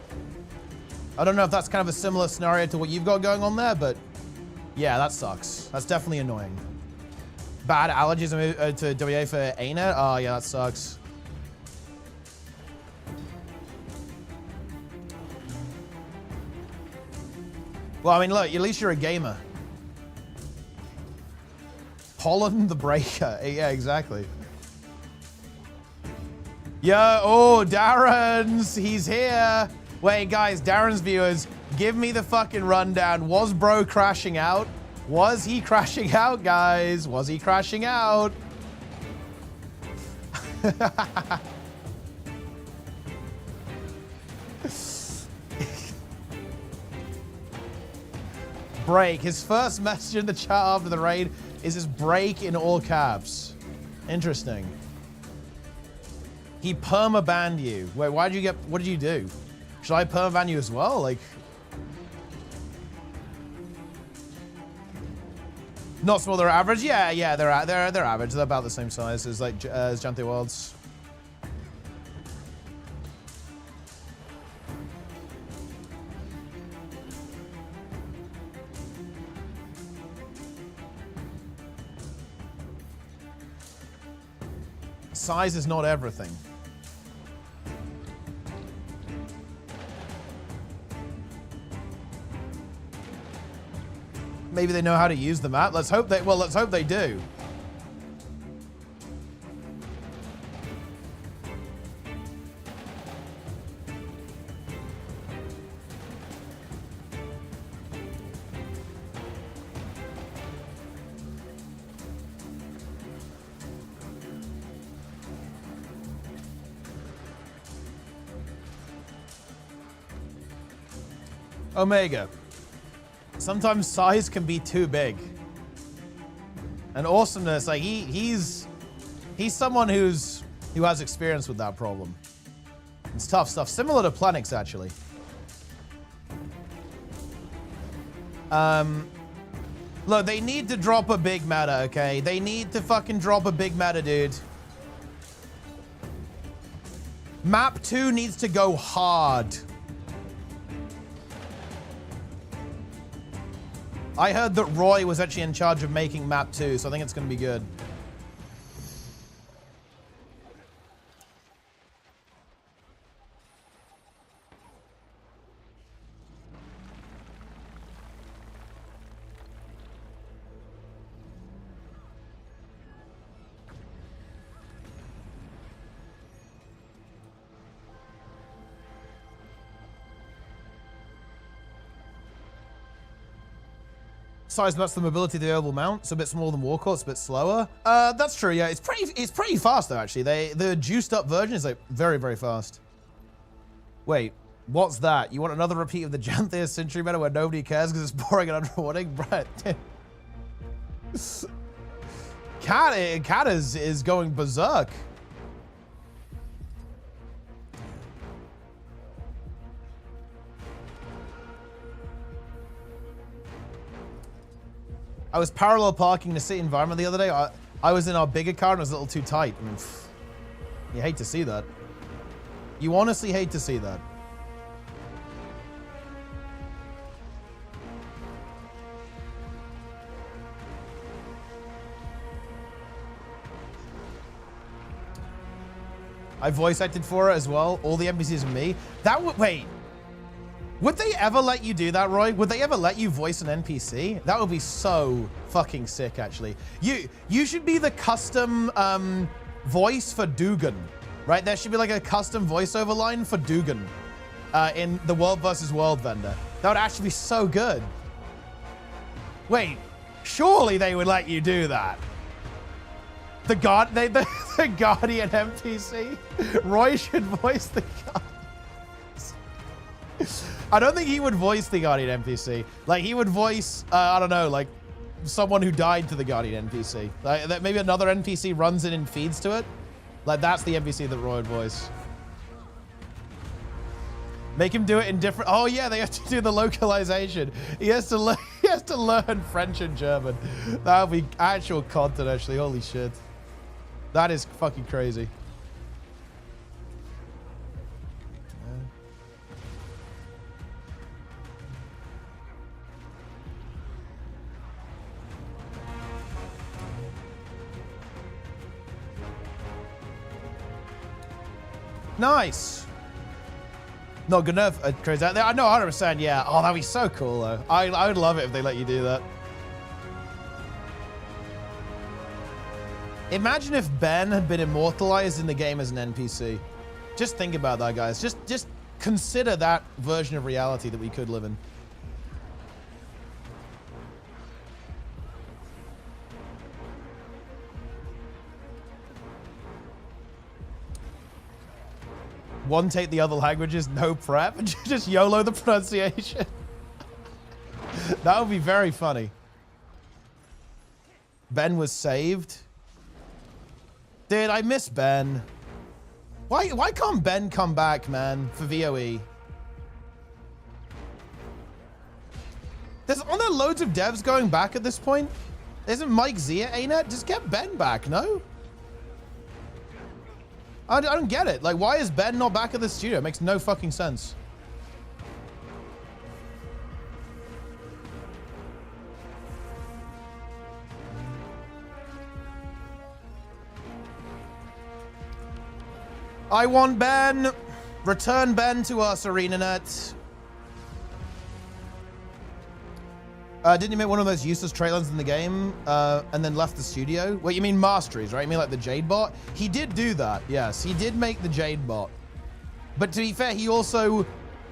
I don't know if that's kind of a similar scenario to what you've got going on there, but yeah, that sucks. That's definitely annoying. Bad allergies to WA for ArenaNet? Oh yeah, that sucks. Well, I mean, look, at least you're a gamer. Pollen the Breaker. Yeah, exactly. Yeah, oh, Darren's, he's here. Wait, guys, Darren's viewers, give me the fucking rundown. Was bro crashing out? Was he crashing out, guys? Was he crashing out? Break. His first message in the chat after the raid is his break in all caps. Interesting. He perma-banned you. Wait, why did you get, what did you do? Should I perma-ban you as well? Like, not small, they're average? Yeah, they're average. They're about the same size as like as Jante Worlds. Size is not everything. Maybe they know how to use the map. Let's hope they do. Omega. Sometimes size can be too big. And awesomeness, like he's someone who has experience with that problem. It's tough stuff. Similar to Plenix, actually. Look, they need to drop a big meta, okay? They need to fucking drop a big meta, dude. Map 2 needs to go hard. I heard that Roy was actually in charge of making map 2, so I think it's going to be good. Size match the mobility of the available mount. It's a bit smaller than Warcore, it's a bit slower. That's true, yeah. It's pretty fast though, actually. The juiced up version is like very, very fast. Wait, what's that? You want another repeat of the Jantheus Century meta where nobody cares because it's boring and unrewarding? Brett. Cat is going berserk. I was parallel parking the city environment the other day. I was in our bigger car and it was a little too tight. I mean, you hate to see that. You honestly hate to see that. I voice acted for it as well. All the NPCs and me. That would, wait. Would they ever let you do that, Roy? Would they ever let you voice an NPC? That would be so fucking sick, actually. You should be the custom voice for Dugan, right? There should be like a custom voiceover line for Dugan in the World vs. World vendor. That would actually be so good. Wait, surely they would let you do that. The Guardian NPC? Roy should voice the Guardian. I don't think he would voice the Guardian NPC. Like, he would voice, I don't know, like, someone who died to the Guardian NPC. Like, that maybe another NPC runs in and feeds to it. Like, that's the NPC that Roy would voice. Make him do it in different... Oh, yeah, they have to do the localization. He has to learn French and German. That would be actual content, actually. Holy shit. That is fucking crazy. Nice. Not good enough. Crazy out there. I know 100%. Yeah. Oh, that'd be so cool, though. I would love it if they let you do that. Imagine if Ben had been immortalized in the game as an NPC. Just think about that, guys. Just consider that version of reality that we could live in. One take the other languages, no prep, just YOLO the pronunciation. That would be very funny. Ben was saved. Dude, I miss Ben. Why can't Ben come back, man, for VOE? Aren't there loads of devs going back at this point? Isn't Mike Z at ArenaNet? Just get Ben back, no? I don't get it. Like, why is Ben not back at the studio? It makes no fucking sense. I want Ben. Return Ben to us, ArenaNet. Didn't you make one of those useless trailers in the game and then left the studio? Wait, you mean masteries, right? You mean like the Jade bot? He did do that, yes. He did make the Jade bot. But to be fair, he also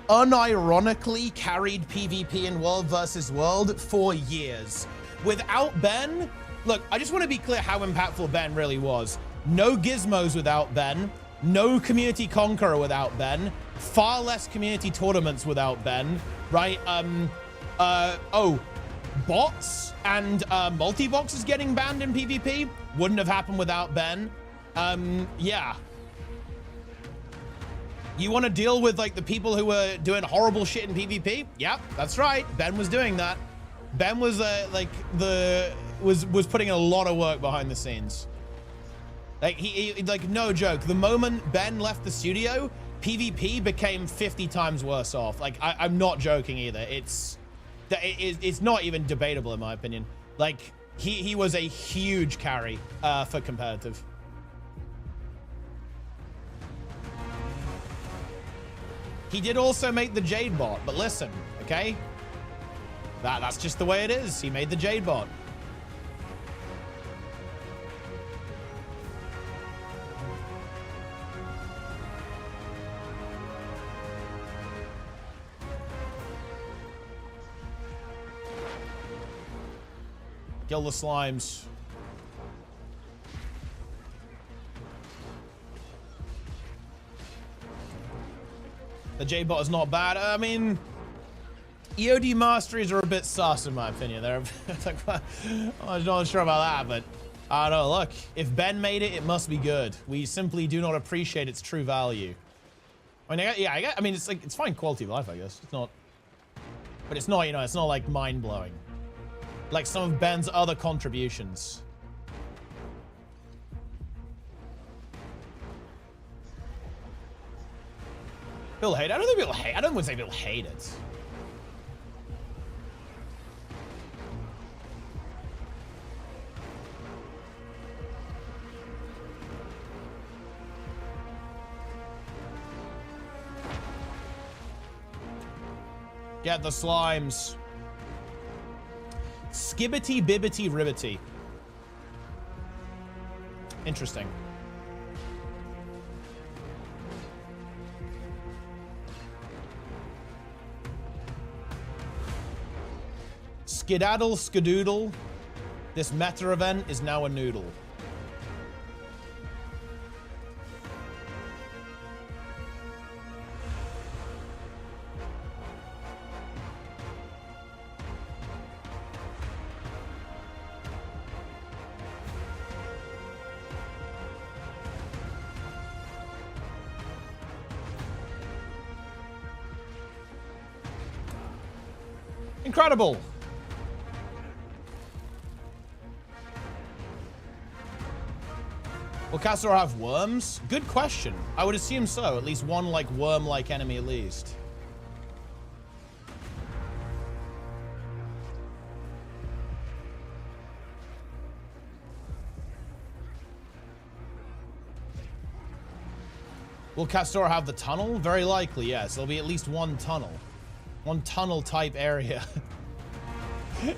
unironically carried PvP in World vs. World for years. Without Ben, look, I just want to be clear how impactful Ben really was. No gizmos without Ben. No community conqueror without Ben. Far less community tournaments without Ben, right? Bots and multi-boxes getting banned in PvP wouldn't have happened without Ben. Yeah. You want to deal with like the people who were doing horrible shit in PvP? Yep, that's right. Ben was doing that. Ben was like was putting a lot of work behind the scenes. Like he like no joke. The moment Ben left the studio, PvP became 50 times worse off. Like I'm not joking either. It's not even debatable in my opinion. Like he was a huge carry for competitive. He did also make the Jade bot, but listen, okay? That's just the way it is. He made the Jade bot. Kill the slimes. The J-bot is not bad. I mean, EOD masteries are a bit sus in my opinion. They're like, I'm not sure about that, but I don't know. Look, if Ben made it, it must be good. We simply do not appreciate its true value. I mean, yeah, I mean, it's like, it's fine quality of life, I guess. It's not, but it's not, you know, it's not like mind-blowing. Like some of Ben's other contributions. People hate it? I don't think people hate. I don't want to say people hate it. Get the slimes. Skibbity bibbity ribbity. Interesting. Skedaddle skadoodle. This meta event is now a noodle. Incredible. Will Castor have worms? Good question. I would assume so. At least one like worm-like enemy at least. Will Castor have the tunnel? Very likely, yes. There'll be at least one tunnel. One tunnel type area.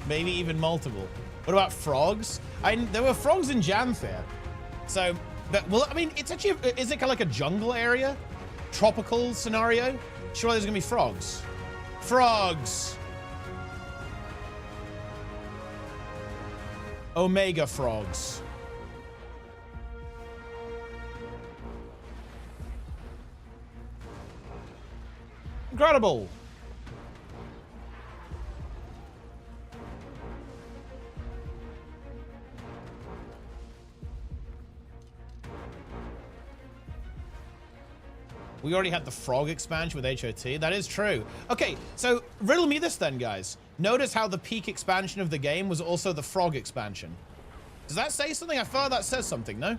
Maybe even multiple. What about frogs? There were frogs in Jamfair. So, but, well, I mean, it's actually, is it kind of like a jungle area? Tropical scenario? Surely there's gonna be frogs. Frogs! Omega frogs. Incredible! We already had the frog expansion with HOT. That is true. Okay, so riddle me this then, guys. Notice how the peak expansion of the game was also the frog expansion. Does that say something? I feel like that says something, no?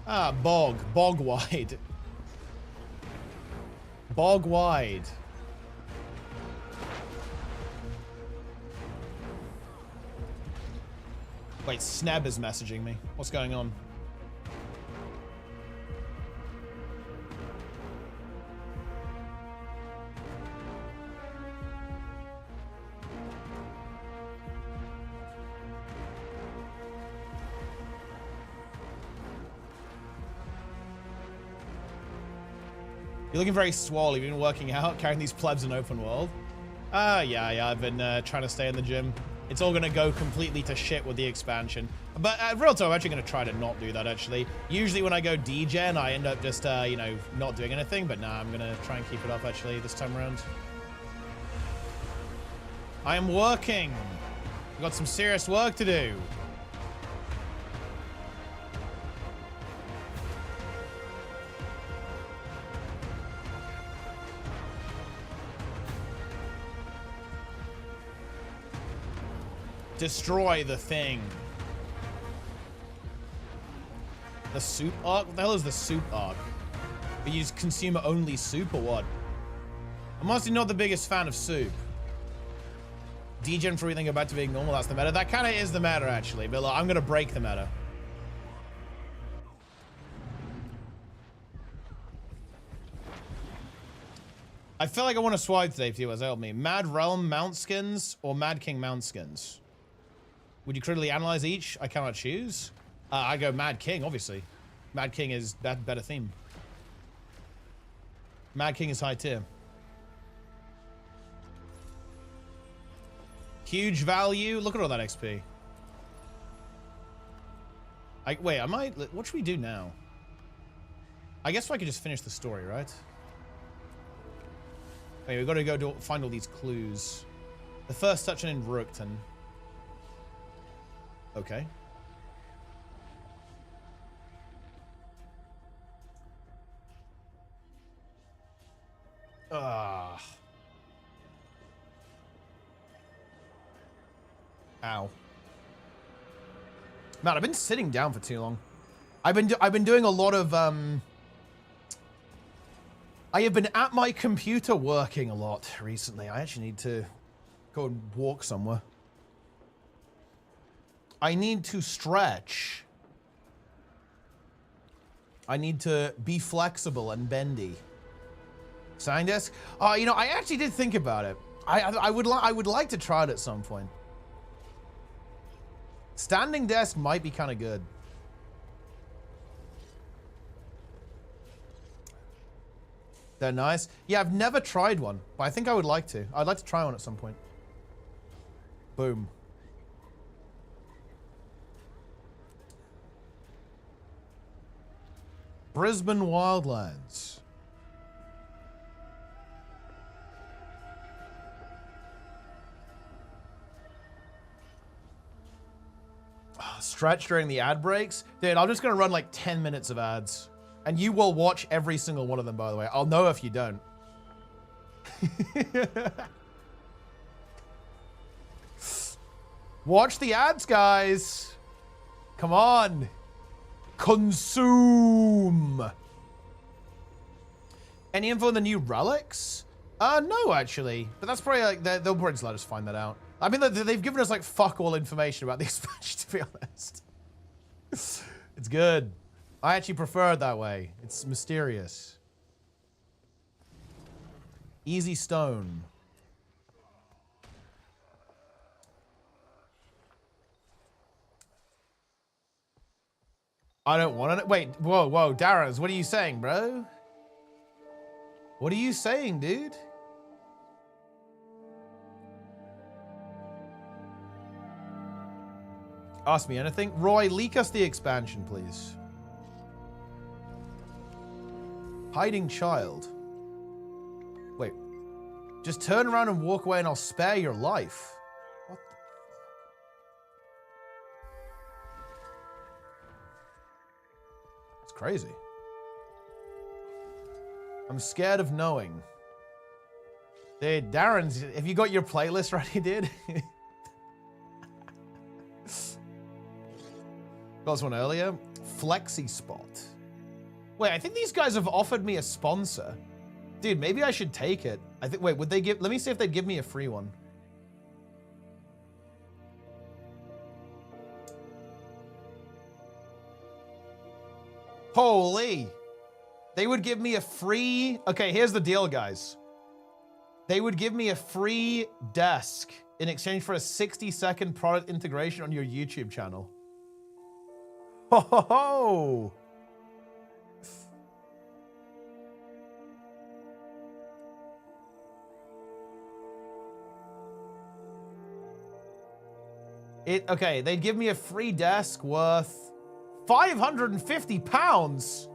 Ah, bog. Bog wide. Bog wide. Wait, Sneb is messaging me. What's going on? You're looking very swole. You've been working out, carrying these plebs in open world. Yeah, I've been trying to stay in the gym. It's all gonna go completely to shit with the expansion. But real talk, I'm actually gonna try to not do that, actually. Usually when I go degen, I end up just, you know, not doing anything. But nah, I'm gonna try and keep it up, actually, this time around. I am working. I've got some serious work to do. Destroy the thing. The soup arc? What the hell is the soup arc? Are you consumer only soup or what? I'm honestly not the biggest fan of soup. Degen for everything about to being normal, that's the meta. That kind of is the meta, actually. But look, I'm going to break the meta. I feel like I want to swipe today if you guys help me. Mad Realm mount skins or Mad King mount skins? Would you critically analyze each? I cannot choose. I go Mad King, obviously. Mad King is that better theme. Mad King is high tier. Huge value. Look at all that XP. Wait, what should we do now? I guess I could just finish the story, right? Okay, we've got to go find all these clues. The first section in Rookton. Okay. Ah. Ow. Man, I've been sitting down for too long. I've been doing a lot of I have been at my computer working a lot recently. I actually need to go and walk somewhere. I need to stretch. I need to be flexible and bendy. Sign desk? You know, I actually did think about it. I would like to try it at some point. Standing desk might be kind of good. They're nice. Yeah, I've never tried one, but I think I would like to. I'd like to try one at some point. Boom. Brisbane Wildlands. Stretch during the ad breaks? Dude, I'm just going to run like 10 minutes of ads. And you will watch every single one of them, by the way. I'll know if you don't. Watch the ads, guys. Come on. Consume. Any info on the new relics? No, actually. But that's probably like, they'll probably just let us find that out. I mean, they've given us like fuck all information about the expansion, to be honest. It's good. I actually prefer it that way. It's mysterious. Easy stone. I don't want it. Wait, whoa, Darren's, what are you saying, bro? What are you saying, dude? Ask me anything. Roy, leak us the expansion, please. Hiding child. Wait. Just turn around and walk away and I'll spare your life. What the... It's crazy. I'm scared of knowing. Dude, Darren's, have you got your playlist ready, dude? Got this one earlier. Flexi Spot. Wait, I think these guys have offered me a sponsor. Dude, maybe I should take it. I think, wait, would they give, let me see if they'd give me a free one. Holy. They would give me a free, okay, here's the deal, guys. They would give me a free desk in exchange for a 60-second product integration on your YouTube channel. Ho ho ho! Okay, they'd give me a free desk worth £550.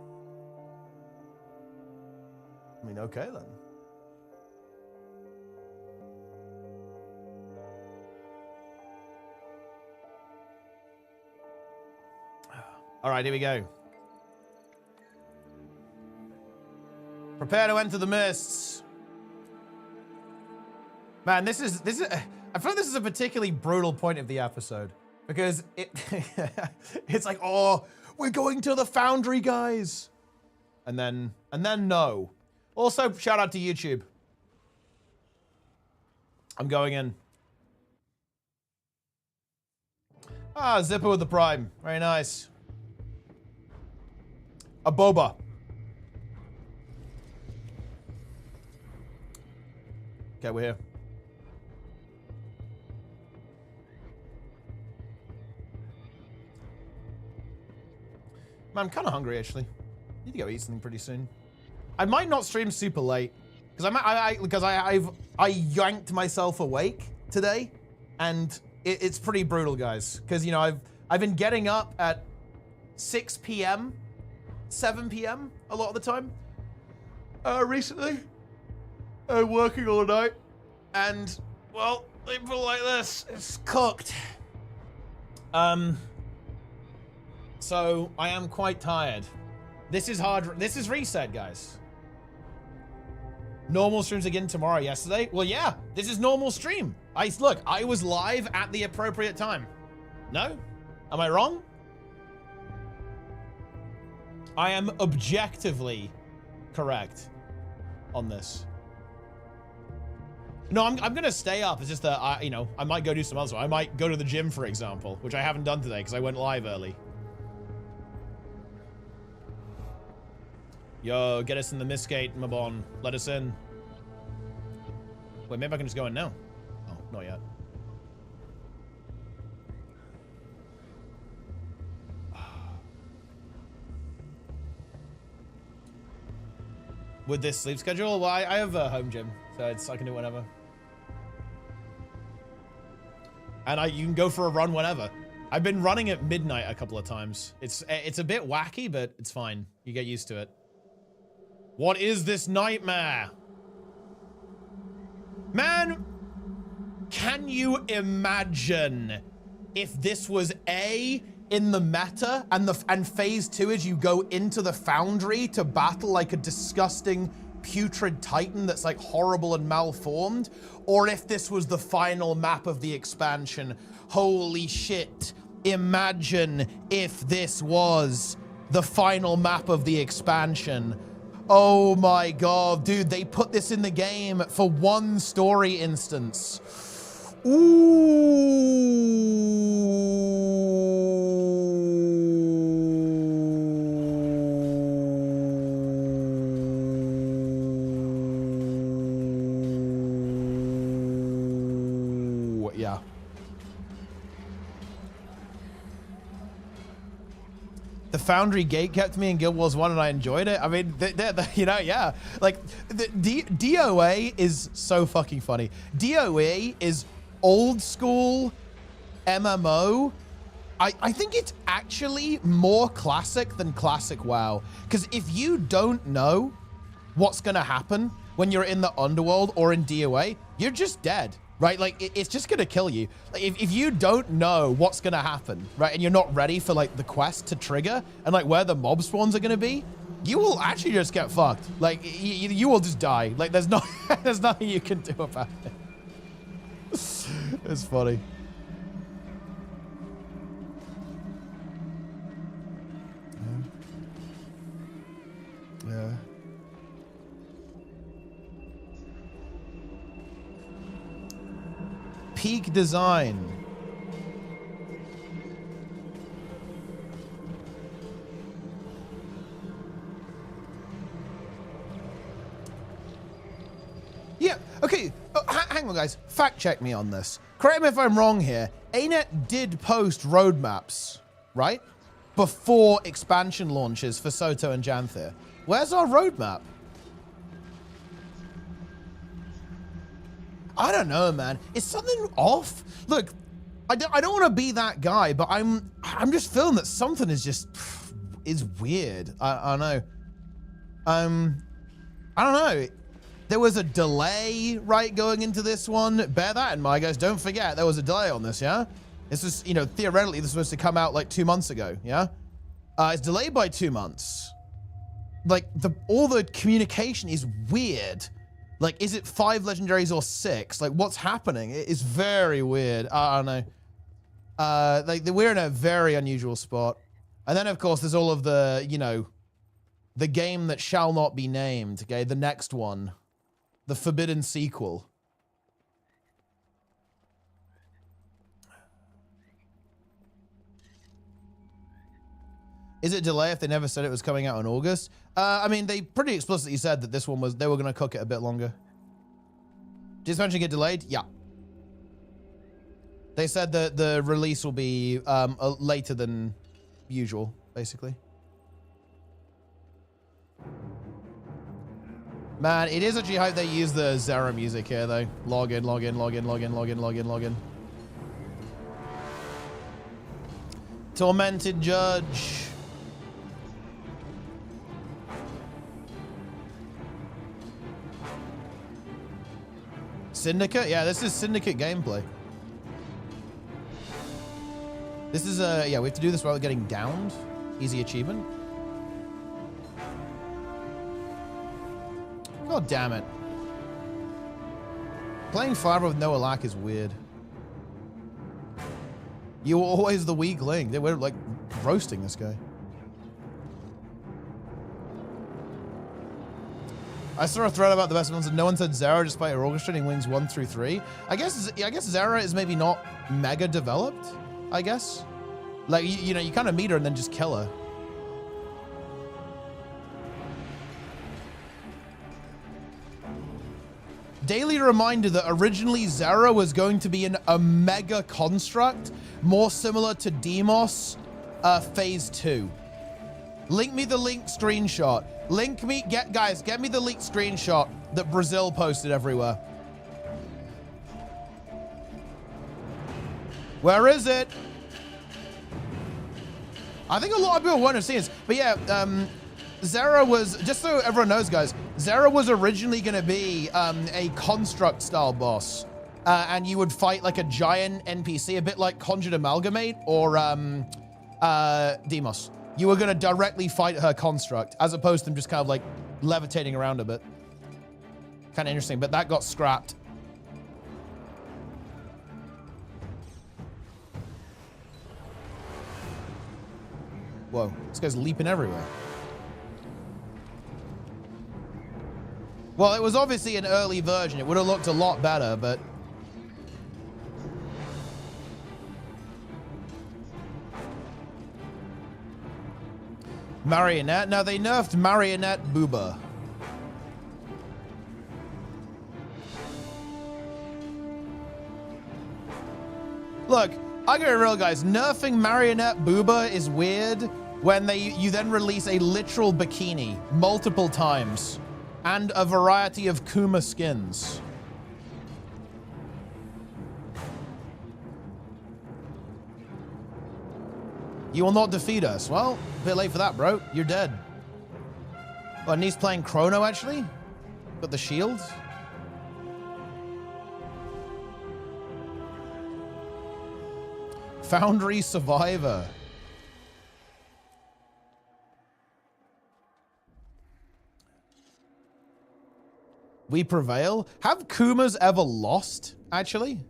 I mean, okay then. All right, here we go. Prepare to enter the mists. Man, this is I feel like this is a particularly brutal point of the episode because it's like, oh, we're going to the Foundry, guys. And then no. Also, shout out to YouTube. I'm going in. Ah, Zipper with the Prime. Very nice. A boba. Okay, we're here. Man, I'm kind of hungry actually. Need to go eat something pretty soon. I might not stream super late because I yanked myself awake today, and it's pretty brutal, guys. Because you know I've been getting up at 6 p.m., 7 p.m. a lot of the time recently, working all night, and well, they put it like this, it's cooked. So I am quite tired. This is hard. This is reset, guys. Normal streams again tomorrow. Yesterday? Well, yeah, this is normal stream. Look, I was live at the appropriate time. No? Am I wrong? I am objectively correct on this. No, I'm gonna stay up. It's just that I might go do some other stuff. I might go to the gym, for example, which I haven't done today because I went live early. Yo, get us in the mist gate, Mabon. Let us in. Wait, maybe I can just go in now. Oh, not yet. With this sleep schedule, well, I have a home gym, so I can do whatever. And you can go for a run whenever. I've been running at midnight a couple of times. It's a bit wacky, but it's fine. You get used to it. What is this nightmare? Man, can you imagine if this was in the meta and phase 2 is you go into the Foundry to battle like a disgusting putrid titan that's like horrible and malformed, or if this was the final map of the expansion. Holy shit. Imagine if this was the final map of the expansion. Oh my god, dude, they put this in the game for one story instance. Ooh. Yeah. The Foundry gate kept me in Guild Wars 1 and I enjoyed it. I mean, you know, yeah. Like, the DOA is so fucking funny. DOA is old school MMO. I think it's actually more classic than classic WoW. Because if you don't know what's going to happen when you're in the underworld or in DOA, you're just dead. Right, like it's just gonna kill you. Like if you don't know what's gonna happen, right, and you're not ready for like the quest to trigger and like where the mob spawns are gonna be, you will actually just get fucked. Like you will just die. Like there's nothing you can do about it. It's funny. Yeah. Peak design. Yeah, okay. Oh, hang on, guys. Fact check me on this. Correct me if I'm wrong here. ArenaNet did post roadmaps, right? Before expansion launches for Soto and Janthir. Where's our roadmap? I don't know, man. Is something off? Look, I don't want to be that guy, but I'm just feeling that something is weird. I don't know. I don't know. There was a delay, right, going into this one. Bear that in mind, guys. Don't forget there was a delay on this, yeah? This was, you know, theoretically this was supposed to come out like 2 months ago, yeah? It's delayed by 2 months. Like all the communication is weird. Like, is it 5 legendaries or 6? Like, what's happening? It is very weird. I don't know. Like, we're in a very unusual spot. And then, of course, there's all of the, you know, the game that shall not be named, okay? The next one. The forbidden sequel. Is it delay if they never said it was coming out in August? I mean, they pretty explicitly said that this one was, they were going to cook it a bit longer. Did this mention get delayed? Yeah. They said that the release will be later than usual, basically. Man, it is actually hype they use the Zera music here, though. Log in, log in, log in, log in, log in, log in, log in. Tormented Judge. Syndicate? Yeah, this is Syndicate gameplay. This is, yeah, we have to do this without getting downed. Easy achievement. God damn it. Playing Fiber with no lack is weird. You were always the weak link. They were, like, roasting this guy. I saw a thread about the best ones and no one said Zera despite her orchestrating wings 1 through 3. I guess Zera is maybe not mega developed, I guess. Like, you know, you kind of meet her and then just kill her. Daily reminder that originally Zera was going to be a mega construct, more similar to Demos Phase 2. Link me the link screenshot. Guys, get me the leaked screenshot that Brazil posted everywhere. Where is it? I think a lot of people want to see this, but yeah, Zera was, just so everyone knows, guys, Zera was originally going to be a construct style boss, and you would fight like a giant NPC, a bit like Conjured Amalgamate or Demos. You were going to directly fight her construct, as opposed to them just kind of like levitating around a bit. Kind of interesting, but that got scrapped. Whoa, this guy's leaping everywhere. Well, it was obviously an early version. It would have looked a lot better, but... Marionette? Now, they nerfed Marionette Booba. Look, I gotta be real, guys. Nerfing Marionette Booba is weird when you then release a literal bikini multiple times and a variety of Kuma skins. You will not defeat us. Well, a bit late for that, bro. You're dead. Oh, and he's playing Chrono, actually? But the shield? Foundry Survivor. We prevail? Have Kumas ever lost, actually?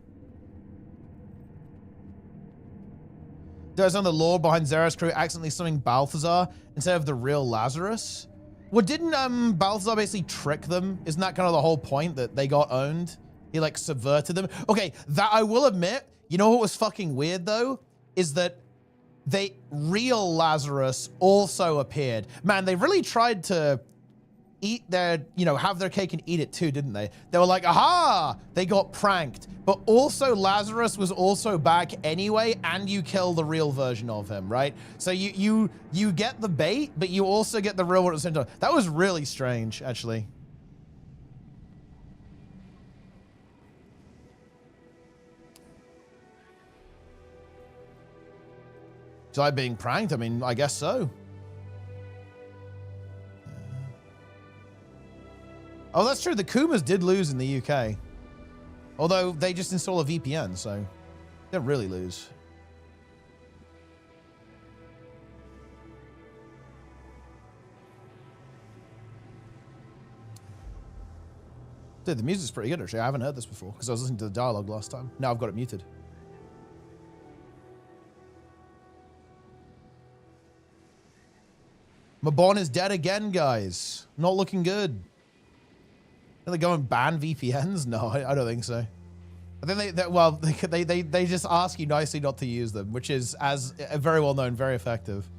There's on the lore behind Zera's crew accidentally summoning Balthazar instead of the real Lazarus. Well, didn't Balthazar basically trick them? Isn't that kind of the whole point, that they got owned? He like subverted them. Okay, that I will admit, you know what was fucking weird though? Is that real Lazarus also appeared. Man, they really tried to eat their, you know, have their cake and eat it too, didn't they? They were like, aha, they got pranked. But also Lazarus was also back anyway, and you kill the real version of him, right? So you get the bait, but you also get the real one at the same time. That was really strange, actually. Was I being pranked? I mean, I guess so. Oh, that's true. The Kumas did lose in the UK. Although they just install a VPN, so they don't really lose. Dude, the music's pretty good, actually. I haven't heard this before because I was listening to the dialogue last time. Now I've got it muted. Mabon is dead again, guys. Not looking good. Are they going ban VPNs? No, I don't think so. I think they just ask you nicely not to use them, which is, as very well known, very effective.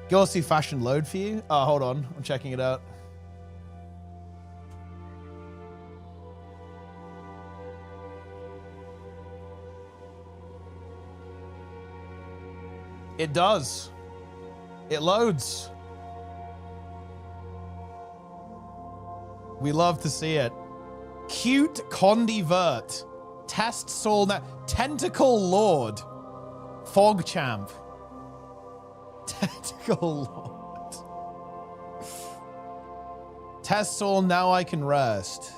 Go see fashion load for you. Oh, hold on. I'm checking it out. It does. It loads. We love to see it. Cute Condivert. Test Soul. Tentacle Lord. Fog Champ. Tentacle Lord. Test Soul, now I can rest.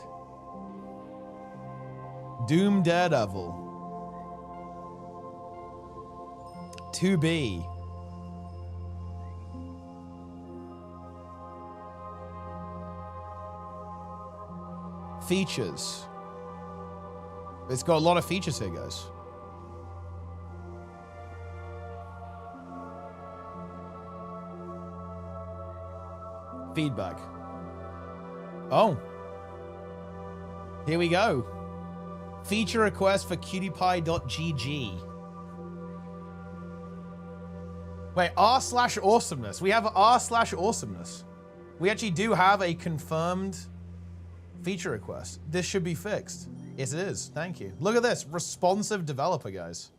Doom Daredevil. 2B. Features. It's got a lot of features here, guys. Feedback. Oh. Here we go. Feature request for cutie-pie.gg. Wait, r/awesomeness. We have r/awesomeness. We actually do have a confirmed feature request. This should be fixed. Yes, it is. Thank you. Look at this. Responsive developer, guys.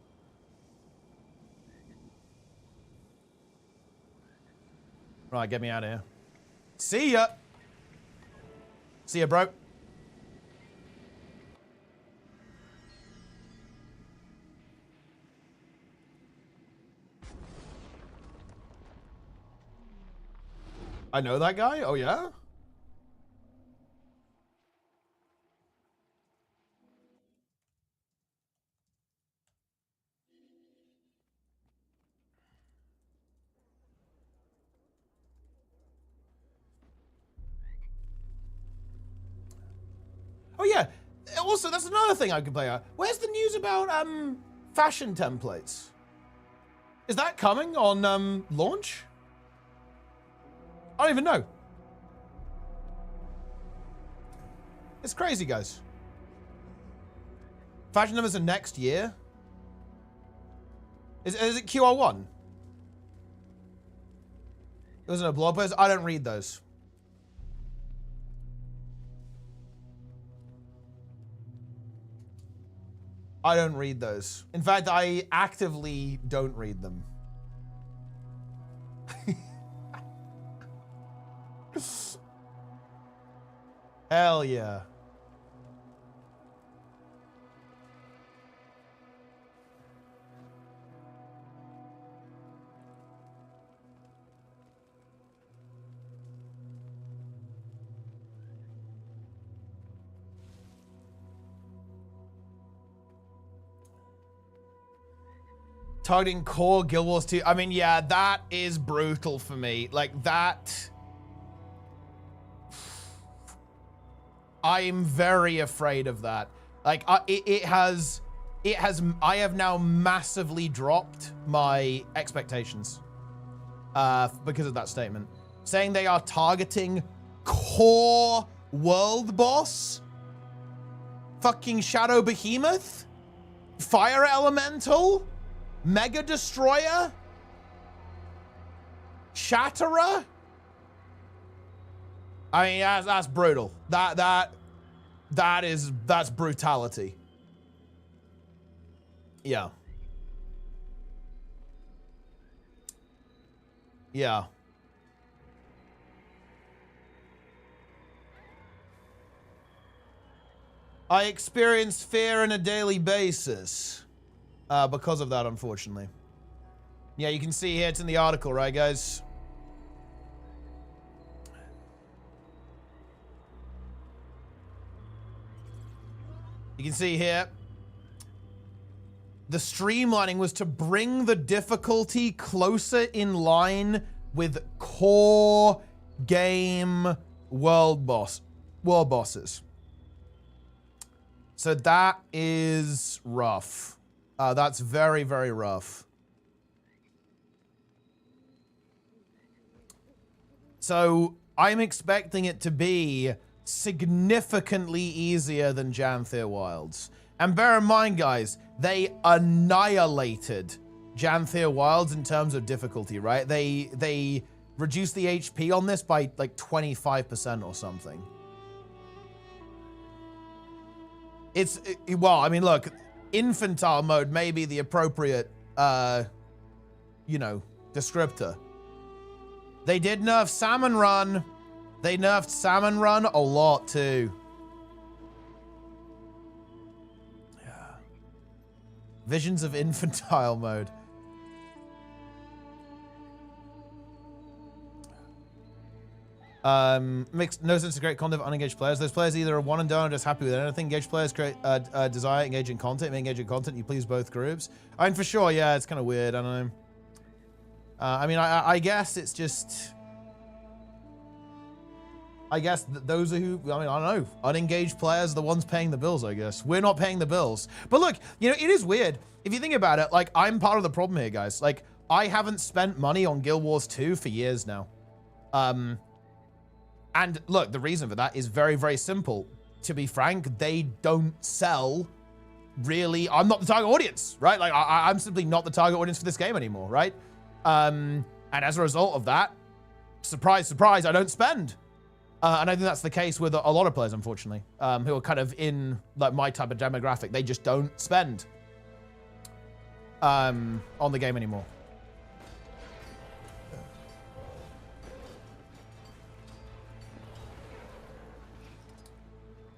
Right, get me out of here. See ya. See ya, bro. I know that guy? Oh, yeah? Oh, yeah. Also, that's another thing I could play out. Where's the news about fashion templates? Is that coming on launch? I don't even know. It's crazy, guys. Fashion numbers are next year. Is it QR1? It wasn't a blog post. I don't read those. I don't read those. In fact, I actively don't read them. Hell yeah. Targeting core Guild Wars 2. I mean, yeah, that is brutal for me. Like that. I'm very afraid of that. Like I have now massively dropped my expectations because of that statement. Saying they are targeting core world boss, fucking Shadow Behemoth, Fire Elemental, Mega Destroyer, Shatterer. I mean, that's brutal. That's brutality. Yeah. Yeah. I experience fear on a daily basis because of that, unfortunately. Yeah, you can see here, it's in the article, right, guys? You can see here, the streamlining was to bring the difficulty closer in line with core game world bosses. So that is rough. That's very, very rough. So I'm expecting it to be significantly easier than Janthir Wilds. And bear in mind, guys, they annihilated Janthir Wilds in terms of difficulty, right? They reduced the HP on this by like 25% or something. Well, I mean, look, infantile mode may be the appropriate, you know, descriptor. They did nerf Salmon Run. They nerfed Salmon Run a lot too. Yeah. Visions of infantile mode. Makes no sense to create content for unengaged players. Those players either are one and done or just happy with anything. Engaged players create desire engaging content. Engaging content, you please both groups. I mean, for sure, yeah, it's kind of weird. I don't know. I mean, I guess it's just... I guess those are who, I mean, I don't know. Unengaged players are the ones paying the bills, I guess. We're not paying the bills. But look, you know, it is weird. If you think about it, like, I'm part of the problem here, guys. Like, I haven't spent money on Guild Wars 2 for years now. And look, the reason for that is very, very simple. To be frank, they don't sell really. I'm not the target audience, right? Like, I'm simply not the target audience for this game anymore, right? And as a result of that, surprise, surprise, I don't spend. And I think that's the case with a lot of players, unfortunately, who are kind of in like my type of demographic. They just don't spend on the game anymore.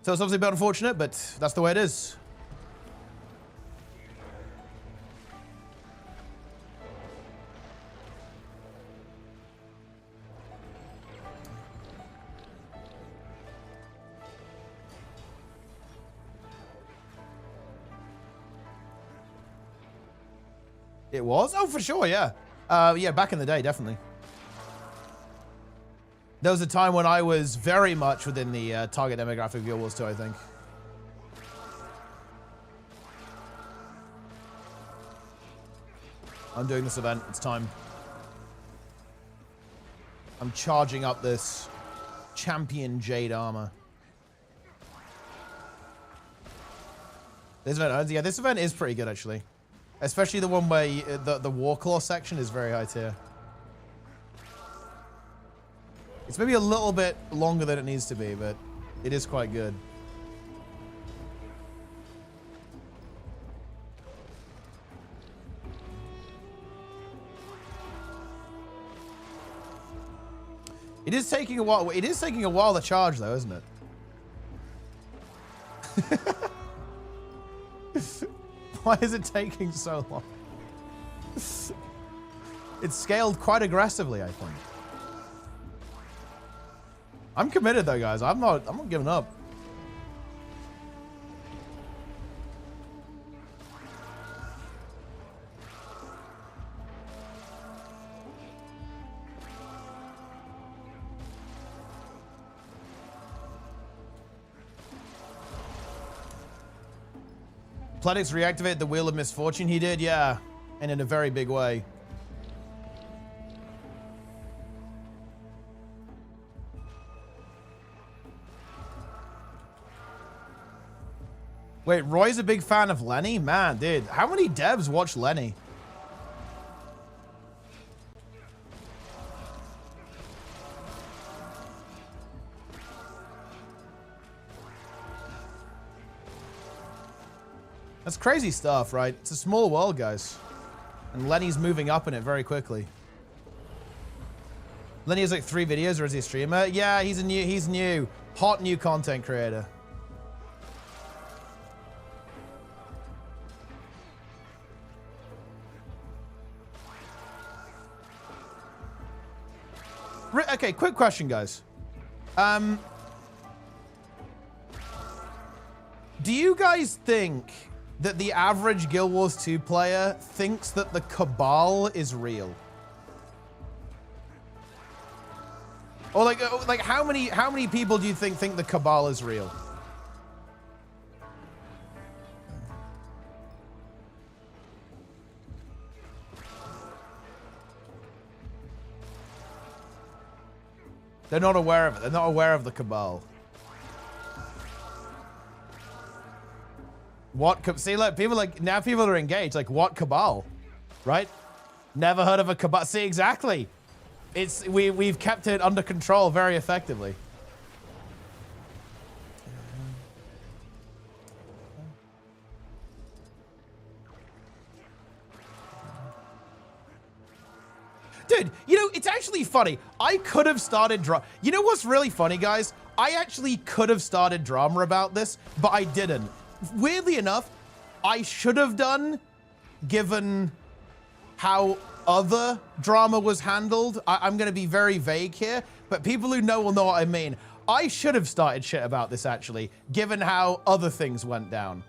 So it's obviously a bit unfortunate, but that's the way it is. It was? Oh, for sure, yeah. Yeah, back in the day, definitely. There was a time when I was very much within the target demographic of Guild Wars 2, I think. I'm doing this event. It's time. I'm charging up this champion Jade armor. This event, yeah, this event is pretty good, actually. Especially the one where the Warclaw section is very high tier. It's maybe a little bit longer than it needs to be, but it is quite good. It is taking a while. It is taking a while to charge, though, isn't it? Why is it taking so long? It's scaled quite aggressively, I think. I'm committed though, guys. I'm not giving up. Pledix reactivated the Wheel of Misfortune. He did, yeah. And in a very big way. Wait, Roy's a big fan of Lenny? Man, dude, how many devs watch Lenny? That's crazy stuff, right? It's a small world, guys. And Lenny's moving up in it very quickly. Lenny has like 3 videos, or is he a streamer? Yeah, he's new. Hot new content creator. Okay, quick question, guys. Do you guys think that the average Guild Wars 2 player thinks that the Cabal is real? Or like how many people do you think the Cabal is real? They're not aware of it. They're not aware of the Cabal. What? See, look, people now people are engaged. Like, what Cabal? Right? Never heard of a Cabal. See, exactly. It's we've kept it under control very effectively. Dude, you know, it's actually funny. I could have started drama. You know what's really funny, guys? I actually could have started drama about this, but I didn't. Weirdly enough, I should have done, given how other drama was handled. I'm going to be very vague here, but people who know will know what I mean. I should have started shit about this, actually, given how other things went down.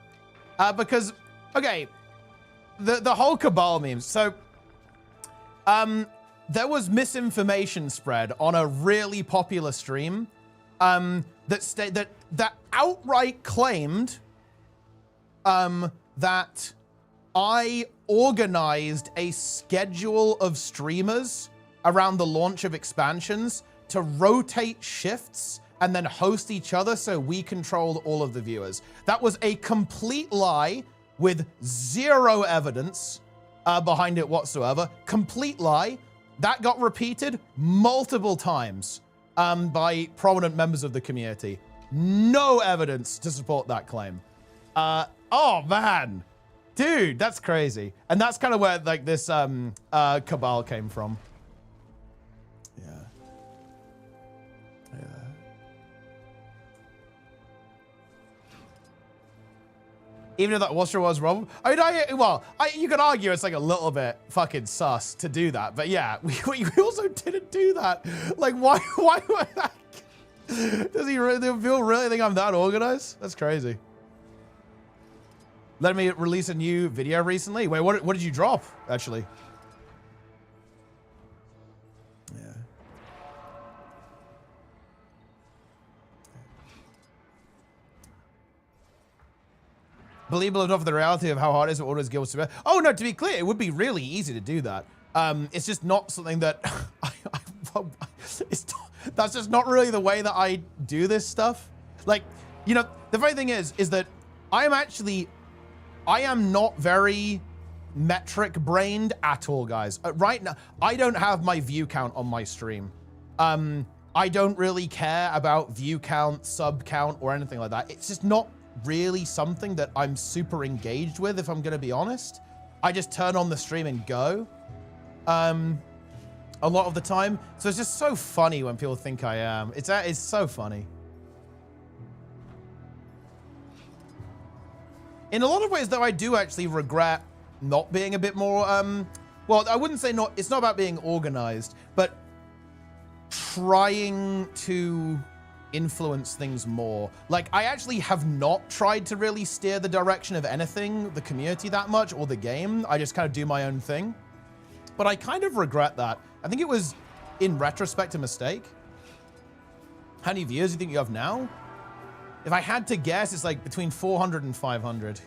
Because, okay, the whole Cabal memes. So, there was misinformation spread on a really popular stream that outright claimed that I organized a schedule of streamers around the launch of expansions to rotate shifts and then host each other so we controlled all of the viewers. That was a complete lie with zero evidence behind it whatsoever. Complete lie. That got repeated multiple times by prominent members of the community. No evidence to support that claim. Oh man, dude, that's crazy. And that's kind of where like this Cabal came from. Yeah. Yeah. Even if that was wrong. I mean, you could argue it's like a little bit fucking sus to do that, but yeah, we also didn't do that. Like, why does he really think I'm that organized? That's crazy. Let me release a new video recently. Wait, what did you drop, actually? Yeah. Believable enough of the reality of how hard it is to order his guild to. Oh no, to be clear, it would be really easy to do that. It's just not something that that's just not really the way that I do this stuff. Like, you know, the funny thing is that I am not very metric brained at all, guys. Right now, I don't have my view count on my stream. I don't really care about view count, sub count, or anything like that. It's just not really something that I'm super engaged with, if I'm gonna be honest. I just turn on the stream and go a lot of the time. So it's just so funny when people think I am. It's so funny. In a lot of ways, though, I do actually regret not being a bit more, well, I wouldn't say it's not about being organized, but trying to influence things more. Like, I actually have not tried to really steer the direction of anything, the community that much, or the game. I just kind of do my own thing. But I kind of regret that. I think it was, in retrospect, a mistake. How many viewers do you think you have now? If I had to guess, it's like between 400 and 500.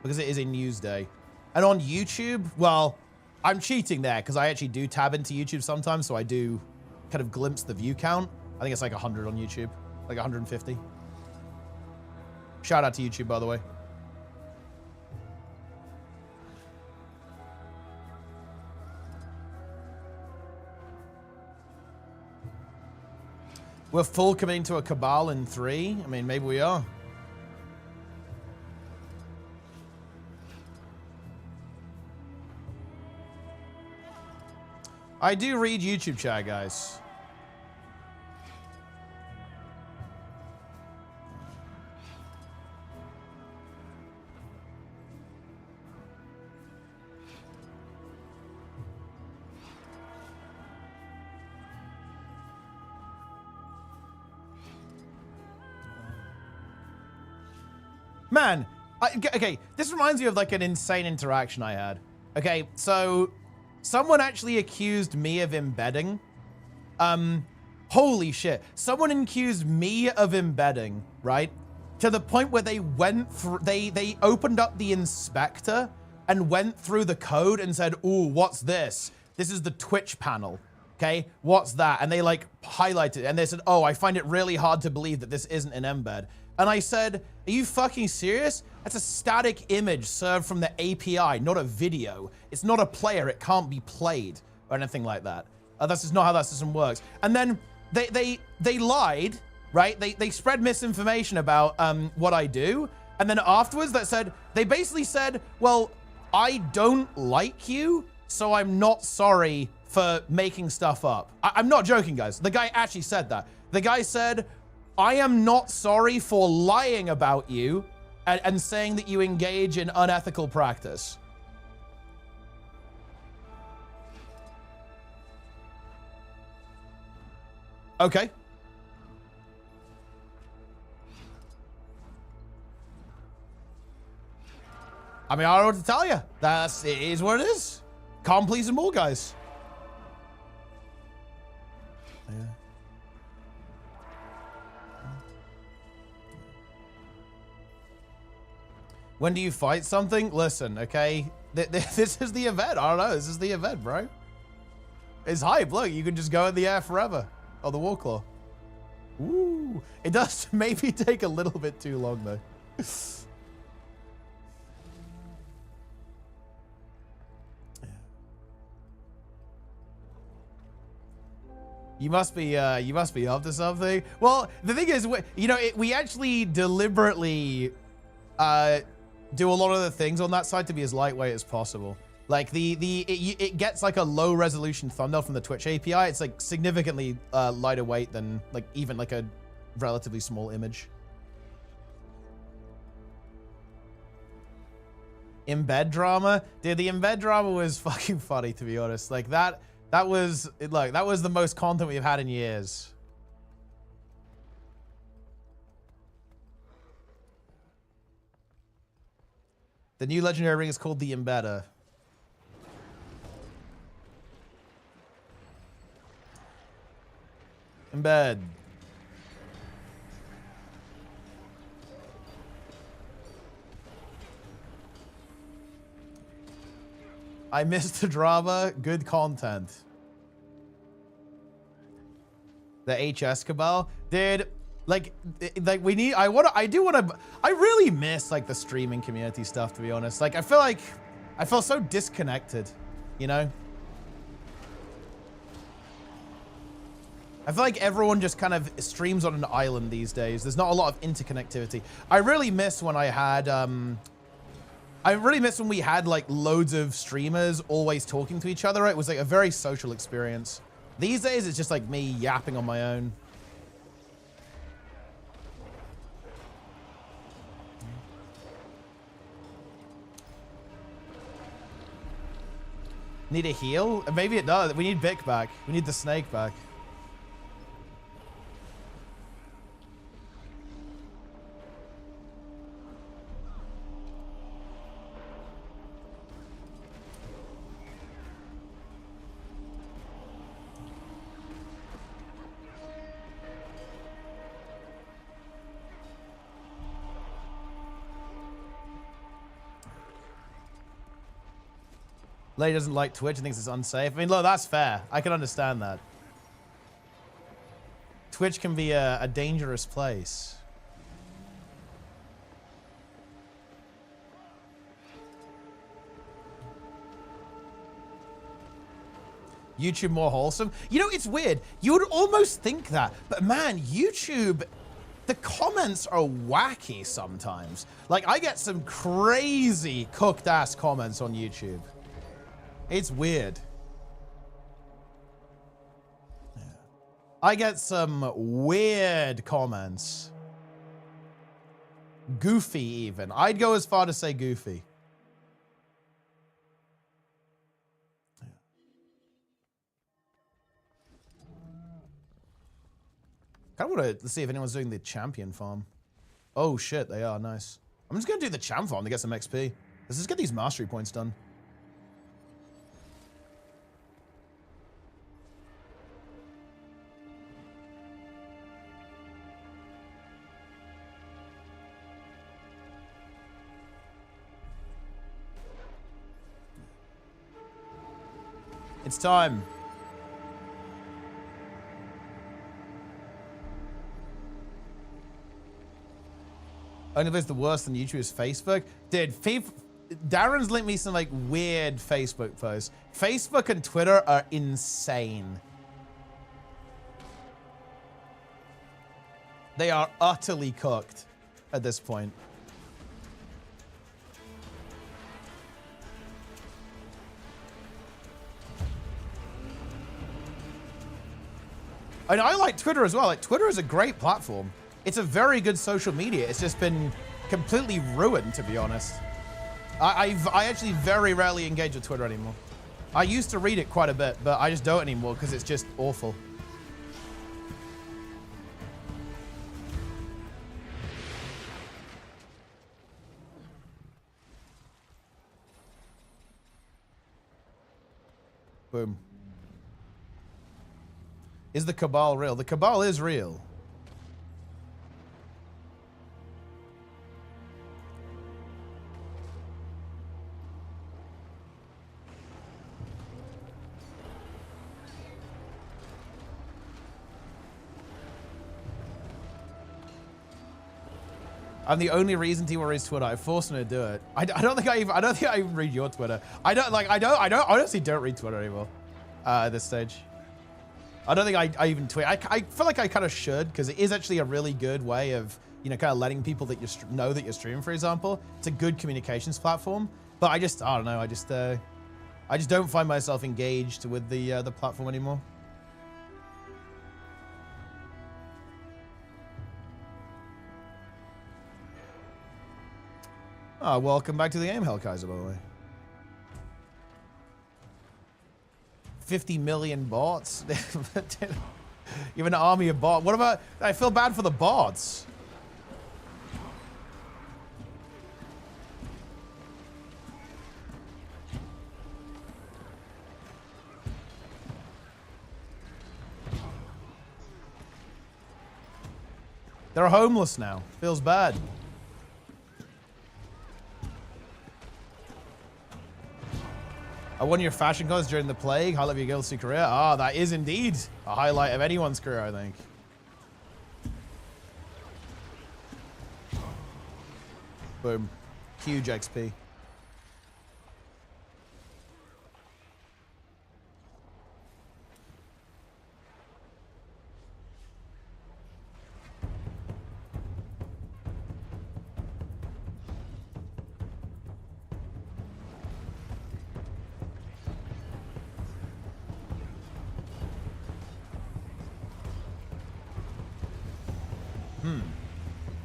Because it is a news day. And on YouTube, well, I'm cheating there because I actually do tab into YouTube sometimes, so I do kind of glimpse the view count. I think it's like 100 on YouTube, like 150. Shout out to YouTube, by the way. We're full committing to a Cabal in 3. I mean, maybe we are. I do read YouTube chat, guys. Man, okay, this reminds me of like an insane interaction I had. Okay, so someone actually accused me of embedding. Holy shit. Someone accused me of embedding, right? To the point where they went through, they opened up the inspector and went through the code and said, ooh, what's this? This is the Twitch panel. Okay, what's that? And they like highlighted it and they said, oh, I find it really hard to believe that this isn't an embed. And I said, are you fucking serious? That's a static image served from the API, not a video. It's not a player, it can't be played or anything like that. That's just not how that system works. And then they lied, right? They spread misinformation about what I do. And then afterwards they basically said, well, I don't like you, so I'm not sorry for making stuff up. I'm not joking, guys. The guy actually said that. The guy said, I am not sorry for lying about you and saying that you engage in unethical practice. Okay. I mean, I don't know what to tell you. It is what it is. Can't please them all, guys. Yeah. When do you fight something? Listen, okay? This is the event. I don't know. This is the event, bro. It's hype. Look, you can just go in the air forever. Oh, the Warclaw. Ooh. It does maybe take a little bit too long, though. You must be up to something. Well, the thing is, you know, we actually deliberately do a lot of the things on that side to be as lightweight as possible. Like it gets like a low resolution thumbnail from the Twitch API. It's like significantly lighter weight than like even like a relatively small image. Embed drama, dude. The embed drama was fucking funny, to be honest. Like that was the most content we've had in years. The new legendary ring is called the Embedder. Embed. I missed the drama. Good content. The HS Cabal, dude. Like we need. I really miss like the streaming community stuff, to be honest. Like I felt so disconnected, you know. I feel like everyone just kind of streams on an island these days. There's not a lot of interconnectivity. I really miss when I had I really miss when we had like loads of streamers always talking to each other. It was like a very social experience. These days, it's just like me yapping on my own. Need a heal? Maybe it does. We need Vic back. We need the snake back. Lady doesn't like Twitch and thinks it's unsafe. I mean, look, that's fair. I can understand that. Twitch can be a dangerous place. YouTube more wholesome. You know, it's weird. You would almost think that, but man, YouTube, the comments are wacky sometimes. Like, I get some crazy cooked ass comments on YouTube. It's weird. Yeah. I get some weird comments. Goofy, even. I'd go as far to say goofy. Yeah. Kind of want to see if anyone's doing the champion farm. Oh shit, they are. Nice. I'm just gonna do the champ farm to get some XP. Let's just get these mastery points done. It's time. Only place the worst than YouTube is Facebook. Dude, Darren's linked me some like weird Facebook posts. Facebook and Twitter are insane. They are utterly cooked at this point. And I like Twitter as well. Like, Twitter is a great platform. It's a very good social media. It's just been completely ruined, to be honest. I actually very rarely engage with Twitter anymore. I used to read it quite a bit, but I just don't anymore because it's just awful. Boom. Is the Cabal real? The Cabal is real. I'm the only reason Timo reads Twitter. I forced him to do it. I don't think I even read your Twitter. I honestly don't read Twitter anymore at this stage. I don't think I even tweet. I feel like I kind of should, because it is actually a really good way of, you know, kind of letting people that you know that you're streaming, for example. It's a good communications platform. But I don't know. I just don't find myself engaged with the platform anymore. Oh, welcome back to the game, Hellkaiser, by the way. 50 million bots. You have an army of bots. What about, I feel bad for the bots. They're homeless now. Feels bad. I won your fashion contest during the plague. Highlight of your guild's career. Ah, that is indeed a highlight of anyone's career, I think. Boom. Huge XP.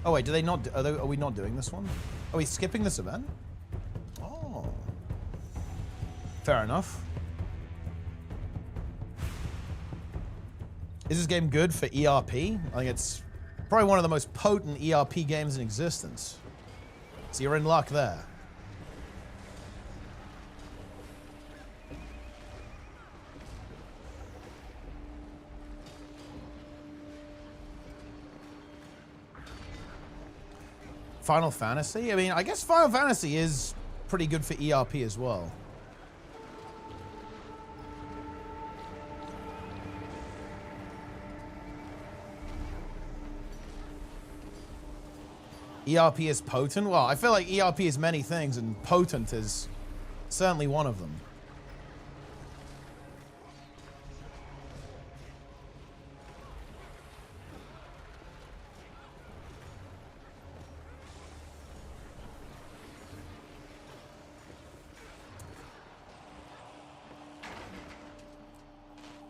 Oh wait, do they not? Are we not doing this one? Are we skipping this event? Oh, fair enough. Is this game good for ERP? I think it's probably one of the most potent ERP games in existence. So you're in luck there. Final Fantasy? I mean, I guess Final Fantasy is pretty good for ERP as well. ERP is potent? Well, I feel like ERP is many things, and potent is certainly one of them.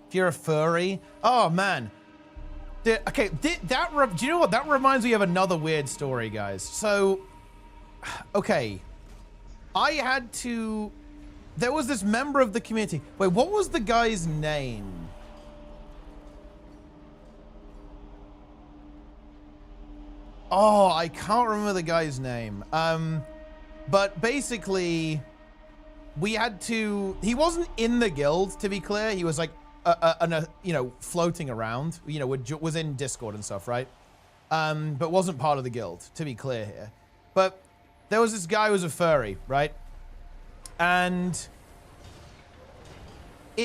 If you're a furry, oh man. Okay, do you know what? That reminds me of another weird story, guys. So, okay, there was this member of the community. Wait, what was the guy's name? Oh, I can't remember the guy's name. But basically, we had to. He wasn't in the guild, to be clear. He was like, you know, floating around. You know, was in Discord and stuff, right? But wasn't part of the guild, to be clear here. But there was this guy who was a furry, right? And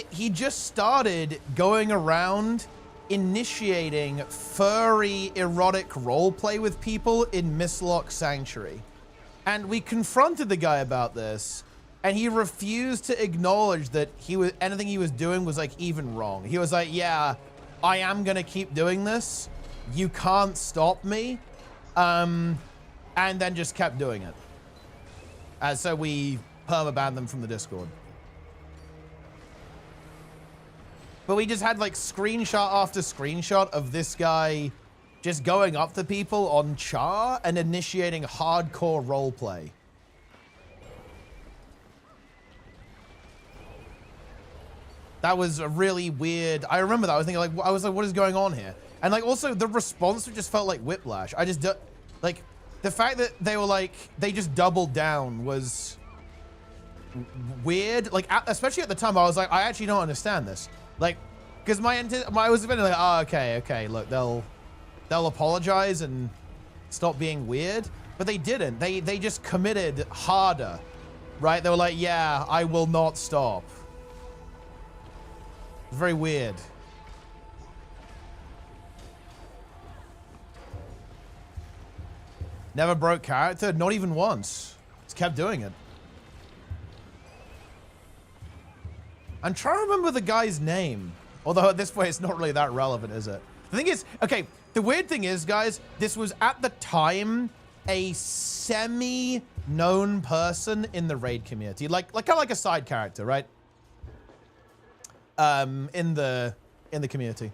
he just started going around initiating furry erotic roleplay with people in Mistlock Sanctuary. And we confronted the guy about this, and he refused to acknowledge that anything he was doing was like even wrong. He was like, yeah, I am gonna keep doing this. You can't stop me. And then just kept doing it. So we perma-banned them from the Discord. But we just had like screenshot after screenshot of this guy just going up to people on Char and initiating hardcore roleplay. That was a really weird. I remember that. I was like, what is going on here? And like, also the response just felt like whiplash. Like the fact that they were like, they just doubled down was weird. Like, especially at the time, I was like, I actually don't understand this. Like, because I was like, oh, okay, look, they'll apologize and stop being weird, but they didn't. They just committed harder, right? They were like, yeah, I will not stop. Very weird. Never broke character, not even once. Just kept doing it. I'm trying to remember the guy's name. Although at this point, it's not really that relevant, is it? The thing is, okay, the weird thing is, guys, this was at the time a semi-known person in the raid community. Like kind of like a side character, right? In the community.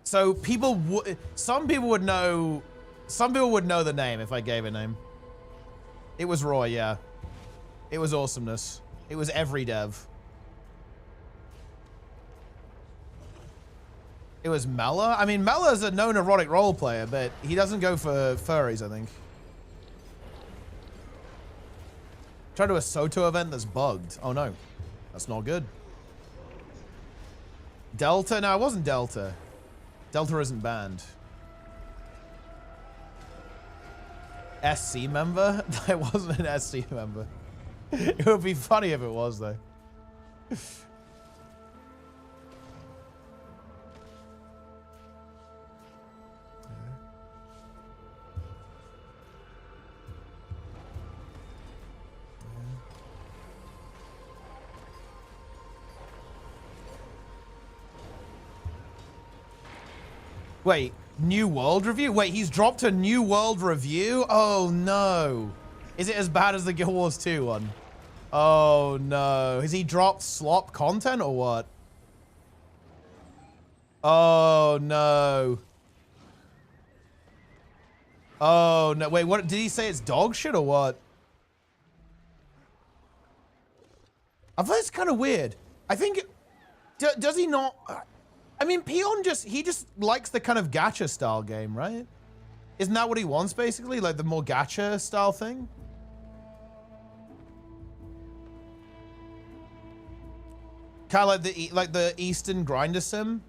So some people would know the name if I gave a name. It was Roy, yeah. It was awesomeness. It was every dev. It was Mela. I mean, Mela's a known erotic role player, but he doesn't go for furries, I think. Try to do a Soto event that's bugged. Oh no, that's not good. Delta? No, it wasn't Delta. Delta isn't banned. SC member? That wasn't an SC member. It would be funny if it was, though. Wait, New World Review? Wait, he's dropped a New World Review? Oh, no. Is it as bad as the Guild Wars 2 one? Oh, no. Has he dropped slop content or what? Oh, no. Oh, no. Wait, what? Did he say it's dog shit or what? I thought it's kind of weird. I think... does he not... I mean, Peon he just likes the kind of gacha style game, right? Isn't that what he wants, basically? Like the more gacha style thing? Kind of like the Eastern grinder sim.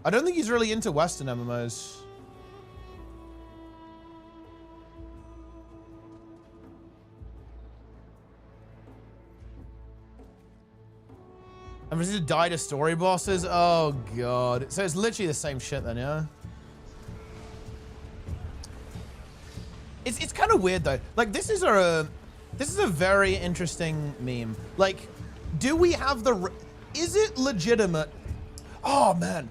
I don't think he's really into Western MMOs. I'm ready to die to story bosses. Oh god. So it's literally the same shit then, yeah? It's kind of weird though. Like this is a very interesting meme. Like, do we have is it legitimate? Oh man.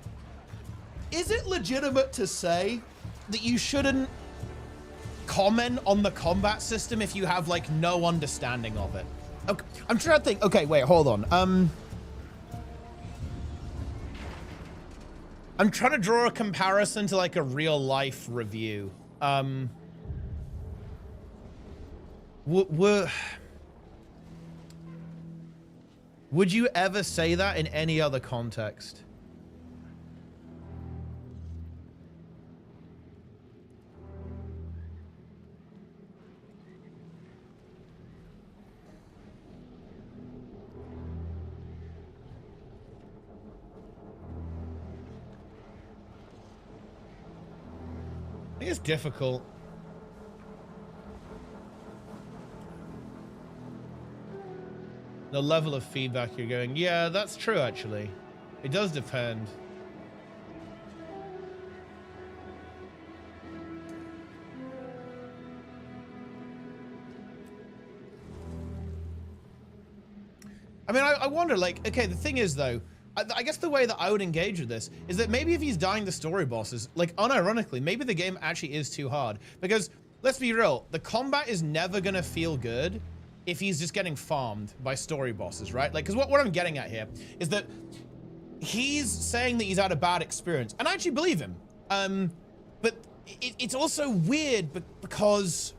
Is it legitimate to say that you shouldn't comment on the combat system if you have like no understanding of it? Okay, I'm trying to think. Okay, wait, hold on. I'm trying to draw a comparison to like a real life review. Would you ever say that in any other context? It's difficult. The level of feedback you're going, yeah, that's true, actually. It does depend. I mean, I wonder, like, okay, the thing is, though, I guess the way that I would engage with this is that maybe if he's dying to story bosses, like, unironically, maybe the game actually is too hard. Because, let's be real, the combat is never going to feel good if he's just getting farmed by story bosses, right? Like, because what I'm getting at here is that he's saying that he's had a bad experience, and I actually believe him. But it's also weird because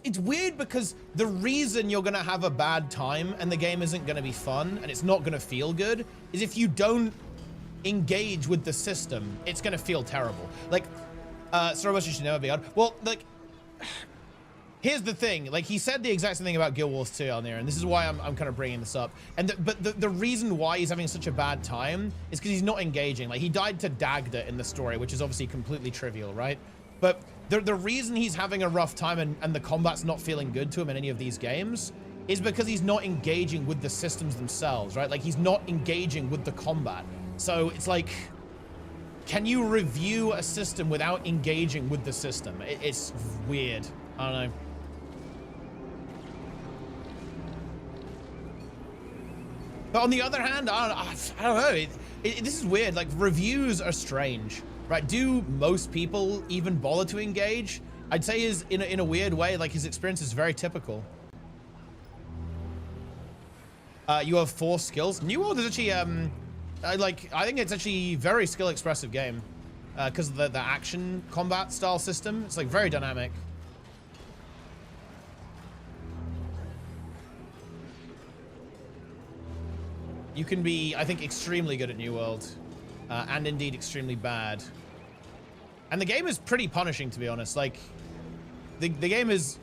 it's weird because the reason you're gonna have a bad time and the game isn't gonna be fun and it's not gonna feel good is if you don't engage with the system, it's gonna feel terrible. Like, Star Wars should never be on. Well, like, here's the thing. Like, he said the exact same thing about Guild Wars 2 on there, and this is why I'm kind of bringing this up. And but the reason why he's having such a bad time is because he's not engaging. Like, he died to Dagda in the story, which is obviously completely trivial, right? But the reason he's having a rough time and the combat's not feeling good to him in any of these games is because he's not engaging with the systems themselves, right? Like, he's not engaging with the combat. So it's like, can you review a system without engaging with the system? It's weird. I don't know. But on the other hand, I don't know. This is weird. Like, reviews are strange, right? Do most people even bother to engage? I'd say is in a weird way, like, his experience is very typical. You have 4 skills. New World is actually I think it's actually a very skill expressive game because of the action combat style system. It's like very dynamic. You can be, I think, extremely good at New World and indeed extremely bad. And the game is pretty punishing, to be honest. Like, the game is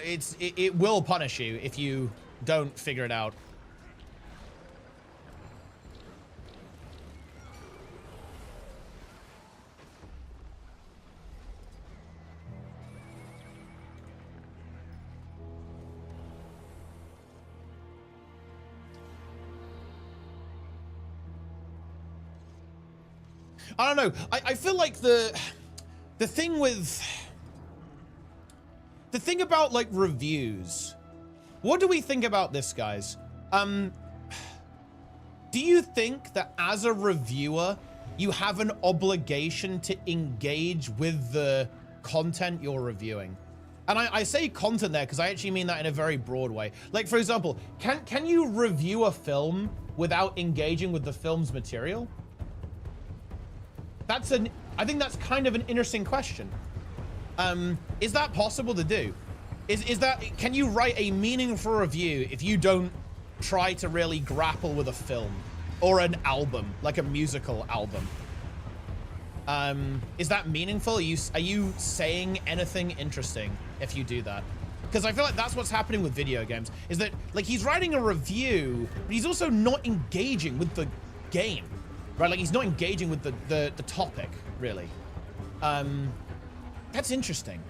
it will punish you if you don't figure it out. I don't know. I feel like the thing about, like, reviews. What do we think about this, guys? Do you think that as a reviewer, you have an obligation to engage with the content you're reviewing? And I say content there because I actually mean that in a very broad way. Like, for example, can you review a film without engaging with the film's material? I think that's kind of an interesting question. Is that possible to do? Can you write a meaningful review if you don't try to really grapple with a film or an album, like a musical album? Is that meaningful? Are you saying anything interesting if you do that? Because I feel like that's what's happening with video games, is that, like, he's writing a review, but he's also not engaging with the game. Right, like, he's not engaging with the topic, really. That's interesting.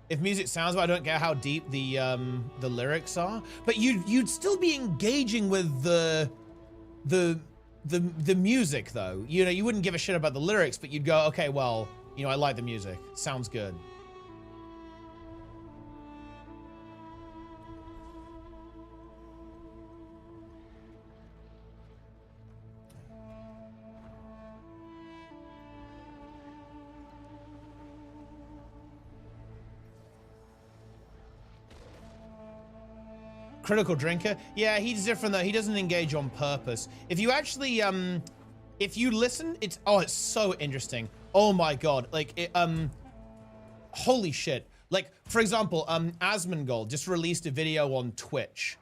If music sounds bad, I don't get how deep the lyrics are, but you'd still be engaging with the music, though. You know, you wouldn't give a shit about the lyrics, but you'd go, okay, well, you know, I like the music. Sounds good. Critical drinker. Yeah, he's different though. He doesn't engage on purpose. If you actually, if you listen, it's so interesting. Oh my God. Like, holy shit. Like, for example, Asmongold just released a video on Twitch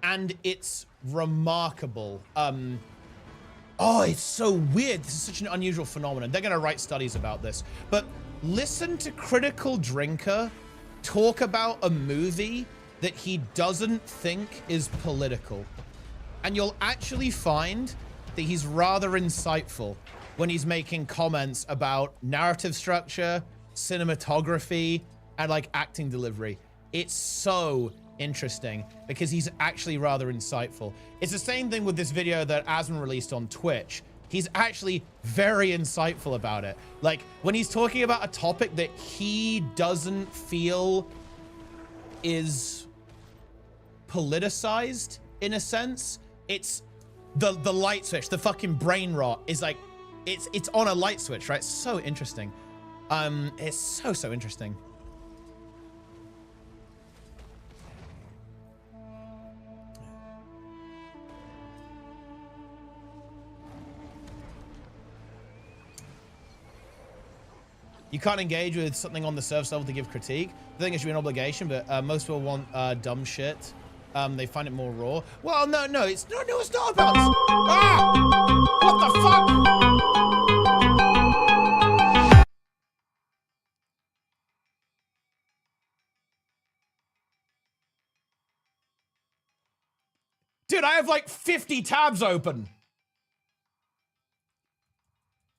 and it's remarkable. Oh, it's so weird. This is such an unusual phenomenon. They're gonna write studies about this. But listen to Critical Drinker talk about a movie that he doesn't think is political. And you'll actually find that he's rather insightful when he's making comments about narrative structure, cinematography, and like acting delivery. It's so interesting because he's actually rather insightful. It's the same thing with this video that Asman released on Twitch. He's actually very insightful about it. Like when he's talking about a topic that he doesn't feel is politicized in a sense, it's the light switch, the fucking brain rot is like, it's on a light switch, right? It's so interesting. It's so interesting. You can't engage with something on the surface level to give critique. I think it should be an obligation, but most people want dumb shit. They find it more raw. Well, no, it's not about this. Ah! What the fuck? Dude, I have like 50 tabs open.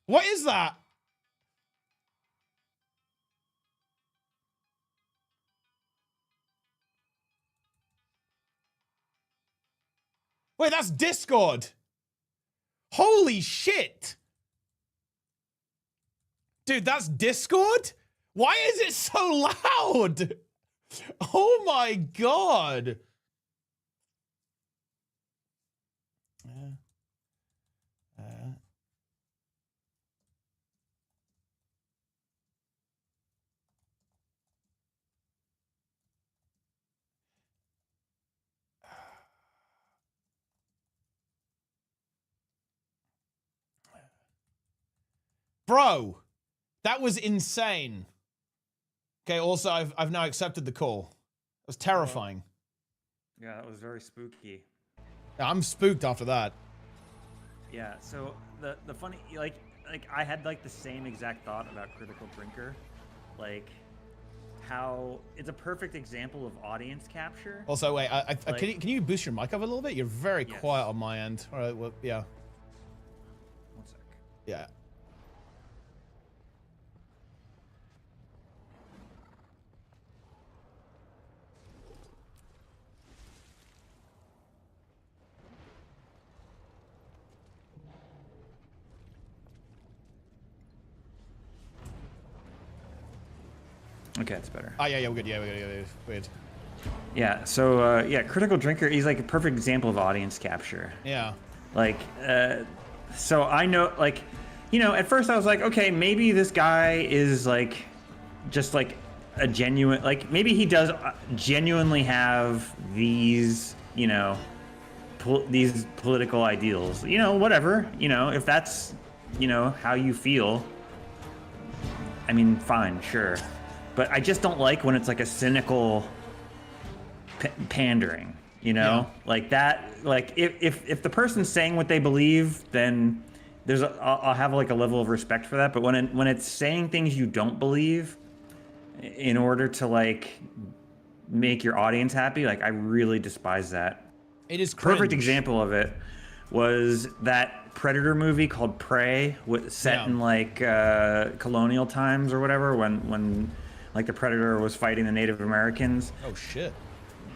What is that? Wait, that's Discord. Holy shit. Dude, that's Discord? Why is it so loud? Oh my God. Bro, that was insane. Okay, also, I've now accepted the call. It was terrifying. Yeah, that was very spooky. I'm spooked after that. Yeah, so the funny, like I had like the same exact thought about Critical Drinker. Like, how it's a perfect example of audience capture. Also, wait, can you boost your mic up a little bit? You're very quiet on my end. All right, well, yeah. 1 sec. Yeah. Okay, that's better. Oh, yeah, we're good. Yeah, we're good. Yeah, so, yeah, Critical Drinker, he's like a perfect example of audience capture. Yeah. Like, so I know, like, you know, at first I was like, okay, maybe this guy is like, just like a genuine, like, maybe he does genuinely have these, you know, these political ideals, you know, whatever, you know, if that's, you know, how you feel, I mean, fine, sure. But I just don't like when it's like a cynical pandering, you know, like that. Like if the person's saying what they believe, then I'll have like a level of respect for that. But when it's saying things you don't believe in order to like make your audience happy, like I really despise that. It is cringe. Perfect example of it was that Predator movie called Prey, set in like colonial times or whatever, when like the Predator was fighting the Native Americans. Oh shit.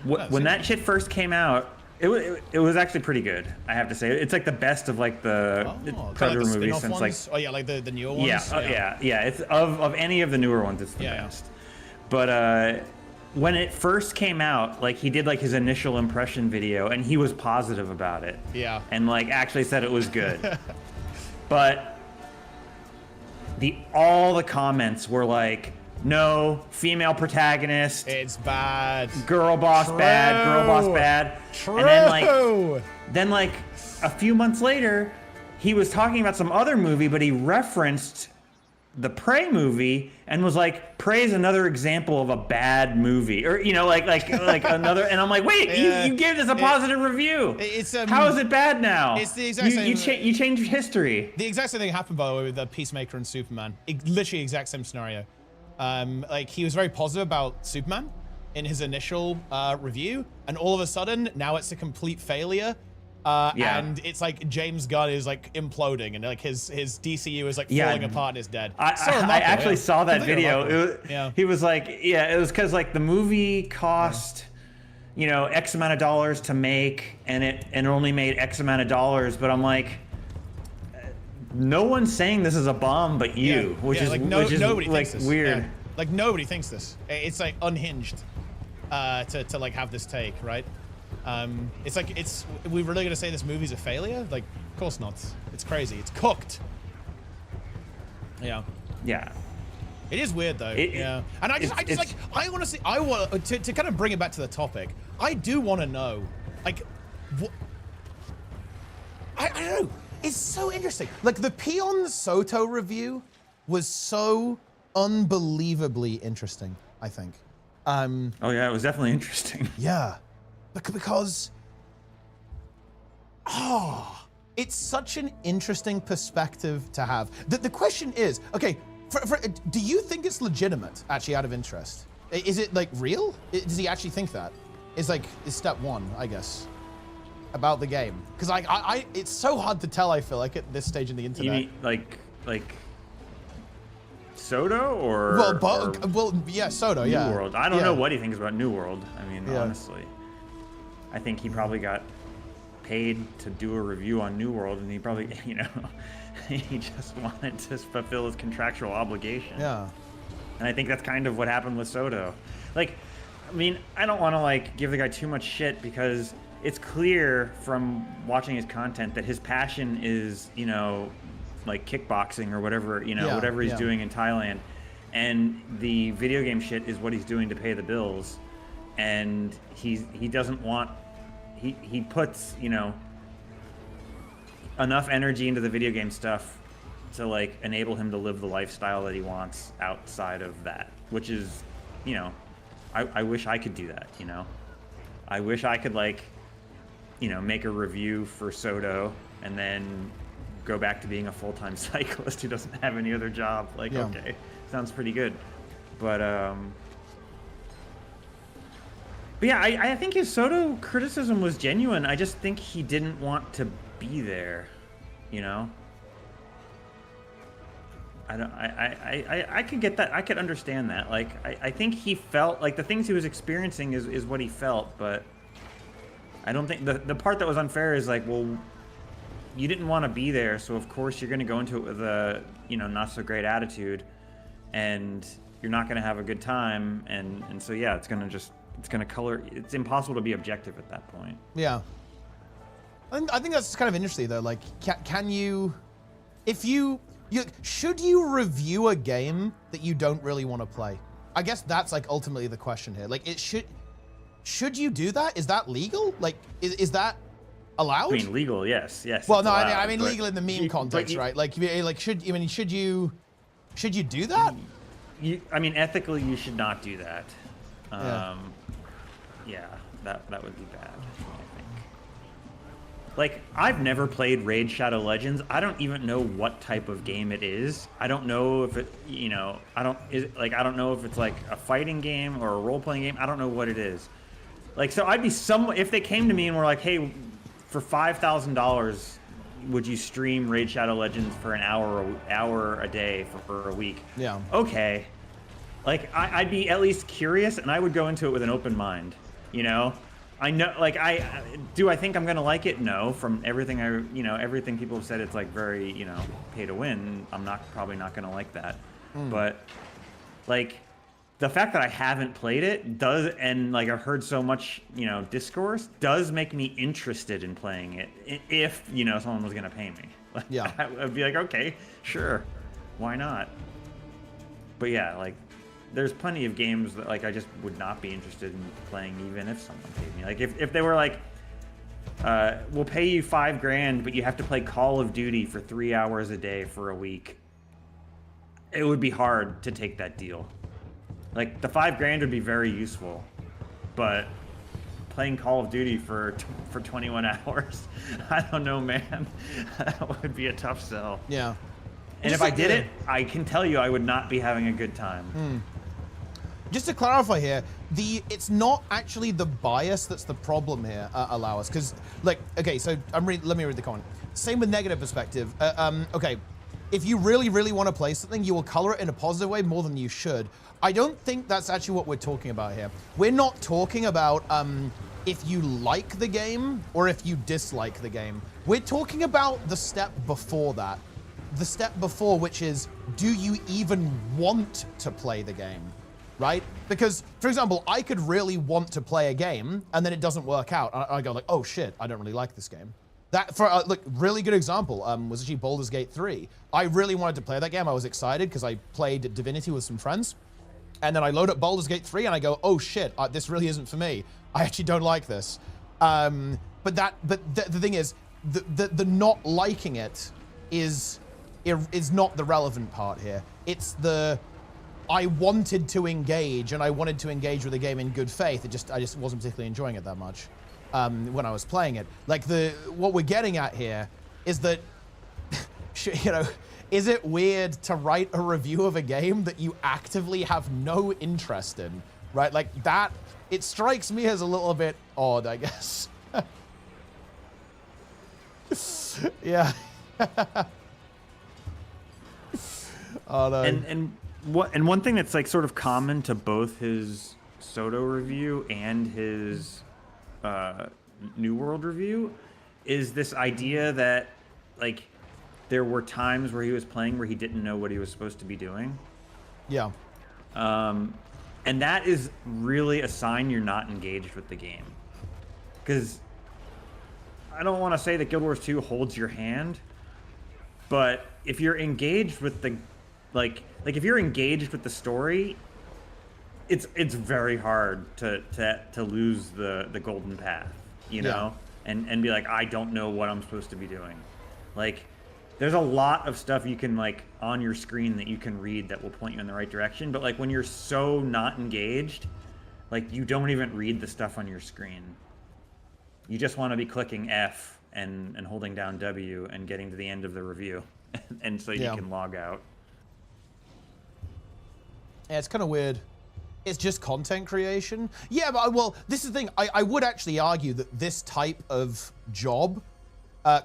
When that shit first came out, it was actually pretty good, I have to say. It's like the best of like the Predator like movies since like like the newer ones. Yeah. It's of any of the newer ones, it's the best. But when it first came out, like he did like his initial impression video and he was positive about it. Yeah. And like actually said it was good. But all the comments were like, no, female protagonist. It's bad. Girl boss bad. Girl boss bad. True. And then like a few months later, he was talking about some other movie, but he referenced the Prey movie and was like, Prey's another example of a bad movie, or like another, and I'm like, wait, you gave this a positive review. How is it bad now? It's the exact same. You changed history. The exact same thing happened, by the way, with the Peacemaker and Superman. Literally exact same scenario. Like, he was very positive about Superman in his initial review, and all of a sudden now it's a complete failure. And it's like James Gunn is like imploding, and like his DCU is like falling apart and is dead. I actually saw that video. He was like, it was because like the movie cost, X amount of dollars to make, and it only made X amount of dollars. But I'm like, no one's saying this is a bomb, but you, which is nobody like thinks this. weird. Yeah. Like nobody thinks this. It's like unhinged to like have this take, right? It's like, we're really gonna say this movie's a failure? Like, of course not. It's crazy. It's cooked. Yeah. Yeah. It is weird though. And I want to kind of bring it back to the topic. I do want to know, like, I don't know. It's so interesting. Like, the Peon Soto review was so unbelievably interesting, I think. Oh yeah, it was definitely interesting. Yeah. Because, it's such an interesting perspective to have. The question is, okay, do you think it's legitimate, actually, out of interest? Is it, like, real? Does he actually think that? Is step one, I guess, about the game. Because, it's so hard to tell, I feel like, at this stage in the internet. You mean, like Soto, or? Yeah, Soto, yeah. New World. I don't know what he thinks about New World. I mean, honestly. I think he probably got paid to do a review on New World, and he probably, he just wanted to fulfill his contractual obligation. Yeah. And I think that's kind of what happened with Soto. Like, I mean, I don't want to, like, give the guy too much shit, because it's clear from watching his content that his passion is, like kickboxing or whatever, whatever he's doing in Thailand. And the video game shit is what he's doing to pay the bills. And he doesn't want, he puts, enough energy into the video game stuff to like enable him to live the lifestyle that he wants outside of that, which is, I wish I could do that, I wish I could, like, make a review for Soto and then go back to being a full-time cyclist who doesn't have any other job. Like, okay, sounds pretty good. But yeah, I think his Soto criticism was genuine. I just think he didn't want to be there, I could get that. I could understand that. Like, I think he felt like the things he was experiencing is what he felt, but I don't think the part that was unfair is like, well, you didn't want to be there, so of course you're going to go into it with a, not so great attitude, and you're not going to have a good time, and so yeah, it's going to color. It's impossible to be objective at that point. Yeah. I think that's kind of interesting though. Like, can you, should you review a game that you don't really want to play? I guess that's like ultimately the question here. Like, should you do that? Is that legal? Like, is that allowed? I mean, legal, yes. Well, no, allowed, I mean legal in the meme context, right? Like, should you do that? I mean, ethically, you should not do that. Yeah, that would be bad, I think. Like, I've never played Raid Shadow Legends. I don't even know what type of game it is. I don't know if it, I don't know if it's like a fighting game or a role-playing game. I don't know what it is. Like, so I'd be if they came to me and were like, hey, for $5,000, would you stream Raid Shadow Legends for an hour a day for a week? Yeah. Okay. Like, I'd be at least curious, and I would go into it with an open mind, I know, like, I think I'm gonna like it? No. From everything everything people have said, it's like very, pay to win. I'm probably not gonna like that. But, like, the fact that I haven't played it does, and like I've heard so much, discourse, does make me interested in playing it. If, someone was gonna pay me. Yeah. I'd be like, okay, sure, why not? But yeah, like, there's plenty of games that, like, I just would not be interested in playing even if someone paid me. Like, if they were like, we'll pay you $5,000, but you have to play Call of Duty for 3 hours a day for a week. it would be hard to take that deal. Like, the $5 grand would be very useful, but playing Call of Duty for 21 hours, I don't know, man. That would be a tough sell. Yeah. And if I did it, I can tell you I would not be having a good time. Just to clarify here, it's not actually the bias that's the problem here, Allowus, because, like, okay, so let me read the comment. Same with negative perspective. Okay, if you really, really want to play something, you will color it in a positive way more than you should. I don't think that's actually what we're talking about here. We're not talking about if you like the game or if you dislike the game. We're talking about the step before that. The step before, which is, do you even want to play the game, right? Because, for example, I could really want to play a game and then it doesn't work out. I go like, oh shit, I don't really like this game. That, for look, really good example was actually Baldur's Gate 3. I really wanted to play that game. I was excited because I played Divinity with some friends. And then I load up Baldur's Gate 3 and I go, oh shit, this really isn't for me. I actually don't like this. But the thing is, the not liking it is not the relevant part here. It's I wanted to engage and I wanted to engage with the game in good faith. I just wasn't particularly enjoying it that much when I was playing it. Like what we're getting at here is that, you know, is it weird to write a review of a game that you actively have no interest in, right? Like that, it strikes me as a little bit odd, I guess. Yeah. Oh, no. And one thing that's like sort of common to both his Soto review and his New World review is this idea that like there were times where he was playing where he didn't know what he was supposed to be doing. Yeah. And that is really a sign you're not engaged with the game. Because I don't want to say that Guild Wars 2 holds your hand, but if you're engaged with the like if you're engaged with the story, it's very hard to lose the golden path, you know, and be like, I don't know what I'm supposed to be doing. Like, there's a lot of stuff you can like on your screen that you can read that will point you in the right direction, but like when you're so not engaged, like you don't even read the stuff on your screen. You just want to be clicking F and holding down W and getting to the end of the review, and so you can log out. Yeah, it's kind of weird. It's just content creation. Yeah, but well, this is the thing. I would actually argue that this type of job,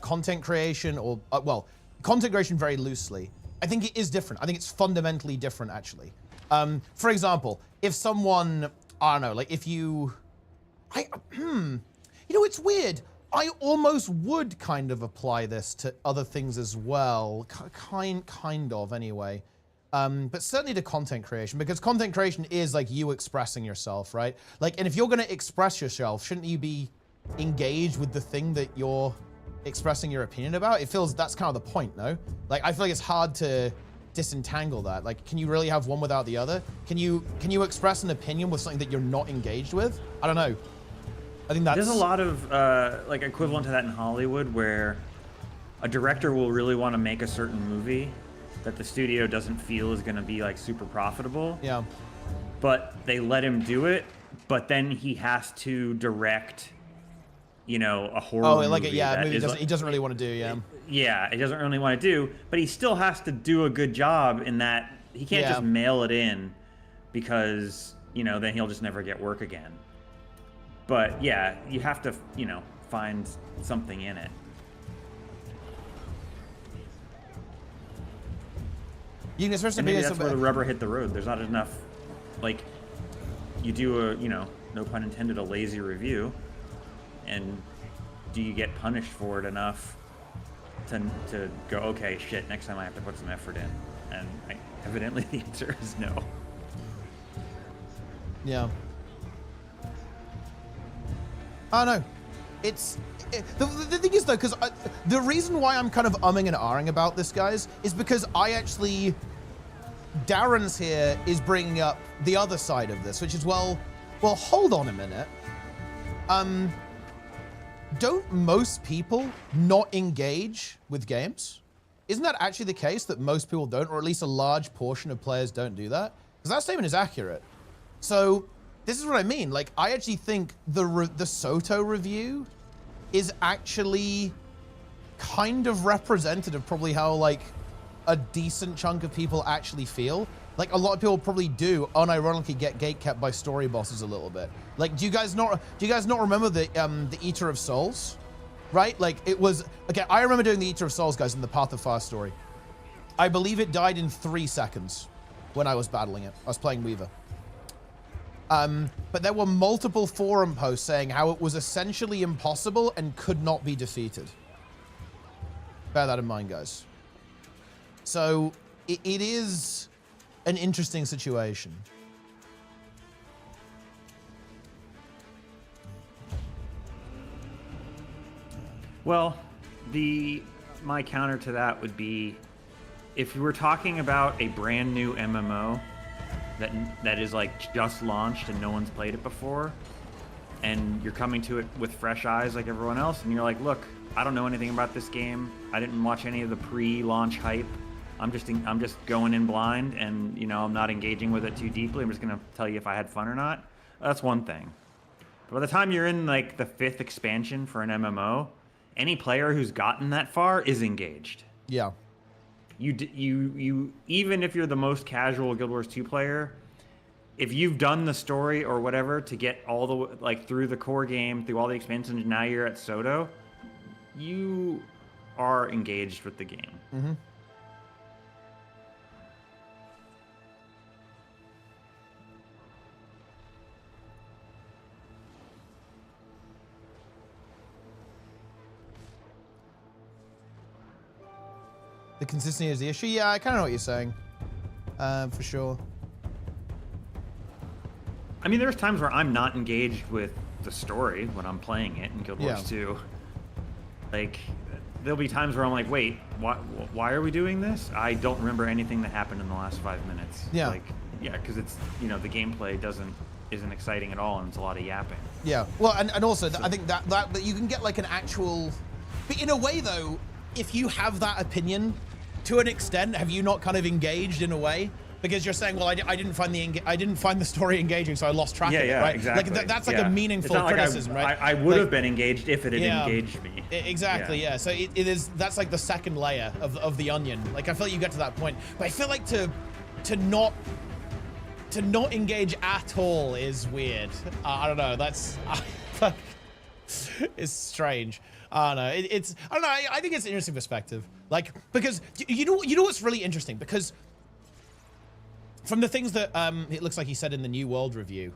content creation, or well, content creation very loosely, I think it is different. I think it's fundamentally different, actually. For example, if someone, I don't know, like if you, you know, it's weird. I almost would kind of apply this to other things as well, kind of anyway. But certainly to content creation, because content creation is like you expressing yourself, right? Like, and if you're going to express yourself, shouldn't you be engaged with the thing that you're expressing your opinion about? It feels that's kind of the point, no? Like, I feel like it's hard to disentangle that. Like, can you really have one without the other? Can you express an opinion with something that you're not engaged with? I don't know. I think that's... There's a lot of like equivalent to that in Hollywood, where a director will really want to make a certain movie that the studio doesn't feel is going to be like super profitable. Yeah. But they let him do it, but then he has to direct, you know, a horror movie. He doesn't really want to do, Yeah, he doesn't really want to do, but he still has to do a good job in that he can't just mail it in, because, you know, then he'll just never get work again. But yeah, you have to, you know, find something in it. You can especially maybe that's where the rubber hit the road. There's not enough, like, you do a, you know, no pun intended, a lazy review, and do you get punished for it enough to go, okay, shit, next time I have to put some effort in? And evidently the answer is no. Yeah. I don't know. The thing is, though, because the reason why I'm kind of umming and ahhing about this, guys, is because Darren's here is bringing up the other side of this, which is, well, hold on a minute. Don't most people not engage with games? isn't that actually the case that most people don't, or at least a large portion of players don't do that? Because that statement is accurate. So this is what I mean. Like, I actually think the Soto review is actually kind of representative, probably how like a decent chunk of people actually feel. Like, a lot of people probably do unironically get gatekept by story bosses a little bit. Like, do you guys not remember the Eater of Souls? Right? Like, it was, okay, I remember doing the Eater of Souls, guys, in the Path of Fire story. I believe it died in 3 seconds when I was battling it. I was playing Weaver. But there were multiple forum posts saying how it was essentially impossible and could not be defeated. Bear that in mind, guys. So it is an interesting situation. Well, my counter to that would be, if you were talking about a brand new MMO that is like just launched and no one's played it before, and you're coming to it with fresh eyes like everyone else, and you're like, look, I don't know anything about this game. I didn't watch any of the pre-launch hype. I'm just going in blind, and you know, I'm not engaging with it too deeply. I'm just gonna tell you if I had fun or not. That's one thing. But by the time you're in like the 5th expansion for an MMO, any player who's gotten that far is engaged. Yeah. You even if you're the most casual Guild Wars 2 player, if you've done the story or whatever to get all the like through the core game, through all the expansions, now you're at Soto, you are engaged with the game. Mm-hmm. The consistency is the issue. Yeah, I kind of know what you're saying. For sure. I mean, there's times where I'm not engaged with the story when I'm playing it in Guild Wars 2. Like, there'll be times where I'm like, wait, why are we doing this? I don't remember anything that happened in the last 5 minutes. Yeah. Like, yeah, because it's, you know, the gameplay isn't exciting at all, and it's a lot of yapping. Yeah. Well, and also, I think that you can get like an actual... But in a way, though, if you have that opinion, to an extent, have you not kind of engaged in a way? Because you're saying, well, I didn't find the story engaging, so I lost track of it, right? Exactly. Like that's like a meaningful criticism, like right? I would have been engaged if it had engaged me. Exactly, yeah. So it is, that's like the second layer of the onion. Like, I feel like you get to that point, but I feel like to not engage at all is weird. I don't know. That's it's strange. I don't know. I don't know. I think it's an interesting perspective. Like, because you know what's really interesting, because from the things that it looks like he said in the New World review,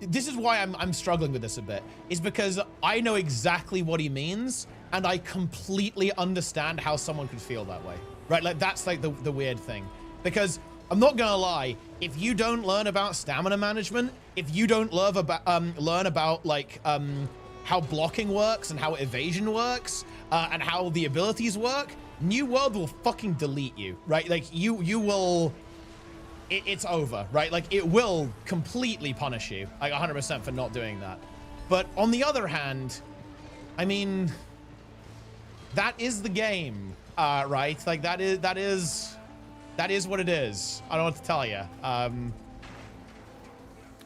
this is why I'm struggling with this a bit, is because I know exactly what he means, and I completely understand how someone could feel that way, right? Like, that's like the weird thing, because I'm not gonna lie, if you don't learn about stamina management, if you don't learn about like how blocking works and how evasion works and how the abilities work, New World will fucking delete you, right? Like, you will, it's over, right? Like, it will completely punish you, like 100% for not doing that. But on the other hand, I mean, that is the game, right? Like, that is what it is. I don't know what to tell you.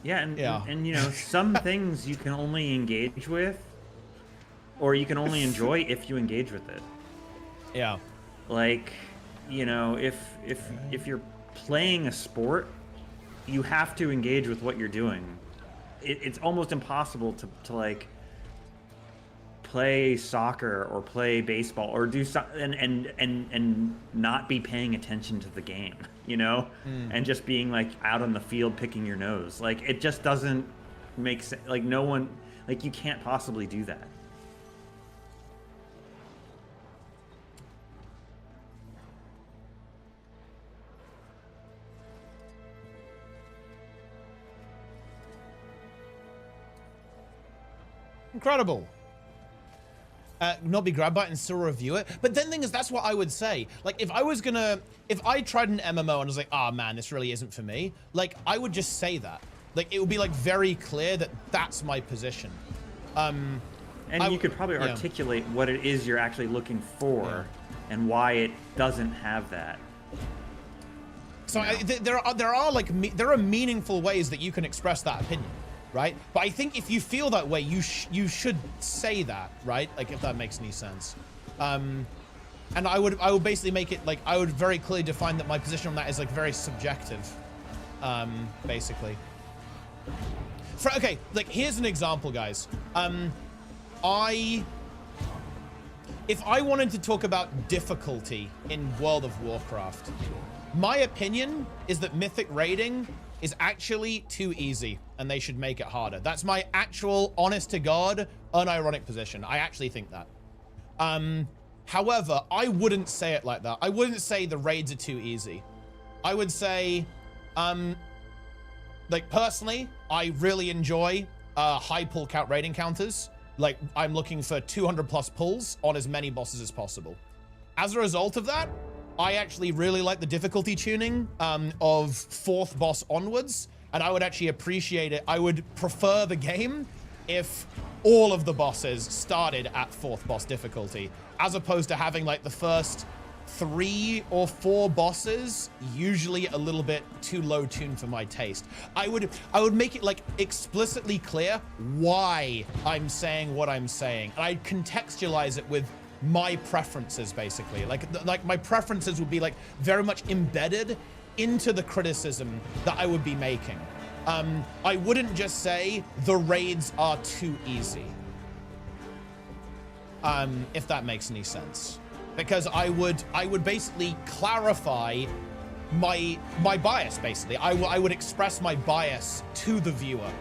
And you know, some things you can only engage with, or you can only enjoy if you engage with it. Yeah. Like, you know, if you're playing a sport, you have to engage with what you're doing. It's almost impossible to like play soccer or play baseball or do something and not be paying attention to the game, you know, and just being like out on the field picking your nose. Like, it just doesn't make sense. Like, no one, like, you can't possibly do that. Incredible. Not be grabbed by it and still review it. But then the thing is, that's what I would say. Like, if I tried an MMO and I was like, oh man, this really isn't for me, like, I would just say that. Like, it would be like very clear that that's my position. And you could probably articulate what it is you're actually looking for and why it doesn't have that. So there are meaningful ways that you can express that opinion, right? But I think if you feel that way, you should say that, right? Like, if that makes any sense. And I would basically make it like, I would very clearly define that my position on that is like very subjective, basically. Okay, like here's an example, guys. If I wanted to talk about difficulty in World of Warcraft, my opinion is that Mythic raiding is actually too easy and they should make it harder. That's my actual, honest to God, unironic position. I actually think that. However, I wouldn't say it like that. I wouldn't say the raids are too easy. I would say, like personally, I really enjoy high pull count raid encounters. Like, I'm looking for 200 plus pulls on as many bosses as possible. As a result of that, I actually really like the difficulty tuning of 4th boss onwards, and I would actually appreciate it. I would prefer the game if all of the bosses started at 4th boss difficulty, as opposed to having like the first 3 or 4 bosses usually a little bit too low tuned for my taste. I would make it like explicitly clear why I'm saying what I'm saying, and I'd contextualize it with my preferences, basically. Like my preferences would be like very much embedded into the criticism that I would be making. I wouldn't just say the raids are too easy, if that makes any sense. Because I would basically clarify my bias, basically. I would express my bias to the viewer.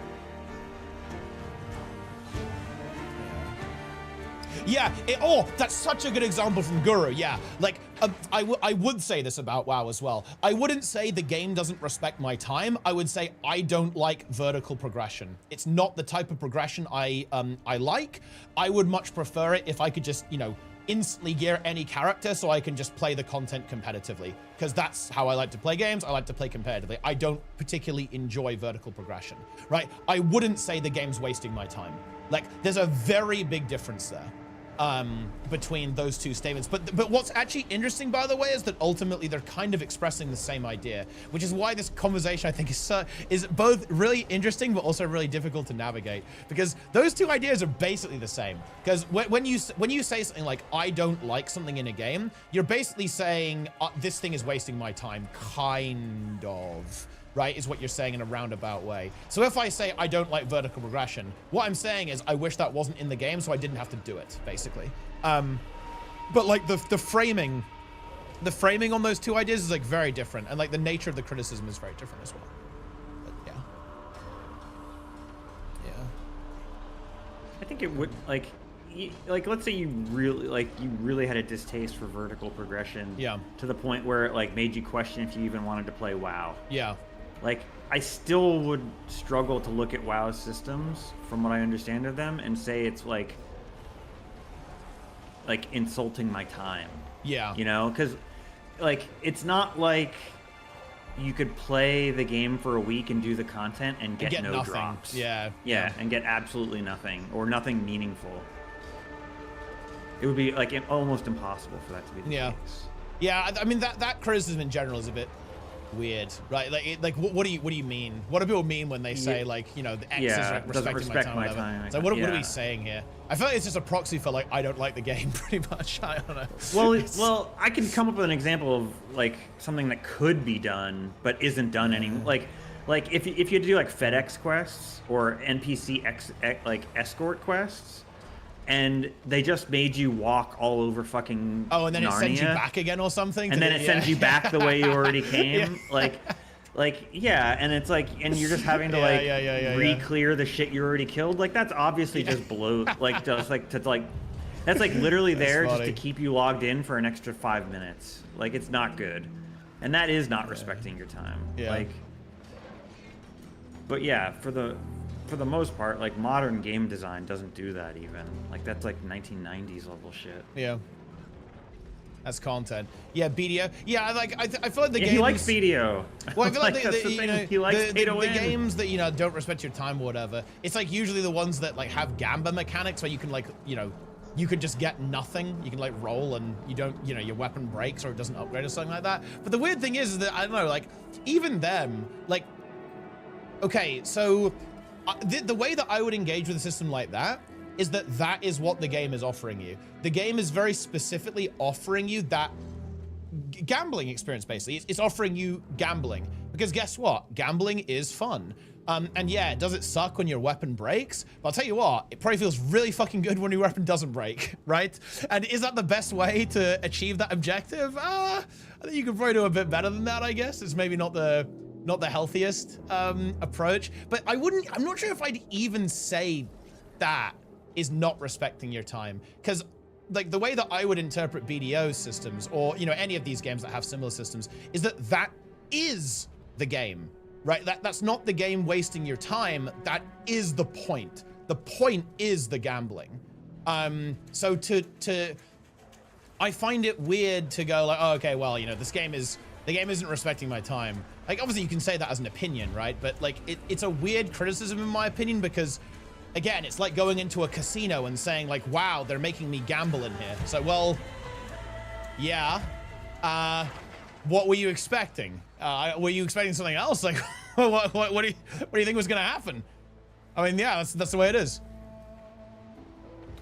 Yeah, that's such a good example from Guru. Yeah, like I would say this about WoW as well. I wouldn't say the game doesn't respect my time. I would say I don't like vertical progression. It's not the type of progression I like. I would much prefer it if I could just, you know, instantly gear any character so I can just play the content competitively, because that's how I like to play games. I like to play competitively. I don't particularly enjoy vertical progression, right? I wouldn't say the game's wasting my time. Like, there's a very big difference there between those two statements. But what's actually interesting, by the way, is that ultimately they're kind of expressing the same idea, which is why this conversation, I think, is both really interesting but also really difficult to navigate, because those two ideas are basically the same. Because when you say something like, I don't like something in a game, you're basically saying this thing is wasting my time, kind of, right, is what you're saying in a roundabout way. So if I say I don't like vertical progression, what I'm saying is I wish that wasn't in the game so I didn't have to do it, basically. But like the framing on those two ideas is like very different, and like the nature of the criticism is very different as well. But yeah. I think it would, like let's say you really had a distaste for vertical progression, to the point where it like made you question if you even wanted to play WoW. Yeah. Like, I still would struggle to look at WoW's systems, from what I understand of them, and say it's like insulting my time. Yeah. You know, because like it's not like you could play the game for a week and do the content and get no nothing. drops. Yeah. And get absolutely nothing, or nothing meaningful. It would be like almost impossible for that to be the case. Yeah, I mean that criticism in general is a bit weird, right? Like what do you mean? What do people mean when they say like, you know, the X is respecting my time? So what are we saying here? I feel like it's just a proxy for like I don't like the game, pretty much. I don't know. Well, I can come up with an example of like something that could be done but isn't done anymore. Like if you had to do like FedEx quests or NPC escort quests, and they just made you walk all over fucking and then Narnia, it sends you back again or something. And then it sends you back the way you already came. And it's like, and you're just having to re-clear the shit you already killed. Like, that's obviously just bloat. That's literally there just to keep you logged in for an extra 5 minutes. Like, it's not good, and that is not respecting your time. But yeah, for the most part, like, modern game design doesn't do that even. Like, that's like 1990s level shit. Yeah. as content. Yeah, BDO. Yeah, like I feel like the games. He likes BDO. Well, I feel like he likes pay to win. The games that don't respect your time or whatever. It's like usually the ones that like have gamba mechanics where you can like you could just get nothing. You can like roll and you don't your weapon breaks or it doesn't upgrade or something like that. But the weird thing is that I don't know, like even them, like okay, so the way that I would engage with a system like that is that is what the game is offering you. The game is very specifically offering you that gambling experience, basically. It's offering you gambling. Because guess what? Gambling is fun. And yeah, does it suck when your weapon breaks? But I'll tell you what, it probably feels really fucking good when your weapon doesn't break, right? And is that the best way to achieve that objective? I think you could probably do a bit better than that, I guess. It's maybe not the healthiest approach. But I'm not sure if I'd even say that is not respecting your time. Because like the way that I would interpret BDO systems or, any of these games that have similar systems is that is the game, right? That's not the game wasting your time. That is the point. The point is the gambling. So I find it weird to go like, oh, okay, well, the game isn't respecting my time. Like, obviously you can say that as an opinion, right? But like, it's a weird criticism in my opinion because again, it's like going into a casino and saying like, wow, they're making me gamble in here. So, well, yeah. What were you expecting? Were you expecting something else? Like, what do you think was going to happen? I mean, yeah, that's the way it is.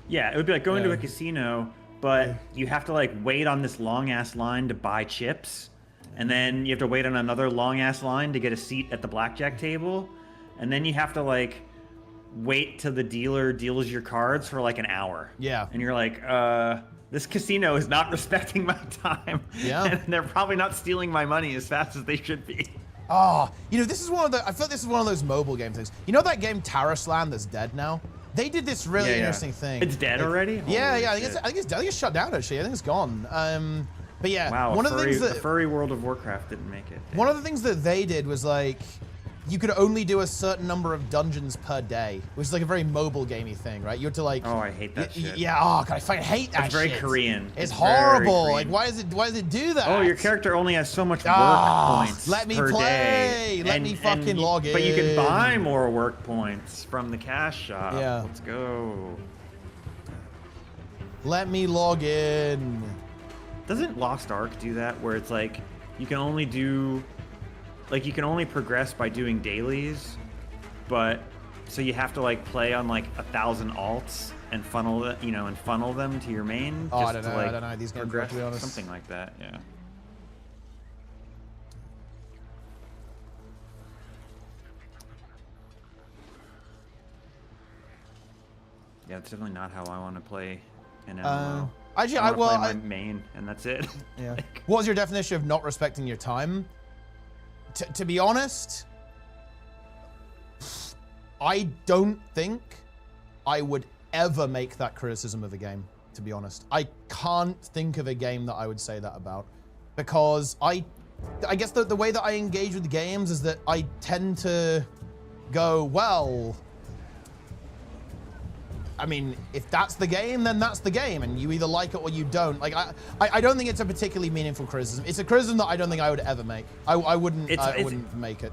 Yeah, it would be like going to a casino, but you have to like wait on this long ass line to buy chips. And then you have to wait on another long ass line to get a seat at the blackjack table. And then you have to like wait till the dealer deals your cards for like an hour. Yeah. And you're like, this casino is not respecting my time. Yeah. And they're probably not stealing my money as fast as they should be. Oh, this is I feel like this is one of those mobile game things. You know that game Terrasland that's dead now? They did this really interesting thing. It's dead already? Yeah, I think it's shut down actually. I think it's gone. But yeah, wow, one of the things that the furry World of Warcraft didn't make it. One of the things that they did was like you could only do a certain number of dungeons per day, which is like a very mobile gamey thing, right? You had to like. Oh, I hate that shit. Yeah. Oh, God, I hate that. It's very shit. Korean. It's horrible. Like, why does it do that? Oh, your character only has so much work points let me per play. day. Let me fucking log in. But you can buy more work points from the cash shop. Yeah. Let's go. Let me log in. Doesn't Lost Ark do that, where it's like you can only do. Like, you can only progress by doing dailies, but so you have to like play on like 1,000 alts and funnel them to your main. Oh, just I don't know. Like, I don't know these games, to be honest. Something like that, yeah. Yeah, it's definitely not how I want to play an MMO. I play my main, and that's it. Yeah. What was your definition of not respecting your time? To be honest, I don't think I would ever make that criticism of a game, to be honest. I can't think of a game that I would say that about. Because I guess the way that I engage with games is that I tend to go, well, I mean, if that's the game, then that's the game, and you either like it or you don't. Like, I don't think it's a particularly meaningful criticism. It's a criticism that I don't think I would ever make. I wouldn't make it.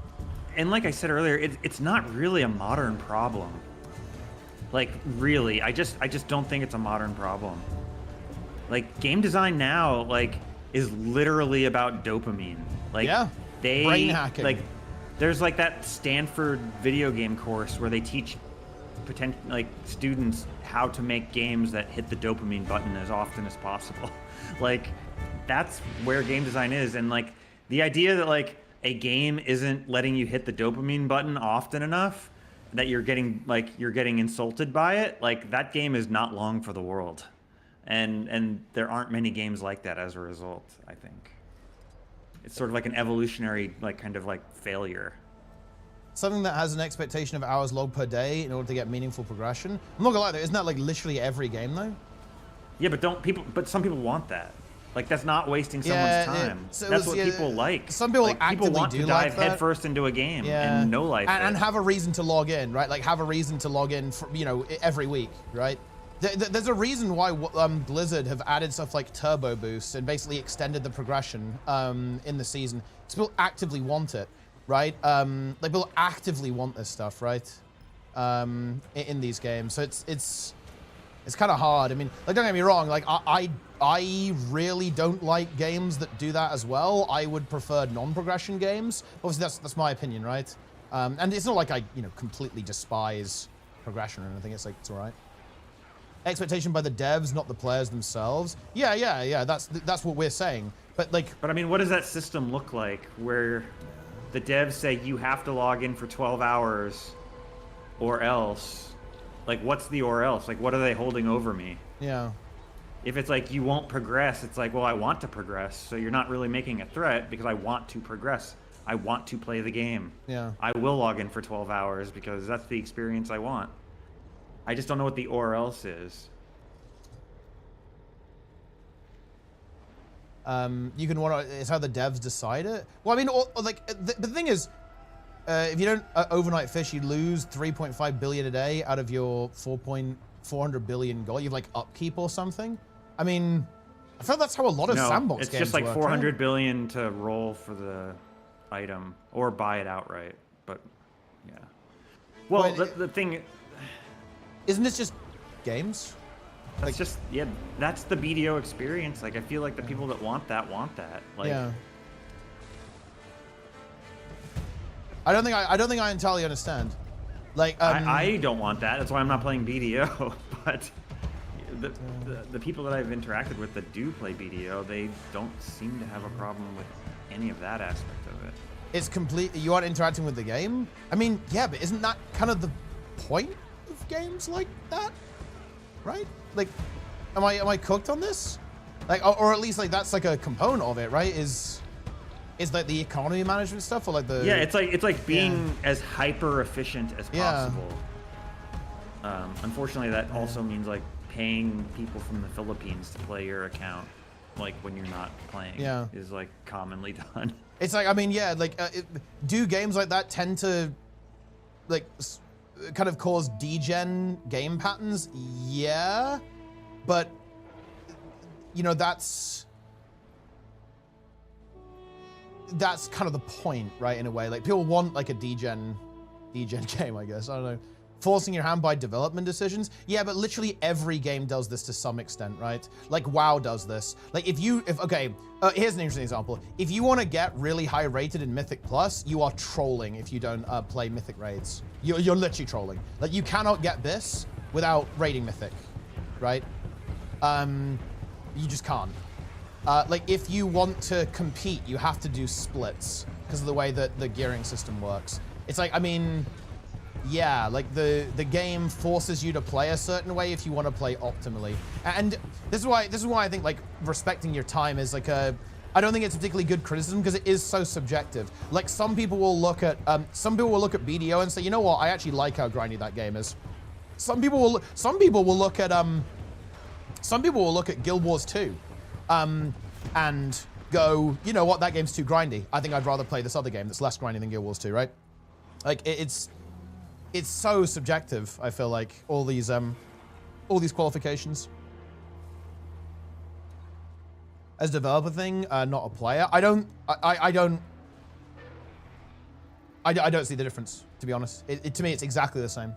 And like I said earlier, it's not really a modern problem. Like, really, I just don't think it's a modern problem. Like, game design now, like, is literally about dopamine. Like, brain hacking. Like, there's like that Stanford video game course where they teach students how to make games that hit the dopamine button as often as possible. Like, that's where game design is. And like the idea that like a game isn't letting you hit the dopamine button often enough that you're getting insulted by it, like that game is not long for the world. And there aren't many games like that as a result, I think. It's sort of like an evolutionary kind of failure. Something that has an expectation of hours logged per day in order to get meaningful progression. I'm not gonna lie though, isn't that like literally every game though? Yeah, but some people want that. Like, that's not wasting someone's time. So that's what people like. Some people people want to dive headfirst into a game and no life. And have a reason to log in, right? Like, have a reason to log in for, every week, right? There's a reason why Blizzard have added stuff like turbo boost and basically extended the progression in the season. People actively want it, right? Like people actively want this stuff, right? In these games, so it's kind of hard. I mean, like, don't get me wrong. Like I really don't like games that do that as well. I would prefer non-progression games. Obviously, that's my opinion, right? And it's not like I completely despise progression or anything. It's like it's all right. Expectation by the devs, not the players themselves. Yeah. That's what we're saying. But I mean, what does that system look like where the devs say you have to log in for 12 hours or else? Like, what's the or else? Like, what are they holding over me? Yeah. If it's like you won't progress, it's like, well, I want to progress. So you're not really making a threat because I want to progress. I want to play the game. Yeah. I will log in for 12 hours because that's the experience I want. I just don't know what the or else is. You can it's how the devs decide it. Well, I mean, the thing is, if you don't overnight fish, you lose 3.5 billion a day out of your 400 billion goal. You have like upkeep or something. I mean, I feel that's how a lot of sandbox games work. It's just like 400 billion to roll for the item or buy it outright. But yeah. Well, the thing. Isn't this just games? That's just, yeah, that's the BDO experience. Like, I feel like the people that want that. Like, yeah. I don't think I entirely understand. Like, I don't want that. That's why I'm not playing BDO. But the people that I've interacted with that do play BDO, they don't seem to have a problem with any of that aspect of it. It's complete. You aren't interacting with the game. I mean, yeah, but isn't that kind of the point of games like that? Right? Like, am I cooked on this? Like, or at least like that's like a component of it, right? Is like the economy management stuff, or like the it's like being as hyper efficient as possible. Unfortunately, that also means like paying people from the Philippines to play your account, like when you're not playing, is like commonly done. It's like, I mean, yeah, like do games like that tend to like kind of cause degen game patterns? Yeah, but you know, that's kind of the point, right? In a way, like people want like a degen game, I guess. I don't know. Forcing your hand by development decisions. Yeah, but literally every game does this to some extent, right? Like WoW does this. Like here's an interesting example. If you want to get really high rated in Mythic Plus, you are trolling if you don't play Mythic raids. You're literally trolling. Like you cannot get this without raiding Mythic, right? You just can't. Like if you want to compete, you have to do splits because of the way that the gearing system works. It's like, I mean, yeah, like the game forces you to play a certain way if you want to play optimally. And this is why I think like respecting your time is like I don't think it's a particularly good criticism because it is so subjective. Like some people will look at BDO and say, you know what, I actually like how grindy that game is. Some people will look at Guild Wars 2 and go, you know what, that game's too grindy. I think I'd rather play this other game that's less grindy than Guild Wars 2, right? Like it's so subjective, I feel like, all these qualifications. As a developer thing, not a player. I don't see the difference, to be honest. To me, it's exactly the same.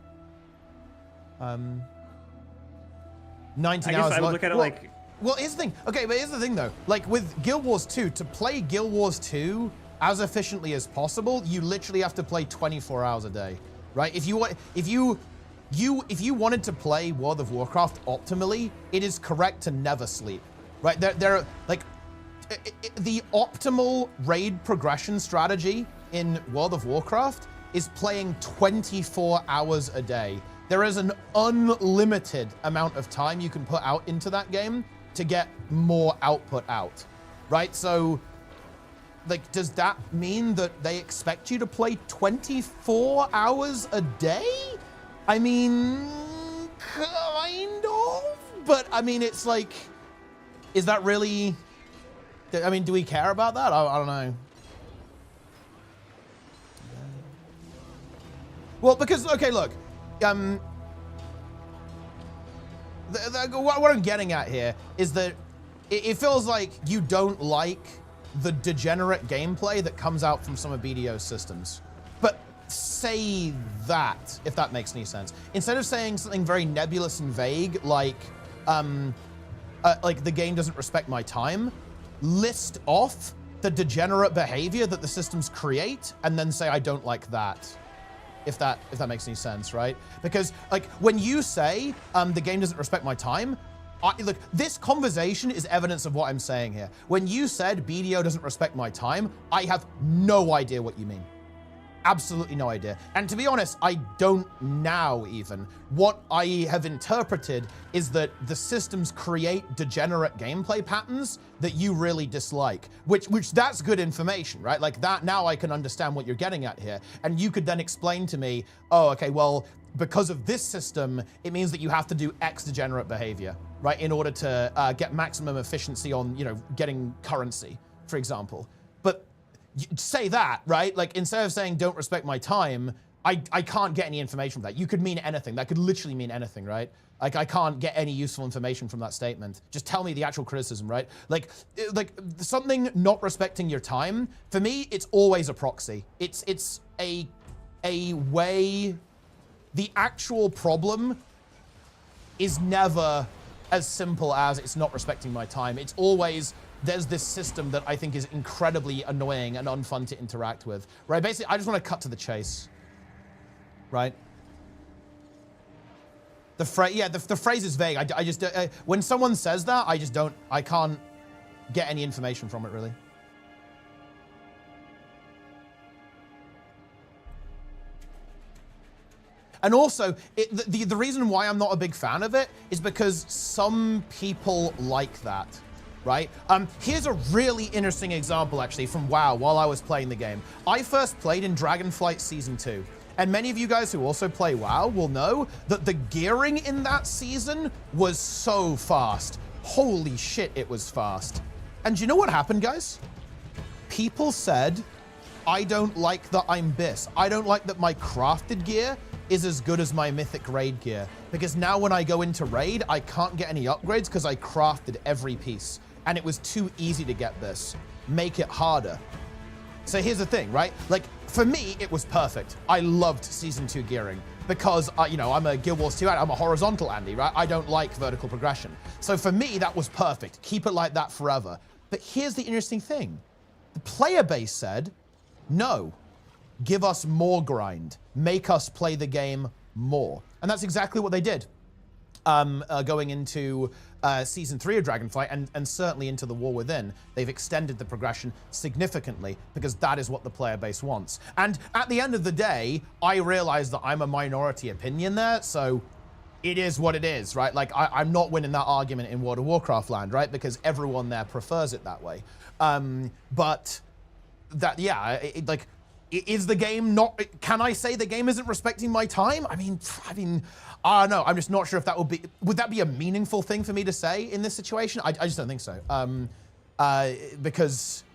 19 hours. I would look at it like... Well, here's the thing. Okay, but here's the thing, though. Like, with Guild Wars 2, to play Guild Wars 2 as efficiently as possible, you literally have to play 24 hours a day, right? If you wanted to play World of Warcraft optimally, it is correct to never sleep, right? There like the optimal raid progression strategy in World of Warcraft is playing 24 hours a day. There is an unlimited amount of time you can put out into that game to get more output out, right? So, like, does that mean that they expect you to play 24 hours a day? I mean, kind of, but I mean, it's like, is that really, I mean, do we care about that? I don't know. Well, because, okay, look, what I'm getting at here is that it feels like you don't like the degenerate gameplay that comes out from some of BDO's systems. But say that, if that makes any sense. Instead of saying something very nebulous and vague, like the game doesn't respect my time, list off the degenerate behavior that the systems create, and then say, I don't like that. If that makes any sense, right? Because like when you say the game doesn't respect my time, look, this conversation is evidence of what I'm saying here. When you said BDO doesn't respect my time, I have no idea what you mean. Absolutely no idea. And to be honest, I don't now even. What I have interpreted is that the systems create degenerate gameplay patterns that you really dislike, which that's good information, right? Like that, now I can understand what you're getting at here. And you could then explain to me, oh, okay, well, because of this system, it means that you have to do X degenerate behavior, right? In order to get maximum efficiency on, getting currency, for example. But say that, right? Like instead of saying don't respect my time, I can't get any information from that. You could mean anything. That could literally mean anything, right? Like I can't get any useful information from that statement. Just tell me the actual criticism, right? Like something not respecting your time, for me, it's always a proxy. It's a way. The actual problem is never as simple as it's not respecting my time. It's always there's this system that I think is incredibly annoying and unfun to interact with, right? Basically, I just want to cut to the chase, right? The phrase is vague. I just, when someone says that, I can't get any information from it, really. And also, the reason why I'm not a big fan of it is because some people like that. Right? Here's a really interesting example, actually, from WoW while I was playing the game. I first played in Dragonflight Season 2. And many of you guys who also play WoW will know that the gearing in that season was so fast. Holy shit, it was fast. And you know what happened, guys? People said, I don't like that I'm Biss. I don't like that my crafted gear is as good as my mythic raid gear. Because now when I go into raid, I can't get any upgrades because I crafted every piece. And it was too easy to get this. Make it harder. So here's the thing, right? Like, for me, it was perfect. I loved Season 2 gearing because, I'm a Guild Wars 2 Andy. I'm a horizontal Andy, right? I don't like vertical progression. So for me, that was perfect. Keep it like that forever. But here's the interesting thing. The player base said, no, give us more grind. Make us play the game more. And that's exactly what they did. Going into Season 3 of Dragonflight and certainly into the War Within, they've extended the progression significantly because that is what the player base wants. And at the end of the day, I realize that I'm a minority opinion there, so it is what it is, right? Like, I'm not winning that argument in World of Warcraft land, right? Because everyone there prefers it that way. But that, yeah, is the game not, can I say the game isn't respecting my time? I mean, I don't know. I'm just not sure if that would that be a meaningful thing for me to say in this situation? I just don't think so. Because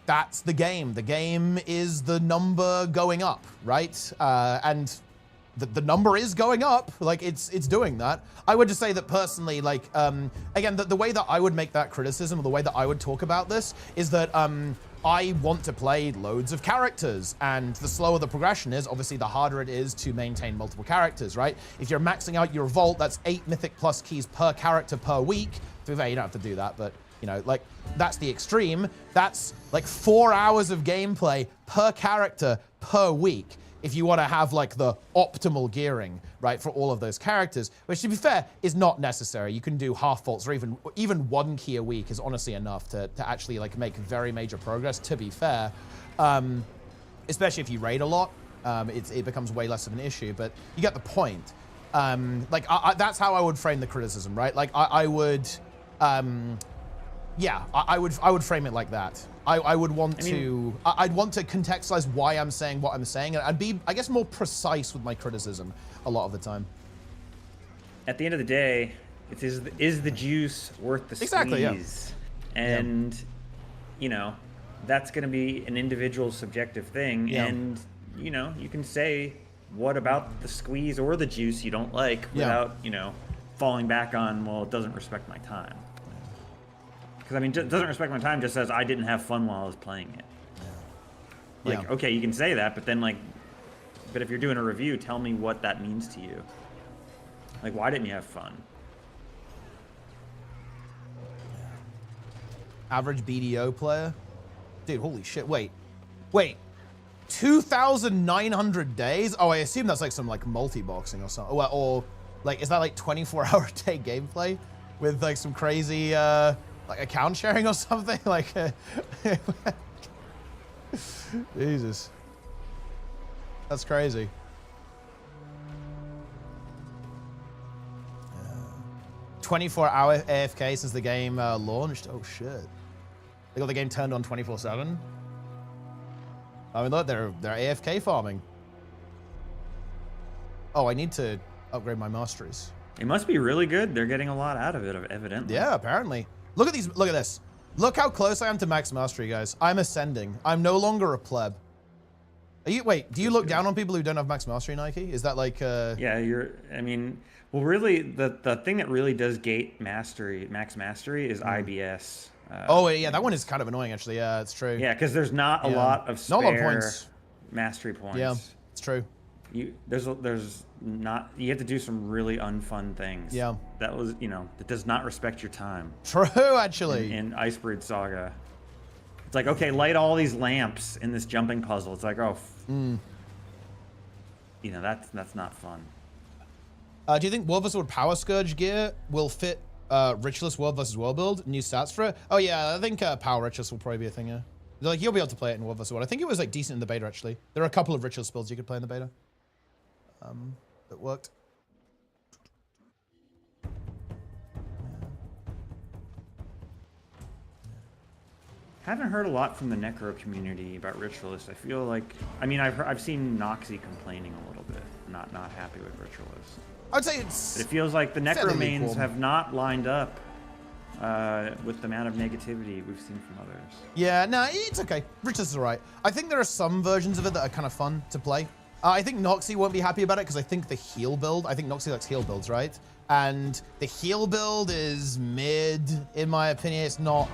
that's the game. The game is the number going up, right? And the number is going up. Like, it's doing that. I would just say that personally, like, again, the way that I would make that criticism, or the way that I would talk about this, is that I want to play loads of characters, and the slower the progression is, obviously the harder it is to maintain multiple characters, right? If you're maxing out your vault, that's 8 Mythic Plus keys per character per week. To be fair, you don't have to do that, but, like, that's the extreme. That's, like, 4 hours of gameplay per character per week if you want to have, like, the optimal gearing, right, for all of those characters, which, to be fair, is not necessary. You can do half vaults, or even 1 key a week is honestly enough to actually, like, make very major progress, to be fair. Especially if you raid a lot, it becomes way less of an issue, but you get the point. That's how I would frame the criticism, right? Like, I would frame it like that. I'd want to contextualize why I'm saying what I'm saying, and I'd be, I guess, more precise with my criticism a lot of the time. At the end of the day, is the juice worth the squeeze? Exactly, yeah. And, that's going to be an individual subjective thing, yeah. And, you can say what about the squeeze or the juice you don't like without, falling back on, well, it doesn't respect my time. Because, I mean, it doesn't respect my time just says I didn't have fun while I was playing it. Like, okay, you can say that, but then, like, but if you're doing a review, tell me what that means to you. Like, why didn't you have fun? Average BDO player? Dude, holy shit. Wait. 2,900 days? Oh, I assume that's like some like multi-boxing or something. Or like, is that like 24-hour a day gameplay with like some crazy like account sharing or something? Like, Jesus. That's crazy. 24-hour AFK since the game launched. Oh shit. They got the game turned on 24/7. I mean, look, they're AFK farming. Oh, I need to upgrade my masteries. It must be really good. They're getting a lot out of it, evidently. Yeah, apparently. Look at these. Look at this. Look how close I am to max mastery, guys. I'm ascending. I'm no longer a pleb. Are you? Wait, do you look down on people who don't have max mastery, Nike? Is that like? Yeah, I mean, well, really, the thing that really does gate mastery, max mastery, is IBS. Oh yeah, that one is kind of annoying, actually. Yeah, it's true. Yeah, because there's not a lot of spare points. Mastery points. Yeah, it's true. There's not. You have to do some really unfun things. Yeah. That was, that does not respect your time. True, actually. In Icebreed Saga, it's like, okay, light all these lamps in this jumping puzzle. It's like, oh, that's not fun. Do you think World vs. World Power Scourge gear will fit Ritualist World vs. World build? New stats for it? Oh yeah, I think Power Ritualist will probably be a thing, yeah. Like, you'll be able to play it in World vs. World. I think it was like decent in the beta, actually. There are a couple of Ritualist builds you could play in the beta. That worked. Haven't heard a lot from the Necro community about Ritualist. I feel like, I mean, I've seen Noxy complaining a little bit, not happy with Ritualist. I'd say it's. But it feels like the Necro mains have not lined up with the amount of negativity we've seen from others. Yeah, no, it's okay. Ritualist is alright. I think there are some versions of it that are kind of fun to play. I think Noxy won't be happy about it because I think the heal build, I think Noxy likes heal builds, right? And the heal build is mid, in my opinion. It's not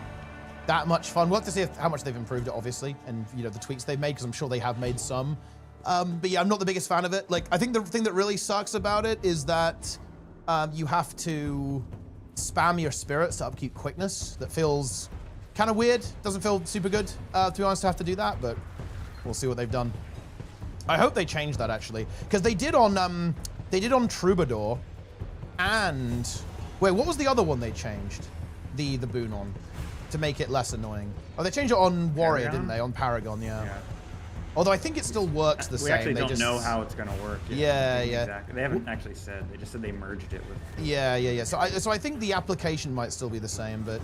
that much fun. We'll have to see how much they've improved it, obviously, and the tweaks they've made, because I'm sure they have made some. But yeah, I'm not the biggest fan of it. Like, I think the thing that really sucks about it is that you have to spam your spirits to upkeep quickness. That feels kind of weird. Doesn't feel super good, to be honest, to have to do that, but we'll see what they've done. I hope they change that, actually, because they did on Troubadour, and wait, what was the other one they changed the boon on to make it less annoying? Oh, they changed it on Warrior, didn't they? On Paragon, yeah. Although I think it still works the same. We actually don't know how it's going to work. Yeah. Exactly. They haven't actually said. They just said they merged it with. Yeah. So I think the application might still be the same, but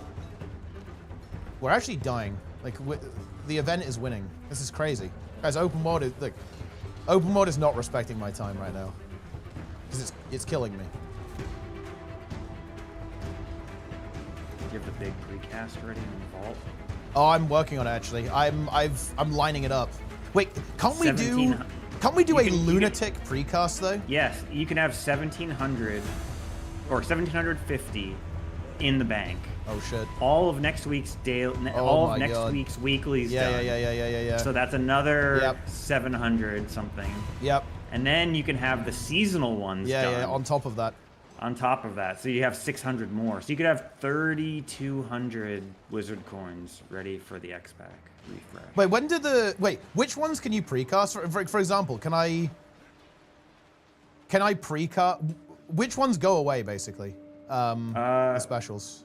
we're actually dying. Like, the event is winning. This is crazy, guys. Open mode is not respecting my time right now because it's killing me. You have the big precast ready in the vault. Oh, I'm working on it, actually. I'm lining it up. Wait, can't we do a lunatic precast though? Yes, you can have 1,700 or 1,750 in the bank. Oh shit! All of next week's week's weeklies done. Yeah. So that's another 700 something. Yep. And then you can have the seasonal ones done. Yeah, on top of that. On top of that, so you have 600 more. So you could have 3,200 wizard coins ready for the X-Pack refresh. Wait, which ones can you precast? For example, can I precast? Which ones go away, basically? The specials.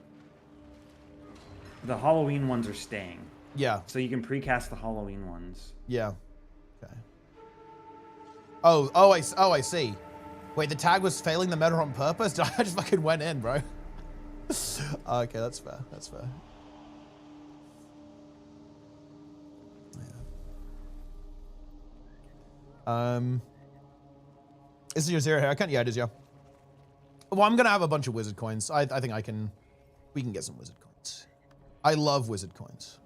The Halloween ones are staying. Yeah. So you can precast the Halloween ones. Yeah. Okay. Oh, I see. Wait, the tag was failing the meta on purpose? I just fucking went in, bro. Okay, that's fair. That's fair. Yeah. Is your zero here? I can't. Yeah, it is. Yeah. Well, I'm gonna have a bunch of wizard coins. I think we can get some wizard coins. I love wizard coins.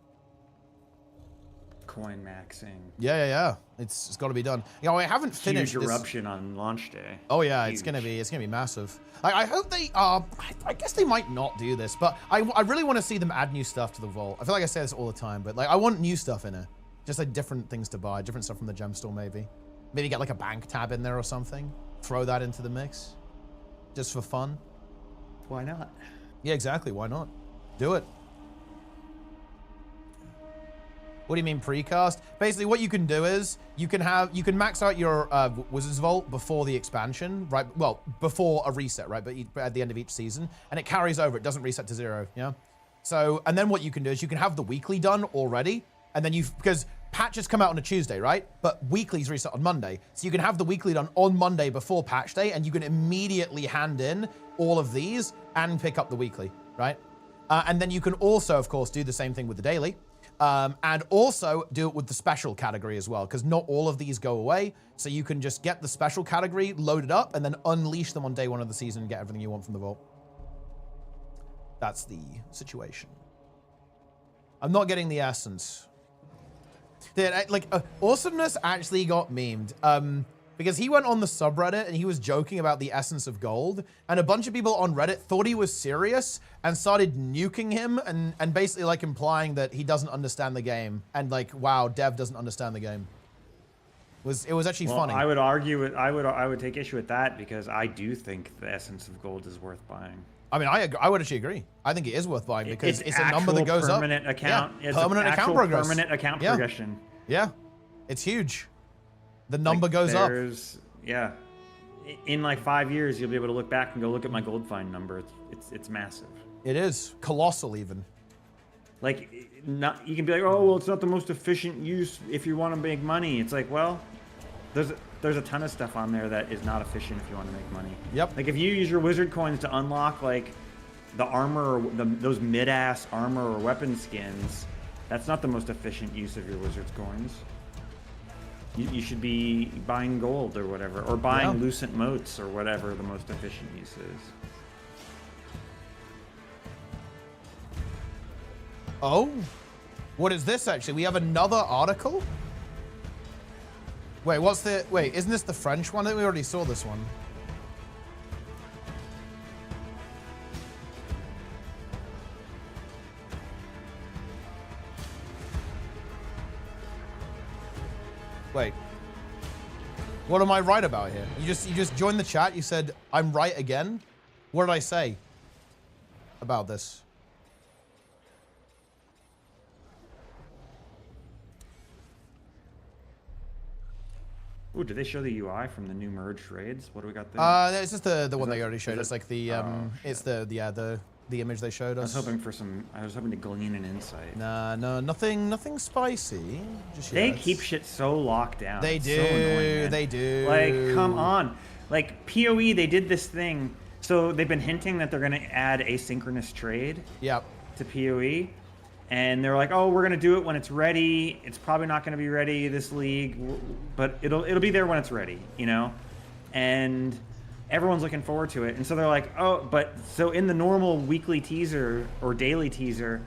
coin maxing. Yeah. It's got to be done. You know, I haven't finished Huge eruption on launch day. Oh yeah, Huge. it's gonna be massive. I hope they I guess they might not do this, but I really want to see them add new stuff to the vault. I feel like I say this all the time, but like I want new stuff in it. Just like different things to buy, different stuff from the gem store maybe. Maybe get like a bank tab in there or something. Throw that into the mix. Just for fun. Why not? Yeah, exactly. Why not? Do it. What do you mean precast? Basically, what you can do is you can max out your Wizard's Vault before the expansion, right? Well, before a reset, right? But at the end of each season, and it carries over. It doesn't reset to 0. Yeah. So, and then what you can do is you can have the weekly done already, and then because patches come out on a Tuesday, right? But weeklies reset on Monday, so you can have the weekly done on Monday before patch day, and you can immediately hand in all of these and pick up the weekly, right? And then you can also, of course, do the same thing with the daily. And also do it with the special category as well, because not all of these go away. So you can just get the special category loaded up and then unleash them on day 1 of the season and get everything you want from the vault. That's the situation. I'm not getting the essence. Dude, Awesomeness actually got memed. Because he went on the subreddit and he was joking about the essence of gold, and a bunch of people on Reddit thought he was serious and started nuking him and basically like implying that he doesn't understand the game and like, wow, Dev doesn't understand the game. It was actually funny. I would argue it. I would take issue with that because I do think the essence of gold is worth buying. I mean, I would actually agree. I think it is worth buying because it's a number that goes permanent up. Account. Yeah, it's permanent account progress. Permanent account progression. Yeah, it's huge. The number goes up. Yeah. In like 5 years, you'll be able to look back and go look at my gold find number. It's massive. It is colossal, even. Like, you can be like, oh well, it's not the most efficient use if you want to make money. It's like, well, there's a ton of stuff on there that is not efficient if you want to make money. Yep. Like if you use your wizard coins to unlock like the armor or those mid-ass armor or weapon skins, that's not the most efficient use of your wizard's coins. You should be buying gold or whatever, or buying Lucent Motes or whatever the most efficient use is. Oh, what is this actually? We have another article? Wait, isn't this the French one? I think we already saw this one. Wait, what am I right about here? You just joined the chat. You said I'm right again. What did I say about this? Ooh, did they show the UI from the new merged raids? What do we got there? It's just the one they already showed us. Like the it's the image they showed us. I was hoping to glean an insight. Nah, no, nothing spicy. Just they keep shit so locked down. They It's do. so annoying, They do. Like, come on. Like PoE, they did this thing. So they've been hinting that they're gonna add asynchronous trade. Yep. To PoE, and they're like, oh, we're gonna do it when it's ready. It's probably not gonna be ready this league, but it'll be there when it's ready, you know. And everyone's looking forward to it. And so they're like, oh, but so in the normal weekly teaser or daily teaser,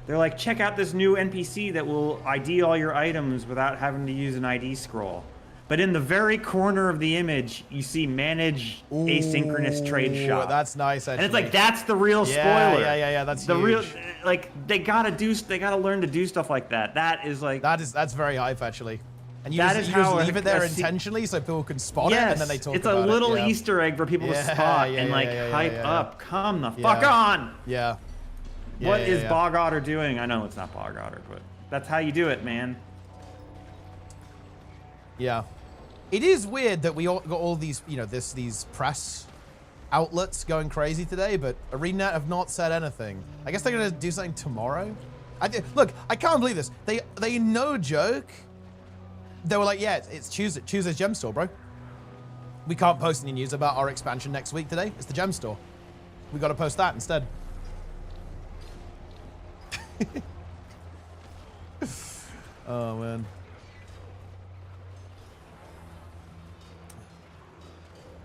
they're like, check out this new NPC that will ID all your items without having to use an ID scroll. But in the very corner of the image, you see manage asynchronous trade shop. That's nice, actually. And it's like, that's the real spoiler. Yeah, that's the huge. real, like, they gotta learn to do stuff like that. That is like... That's very hype, actually. And you that just, is you how just leave it there intentionally so people can spot it, and then they talk about it. It's a little Easter egg for people to spot and like hype up. Come the fuck on! Yeah. What is Bog Otter doing? I know it's not Bog Otter, but that's how you do it, man. Yeah. It is weird that we all got all these, you know, these press outlets going crazy today, but ArenaNet have not said anything. I guess they're gonna do something tomorrow. Look, I can't believe this. They no joke. They were like, yeah, it's Tuesday's gem store, bro. We can't post any news about our expansion next week today. It's the gem store. We got to post that instead. Oh man.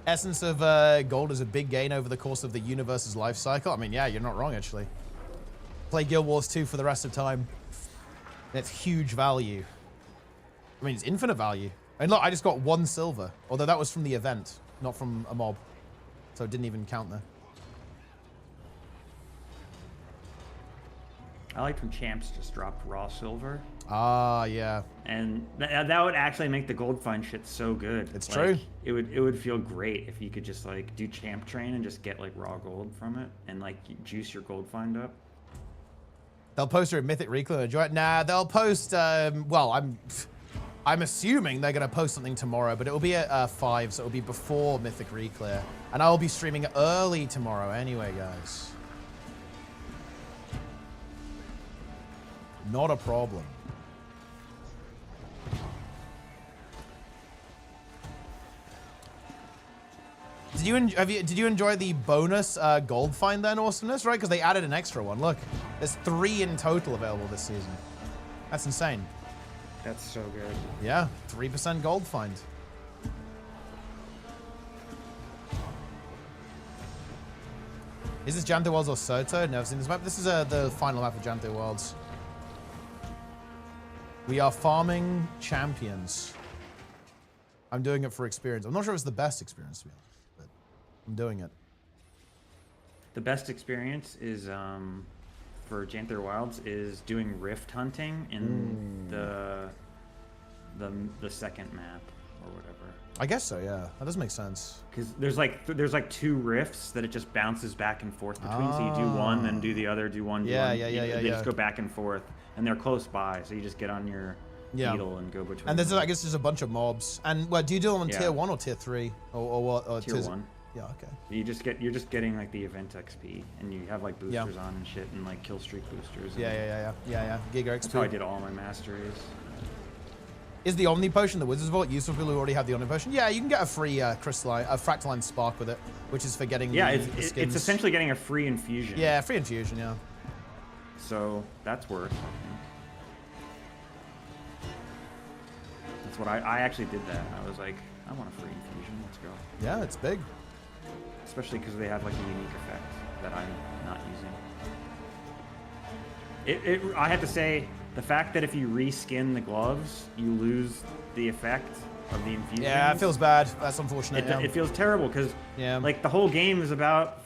Essence of gold is a big gain over the course of the universe's life cycle. I mean, yeah, you're not wrong, actually. Play Guild Wars 2 for the rest of time. That's huge value. I mean, it's infinite value. And look, I just got 1 silver. Although that was from the event, not from a mob. So it didn't even count there. I like when champs just dropped raw silver. Ah, yeah. And that would actually make the gold find shit so good. It's like, true. It would feel great if you could just like do champ train and just get like raw gold from it and like juice your gold find up. They'll post her at Mythic Reclaim. Enjoy it. Nah, they'll post. Well, I'm assuming they're gonna post something tomorrow, but it will be at 5, so it'll be before Mythic Reclear, and I will be streaming early tomorrow anyway, guys. Not a problem. Did you enjoy the bonus gold find then, Awesomeness? Right, because they added an extra one. Look, there's 3 in total available this season. That's insane. That's so good. Yeah, 3% gold find. Is this Janto Worlds or Soto? Never seen this map. This is the final map of Janto Worlds. We are farming champions. I'm doing it for experience. I'm not sure if it's the best experience, to be honest, but I'm doing it. The best experience is for Janther Wilds is doing rift hunting in the second map or whatever. I guess so, yeah. That does make sense. Because there's like 2 rifts that it just bounces back and forth between. So you do one, then do the other, do one, do one. They just go back and forth, and they're close by. So you just get on your needle and go between. And there's, I guess, there's a bunch of mobs. And what do you do them on tier 1 or tier 3, or what? Or tier 1. Yeah, okay. You're just getting like the event XP, and you have like boosters on and shit, and like kill streak boosters. Yeah. Giga XP. That's how I did all my masteries. Is the Omni Potion, the Wizard's Vault, useful for people who already have the Omni Potion? Yeah, you can get a free crystalline, a Fractaline Spark with it, which is for getting the skins. It's essentially getting a free infusion. Yeah, free infusion, yeah. So that's worth, I think. That's what I actually did that. I was like, I want a free infusion, let's go. Yeah, it's big. Especially because they have like a unique effect that I'm not using. I have to say, the fact that if you reskin the gloves, you lose the effect of the infusion. Yeah, it feels bad. That's unfortunate. It feels terrible because like the whole game is about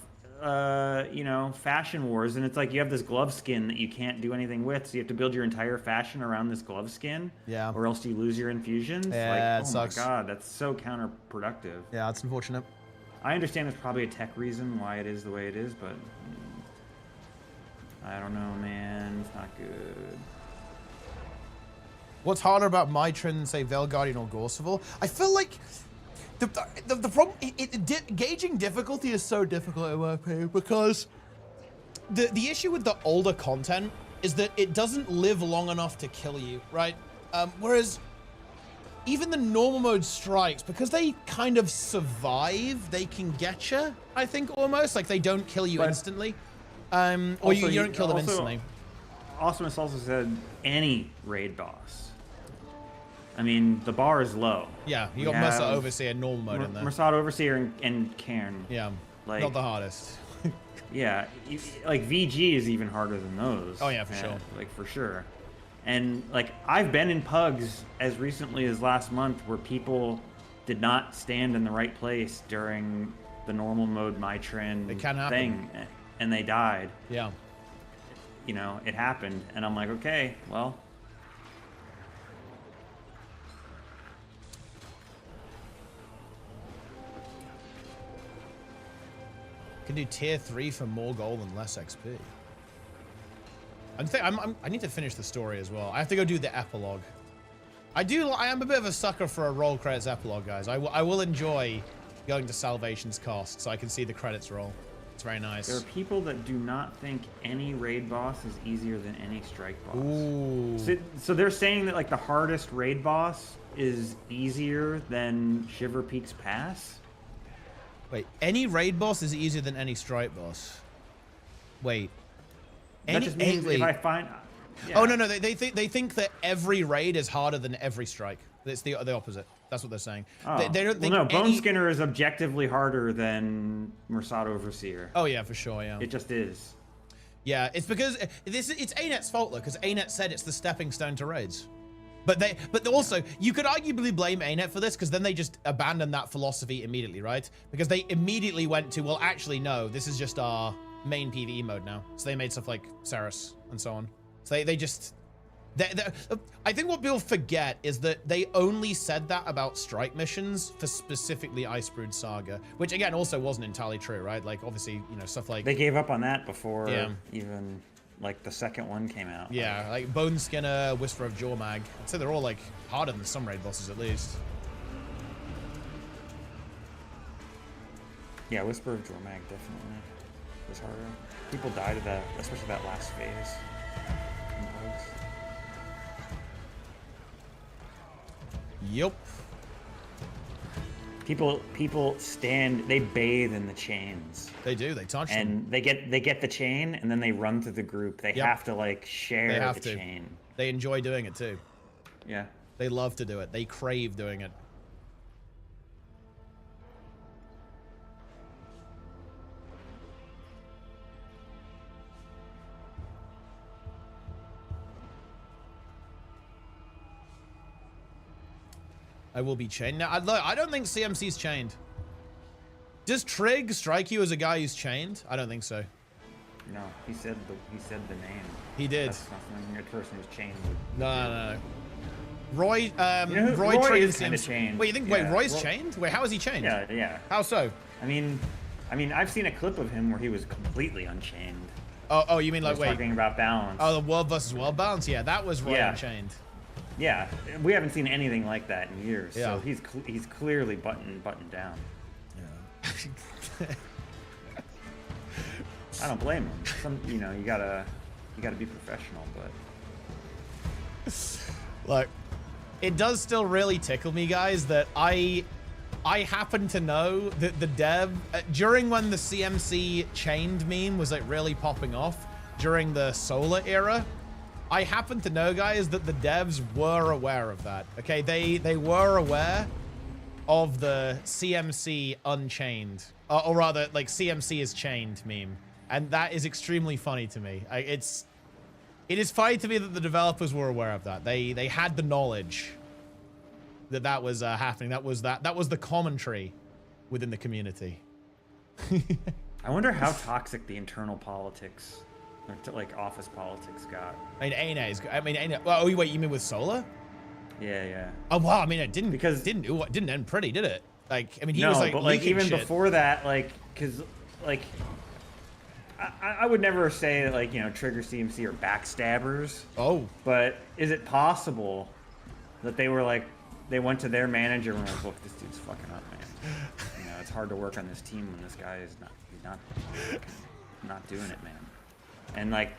you know, fashion wars, and it's like you have this glove skin that you can't do anything with, so you have to build your entire fashion around this glove skin. Yeah. Or else you lose your infusions. Yeah, like, it sucks. My god, that's so counterproductive. Yeah, it's unfortunate. I understand there's probably a tech reason why it is the way it is, but I don't know, man. It's not good. What's harder about Mitrin, say, Veil Guardian or Gorseval? I feel like the problem, gauging difficulty is so difficult in my opinion, because the issue with the older content is that it doesn't live long enough to kill you, right? Whereas even the normal mode strikes, because they kind of survive, they can get you, I think, almost. Like, they don't kill you instantly. Or you don't kill them instantly. Awesomeness also said any raid boss. I mean, the bar is low. Yeah, you got Mercer Overseer normal mode in there. Mercer Overseer and Cairn. Yeah, like, not the hardest. Yeah, like VG is even harder than those. Oh yeah, for sure. Like for sure. And like I've been in pugs as recently as last month where people did not stand in the right place during the normal mode Mitrin thing, and they died. Yeah. You know, it happened, and I'm like, okay, well. Can do tier 3 for more gold and less XP. I need to finish the story as well. I have to go do the epilogue. I am a bit of a sucker for a roll credits epilogue, guys. I will enjoy going to Salvation's cost so I can see the credits roll. It's very nice. There are people that do not think any raid boss is easier than any strike boss. Ooh. So they're saying that like the hardest raid boss is easier than Shiver Peaks Pass? Wait, any raid boss is easier than any strike boss? Wait. That just means if I find... Yeah. Oh, no, they think that every raid is harder than every strike. It's the opposite. That's what they're saying. Oh. They don't think Bone Skinner is objectively harder than Mercado Overseer. Oh, yeah, for sure, yeah. It just is. Yeah, it's because... It's ANET's fault, though, because ANET said it's the stepping stone to raids. But also, you could arguably blame ArenaNet for this, because then they just abandoned that philosophy immediately, right? Because they immediately went to, well, actually, no, this is just our main PvE mode now. So they made stuff like Ceres and so on. So they just... I think what people forget is that they only said that about strike missions for specifically Icebrood Saga, which again also wasn't entirely true, right? Like obviously, you know, stuff like they gave up on that before even like the second one came out. Yeah, like Bone Skinner, Whisper of Jawmag. I'd say they're all like harder than some raid bosses at least. Yeah, Whisper of Jawmag definitely was harder. People died of that, especially that last phase. Yep. People stand, they bathe in the chains. They do, they touch them. And they get the chain and then they run through the group. They have to like share the chain. They enjoy doing it too. Yeah. They love to do it. They crave doing it. I will be chained. Now, I don't think CMC's chained. Does Trig strike you as a guy who's chained? I don't think so. No, he said the name. He did. That's not something a person who's chained. No. Roy, you know Roy is kind of chained. Wait, you think? Wait, Roy's chained? Wait, how is he chained? Yeah. How so? I mean, I've seen a clip of him where he was completely unchained. Oh, you mean like wait? Talking about balance. Oh, the world versus world balance. Yeah, that was Roy unchained. Yeah, we haven't seen anything like that in years. Yeah. So he's clearly buttoned down. Yeah. I don't blame him. You know, you gotta be professional, but like, it does still really tickle me, guys, that I happen to know that the dev during when the CMC chained meme was like really popping off during the Solar era. I happen to know, guys, that the devs were aware of that. Okay, they were aware of the CMC unchained, or rather, like CMC is chained meme, and that is extremely funny to me. It is funny to me that the developers were aware of that. They had the knowledge that was happening. That was the commentary within the community. I wonder how toxic the internal politics. Like office politics got. I mean, ArenaNet. Oh, wait, you mean with Solar? Yeah. Oh wow, I mean, it didn't end pretty, did it? Like, I mean, he was like, but like even shit. before that, like, cause like, I would never say that, like, you know, Trigger CMC are backstabbers. Oh. But is it possible that they were like, they went to their manager and were like, look, this dude's fucking up, man. You know, it's hard to work on this team when this guy is not doing it, man. And like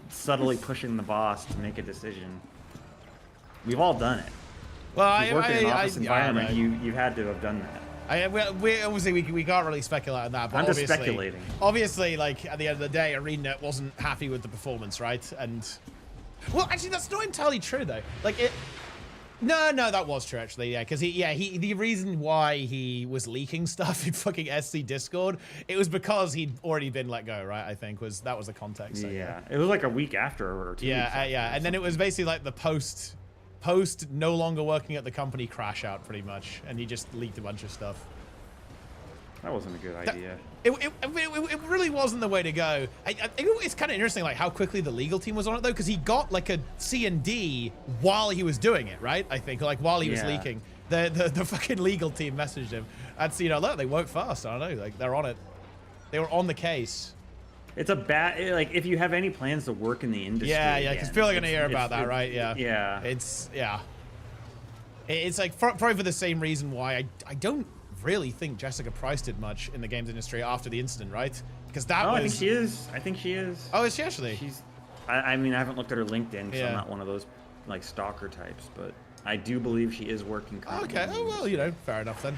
subtly pushing the boss to make a decision. We've all done it. Well, if you work in an office environment, you've had to have done that. We obviously we can't really speculate on that. But I'm just speculating. Obviously, like at the end of the day, ArenaNet wasn't happy with the performance, right? And well, actually, that's not entirely true though. Like it. No, that was true actually. Yeah, because the reason why he was leaking stuff in fucking SC Discord, it was because he'd already been let go, right? I think that was the context. Yeah, it was like a week after or 2 weeks after. Yeah, and then it was basically like the post no longer working at the company crash out pretty much, and he just leaked a bunch of stuff. That wasn't a good idea. It really wasn't the way to go. It's kind of interesting, like how quickly the legal team was on it though, because he got like a C&D while he was doing it, right? I think, like while he was leaking, the fucking legal team messaged him. And so, you know, look, they work fast. I don't know, like they're on it. They were on the case. It's a bad, like if you have any plans to work in the industry. Yeah, because people are gonna hear about that, right? Yeah. It's like probably for the same reason why I don't really think Jessica Price did much in the games industry after the incident, right? Because that was... I think she is. I think she is. Oh, is she actually? I mean, I haven't looked at her LinkedIn because I'm not one of those like stalker types, but I do believe she is working currently. Okay, oh well, you know, fair enough then.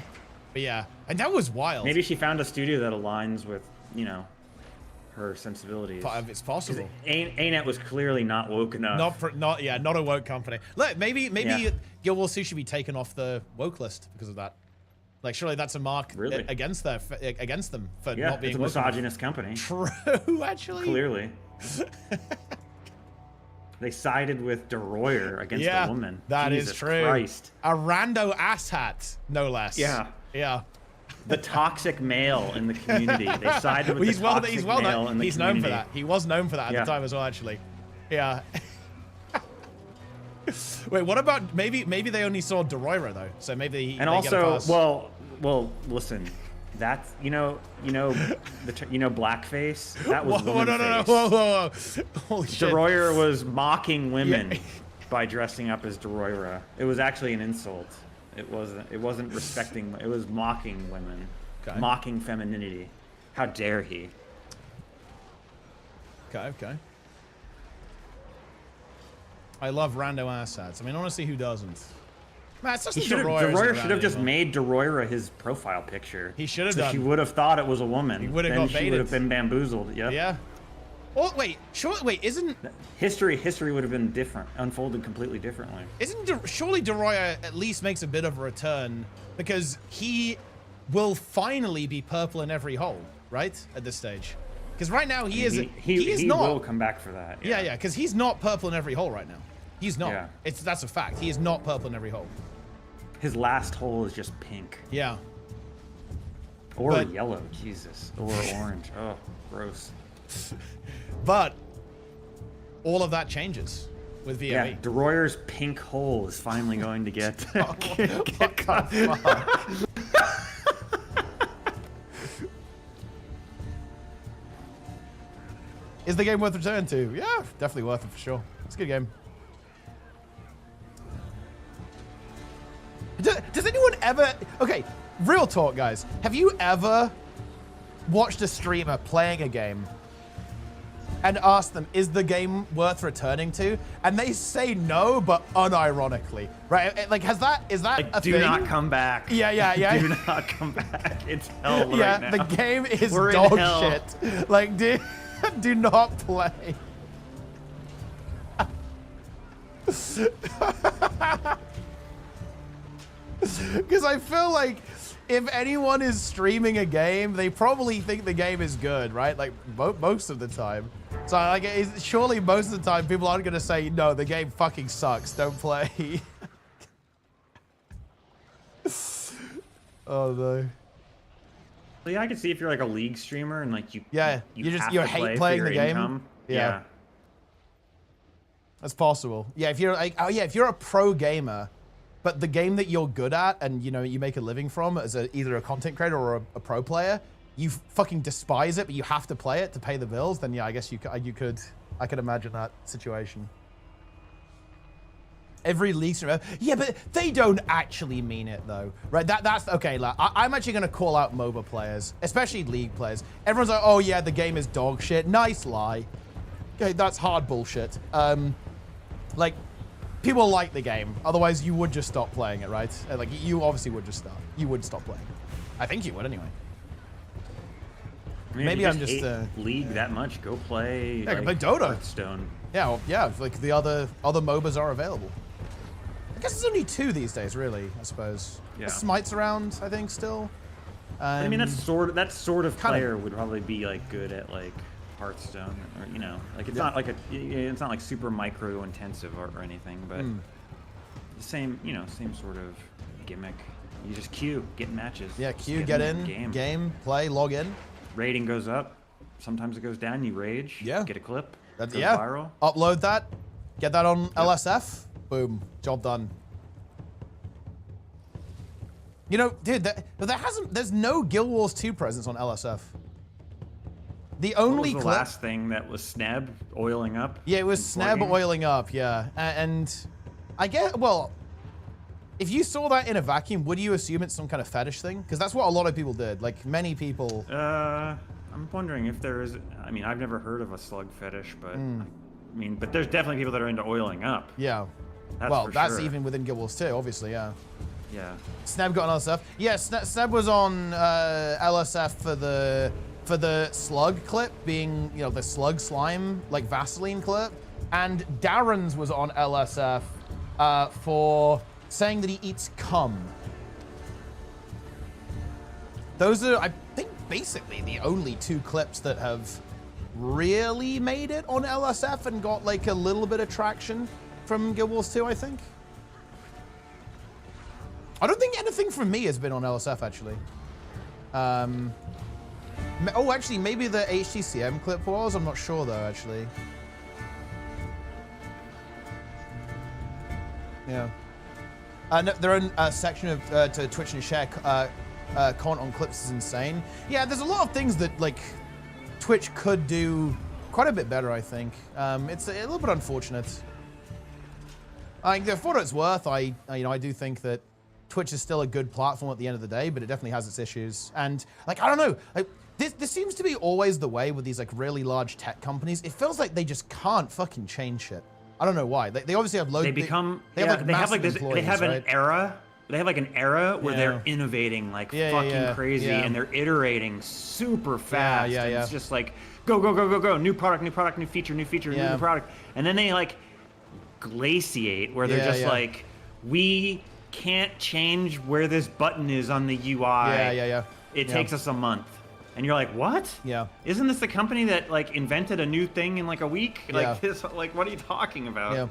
But yeah, and that was wild. Maybe she found a studio that aligns with, you know, her sensibilities. It's possible. ArenaNet was clearly not woke enough. Not a woke company. Look, maybe Guild Wars 2 should be taken off the woke list because of that. Like, surely that's a mark against them for not being it's a misogynist company. True, actually. Clearly. They sided with DeRoyer against a woman. That is Jesus true. Christ. A rando asshat, no less. Yeah. Yeah. The toxic male in the community. They sided with the toxic male in the community. He's known for that. He was known for that at Yeah. the time as well, actually. Yeah. Wait, what about maybe they only saw DeRoyer though, so maybe And they get a also, pass. well, listen, that's blackface. That was woman face. Whoa. Holy shit. DeRoyer was mocking women by dressing up as DeRoyer. It was actually an insult. It wasn't respecting. It was mocking women, mocking femininity. How dare he? Okay. I love rando asshats. I mean, honestly, who doesn't? Man, it's just DeRoyer should have just made DeRoyer his profile picture. He should have so done. She would have thought it was a woman. He would have then got baited. She would have been bamboozled. Yep. Yeah. Oh wait, isn't history would have been different, unfolded completely differently. Surely DeRoyer at least makes a bit of a return because he will finally be purple in every hole, right? At this stage. Because right now he is not. He will come back for that. Yeah, because he's not purple in every hole right now. He's not. Yeah. That's a fact. He is not purple in every hole. His last hole is just pink. Yeah. Or yellow, Jesus. Or orange. Oh, gross. But all of that changes with VOE. Yeah, DeRoyer's pink hole is finally going to get cut. Is the game worth returning to? Yeah, definitely worth it for sure. It's a good game. Does anyone ever... Okay, real talk, guys. Have you ever watched a streamer playing a game and asked them, is the game worth returning to? And they say no, but unironically, right? Like, is that like, a do thing? Not come back. Yeah. Do not come back. It's hell right now. The game is We're dog shit. Like, do not play. Because I feel like if anyone is streaming a game, they probably think the game is good, right? Like most of the time. So like, surely most of the time people aren't going to say, no, the game fucking sucks, don't play. Oh no. Well, yeah, I can see if you're like a league streamer and like you hate playing the game. Income. Yeah. That's possible. Yeah, if you're like, if you're a pro gamer, but the game that you're good at and you make a living from as either a content creator or a pro player, you fucking despise it, but you have to play it to pay the bills. Then yeah, I guess I could imagine that situation. Every league streamer, yeah, but they don't actually mean it though, right? That's okay. Like, I'm actually gonna call out MOBA players, especially league players. Everyone's like, oh yeah, the game is dog shit. Nice lie. Okay, that's hard bullshit. Like, people like the game, otherwise you would just stop playing it, right? Like, you obviously would just stop. You would stop playing. I think you would anyway. I mean, maybe I'm just league that much. Go play. Yeah, play Dota. Hearthstone. Yeah, well, yeah. Like the other MOBAs are available. I guess there's only 2 these days, really. I suppose. Yeah. Smite's around, I think, still. I mean, that sort of player would probably be like good at like Hearthstone, or like it's not like super micro intensive or anything, but the same sort of gimmick. You just queue, get matches. Yeah, queue, get in, game, play, log in. Rating goes up. Sometimes it goes down. You rage. Yeah. Get a clip. That's goes viral. Upload that. Get that on LSF. Boom. Job done. Dude, there's no Guild Wars 2 presence on LSF. The only what was the last thing that was Sneb oiling up? Yeah, it was Sneb oiling up, yeah. And I get, well, if you saw that in a vacuum, would you assume it's some kind of fetish thing? Because that's what a lot of people did. Like, many people... I'm wondering if there is... I mean, I've never heard of a slug fetish, but... I mean, but there's definitely people that are into oiling up. Yeah. That's even within Guild Wars 2, obviously, yeah. Yeah. Sneb got on LSF. Yeah, Sneb was on LSF for the slug clip being, the slug slime, like Vaseline clip. And Darren's was on LSF for saying that he eats cum. Those are, I think, basically the only 2 clips that have really made it on LSF and got like a little bit of traction from Guild Wars 2, I think. I don't think anything from me has been on LSF, actually. Oh, actually, maybe the HTCM clip was. I'm not sure, though, actually. Yeah. No, their own section of to Twitch and share comment on clips is insane. Yeah, there's a lot of things that, like, Twitch could do quite a bit better, I think. It's a little bit unfortunate. I think, for what it's worth, I do think that Twitch is still a good platform at the end of the day, but it definitely has its issues. And, like, I don't know, like, this seems to be always the way with these, like, really large tech companies. It feels like they just can't fucking change shit. I don't know why. They obviously have loads. They have an era. They have like an era where they're innovating like fucking crazy, and they're iterating super fast. And it's just like go, new product, new feature, new product, and then they like glaciate where they're just like, we can't change where this button is on the UI. It takes us a month. And you're like, what? Yeah. Isn't this the company that like invented a new thing in like a week? Like this, like, what are you talking about? Yeah.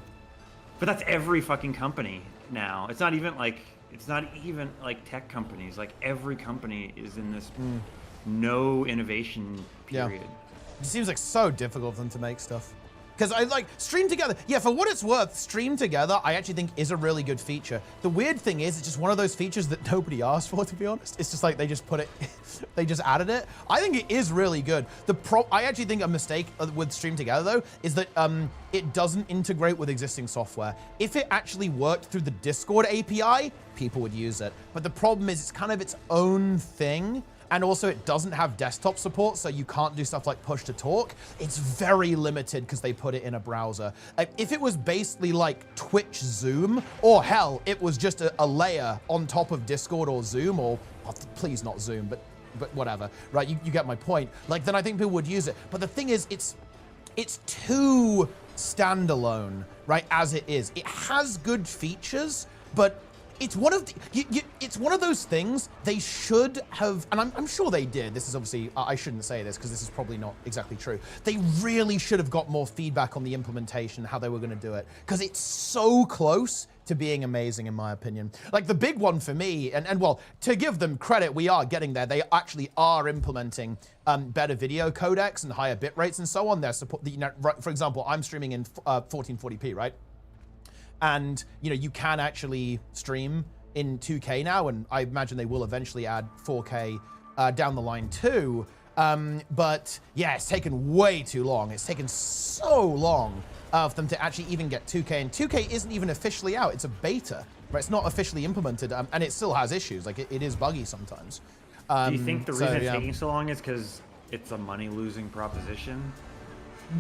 But that's every fucking company now. It's not even like tech companies. Like every company is in this no innovation period. Yeah. It seems like so difficult for them to make stuff. Because I like Stream Together. Yeah, for what it's worth, Stream Together, I actually think is a really good feature. The weird thing is, it's just one of those features that nobody asked for, to be honest. It's just like they just put it, they just added it. I think it is really good. I actually think a mistake with Stream Together, though, is that it doesn't integrate with existing software. If it actually worked through the Discord API, people would use it. But the problem is it's kind of its own thing. And also it doesn't have desktop support, so you can't do stuff like push to talk. It's very limited because they put it in a browser. If it was basically like Twitch Zoom, or hell, it was just a layer on top of Discord or Zoom, or please not Zoom, but whatever, right? You get my point. Like, then I think people would use it. But the thing is, it's too standalone, right, as it is. It has good features, but it's one of it's one of those things they should have, and I'm sure they did. This is obviously, I shouldn't say this because this is probably not exactly true. They really should have got more feedback on the implementation, how they were going to do it, because it's so close to being amazing in my opinion. Like the big one for me, and well, to give them credit, we are getting there. They actually are implementing better video codecs and higher bit rates and so on. Their support, for example, I'm streaming in 1440p, right? And, you know, you can actually stream in 2K now, and I imagine they will eventually add 4K down the line too. But yeah, it's taken way too long. It's taken so long for them to actually even get 2K, and 2K isn't even officially out. It's a beta, right? It's not officially implemented, and it still has issues. Like, it is buggy sometimes. Do you think the reason it's taking so long is because it's a money-losing proposition?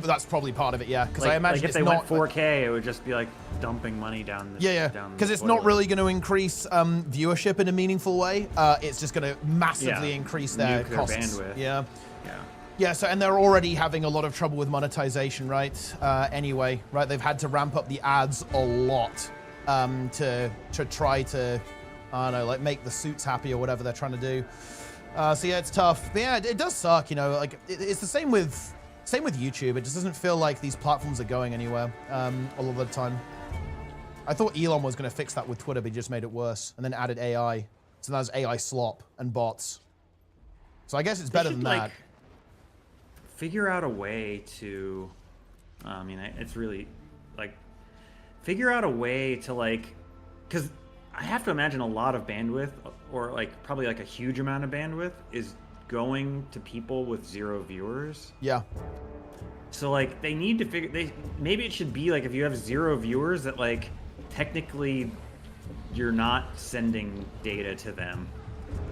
That's probably part of it, yeah. Because I imagine if they went 4K, it would just be like dumping money down. Because it's not really going to increase viewership in a meaningful way. It's just going to massively increase their costs. Bandwidth. Yeah. So, and they're already having a lot of trouble with monetization, right? Anyway, right? They've had to ramp up the ads a lot to try to, I don't know, like make the suits happy or whatever they're trying to do. So yeah, it's tough. But yeah, it does suck. You know, like it's the same with. Same with YouTube. It just doesn't feel like these platforms are going anywhere a lot of the time. I thought Elon was going to fix that with Twitter, but he just made it worse and then added AI. So now there's AI slop and bots. So I guess it's better than that. Like, figure out a way to, I mean, it's really like, figure out a way to like, because I have to imagine a lot of bandwidth, or like probably like a huge amount of bandwidth is going to people with 0 viewers. Yeah. So like they need to figure, maybe it should be like if you have 0 viewers that like technically you're not sending data to them,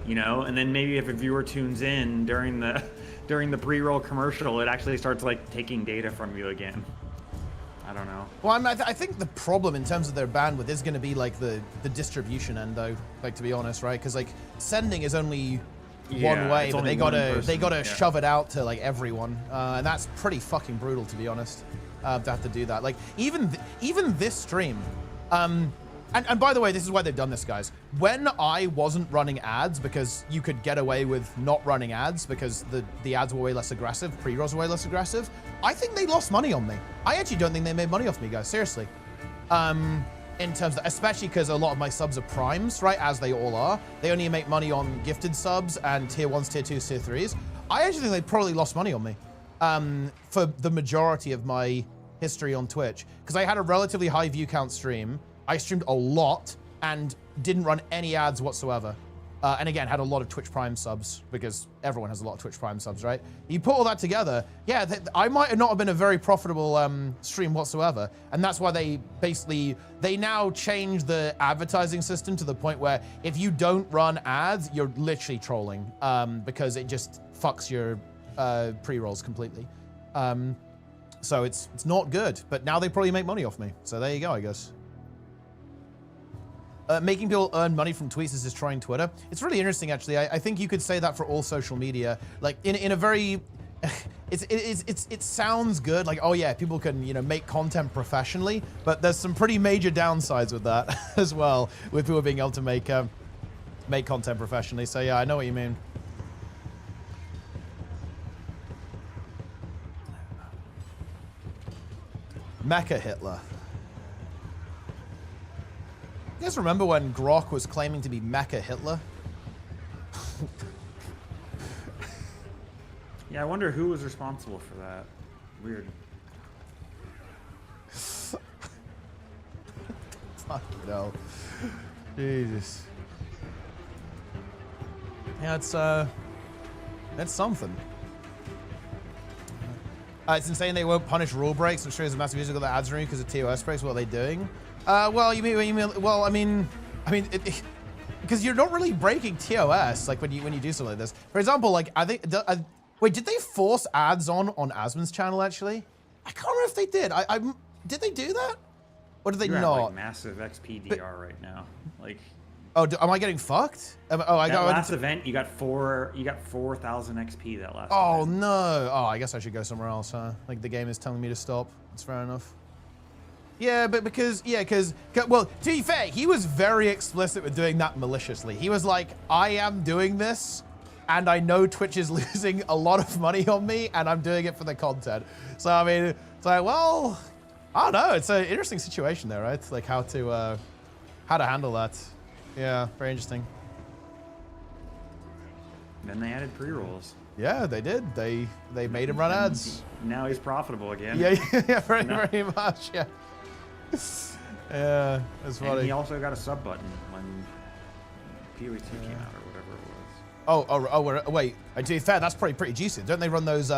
you know, and then maybe if a viewer tunes in during the pre-roll commercial, it actually starts like taking data from you again. I don't know. Well, I think the problem in terms of their bandwidth is going to be like the distribution end, though, like, to be honest, right? Because like sending is only one way, but they gotta shove it out to like everyone, and that's pretty fucking brutal, to be honest, to have to do that. Like even this stream, And by the way, this is why they've done this, guys. When I wasn't running ads, because you could get away with not running ads because the ads were way less aggressive, pre-rolls were way less aggressive, I think they lost money on me. I actually don't think they made money off me, guys, seriously. In terms of, especially because a lot of my subs are primes, right, as they all are. They only make money on gifted subs and tier 1s, tier 2s, tier 3s. I actually think they probably lost money on me for the majority of my history on Twitch, because I had a relatively high view count stream. I streamed a lot and didn't run any ads whatsoever. And again, had a lot of Twitch Prime subs, because everyone has a lot of Twitch Prime subs, right? You put all that together, yeah, I might not have been a very profitable stream whatsoever. And that's why they now change the advertising system to the point where if you don't run ads, you're literally trolling, because it just fucks your pre-rolls completely. So it's not good, but now they probably make money off me. So there you go, I guess. Making people earn money from tweets is destroying Twitter. It's really interesting, actually. I think you could say that for all social media. Like in a very, it sounds good. Like, oh yeah, people can, you know, make content professionally, but there's some pretty major downsides with that as well, with people being able to make content professionally. So yeah, I know what you mean. Mecha Hitler. You guys remember when Grok was claiming to be Mecha Hitler? Yeah, I wonder who was responsible for that. Weird. Fucking hell. Jesus. Yeah, it's something. It's insane they won't punish rule breaks. I'm sure there's a massive music of the ads room because of TOS breaks. What are they doing? Well, you mean, well, I mean, because you're not really breaking TOS, like when you do something like this. For example, like I think, wait, did they force ads on Asmon's channel actually? I can't remember if they did. Did they do that, or did they You're not? At, like, massive XPDR right now, like. Oh, am I getting fucked? I got last event. You got 4,000 XP that last. Oh event. no! Oh, I guess I should go somewhere else, huh? Like the game is telling me to stop. It's fair enough. Yeah, but because well, to be fair, he was very explicit with doing that maliciously. He was like, I am doing this, and I know Twitch is losing a lot of money on me, and I'm doing it for the content. So I mean, it's like, well, I don't know. It's an interesting situation there, right? It's like how to handle that. Yeah, very interesting. Then they added pre-rolls. Yeah, they did. They made him run ads. Now he's profitable again. Yeah, very much. Yeah. Yeah, that's funny. And he also got a sub button when PoE2 came out or whatever it was. Wait. To be fair, that's probably pretty juicy. Don't they run those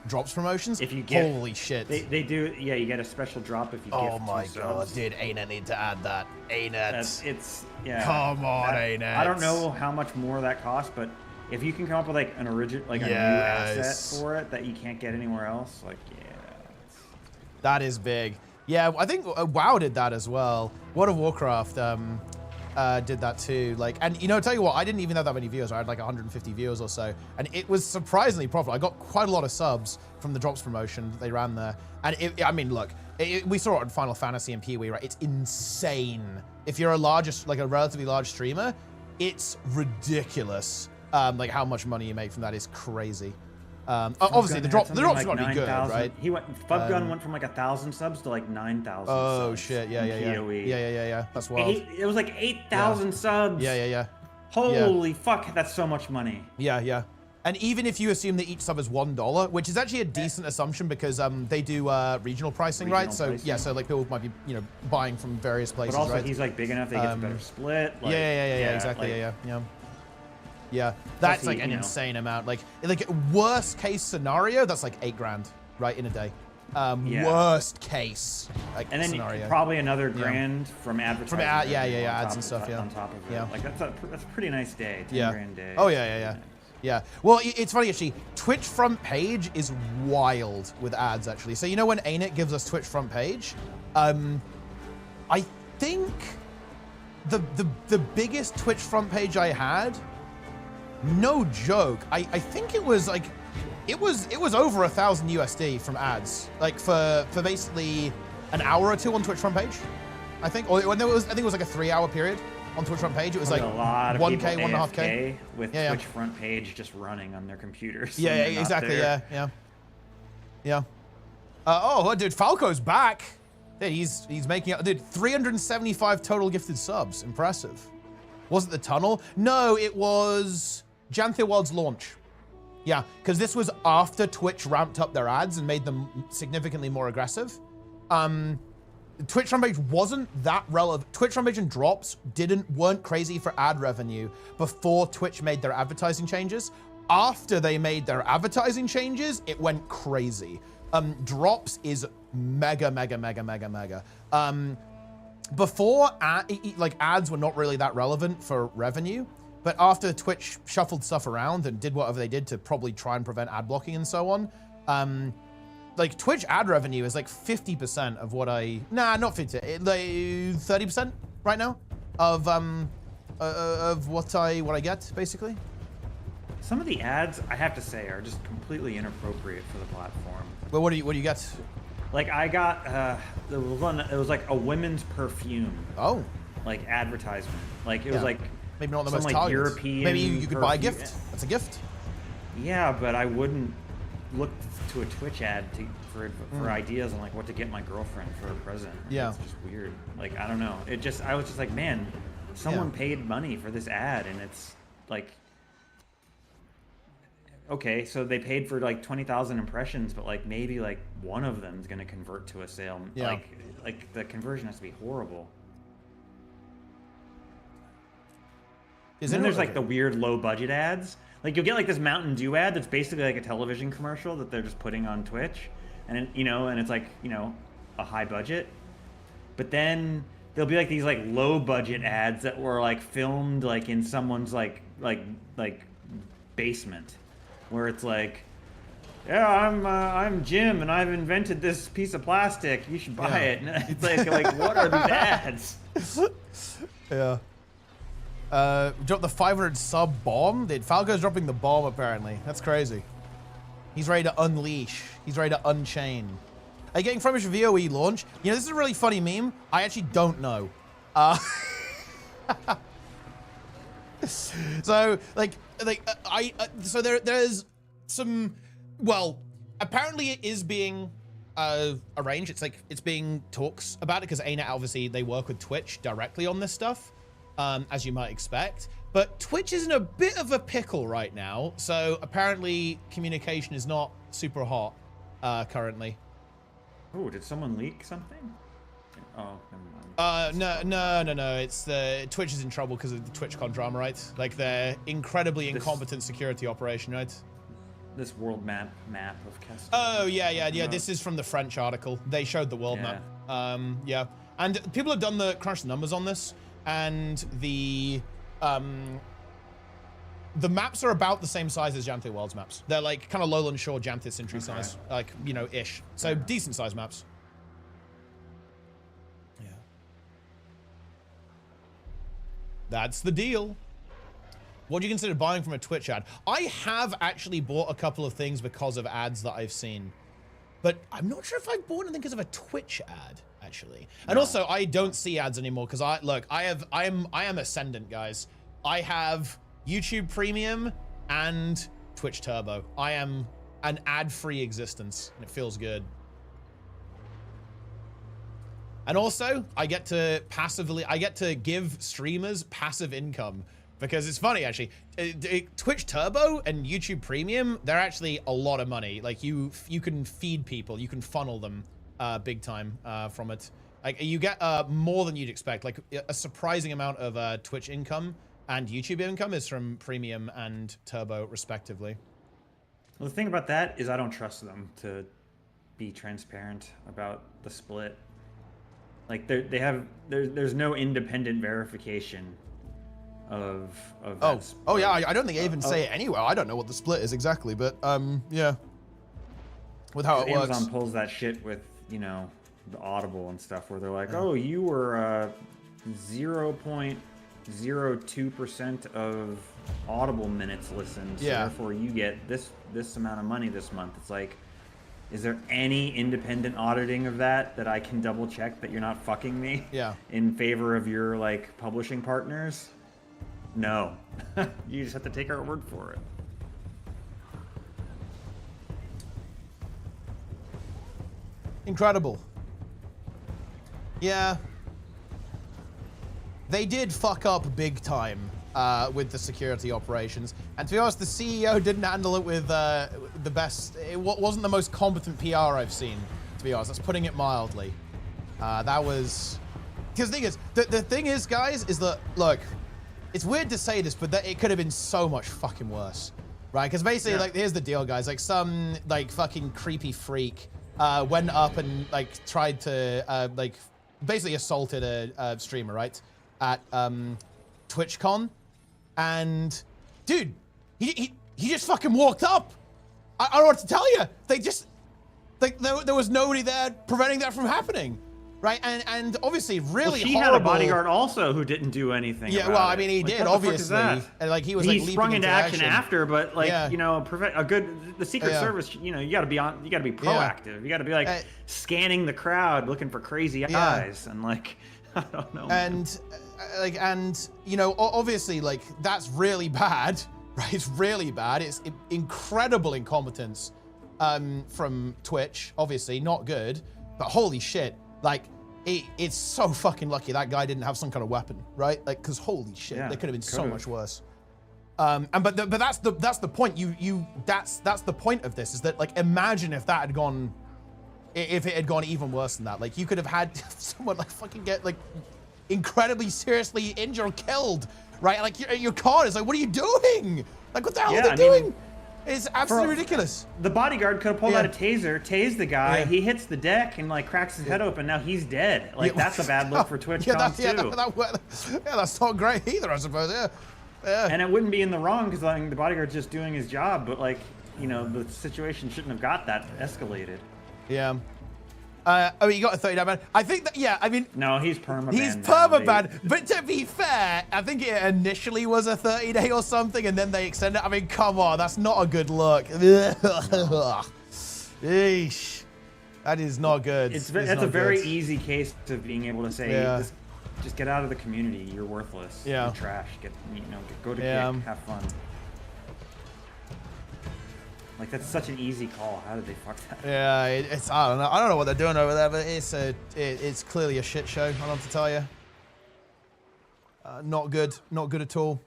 drops promotions? If you get, holy shit. They do. Yeah, you get a special drop if you gift 2 subs. Oh my god, dude! ArenaNet need to add that. ArenaNet. Yeah. Come on, ArenaNet. I don't know how much more that costs, but if you can come up with like an original, like a new asset for it that you can't get anywhere else, like that is big. Yeah, I think WoW did that as well. World of Warcraft did that too. Like, and you know, tell you what, I didn't even have that many viewers. I had like 150 viewers or so, and it was surprisingly profitable. I got quite a lot of subs from the drops promotion that they ran there. And I mean, look, we saw it on Final Fantasy and PoE, right? It's insane. If you're a relatively large streamer, it's ridiculous. Like how much money you make from that is crazy. Obviously, the drops like got to be good, right? FubGun went from like 1,000 subs to like 9,000. Oh subs shit! Yeah. That's wild. It was like 8,000 subs. Yeah. Holy fuck! That's so much money. Yeah. And even if you assume that each sub is $1, which is actually a decent assumption because they do regional pricing, right? So yeah, so like people might be buying from various places, but also right? He's like big enough that he gets a better split. Like, yeah, exactly. Yeah, that's like an insane amount. Like worst case scenario, that's like $8,000, right, in a day. Worst case, like, and then scenario. Probably another $1,000 from advertising. From ads and stuff. On top of it. Like that's a pretty nice day. $10,000 day. Oh yeah. Well, it's funny actually. Twitch front page is wild with ads actually. So you know when ArenaNet gives us Twitch front page, I think the biggest Twitch front page I had. No joke. I think it was like, it was over $1,000 USD from ads, like for basically an hour or two on Twitch front page. I think. Or when there was, I think it was like a 3-hour period on Twitch front page. It was like a lot of 1K, people 1.5K with Twitch front page just running on their computers. Yeah, exactly. Yeah. Oh, dude, Falco's back. Dude, he's making up. Dude, 375 total gifted subs. Impressive. Was it the tunnel? No, it was Janthe World's launch. Yeah, because this was after Twitch ramped up their ads and made them significantly more aggressive. Twitch front page wasn't that relevant. Twitch front page and drops weren't crazy for ad revenue before Twitch made their advertising changes. After they made their advertising changes, it went crazy. Drops is mega. Before, ads were not really that relevant for revenue, but after Twitch shuffled stuff around and did whatever they did to probably try and prevent ad blocking and so on, like Twitch ad revenue is like 50% of what not 50, like 30% right now of what I get basically. Some of the ads, I have to say, are just completely inappropriate for the platform. But what do you get? Like I got there was one. It was like a women's perfume. Oh. Like advertisement. Like it was like maybe not the some most like targeted. European. Maybe you could buy a perfume. gift. That's a gift. Yeah, but I wouldn't look to a Twitch ad for ideas on like what to get my girlfriend for a present. Yeah. It's just weird. Like I don't know. I was just like, man, someone paid money for this ad, and it's like. Okay, so they paid for like 20,000 impressions, but like maybe like one of them is going to convert to a sale. Yeah. Like the conversion has to be horrible. And then there's like the weird low budget ads. Like you'll get like this Mountain Dew ad that's basically like a television commercial that they're just putting on Twitch, and and it's like a high budget. But then there'll be like these like low budget ads that were like filmed like in someone's like basement. Where it's like, yeah, I'm Jim and I've invented this piece of plastic. You should buy it. And it's like what are these ads? Yeah. Drop the 500 sub bomb. Dude, Falco's dropping the bomb apparently. That's crazy. He's ready to unleash. He's ready to unchain. Are you getting from your VOE launch? You know, this is a really funny meme. I actually don't know. So so there's some, well, apparently it is being arranged. It's being talks about it because ArenaNet obviously they work with Twitch directly on this stuff, as you might expect. But Twitch is in a bit of a pickle right now, so apparently communication is not super hot currently. Oh, did someone leak something? Oh, never mind. No. It's Twitch is in trouble because of the TwitchCon drama, right? Like their incredibly incompetent security operation, right? This world map of Keston. Oh yeah. This is from the French article. They showed the world map. Yeah, and people have done the crunch the numbers on this, and the maps are about the same size as Janthe World's maps. They're like kind of Lowland Shore, Janthe Sentry size, like ish. So decent size maps. That's the deal. What do you consider buying from a Twitch ad? I have actually bought a couple of things because of ads that I've seen, but I'm not sure if I've bought anything because of a Twitch ad actually. And also, I don't see ads anymore because I am Ascendant, guys. I have YouTube Premium and Twitch Turbo. I am an ad-free existence, and it feels good. And also, I get to give streamers passive income because it's funny actually. Twitch Turbo and YouTube Premium, they're actually a lot of money. Like you can feed people, you can funnel them big time from it. Like you get more than you'd expect. Like a surprising amount of Twitch income and YouTube income is from Premium and Turbo respectively. Well, the thing about that is I don't trust them to be transparent about the split. Like there's no independent verification of that split. Oh yeah, I don't think I even say it anywhere. I don't know what the split is exactly, but yeah. With how it works. Amazon pulls that shit with, the Audible and stuff where they're like, "Oh, you were 0.02% of Audible minutes listened, so therefore you get this amount of money this month." It's like, Is there any independent auditing of that I can double check that you're not fucking me? Yeah. In favor of your like publishing partners? No. You just have to take our word for it. Incredible. Yeah. They did fuck up big time with the security operations. And to be honest, the CEO didn't handle it with the best. It wasn't the most competent PR I've seen, to be honest. That's putting it mildly. That was... Because the thing is, guys, is that, look, it's weird to say this, but it could have been so much fucking worse. Right? Because basically, like, here's the deal, guys. Like, some, like, fucking creepy freak went up and, like, tried to, like, basically assaulted a streamer, right? At TwitchCon. And, dude, he just fucking walked up. I don't know what to tell you. They just, like, there was nobody there preventing that from happening. Right? And obviously really she horrible. Had a bodyguard also who didn't do anything. Yeah, about well, I it. mean, he Like, did, what the obviously. fuck is that? And, like, he was, he like, sprung leaping into action after, but, like, yeah. you know, the Secret Service, you know, you gotta be proactive. You gotta be, like, scanning the crowd, looking for crazy eyes, and, like, I don't know. And, you know, obviously, like, that's really bad, right? It's really bad. It's incredible incompetence from Twitch, obviously, not good, but holy shit, like, it's so fucking lucky that guy didn't have some kind of weapon, right? Like, because holy shit, they could have been so much worse. But that's the point. That's the point of this, is that, like, imagine if that had gone, if it had gone even worse than that. Like, you could have had someone, like, fucking get, like, incredibly seriously injured or killed, right? Like, your car is like, what are you doing? Like, what the hell are they doing? It's absolutely ridiculous. The bodyguard could have pulled out a taser, tased the guy. He hits the deck and, like, cracks his head open. Now he's dead. Like, that's a bad look for TwitchCon too. That's not great either, I suppose. Yeah. And it wouldn't be in the wrong because, like, the bodyguard's just doing his job. But, like, you know, the situation shouldn't have got that escalated. Yeah. Oh, you got a 30-day ban. I think that, yeah, I mean... No, he's perma-banned. He's perma-banned. But to be fair, I think it initially was a 30-day or something, and then they extended it. I mean, come on, that's not a good look. Eesh. That is not good. That's a very easy case of being able to say, just get out of the community. You're worthless. Yeah. You're trash. Go to kick. Have fun. Like, that's such an easy call. How did they fuck that? Yeah, it's I don't know what they're doing over there, but it's clearly a shit show. I don't have to tell you. Not good at all.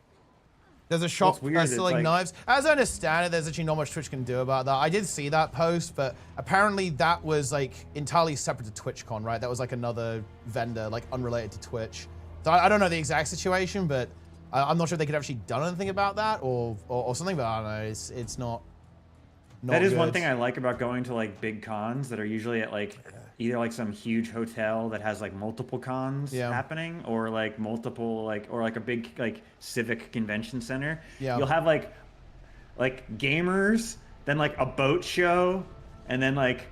There's a shop selling knives. As I understand it, there's actually not much Twitch can do about that. I did see that post, but apparently that was, like, entirely separate to TwitchCon, right? That was, like, another vendor, like, unrelated to Twitch. So I don't know the exact situation, but I'm not sure if they could have actually done anything about that or something. But I don't know. It's not. That is one thing I like about going to, like, big cons that are usually at, like, either, like, some huge hotel that has, like, multiple cons happening, or, like, multiple, like, or, like, a big, like, civic convention center. Yeah. You'll have, like gamers, then, like, a boat show, and then, like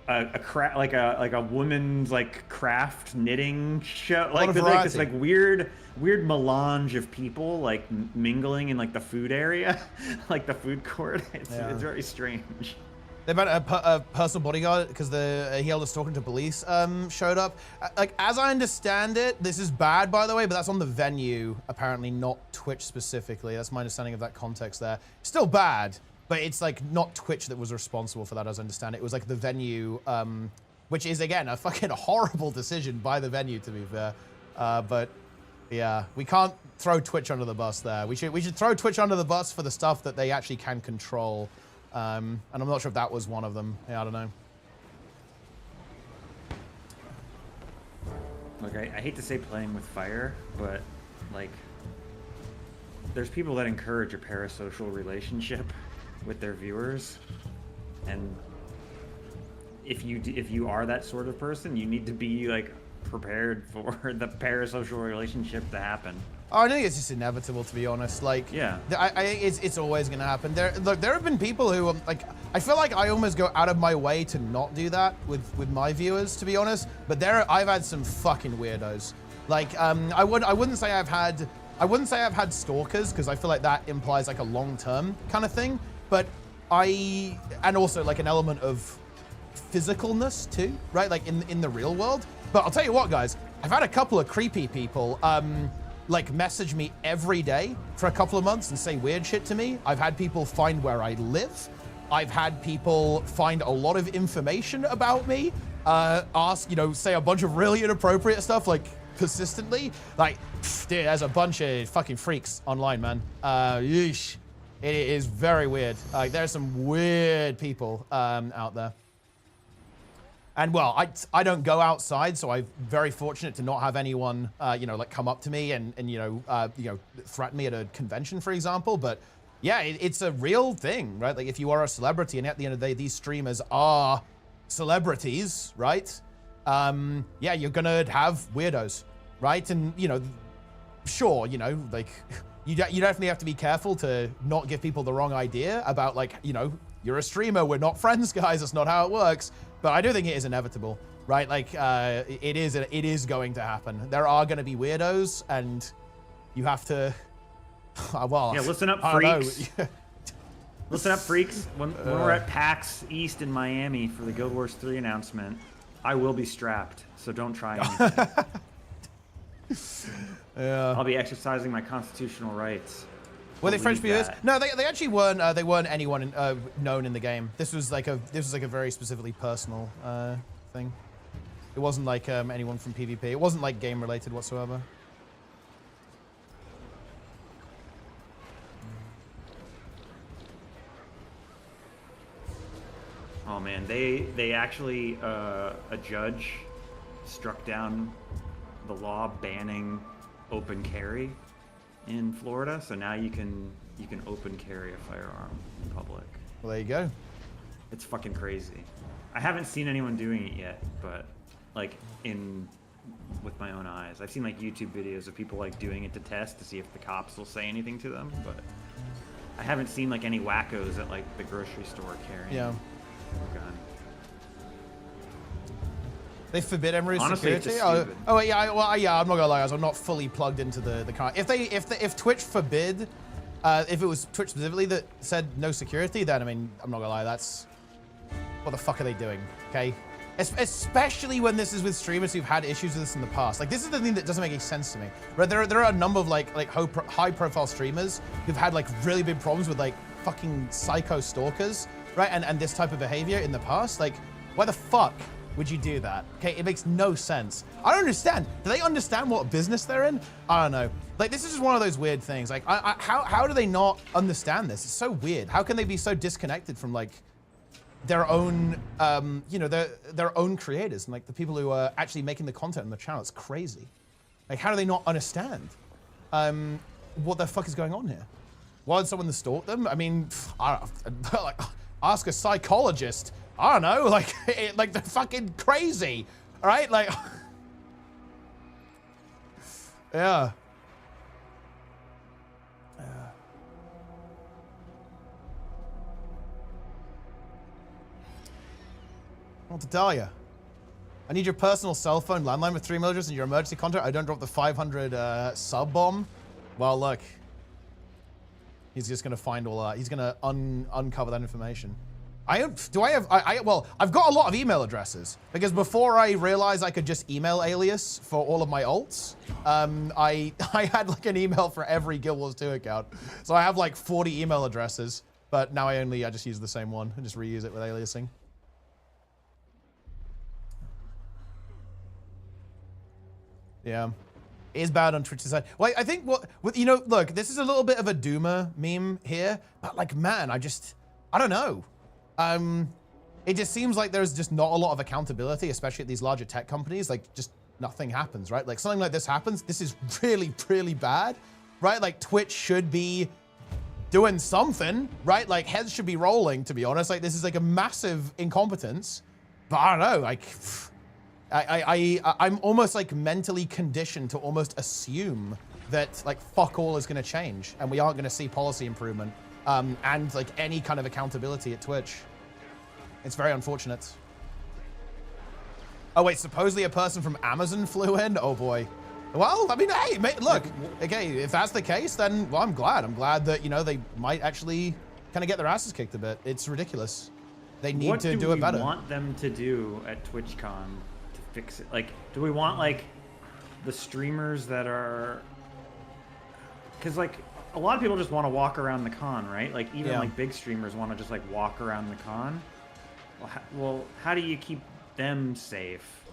a woman's, like, craft knitting show. Like, there's, like, this, like, weird melange of people, like, mingling in, like, the food area, like the food court. It's very strange. They about a personal bodyguard because he held us talking to police showed up. Like, as I understand it, this is bad, by the way, but that's on the venue, apparently, not Twitch specifically. That's my understanding of that context there. Still bad, but it's, like, not Twitch that was responsible for that, as I understand it. It was, like, the venue, which is, again, a fucking horrible decision by the venue, to be fair. But yeah, we can't throw Twitch under the bus there. We should throw Twitch under the bus for the stuff that they actually can control. And I'm not sure if that was one of them. Yeah, I don't know. Look, I hate to say playing with fire, but, like, there's people that encourage a parasocial relationship with their viewers, and if you are that sort of person, you need to be, like, prepared for the parasocial relationship to happen. Oh, I think it's just inevitable, to be honest. Like, yeah, it's always gonna happen. There have been people who, like, I feel like I almost go out of my way to not do that with my viewers, to be honest. But I've had some fucking weirdos. Like, I wouldn't say I've had stalkers, because I feel like that implies, like, a long-term kind of thing. But and also, like, an element of physicalness too, right? Like in the real world. But I'll tell you what, guys, I've had a couple of creepy people like message me every day for a couple of months and say weird shit to me. I've had people find where I live. I've had people find a lot of information about me, ask, you know, say a bunch of really inappropriate stuff, like persistently. Like, dude, there's a bunch of fucking freaks online, man. Yeesh. It is very weird. Like, there's some weird people out there. And well, I don't go outside, so I'm very fortunate to not have anyone, you know, like come up to me and you know, threaten me at a convention, for example. But yeah, it's a real thing, right? Like if you are a celebrity, and at the end of the day, these streamers are celebrities, right? Yeah, you're gonna have weirdos, right? And you know, sure, you know, like you definitely have to be careful to not give people the wrong idea about, like, you know, you're a streamer, we're not friends, guys. That's not how it works. But I do think it is inevitable, right? Like, it is going to happen. There are going to be weirdos, and you have to. Well, yeah, listen up, freaks. Listen up, freaks. When we're at PAX East in Miami for the Guild Wars 3 announcement, I will be strapped, so don't try anything. Yeah. I'll be exercising my constitutional rights. Were they French viewers? No, they actually weren't. They weren't anyone known in the game. This was like a very specifically personal thing. It wasn't like anyone from PvP. It wasn't like game related whatsoever. Oh man, they actually a judge struck down the law banning open carry in Florida, so now you can open carry a firearm in public. Well, there you go. It's fucking crazy. I haven't seen anyone doing it yet, but like with my own eyes, I've seen like YouTube videos of people like doing it to test to see if the cops will say anything to them, but I haven't seen like any wackos at like the grocery store carrying a gun. They forbid Emery's Honestly, security. Oh yeah. Well, yeah. I'm not gonna lie, guys. I'm not fully plugged into the car. If Twitch forbid, if it was Twitch specifically that said no security, then I mean, I'm not gonna lie. That's what the fuck are they doing? Okay. Especially when this is with streamers who've had issues with this in the past. Like, this is the thing that doesn't make any sense to me. Right? There are a number of like high-profile streamers who've had like really big problems with like fucking psycho stalkers, right? And this type of behavior in the past. Like, why the fuck would you do that? Okay, it makes no sense. I don't understand. Do they understand what business they're in? I don't know. Like, this is just one of those weird things. Like, how do they not understand this? It's so weird. How can they be so disconnected from like their own, you know, their own creators and like the people who are actually making the content on the channel? It's crazy. Like, how do they not understand what the fuck is going on here? Why did someone stalk them? I mean, like, ask a psychologist. I don't know, like they're fucking crazy, all right? Like, yeah. What to tell you? I need your personal cell phone landline with 3 millimeters and your emergency contact. I don't drop the 500 sub bomb. Well, look, he's just gonna find all that. He's gonna uncover that information. Well, I've got a lot of email addresses because before I realized I could just email alias for all of my alts, I had like an email for every Guild Wars 2 account. So I have like 40 email addresses, but now I just use the same one and just reuse it with aliasing. Yeah. It is bad on Twitch's side. Well, I think you know, look, this is a little bit of a doomer meme here, but like, man, I don't know. It just seems like there's just not a lot of accountability, especially at these larger tech companies. Like, just nothing happens, right? Like, something like this happens. This is really, really bad, right? Like, Twitch should be doing something, right? Like, heads should be rolling, to be honest. Like, this is like a massive incompetence. But I don't know, like, I'm almost like mentally conditioned to almost assume that like fuck all is going to change and we aren't going to see policy improvement. And like any kind of accountability at Twitch. It's very unfortunate. Oh wait, supposedly a person from Amazon flew in? Oh boy. Well, I mean, hey, look, okay, if that's the case, then, well, I'm glad. I'm glad that, you know, they might actually kind of get their asses kicked a bit. It's ridiculous. They need to do it better. What do we want them to do at TwitchCon to fix it? Like, do we want like the streamers that are? Because like a lot of people just want to walk around the con, right? Like even like big streamers want to just like walk around the con. Well, how do you keep them safe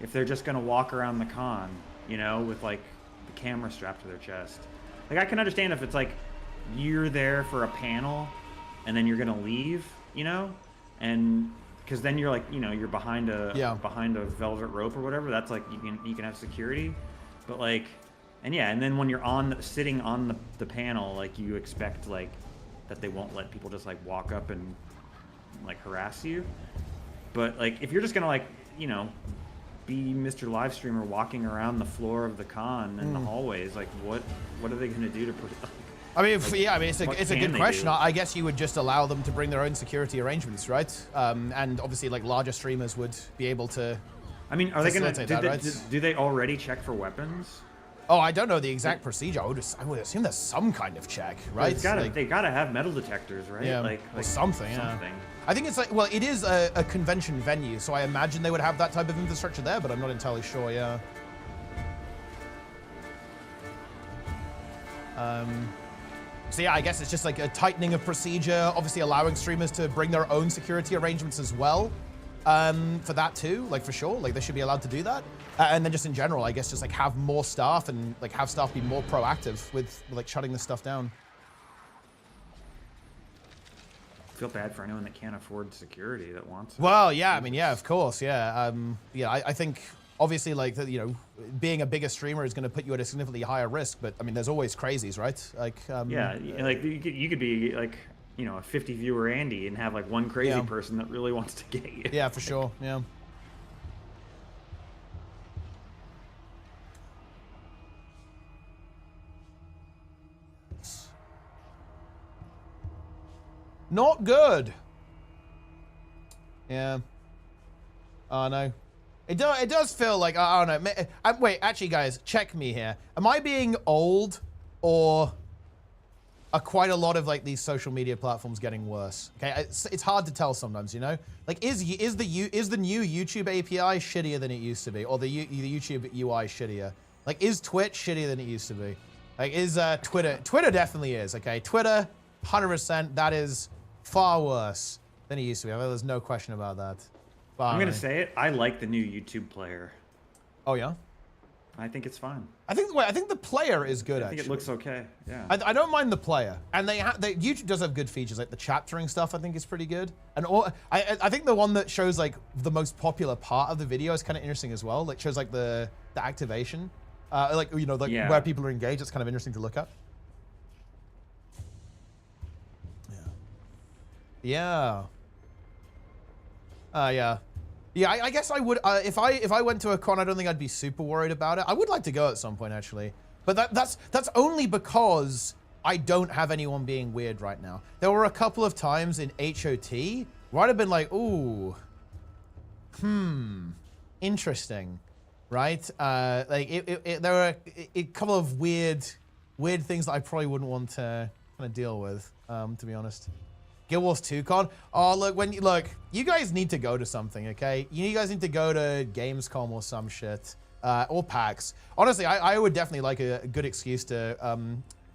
if they're just gonna walk around the con, you know, with like the camera strapped to their chest? Like I can understand if it's like you're there for a panel and then you're gonna leave, you know, and because then you're like, you know, you're behind a velvet rope or whatever. That's like you can have security, but like, and then when you're sitting on the panel, like you expect like that they won't let people just like walk up and like harass you. But like if you're just gonna like, you know, be Mr. Live Streamer walking around the floor of the con and the hallways, like what are they gonna do to I mean, it's a good question. I guess you would just allow them to bring their own security arrangements, right? And obviously, like larger streamers would be able to. I mean, are they going to? Do they already check for weapons? Oh, I don't know the exact procedure. I would assume there's some kind of check, right? They gotta have metal detectors, right? Yeah, like something. Yeah. I think it's like, well, it is a convention venue, so I imagine they would have that type of infrastructure there, but I'm not entirely sure. Yeah. So yeah, I guess it's just like a tightening of procedure, obviously allowing streamers to bring their own security arrangements as well. For that too, like for sure, like they should be allowed to do that. And then just in general, I guess just like have more staff and like have staff be more proactive with like shutting this stuff down. I feel bad for anyone that can't afford security that wants it. Well, yeah, I mean, yeah, of course, yeah. I think obviously, like, you know, being a bigger streamer is going to put you at a significantly higher risk, but I mean, there's always crazies, right? Like, yeah, like you could be like, you know, a 50 viewer Andy and have like one crazy person that really wants to get you. Yeah, for sure. Yeah. Not good. Yeah. Oh no. It does feel like, I don't know. Wait, actually, guys, check me here. Am I being old, or are quite a lot of like these social media platforms getting worse? Okay, it's hard to tell sometimes, you know. Like, is the new YouTube API shittier than it used to be, or the YouTube UI shittier? Like, is Twitch shittier than it used to be? Like, is Twitter? Twitter definitely is. Okay, Twitter, 100%. That is far worse than it used to be. I mean, there's no question about that. I'm gonna say it. I like the new YouTube player. Oh yeah. I think it's fine. I think the player is good. I think actually. It looks okay. Yeah. I don't mind the player, and YouTube does have good features, like the chaptering stuff. I think is pretty good, and I think the one that shows like the most popular part of the video is kind of interesting as well. Like shows like the activation, like, you know, like where people are engaged. It's kind of interesting to look at. Yeah. Yeah. Yeah, I guess I would, if I went to a con, I don't think I'd be super worried about it. I would like to go at some point, actually. But that's only because I don't have anyone being weird right now. There were a couple of times in HOT where I'd have been like, ooh, interesting, right? Like, there were a couple of weird things that I probably wouldn't want to kind of deal with, to be honest. Guild Wars 2 con. Oh, look, you guys need to go to something, okay? You guys need to go to Gamescom or some shit, or PAX. Honestly, I would definitely like a good excuse to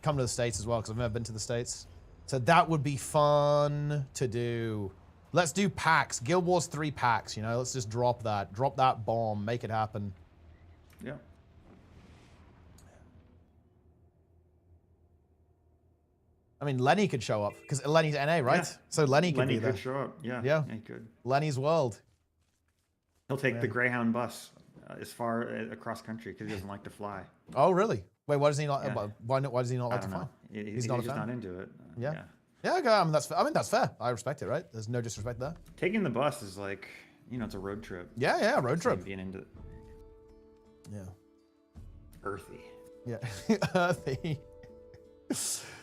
come to the States as well, because I've never been to the States. So that would be fun to do. Let's do PAX, Guild Wars 3 PAX, you know? Let's just drop that bomb, make it happen. Yeah. I mean, Lenny could show up, because Lenny's NA, right? Yeah. So Lenny could be there. Lenny could show up, yeah. Yeah, he could. Lenny's world. He'll take the Greyhound bus as far across country, because he doesn't like to fly. Oh, really? Wait, why does he not? Yeah. Why does he not like to fly? He's not a fan. Not into it. Yeah. Yeah, okay, I mean, that's fair. I respect it, right? There's no disrespect there. Taking the bus is like, you know, it's a road trip. Yeah, road trip. Being into it. Yeah. Earthy. Yeah, earthy.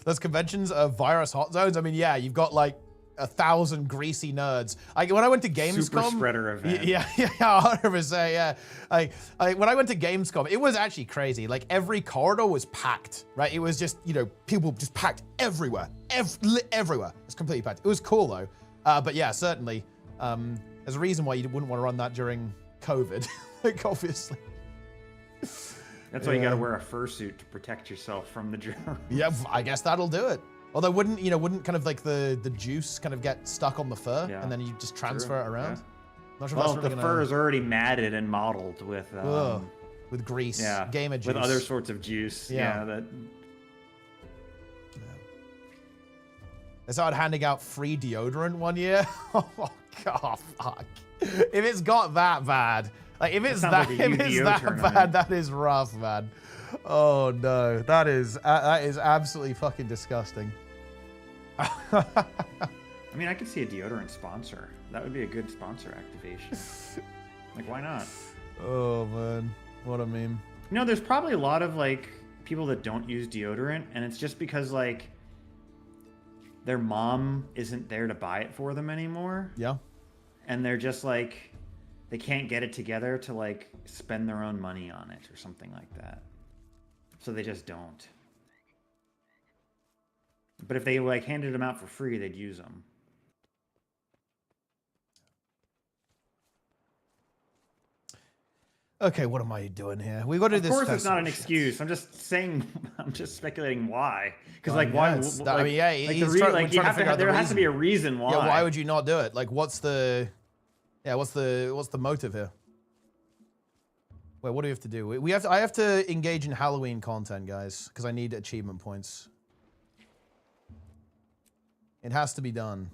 Those conventions are virus hot zones. I mean, yeah, you've got like 1,000 greasy nerds. Like when I went to Gamescom, super spreader event. Yeah, 100%. Yeah, when I went to Gamescom, it was actually crazy. Like every corridor was packed, right? It was just, you know, people just packed everywhere, everywhere. It's completely packed. It was cool though. But yeah, certainly There's a reason why you wouldn't want to run that during COVID, like obviously. That's why you got to wear a fursuit to protect yourself from the germs. Yeah, I guess that'll do it. Although wouldn't kind of like the juice kind of get stuck on the fur and then you just transfer it around? Yeah. Not sure Well, if that's really the fur is already matted and mottled with grease, yeah, gamer juice, with other sorts of juice. Yeah, They started handing out free deodorant one year. Oh god, fuck! If it's got that bad, like if it's that bad, that is rough, man. Oh no, that is absolutely fucking disgusting. I mean, I could see a deodorant sponsor. That would be a good sponsor activation. Like, why not? Oh man, what a meme. You know, there's probably a lot of like people that don't use deodorant, and it's just because like their mom isn't there to buy it for them anymore. Yeah. And they're just like, they can't get it together to like spend their own money on it or something like that. So they just don't. But if they like handed them out for free, they'd use them. Okay, what am I doing here? We got to do this. Of course, it's not an excuse. I'm just saying. I'm just speculating why. Because like, why? Yes. Like, I mean, yeah, like you have to. There has to be a reason why. Yeah, why would you not do it? Like, what's the? Yeah, what's the motive here? Wait, what do we have to do? We have to. I have to engage in Halloween content, guys, because I need achievement points. It has to be done.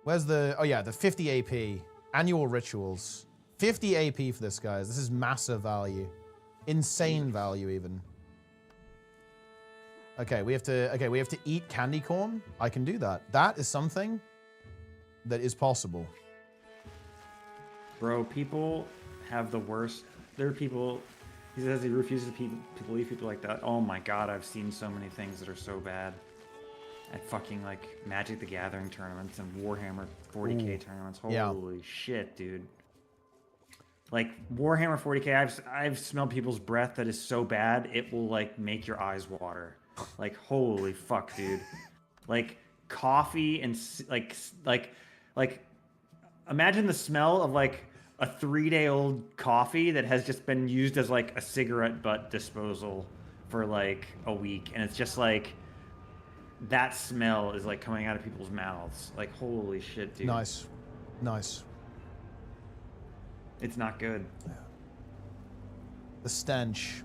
Where's the? Oh yeah, the 50 AP. Annual rituals. 50 AP for this, guys. This is massive value. Insane value, even. Okay, we have to eat candy corn. I can do that. That is something that is possible. Bro, people have the worst. There are people. He says he refuses to believe people like that. Oh my god, I've seen so many things that are so bad. At fucking like Magic the Gathering tournaments and Warhammer 40k tournaments. Holy shit, dude. Like Warhammer 40k, I've smelled people's breath that is so bad it will like make your eyes water. Like holy fuck, dude. Like coffee and like imagine the smell of like a 3-day-old coffee that has just been used as like a cigarette butt disposal for like a week, and it's just like that smell is like coming out of people's mouths. Like holy shit, dude. Nice. It's not good. The stench.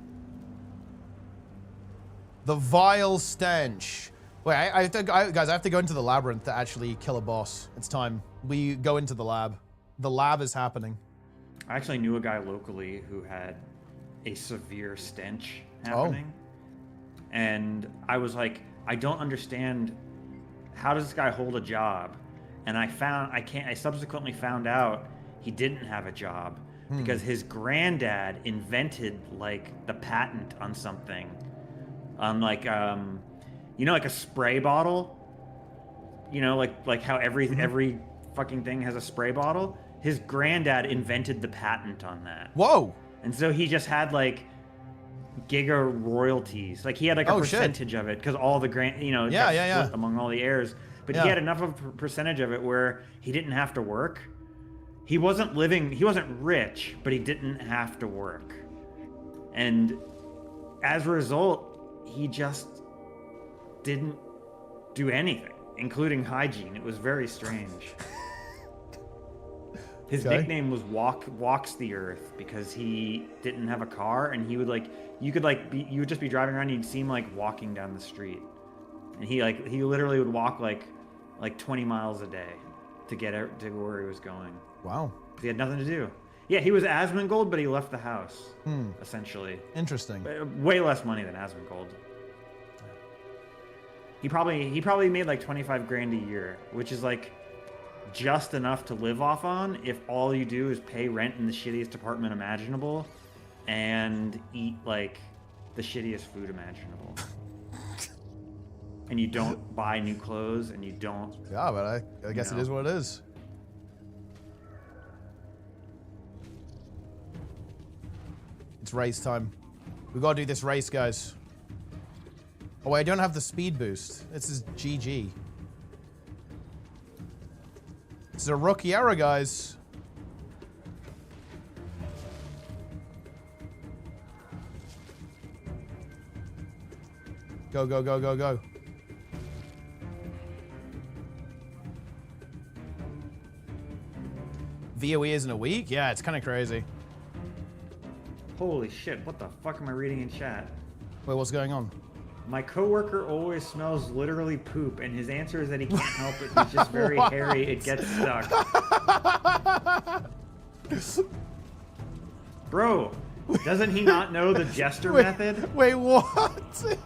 The vile stench. Wait, guys, I have to go into the labyrinth to actually kill a boss. It's time. We go into the lab. The lab is happening. I actually knew a guy locally who had a severe stench happening. And I was like, I don't understand, how does this guy hold a job? And I subsequently found out he didn't have a job because his granddad invented like the patent on something. Like you know, like a spray bottle, you know, like how every fucking thing has a spray bottle. His granddad invented the patent on that. Whoa. And so he just had like giga royalties. Like he had like a percentage of it because all the split among all the heirs. But he had enough of a percentage of it where he didn't have to work. He wasn't rich, but he didn't have to work. And as a result, he just didn't do anything, including hygiene. It was very strange. His nickname was Walks the Earth because he didn't have a car, and he would you would just be driving around and you'd see him like walking down the street. And he literally would walk like 20 miles a day to get to where he was going. Wow. He had nothing to do. Yeah, he was Asmongold, but he left the house, essentially. Interesting. Way less money than Asmongold. He probably made like 25 grand a year, which is like just enough to live off on if all you do is pay rent in the shittiest apartment imaginable and eat like the shittiest food imaginable. And you don't buy new clothes and you don't... Yeah, but I guess it is what it is. It's race time. We gotta do this race, guys. Oh wait, I don't have the speed boost. This is GG. It's a rookie error, guys. Go, go, go, go, go. VOE is in a week? Yeah, it's kind of crazy. Holy shit, what the fuck am I reading in chat? Wait, what's going on? My coworker always smells literally poop, and his answer is that he can't help it. He's just very hairy. It gets stuck. Bro, doesn't he not know the jester method? Wait, what? So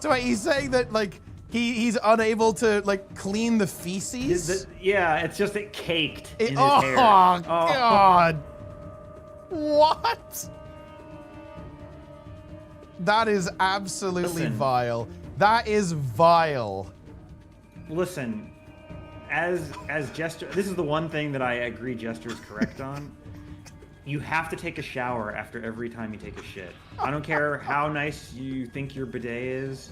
wait, he's saying that, like, he's unable to, like, clean the feces? Yeah, it's just it caked in his hair. Oh, God. What? That is absolutely vile. That is vile. Listen, as Jester, this is the one thing that I agree Jester is correct on. You have to take a shower after every time you take a shit. I don't care how nice you think your bidet is.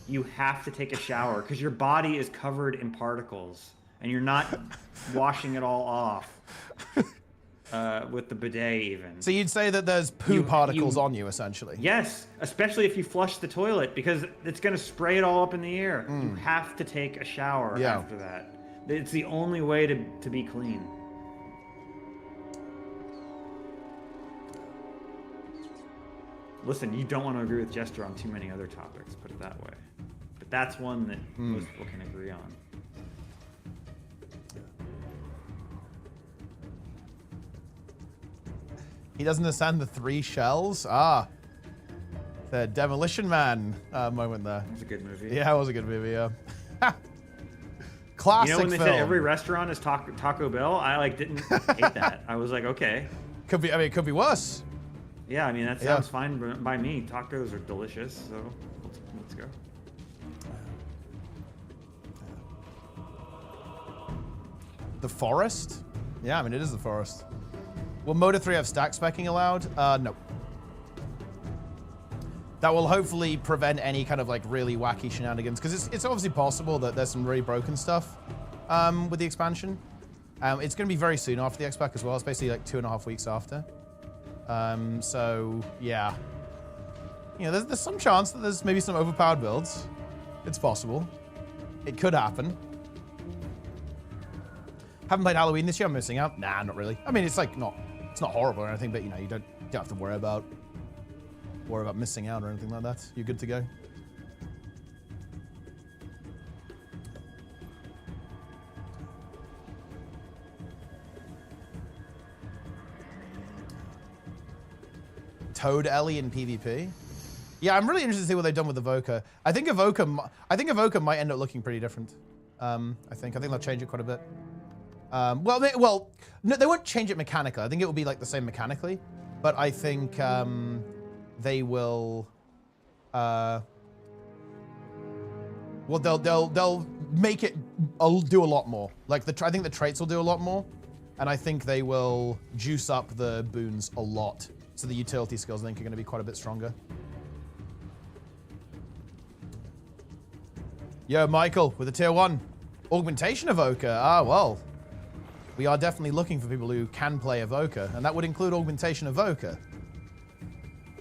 You have to take a shower because your body is covered in particles and you're not washing it all off. With the bidet even. So you'd say that there's poo particles on you, essentially? Yes, especially if you flush the toilet, because it's going to spray it all up in the air. You have to take a shower after that. It's the only way to be clean. Listen, you don't want to agree with Jester on too many other topics, put it that way. But that's one that most people can agree on. He doesn't understand the 3 shells? Ah. The Demolition Man moment there. It was a good movie. Yeah, it was a good movie, yeah. Classic You know when they film. said every restaurant is Taco Bell? I didn't hate that. I was like, okay. Could be, I mean, it could be worse. Yeah, I mean, that sounds fine by me. Tacos are delicious, so let's go. The forest? Yeah, I mean, it is the forest. Will Motor 3 have stack specking allowed? No. That will hopefully prevent any kind of like really wacky shenanigans, because it's obviously possible that there's some really broken stuff with the expansion. It's going to be very soon after the X-Pack as well. It's basically like 2.5 weeks after. So yeah, you know, there's some chance that there's maybe some overpowered builds. It's possible. It could happen. Haven't played Halloween this year. I'm missing out. Nah, not really. I mean, it's like it's not horrible or anything, but you know, you don't have to worry about missing out or anything like that. You're good to go. Toad Ellie in PvP. Yeah, I'm really interested to see what they've done with Evoker. I think Evoker might end up looking pretty different. I think they'll change it quite a bit. Well, no, they won't change it mechanically. I think it will be like the same mechanically, but I think they will. Well, they'll make it do a lot more. Like I think the traits will do a lot more, and I think they will juice up the boons a lot. So the utility skills I think are going to be quite a bit stronger. Yo, Michael with a tier 1 augmentation evoker. Ah, well. We are definitely looking for people who can play Evoker, and that would include Augmentation Evoker.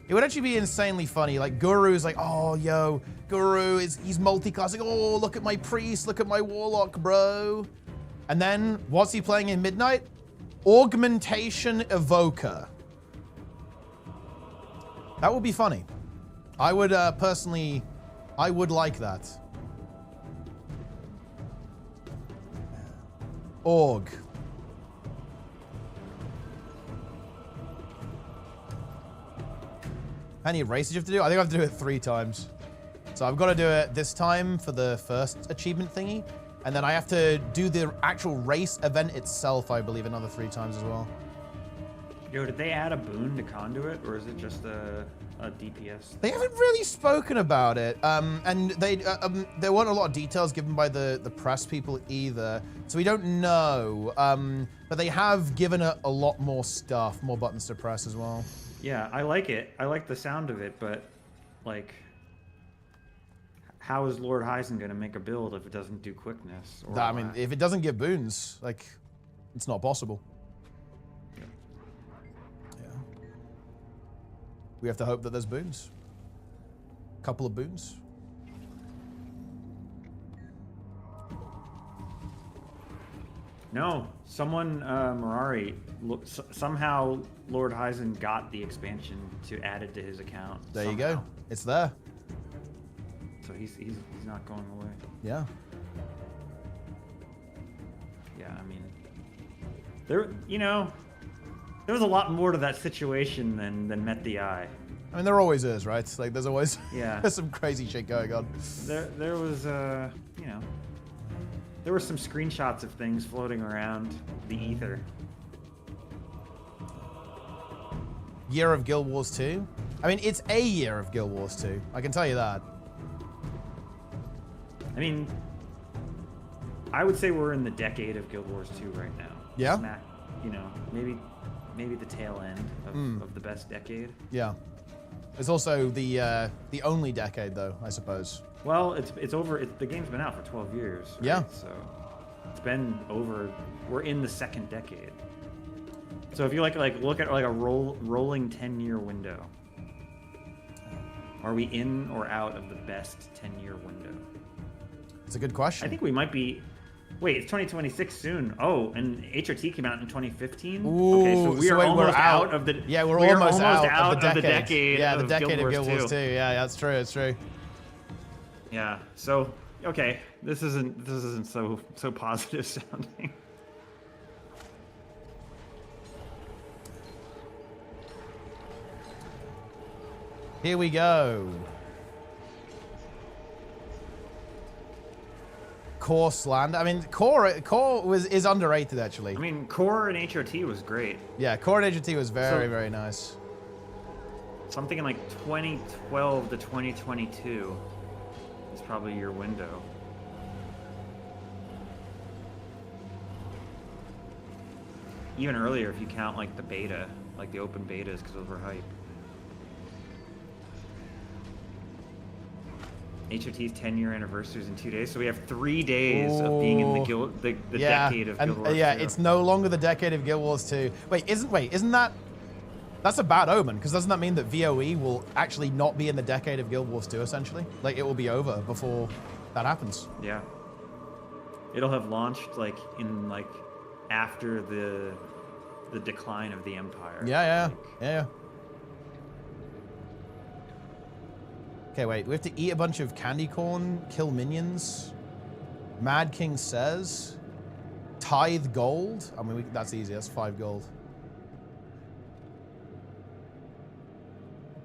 It would actually be insanely funny. Like, Guru's like, oh, yo, Guru, he's multi-classing. Oh, look at my priest, look at my warlock, bro. And then, what's he playing in Midnight? Augmentation Evoker. That would be funny. I would, personally, I would like that. Org. How many races you have to do? I think I have to do it 3 times. So I've got to do it this time for the first achievement thingy. And then I have to do the actual race event itself, I believe, another 3 times as well. Yo, did they add a boon to Conduit, or is it just a DPS? They haven't really spoken about it. And there weren't a lot of details given by the press people either. So we don't know. But they have given it a lot more stuff, more buttons to press as well. Yeah, I like it. I like the sound of it, but like, how is Lord Heisen going to make a build if it doesn't do quickness? Or I mean, if it doesn't give boons, like, it's not possible. Yeah. We have to hope that there's boons. Couple of boons. No, someone, Mirari, somehow Lord Heisen got the expansion to add it to his account. There you go. It's there. So he's not going away. Yeah. Yeah, I mean, there was a lot more to that situation than met the eye. I mean, there always is, right? Like, there's always there's some crazy shit going on. There was there were some screenshots of things floating around the ether. Year of Guild Wars 2? I mean, it's a year of Guild Wars 2. I can tell you that. I mean, I would say we're in the decade of Guild Wars 2 right now. Yeah? Maybe the tail end of the best decade. Yeah. It's also the only decade, though, I suppose. Well, it's over. The game's been out for 12 years. Right? Yeah. So it's been over. We're in the second decade. So if you look at like a rolling 10-year window, are we in or out of the best 10-year window? It's a good question. I think we might be. Wait, it's 2026 soon. Oh, and HRT came out in 2015. Ooh, okay, so we're almost out of the. Yeah, we're almost out of the decade. Yeah, the of decade of Guild Guild Wars 2. 2. Yeah, that's true. It's true. Yeah. So okay, this isn't so positive sounding. Here we go. Core slander. I mean, Core is underrated, actually. I mean, Core and HRT was great. Yeah, Core and HRT was very nice. So I'm thinking like 2012 to 2022 is probably your window. Even earlier if you count like the beta, like the open betas, because those were hype. HRT's 10-year anniversary is in 2 days, so we have 3 days of being in the guild, the decade of Guild Wars 2. Yeah, it's no longer the decade of Guild Wars 2. Isn't that... That's a bad omen, because doesn't that mean that VOE will actually not be in the decade of Guild Wars 2, essentially? Like, it will be over before that happens. Yeah. It'll have launched, after the decline of the Empire. Yeah. Okay, wait. We have to eat a bunch of candy corn, kill minions. Mad King says. Tithe gold. I mean, that's easy. That's 5 gold.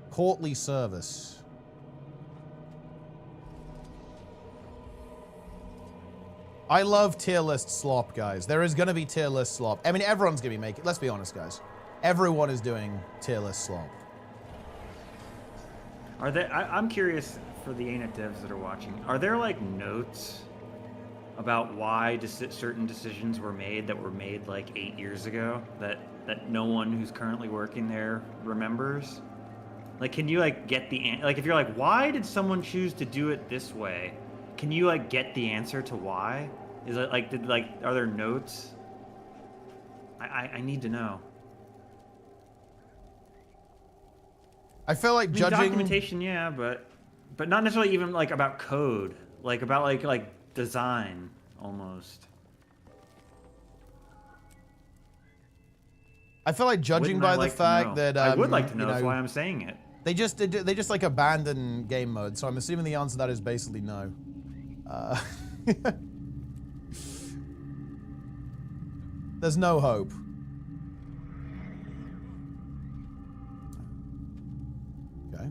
Courtly service. I love tier list slop, guys. There is going to be tier list slop. I mean, everyone's going to be making... Let's be honest, guys. Everyone is doing tier list slop. Are there? I'm curious for the ArenaNet devs that are watching. Are there like notes about why certain decisions were made that were made like 8 years ago that no one who's currently working there remembers? Like, can you like get the if you're like, why did someone choose to do it this way? Can you like get the answer to why? Is it like are there notes? I need to know. I feel like judging documentation, yeah, but not necessarily even like about code, like about like design almost. I feel like judging by the fact that I would like to know. That's why I'm saying it. They just like abandon game mode, so I'm assuming the answer to that is basically no. There's no hope. Okay.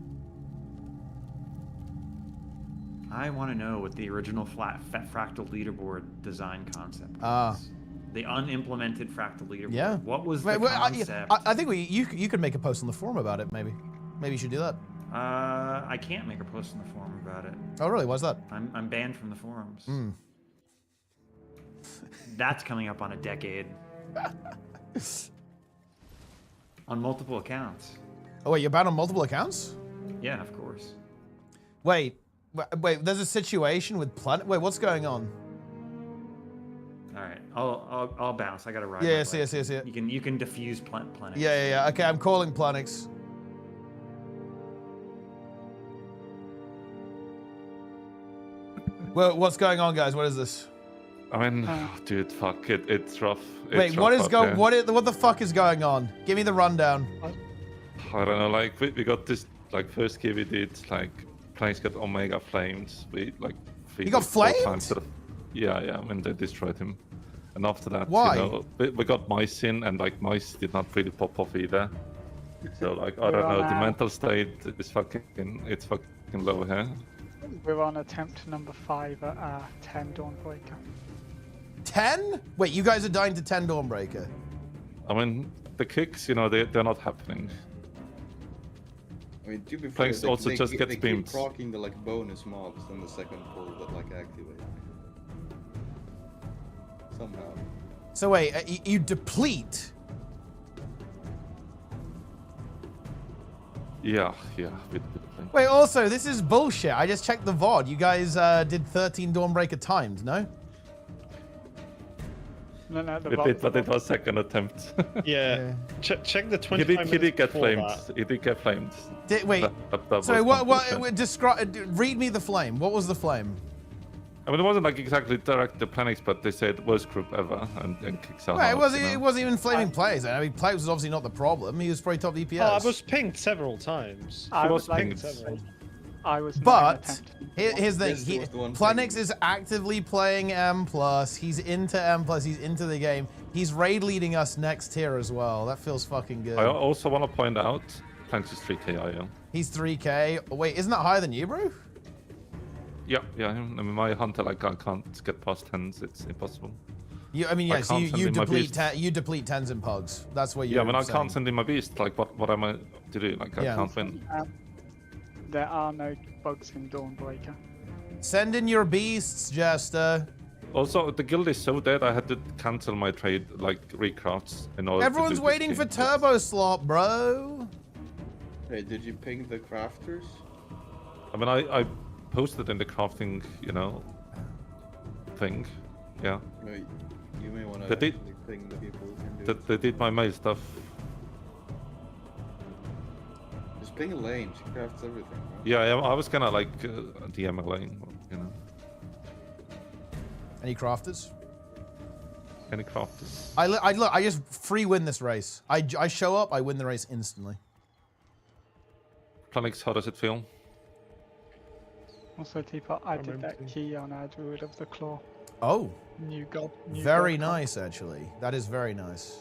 I want to know what the original fractal leaderboard design concept was. The unimplemented fractal leaderboard. Yeah. What was the concept? I think you could make a post on the forum about it, maybe. Maybe you should do that. I can't make a post on the forum about it. Oh, really? Why's that? I'm banned from the forums. That's coming up on a decade. On multiple accounts. Oh, wait, you're banned on multiple accounts? Yeah, of course. Wait, Wait, there's a situation with planet. Wait, what's going on? All right, I'll bounce. I gotta ride. Yeah, see it. You can diffuse Planix. Yeah. Okay, I'm calling Planix. Well, what's going on, guys? What is this? I mean, dude, fuck it. It's rough. Wait, what is going? What the fuck is going on? Give me the rundown. I don't know. Like we got this. Like first game we did. Like Planix got Omega flamed. We like. He got flamed? Yeah. When they destroyed him. And after that, why? You know, we got mice in, and like mice did not really pop off either. So like I don't know. The mental state is fucking. It's fucking low here. We're on attempt number 5 at 10 Dawnbreaker. 10? Wait, you guys are dying to 10 Dawnbreaker. I mean, the kicks, you know, they're not happening. I mean, to be fair, Planix also just gets they beamed. keep proccing the like bonus mobs on the second pull that like activate. Somehow. So wait, you deplete? Yeah. Wait, also, this is bullshit. I just checked the VOD. You guys did 13 Dawnbreaker times, no? No, We did, but it was second attempt. Yeah. Check the 25 He did get flamed. that. He did get flamed. Wait. Sorry, what? Describe. Read me the flame. What was the flame? I mean, it wasn't like exactly direct to Planix, but they said worst group ever, and kicks out. Well, it wasn't even flaming players. I mean, Plague was obviously not the problem. He was probably top DPS. Oh, I was pinged several times. I was like pinged. I was. But here's the thing: Planix is actively playing M+. He's into M+. He's into the game. He's raid leading us next tier as well. That feels fucking good. I also want to point out, Planix is 3k IO. He's 3k. Wait, isn't that higher than you, bro? Yeah. I mean, my hunter, like, I can't get past 10s. It's impossible. I mean, yes, you deplete 10s and pugs. That's what you. Yeah, I mean, I can't send in my beast. Like, what am I to do? Like, I can't win. There are no bugs in Dawnbreaker. Send in your beasts, Jester. Also, the guild is so dead. I had to cancel my trade, like recrafts, in order. Everyone's waiting for Turbo Slop, bro. Hey, did you ping the crafters? I mean, I posted in the crafting, you know, thing. Yeah. No, you may want to ping the people who can do it. They did my mail stuff. Just ping Elaine. She crafts everything. Right? Yeah, I was gonna like DM Elaine, you know. Any crafters? Any crafters? I just free win this race. I show up, I win the race instantly. Planix, how does it feel? Also, Teapot, I did that key on our Druid of the Claw. Oh. New god. Very nice, actually. That is very nice.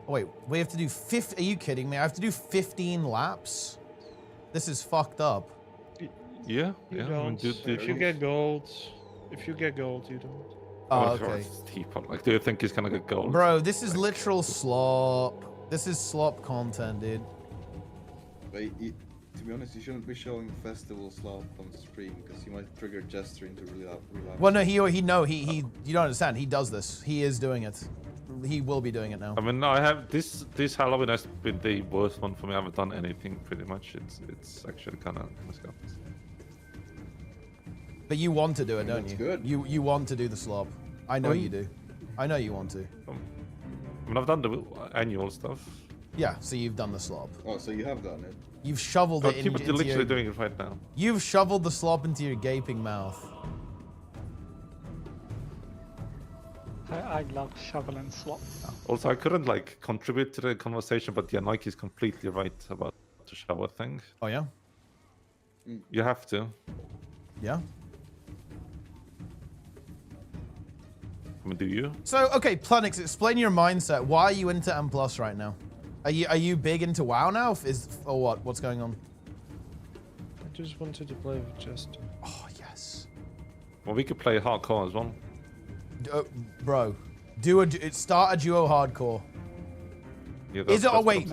Oh, wait, we have to do 50. Are you kidding me? I have to do 15 laps? This is fucked up. Yeah. I mean, if you get gold, you don't. Oh, okay. Teapot. Like, do you think he's gonna get gold? Bro, this is literal slop. This is slop content, dude. But to be honest, you shouldn't be showing festival slop on stream because you might trigger Jester into relapse. Well, no, he you don't understand. He does this. He is doing it. He will be doing it now. I mean, I have this Halloween has been the worst one for me. I haven't done anything pretty much. It's actually kind of messed up. But you want to do it, don't you? Good. You want to do the slop. I know you do. I know you want to. I mean, I've done the annual stuff. Yeah, so you've done the slop. Oh, so you have done it. You've shoveled it into you're literally doing it right now. You've shoveled the slop into your gaping mouth. I love shoveling slop. Also, I couldn't like contribute to the conversation, but yeah, Nike's completely right about the shower thing. Oh yeah? You have to. Yeah? I mean, do you? So, okay, Planix, explain your mindset. Why are you into M+ right now? Are you big into WoW now? Or what? What's going on? I just wanted to play with Jester. Oh, yes. Well, we could play hardcore as well. Bro, start a duo hardcore. Yeah, Is it? Oh, wait.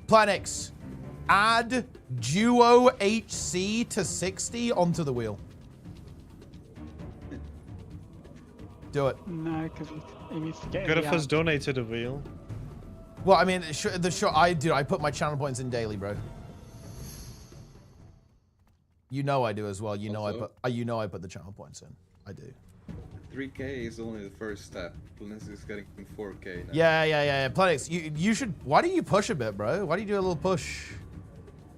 Planix, add duo HC to 60 onto the wheel. Do it. No, because he needs to get. Could have first donated a wheel. Well, I mean, I put my channel points in daily, bro. You know I do as well. You know Also- I put the channel points in. I do. 3K is only the first step. Plenus is getting 4K now. Yeah. Planix, you should. Why don't you push a bit, bro? Why do you do a little push?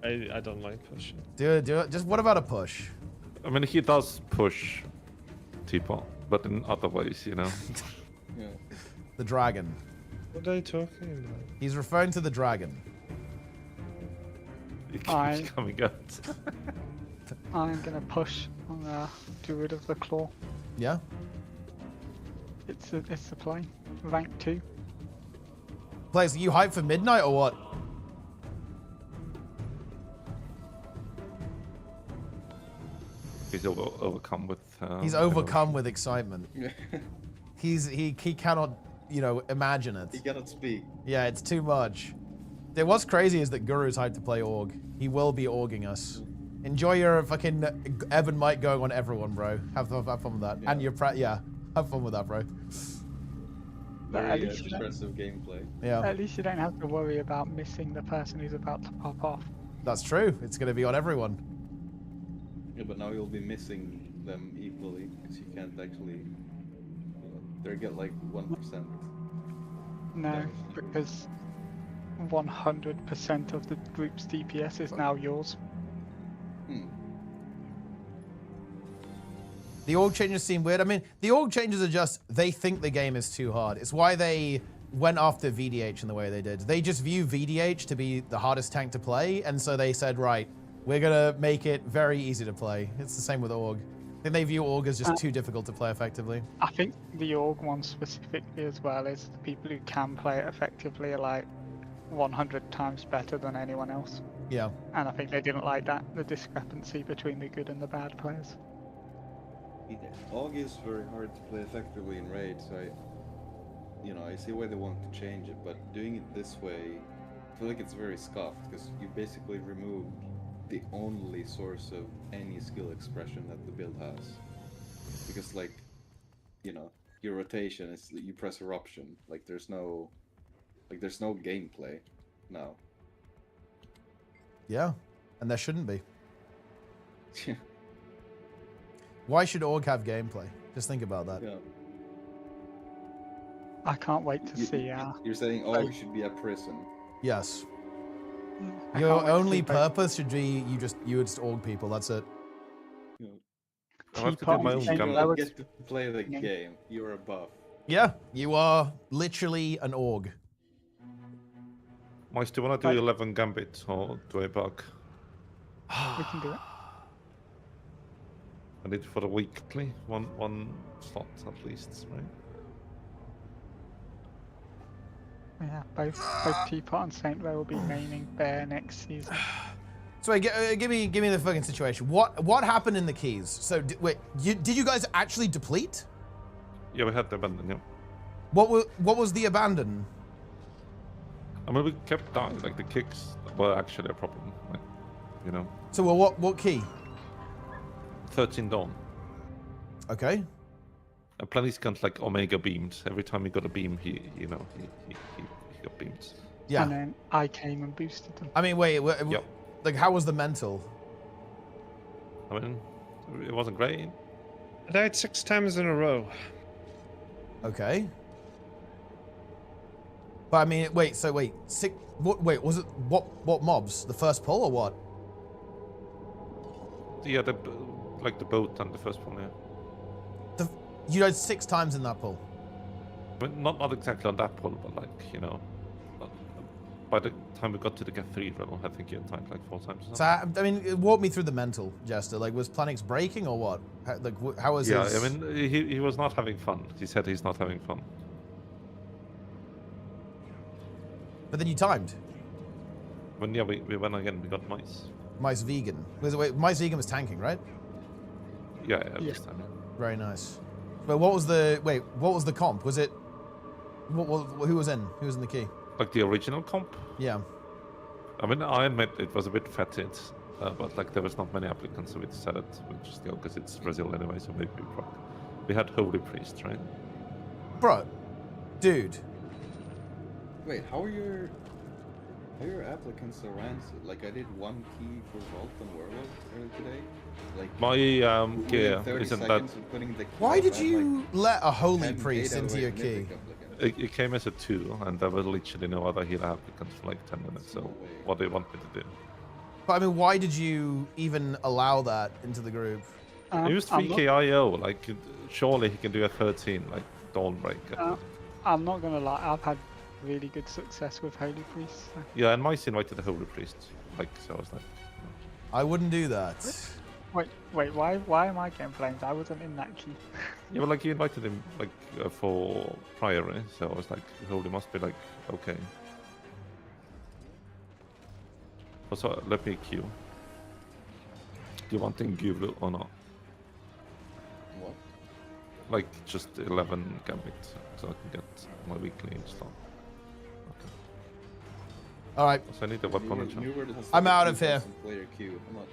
I don't like pushing. Do it. Just what about a push? I mean, he does push Teapot, but in other ways, you know. Yeah. The dragon. What are you talking about? He's referring to the dragon. He keeps I- coming out. I'm gonna push on get rid of the claw. Yeah. It's a play. Rank 2. Blaze, are you hyped for midnight or what? He's overcome with. He's overcome with excitement. He cannot, imagine it. He cannot speak. Yeah, it's too much. What's crazy is that Guru's hyped to play Org. He will be Orging us. Enjoy your fucking Evan Mike going on everyone, bro. Have fun with that. Yeah. And your have fun with that, bro. But Very expressive gameplay. Yeah. At least you don't have to worry about missing the person who's about to pop off. That's true. It's going to be on everyone. Yeah, but now you'll be missing them equally because you can't actually. They get like 1%. No, because 100% of the group's DPS is now yours. The org changes seem weird. I mean, the org changes are just, they think the game is too hard. It's why they went after VDH in the way they did. They just view VDH to be the hardest tank to play, and so they said, right, we're gonna make it very easy to play. It's the same with org. I think they view org as just too difficult to play effectively. I think the org one specifically as well is the people who can play it effectively are like 100 times better than anyone else. Yeah. And I think they didn't like that, the discrepancy between the good and the bad players. AUG is very hard to play effectively in raids. I see why they want to change it, but doing it this way, I feel like it's very scuffed because you basically remove the only source of any skill expression that the build has. Because your rotation is you press eruption. There's no gameplay now. Yeah, and there shouldn't be. Why should org have gameplay? Just think about that. Yeah. I can't wait to see. You're saying AUG should be a prison. Yes. I Your can't wait to only see both. purpose should be you would just org people. That's it. I have to do my own You gun. don't get to play the game. You're a buff. Yeah, you are literally an org. Mice, do you want to do 11 gambits or do I bug? We can do it. I need for the weekly, one slot at least, right? Yeah, both Teapot and Saint Row will be maining Bear next season. So wait, give me the fucking situation. What happened in the keys? So did you guys actually deplete? Yeah, we had the abandon, yeah. What was the abandon? I mean, we kept dying. The kicks were actually a problem, So what key? 13 Dawn. Okay. And Planis got Omega beamed. Every time he got a beam, he got beamed. Yeah. And then I came and boosted them. I mean, wait, how was the mental? I mean, it wasn't great. I died 6 times in a row. Okay. But I mean, wait, was it what mobs? The first pull or what? Yeah, the boat and the first one, yeah. You died 6 times in that pull. I mean, not exactly on that pull, but by the time we got to the Get3 level, I think he had tanked 4 times. So I mean, walk me through the mental, Jester. Was Planix breaking or what? How was his? Yeah, I mean, he was not having fun. He said he's not having fun. But then you timed. When we went again, we got Mice. Mice Vegan. Mice Vegan was tanking, right? Yeah, this time. Yeah. Very nice. But what was the comp? Was it who was in the key? The original comp? Yeah. I mean, I admit it was a bit fetid, but there was not many applicants, so we decided we'll just go because it's Brazil anyway, so maybe we had Holy Priest, right? Bro, dude. Wait, how are your How are applicants so rancid? Like, I did 1 key for Vault and Warlock today. Like, my gear isn't that. Why did you let a holy priest into your key? It came as a 2, and there were literally no other healer applicants for like 10 minutes. So, what do you want me to do? But I mean, why did you even allow that into the group? He used 3k IO. Like, surely he can do a 13, like Dawnbreaker. I'm not gonna lie, I've had really good success with Holy Priests. So. Yeah, and Mice invited the Holy Priest. Like, so I was like, I wouldn't do that. Wait, why am I getting blamed? I wasn't in that queue. yeah, but like you invited him like for Priory, so I was like, Holy must be like okay. Also, let me queue. Do you want in gw2 or not? What? Like just 11 gambit, so I can get my weekly installed. Okay. All right. So I need a weapon. I'm out of here. Player queue. I'm not...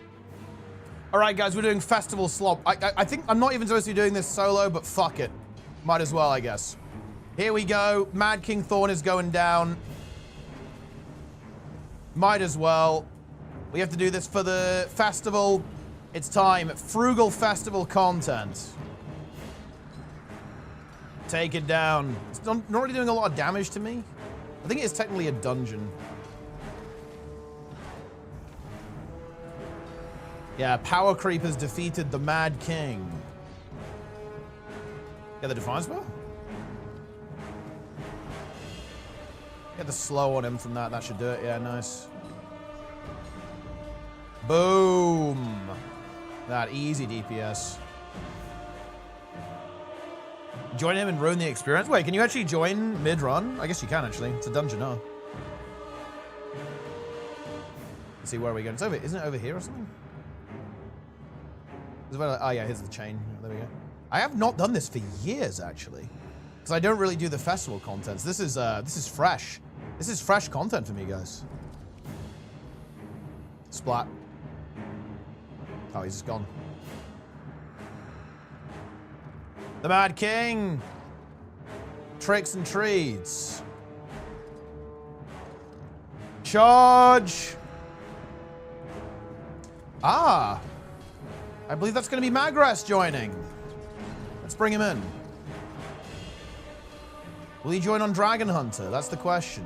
All right, guys, we're doing Festival Slop. I think I'm not even supposed to be doing this solo, but fuck it. Might as well, I guess. Here we go. Mad King Thorn is going down. Might as well. We have to do this for the festival. It's time. Frugal festival content. Take it down. It's not really doing a lot of damage to me. I think it is technically a dungeon. Yeah, Power Creep has defeated the Mad King. Get the Defiance Spell? Get the slow on him from that. That should do it. Yeah, nice. Boom. That easy DPS. Join him and ruin the experience? Wait, can you actually join mid-run? I guess you can, actually. It's a dungeon, huh? Let's see, where are we going? It's over. Isn't it over here or something? Oh yeah, here's the chain. There we go. I have not done this for years, actually, because I don't really do the festival contents. This is fresh. This is fresh content for me, guys. Splat. Oh, he's just gone. The Mad King. Tricks and treats. Charge. Ah. I believe that's going to be Magras joining. Let's bring him in. Will he join on Dragon Hunter? That's the question.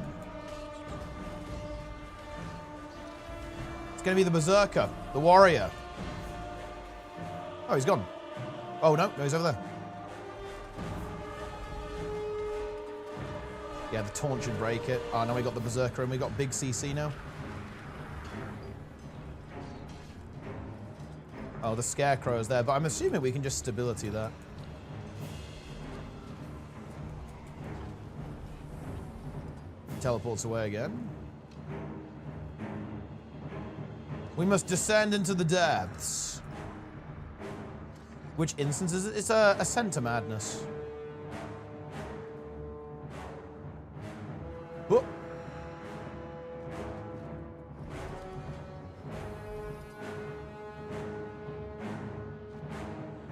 It's going to be the Berserker, the Warrior. Oh, he's gone. Oh, no, he's over there. Yeah, the taunt should break it. Oh, now we got the Berserker and we got big CC now. Oh, the Scarecrow is there, but I'm assuming we can just stability that. Teleports away again. We must descend into the depths. Which instance is it? It's a Ascent to Madness. Whoop.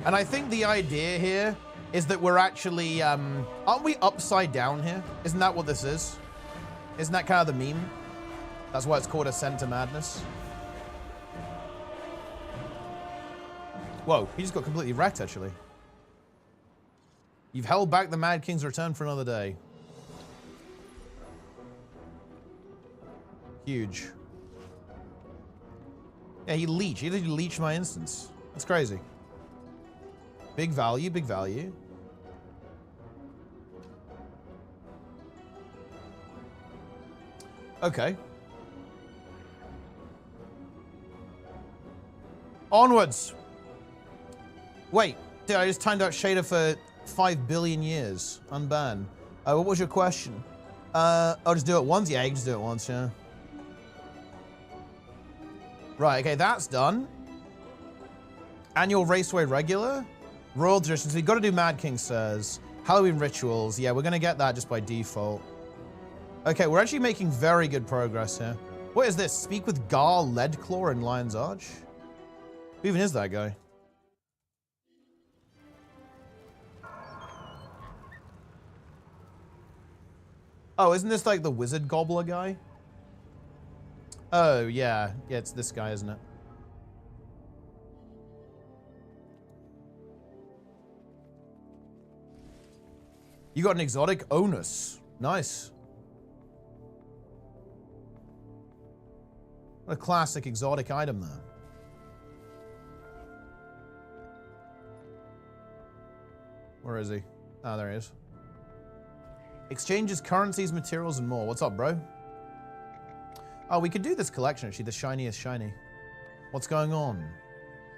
And I think the idea here is that we're actually, aren't we upside down here? Isn't that what this is? Isn't that kind of the meme? That's why it's called Ascent to Madness. Whoa, he just got completely wrecked, actually. You've held back the Mad King's return for another day. Huge. Yeah, he leached. He literally leached my instance. That's crazy. Big value, big value. Okay. Onwards. Wait, dude, I just timed out Shader for 5 billion years. Unban. What was your question? I'll just do it once? Yeah, you can just do it once, yeah. Right, okay, that's done. Annual Raceway Regular. Royal Traditions. We've got to do Mad King Sirs. Halloween Rituals. Yeah, we're going to get that just by default. Okay, we're actually making very good progress here. What is this? Speak with Gar Leadclaw in Lion's Arch? Who even is that guy? Oh, isn't this like the Wizard Gobbler guy? Oh, yeah. Yeah, it's this guy, isn't it? You got an exotic onus. Nice. What a classic exotic item there. Where is he? Ah, there he is. Exchanges currencies, materials, and more. What's up, bro? Oh, we could do this collection, actually. The shiniest shiny. What's going on?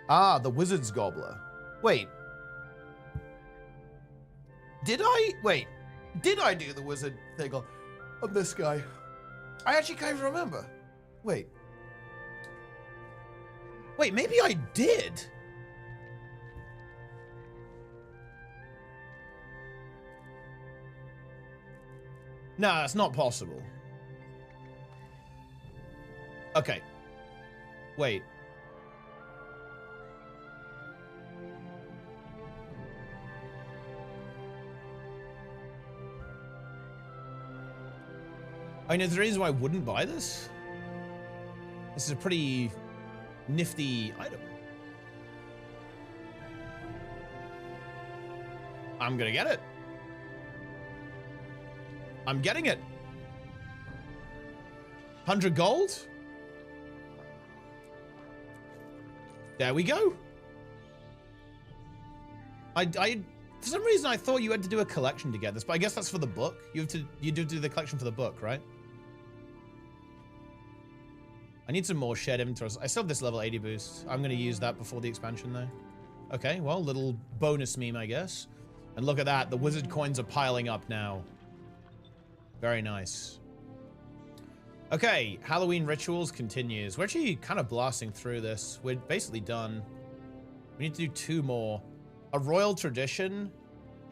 Ah, the Wizard's Gobbler. Wait. Did I do the wizard thing on this guy? I actually can't even remember. Wait, maybe I did. No, that's not possible. Okay. Wait. I mean, is there a reason why I wouldn't buy this? This is a pretty nifty item. I'm gonna get it. I'm getting it. 100 gold? There we go. For some reason I thought you had to do a collection to get this, but I guess that's for the book. You do the collection for the book, right? I need some more shared inventories. I still have this level 80 boost. I'm going to use that before the expansion, though. Okay, well, little bonus meme, I guess. And look at that. The wizard coins are piling up now. Very nice. Okay, Halloween rituals continues. We're actually kind of blasting through this. We're basically done. We need to do 2 more. A royal tradition,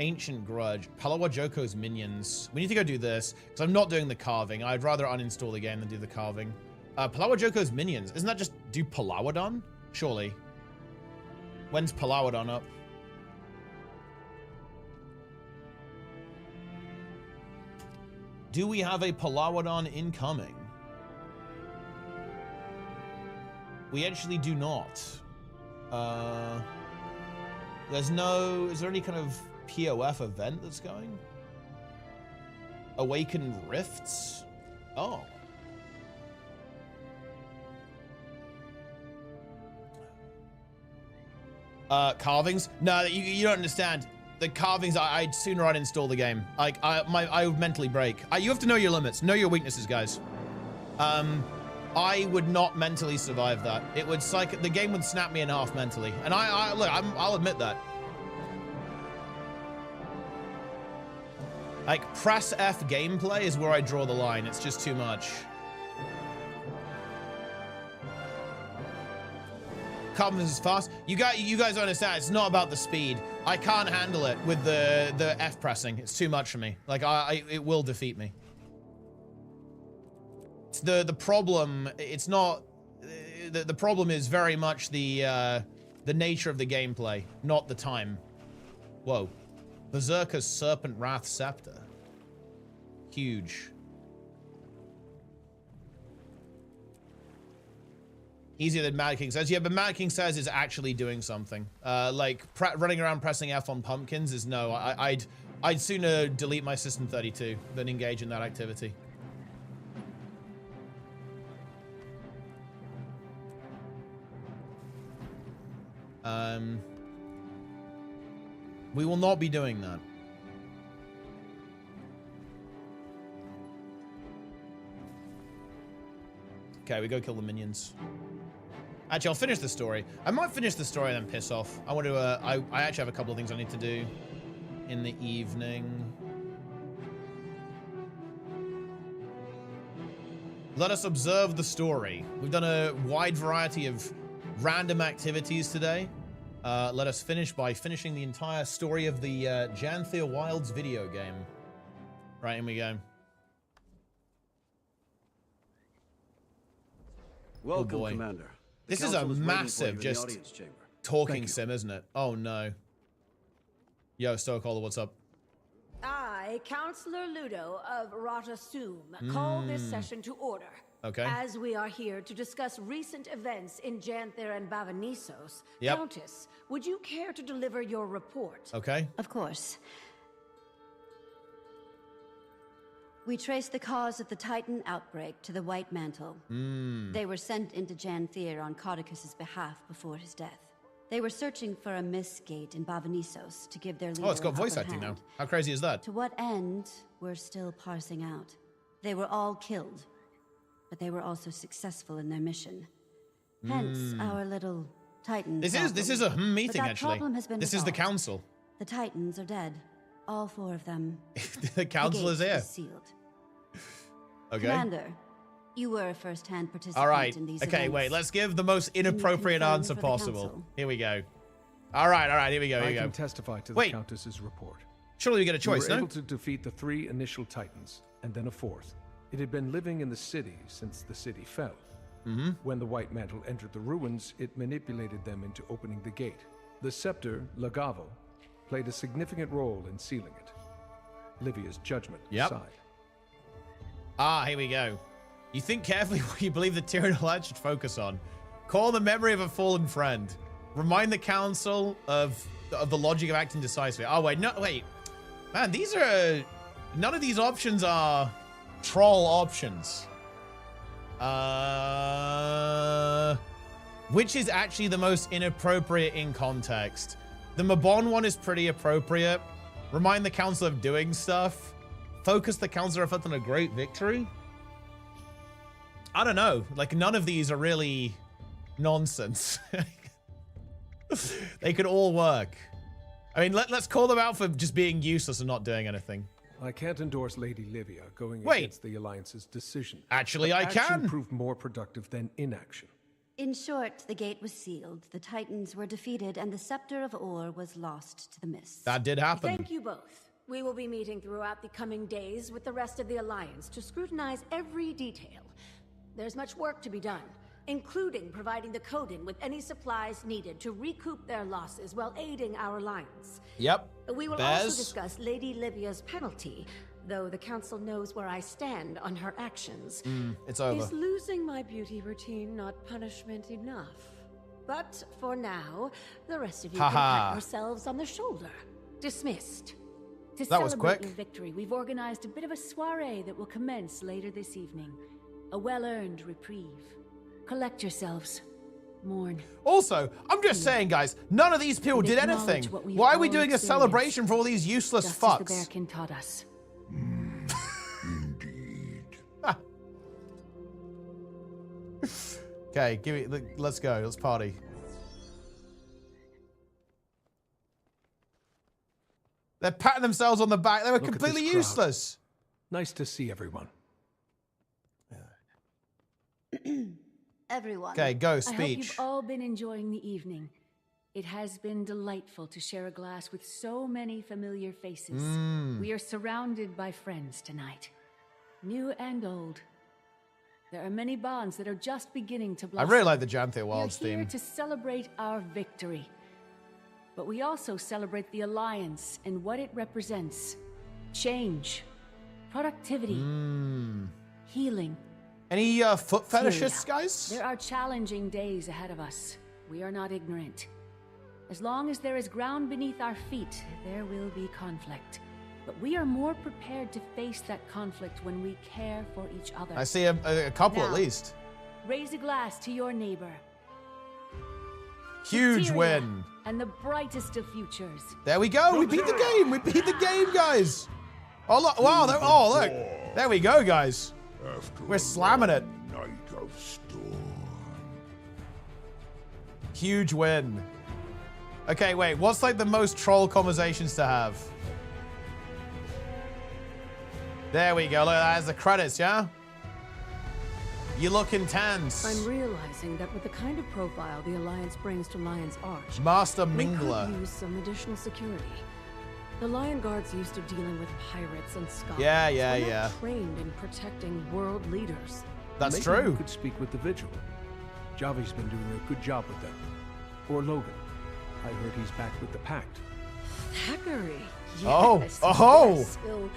ancient grudge, Palawa Joko's minions. We need to go do this, because I'm not doing the carving. I'd rather uninstall the game than do the carving. Palawa Joko's minions. Isn't that just do Palawadon? Surely. When's Palawadon up? Do we have a Palawadon incoming? We actually do not. There's no... Is there any kind of POF event that's going? Awaken Rifts? Oh. Carvings? No, you don't understand. The carvings, I'd sooner uninstall the game. Like, I would mentally break. You have to know your limits. Know your weaknesses, guys. I would not mentally survive that. It would the game would snap me in half mentally. And look, I'll admit that. Like, press F gameplay is where I draw the line. It's just too much. Carvings is fast. You guys understand, it's not about the speed. I can't handle it with the F pressing. It's too much for me. Like, it will defeat me. It's the problem, it's not... The problem is very much the nature of the gameplay, not the time. Whoa. Berserker's Serpent Wrath Scepter. Huge. Easier than Mad King says. Yeah, but Mad King says is actually doing something. Like, running around pressing F on pumpkins is no. I'd sooner delete my System 32 than engage in that activity. We will not be doing that. Okay, we go kill the minions. Actually, I'll finish the story. I might finish the story and then piss off. I want to, I actually have a couple of things I need to do in the evening. Let us observe the story. We've done a wide variety of random activities today. Let us finish by finishing the entire story of the Janthea Wilds video game. Right, in we go. Welcome, oh boy. Commander. This is a massive, just talking sim, isn't it? Oh no. Yo, Stokeholder, what's up? I, Counselor Ludo of Rata Sum, call this session to order. Okay. As we are here to discuss recent events in Janther and Bavanisos, Yep. Countess, would you care to deliver your report? Okay. Of course. We traced the cause of the Titan outbreak to the White Mantle. They were sent into Janther on Caudicus's behalf before his death. They were searching for a Mistgate in Bavanisos to give their leader Oh, it's got an voice upper acting now. hand. How crazy is that? To what end, we're still parsing out. They were all killed, but they were also successful in their mission. Hence, our little Titan This problem. is a meeting, But that actually. problem has been This is the resolved. council. The Titans are dead. All 4 of them. The council is gate here. sealed. Okay. Commander, you were a first-hand participant All right. in these Okay, events. wait. Let's give the most inappropriate confirm answer for the possible. council? Here we go. All right. Here we go. Here I we go. can testify to the Wait. Countess's report. Surely we get a choice, We were no? able to defeat the 3 initial Titans, and then a 4th. It had been living in the city since the city fell. When the White Mantle entered the ruins, it manipulated them into opening the gate. The scepter, Lagavo, played a significant role in sealing it. Livia's judgment aside. Here we go. You think carefully what you believe the Tyranid Alliance should focus on. Call the memory of a fallen friend. Remind the council of the logic of acting decisively. Oh, wait. Man, these are... None of these options are troll options. Which is actually the most inappropriate in context? The Mabon one is pretty appropriate. Remind the council of doing stuff. Focus the council reflect on a great victory. I don't know. Like, none of these are really nonsense. They could all work. I mean, let's call them out for just being useless and not doing anything. I can't endorse Lady Livia going Wait. against the Alliance's decision. Actually, But I action can. proved more productive than inaction. In short, the gate was sealed, the Titans were defeated, and the Scepter of Ore was lost to the mists. That did happen. Thank you both. We will be meeting throughout the coming days with the rest of the Alliance to scrutinize every detail. There's much work to be done, including providing the Coden with any supplies needed to recoup their losses while aiding our Alliance. Yep. We will also discuss Lady Livia's penalty, though the Council knows where I stand on her actions. It's over. Is losing my beauty routine not punishment enough? But for now, the rest of you can pat yourselves on the shoulder. Dismissed. To That was celebrate quick. your victory, we've organized a bit of a soiree that will commence later this evening. A well-earned reprieve. Collect yourselves. Mourn. Also, I'm just saying, guys, none of these people did anything. Why are we doing a celebration for all these useless Just fucks? as the Bearkin taught us. Okay, let's go. Let's party. They're patting themselves on the back. They were Look at completely this crowd. useless. Nice to see everyone. Everyone. Okay, go, I hope speech. you've all been enjoying the evening. It has been delightful to share a glass with so many familiar faces. We are surrounded by friends tonight, new and old. There are many bonds that are just beginning to I blossom. really like the Janther Wilds We are here theme. to celebrate our victory, but we also celebrate the Alliance and what it represents: change, productivity, healing. Any foot fetishists, Tyria. guys? There are challenging days ahead of us. We are not ignorant. As long as there is ground beneath our feet, there will be conflict. But we are more prepared to face that conflict when we care for each other. I see a couple at Now, least. Raise a glass to your neighbor. Huge Tyria win. And the brightest of futures. There we go. We beat the game. We beat the game, guys. Oh, look. Wow. Look. There we go, guys. We're slamming it. Night of storm. Huge win. Okay, wait. What's like the most troll conversations to have? There we go. Look, that's the credits, yeah? You look intense. I'm realizing that with the kind of profile the Alliance brings to Lion's Arch, Master we Mingler. could use some additional security. The Lion Guard's used to dealing with pirates and scoundrels. Yeah. We're not trained in protecting world leaders. That's Maybe true. You could speak with the Vigil. Javi's been doing a good job with them. Or Logan. I heard he's back with the Pact. Thackeray. Oh, Yes, oh. yes. Well,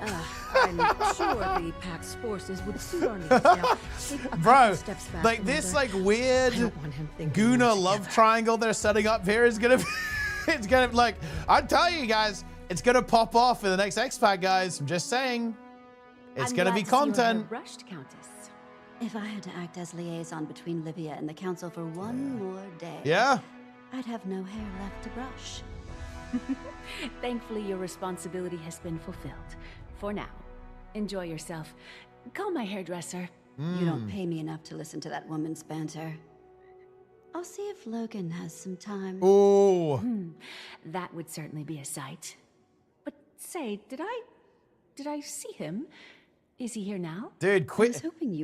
I'm sure the Pack's forces would suit our needs now. Take a Bro, couple steps back, like this Commander. like weird I don't want him thinking Guna we're love together. triangle they're setting up here is gonna be, it's gonna like, I'm telling you guys, it's gonna pop off in the next X-Pack, guys. I'm just saying. It's I'm gonna glad be to see your hair content. brushed, Countess. If I had to act as liaison between Livia and the Council for one more day, Yeah. I'd have no hair left to brush. Thankfully, your responsibility has been fulfilled. For now. Enjoy yourself. Call my hairdresser. You don't pay me enough to listen to that woman's banter. I'll see if Logan has some time. Oh. That would certainly be a sight. But say, did I see him? Is he here now? Dude, quit.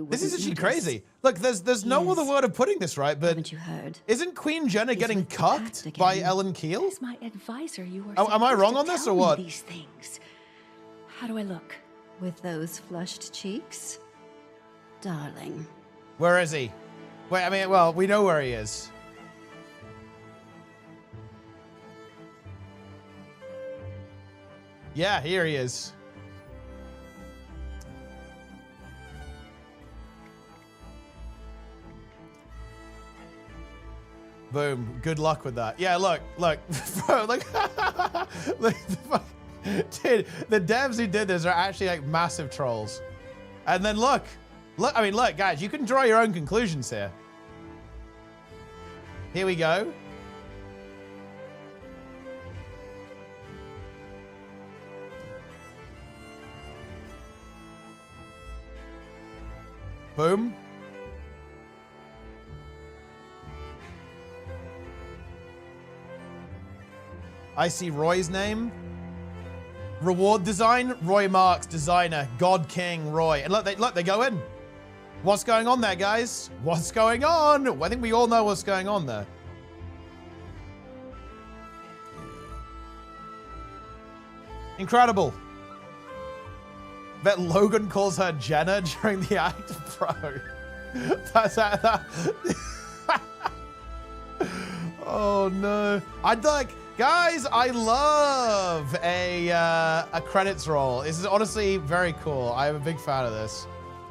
This is actually crazy. Look, there's no other word of putting this right, but haven't you heard? Isn't Queen Jenna getting cucked by Ellen Keel? As my advisor, you are Am I supposed wrong to on this or tell me what? these things. How do I look? With those flushed cheeks? Darling. Where is he? Wait, I mean, well, we know where he is. Yeah, here he is. Boom. Good luck with that. Yeah, look. Bro, look. Dude, the devs who did this are actually like massive trolls. And then look, I mean, look, guys, you can draw your own conclusions here. Here we go. Boom. I see Roy's name. Reward design, Roy Marks, designer, God King, Roy. And look, they go in. What's going on there, guys? What's going on? I think we all know what's going on there. Incredible. Bet Logan calls her Jenna during the act, bro. That's that. Oh no. I'd like, guys, I love a credits roll. This is honestly very cool. I'm a big fan of this.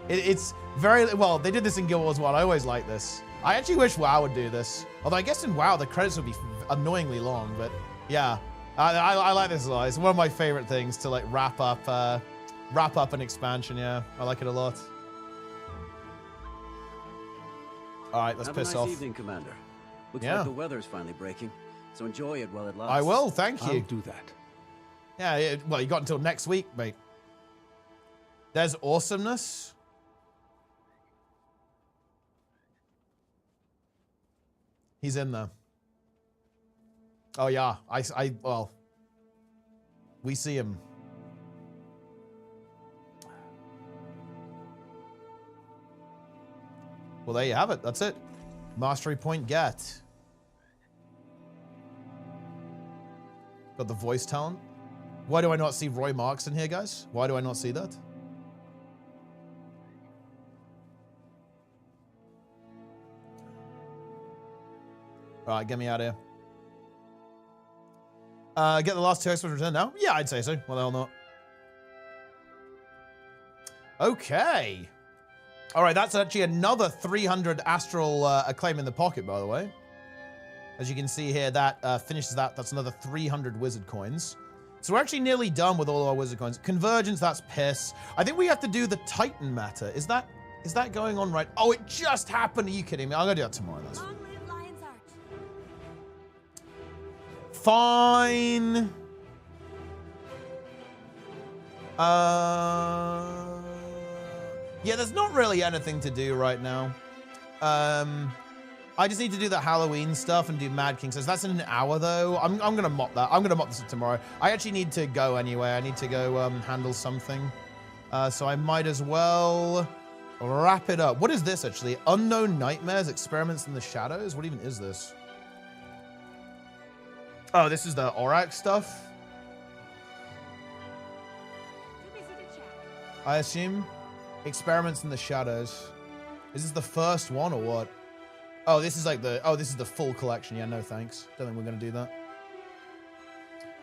It's very, well, they did this in Guild Wars 1. I always like this. I actually wish WoW would do this. Although I guess in WoW, the credits would be annoyingly long, but yeah. I like this a lot. It's one of my favorite things to like wrap up an expansion. Yeah, I like it a lot. All right, let's piss Have a nice off. evening, Commander. Looks Yeah. like the weather's finally breaking, so enjoy it while it lasts. I will, thank you. I'll do that. Yeah, well, you got until next week, mate. There's awesomeness. He's in there. Oh yeah, well, we see him. Well, there you have it. That's it. Mastery point get. Got the voice talent. Why do I not see Roy Marks in here, guys? Why do I not see that? All right, get me out of here. Get the last two experts returned now? Yeah, I'd say so. Well, the hell not. Okay. All right, that's actually another 300 astral acclaim in the pocket, by the way. As you can see here, that finishes that. That's another 300 wizard coins. So we're actually nearly done with all our wizard coins. Convergence, that's piss. I think we have to do the Titan matter. Is that going on right? Oh, it just happened. Are you kidding me? I'm gonna do that tomorrow. That's fine. Yeah, there's not really anything to do right now. I just need to do the Halloween stuff and do Mad King says. That's in an hour though. I'm gonna mop that. I'm gonna mop this up tomorrow. I actually need to go anyway. I need to go handle something. So I might as well wrap it up. What is this actually? Unknown Nightmares, Experiments in the Shadows? What even is this? Oh, this is the Aurak stuff? I assume? Experiments in the Shadows. Is this the first one or what? Oh, this is like this is the full collection. Yeah, no thanks. Don't think we're gonna do that.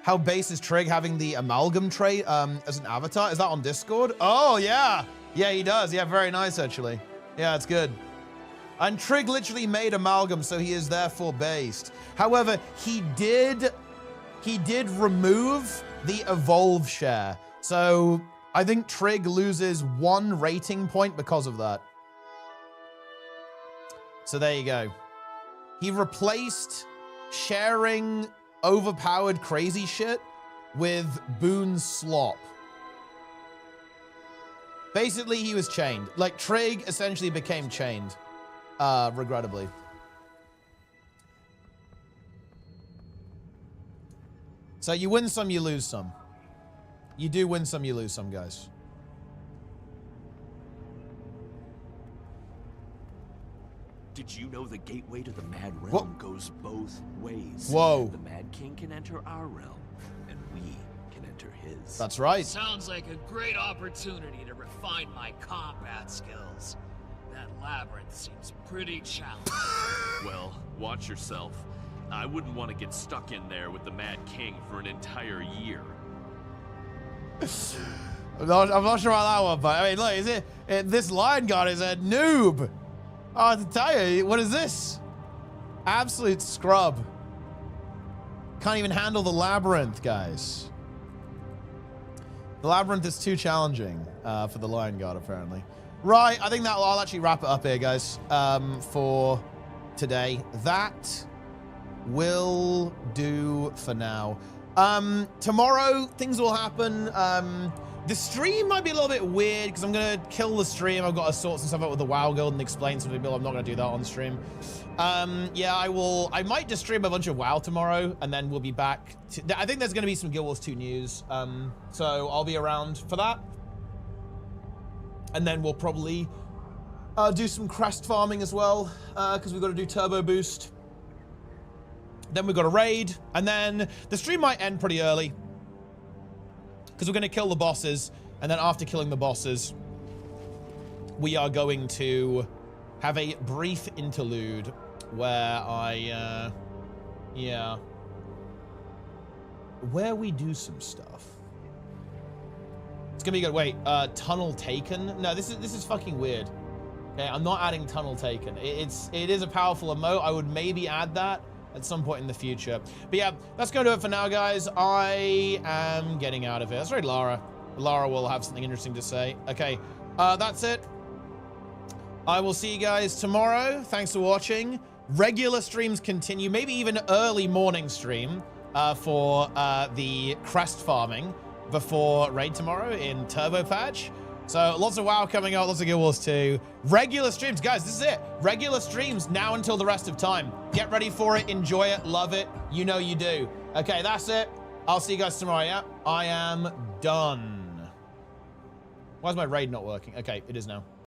How base is Trig having the amalgam trait as an avatar? Is that on Discord? Oh, yeah. Yeah, he does. Yeah, very nice, actually. Yeah, it's good. And Trig literally made amalgam, so he is therefore based. However, he did remove the evolve share. So I think Trig loses 1 rating point because of that. So there you go. He replaced sharing overpowered crazy shit with Boone's slop. Basically, he was chained. Like, Trig essentially became chained, regrettably. So you win some, you lose some. You do win some, you lose some, guys. Did you know the gateway to the Mad Realm goes both ways? Whoa. The Mad King can enter our realm, and we can enter his. That's right. Sounds like a great opportunity to refine my combat skills. That labyrinth seems pretty challenging. Well, watch yourself. I wouldn't want to get stuck in there with the Mad King for an entire year. I'm not sure about that one, but I mean, look, this Lion God is a noob. Oh, I have to tell you, what is this? Absolute scrub. Can't even handle the labyrinth, guys. The labyrinth is too challenging for the Lion God, apparently. Right, I think I'll actually wrap it up here, guys, for today. That will do for now. Tomorrow, things will happen. The stream might be a little bit weird because I'm going to kill the stream. I've got to sort some stuff out with the WoW Guild and explain some people. I'm not going to do that on stream. Yeah, I might just stream a bunch of WoW tomorrow and then we'll be back. I think there's going to be some Guild Wars 2 news. So I'll be around for that. And then we'll probably do some crest farming as well because we've got to do turbo boost. Then we've got a raid. And then the stream might end pretty early, because we're going to kill the bosses, and then after killing the bosses, we are going to have a brief interlude where where we do some stuff. It's gonna be good. Wait, tunnel taken? No, this is fucking weird. Okay, I'm not adding tunnel taken. It is a powerful emote. I would maybe add that at some point in the future. But yeah, that's going to do it for now, guys. I am getting out of here. That's right, Lara. Lara will have something interesting to say. Okay, that's it. I will see you guys tomorrow. Thanks for watching. Regular streams continue, maybe even early morning stream for the crest farming before raid tomorrow in Turbo Patch. So lots of WoW coming out, lots of Guild Wars 2. Regular streams, guys, this is it. Regular streams now until the rest of time. Get ready for it, enjoy it, love it. You know you do. Okay, that's it. I'll see you guys tomorrow, yeah? I am done. Why is my raid not working? Okay, it is now.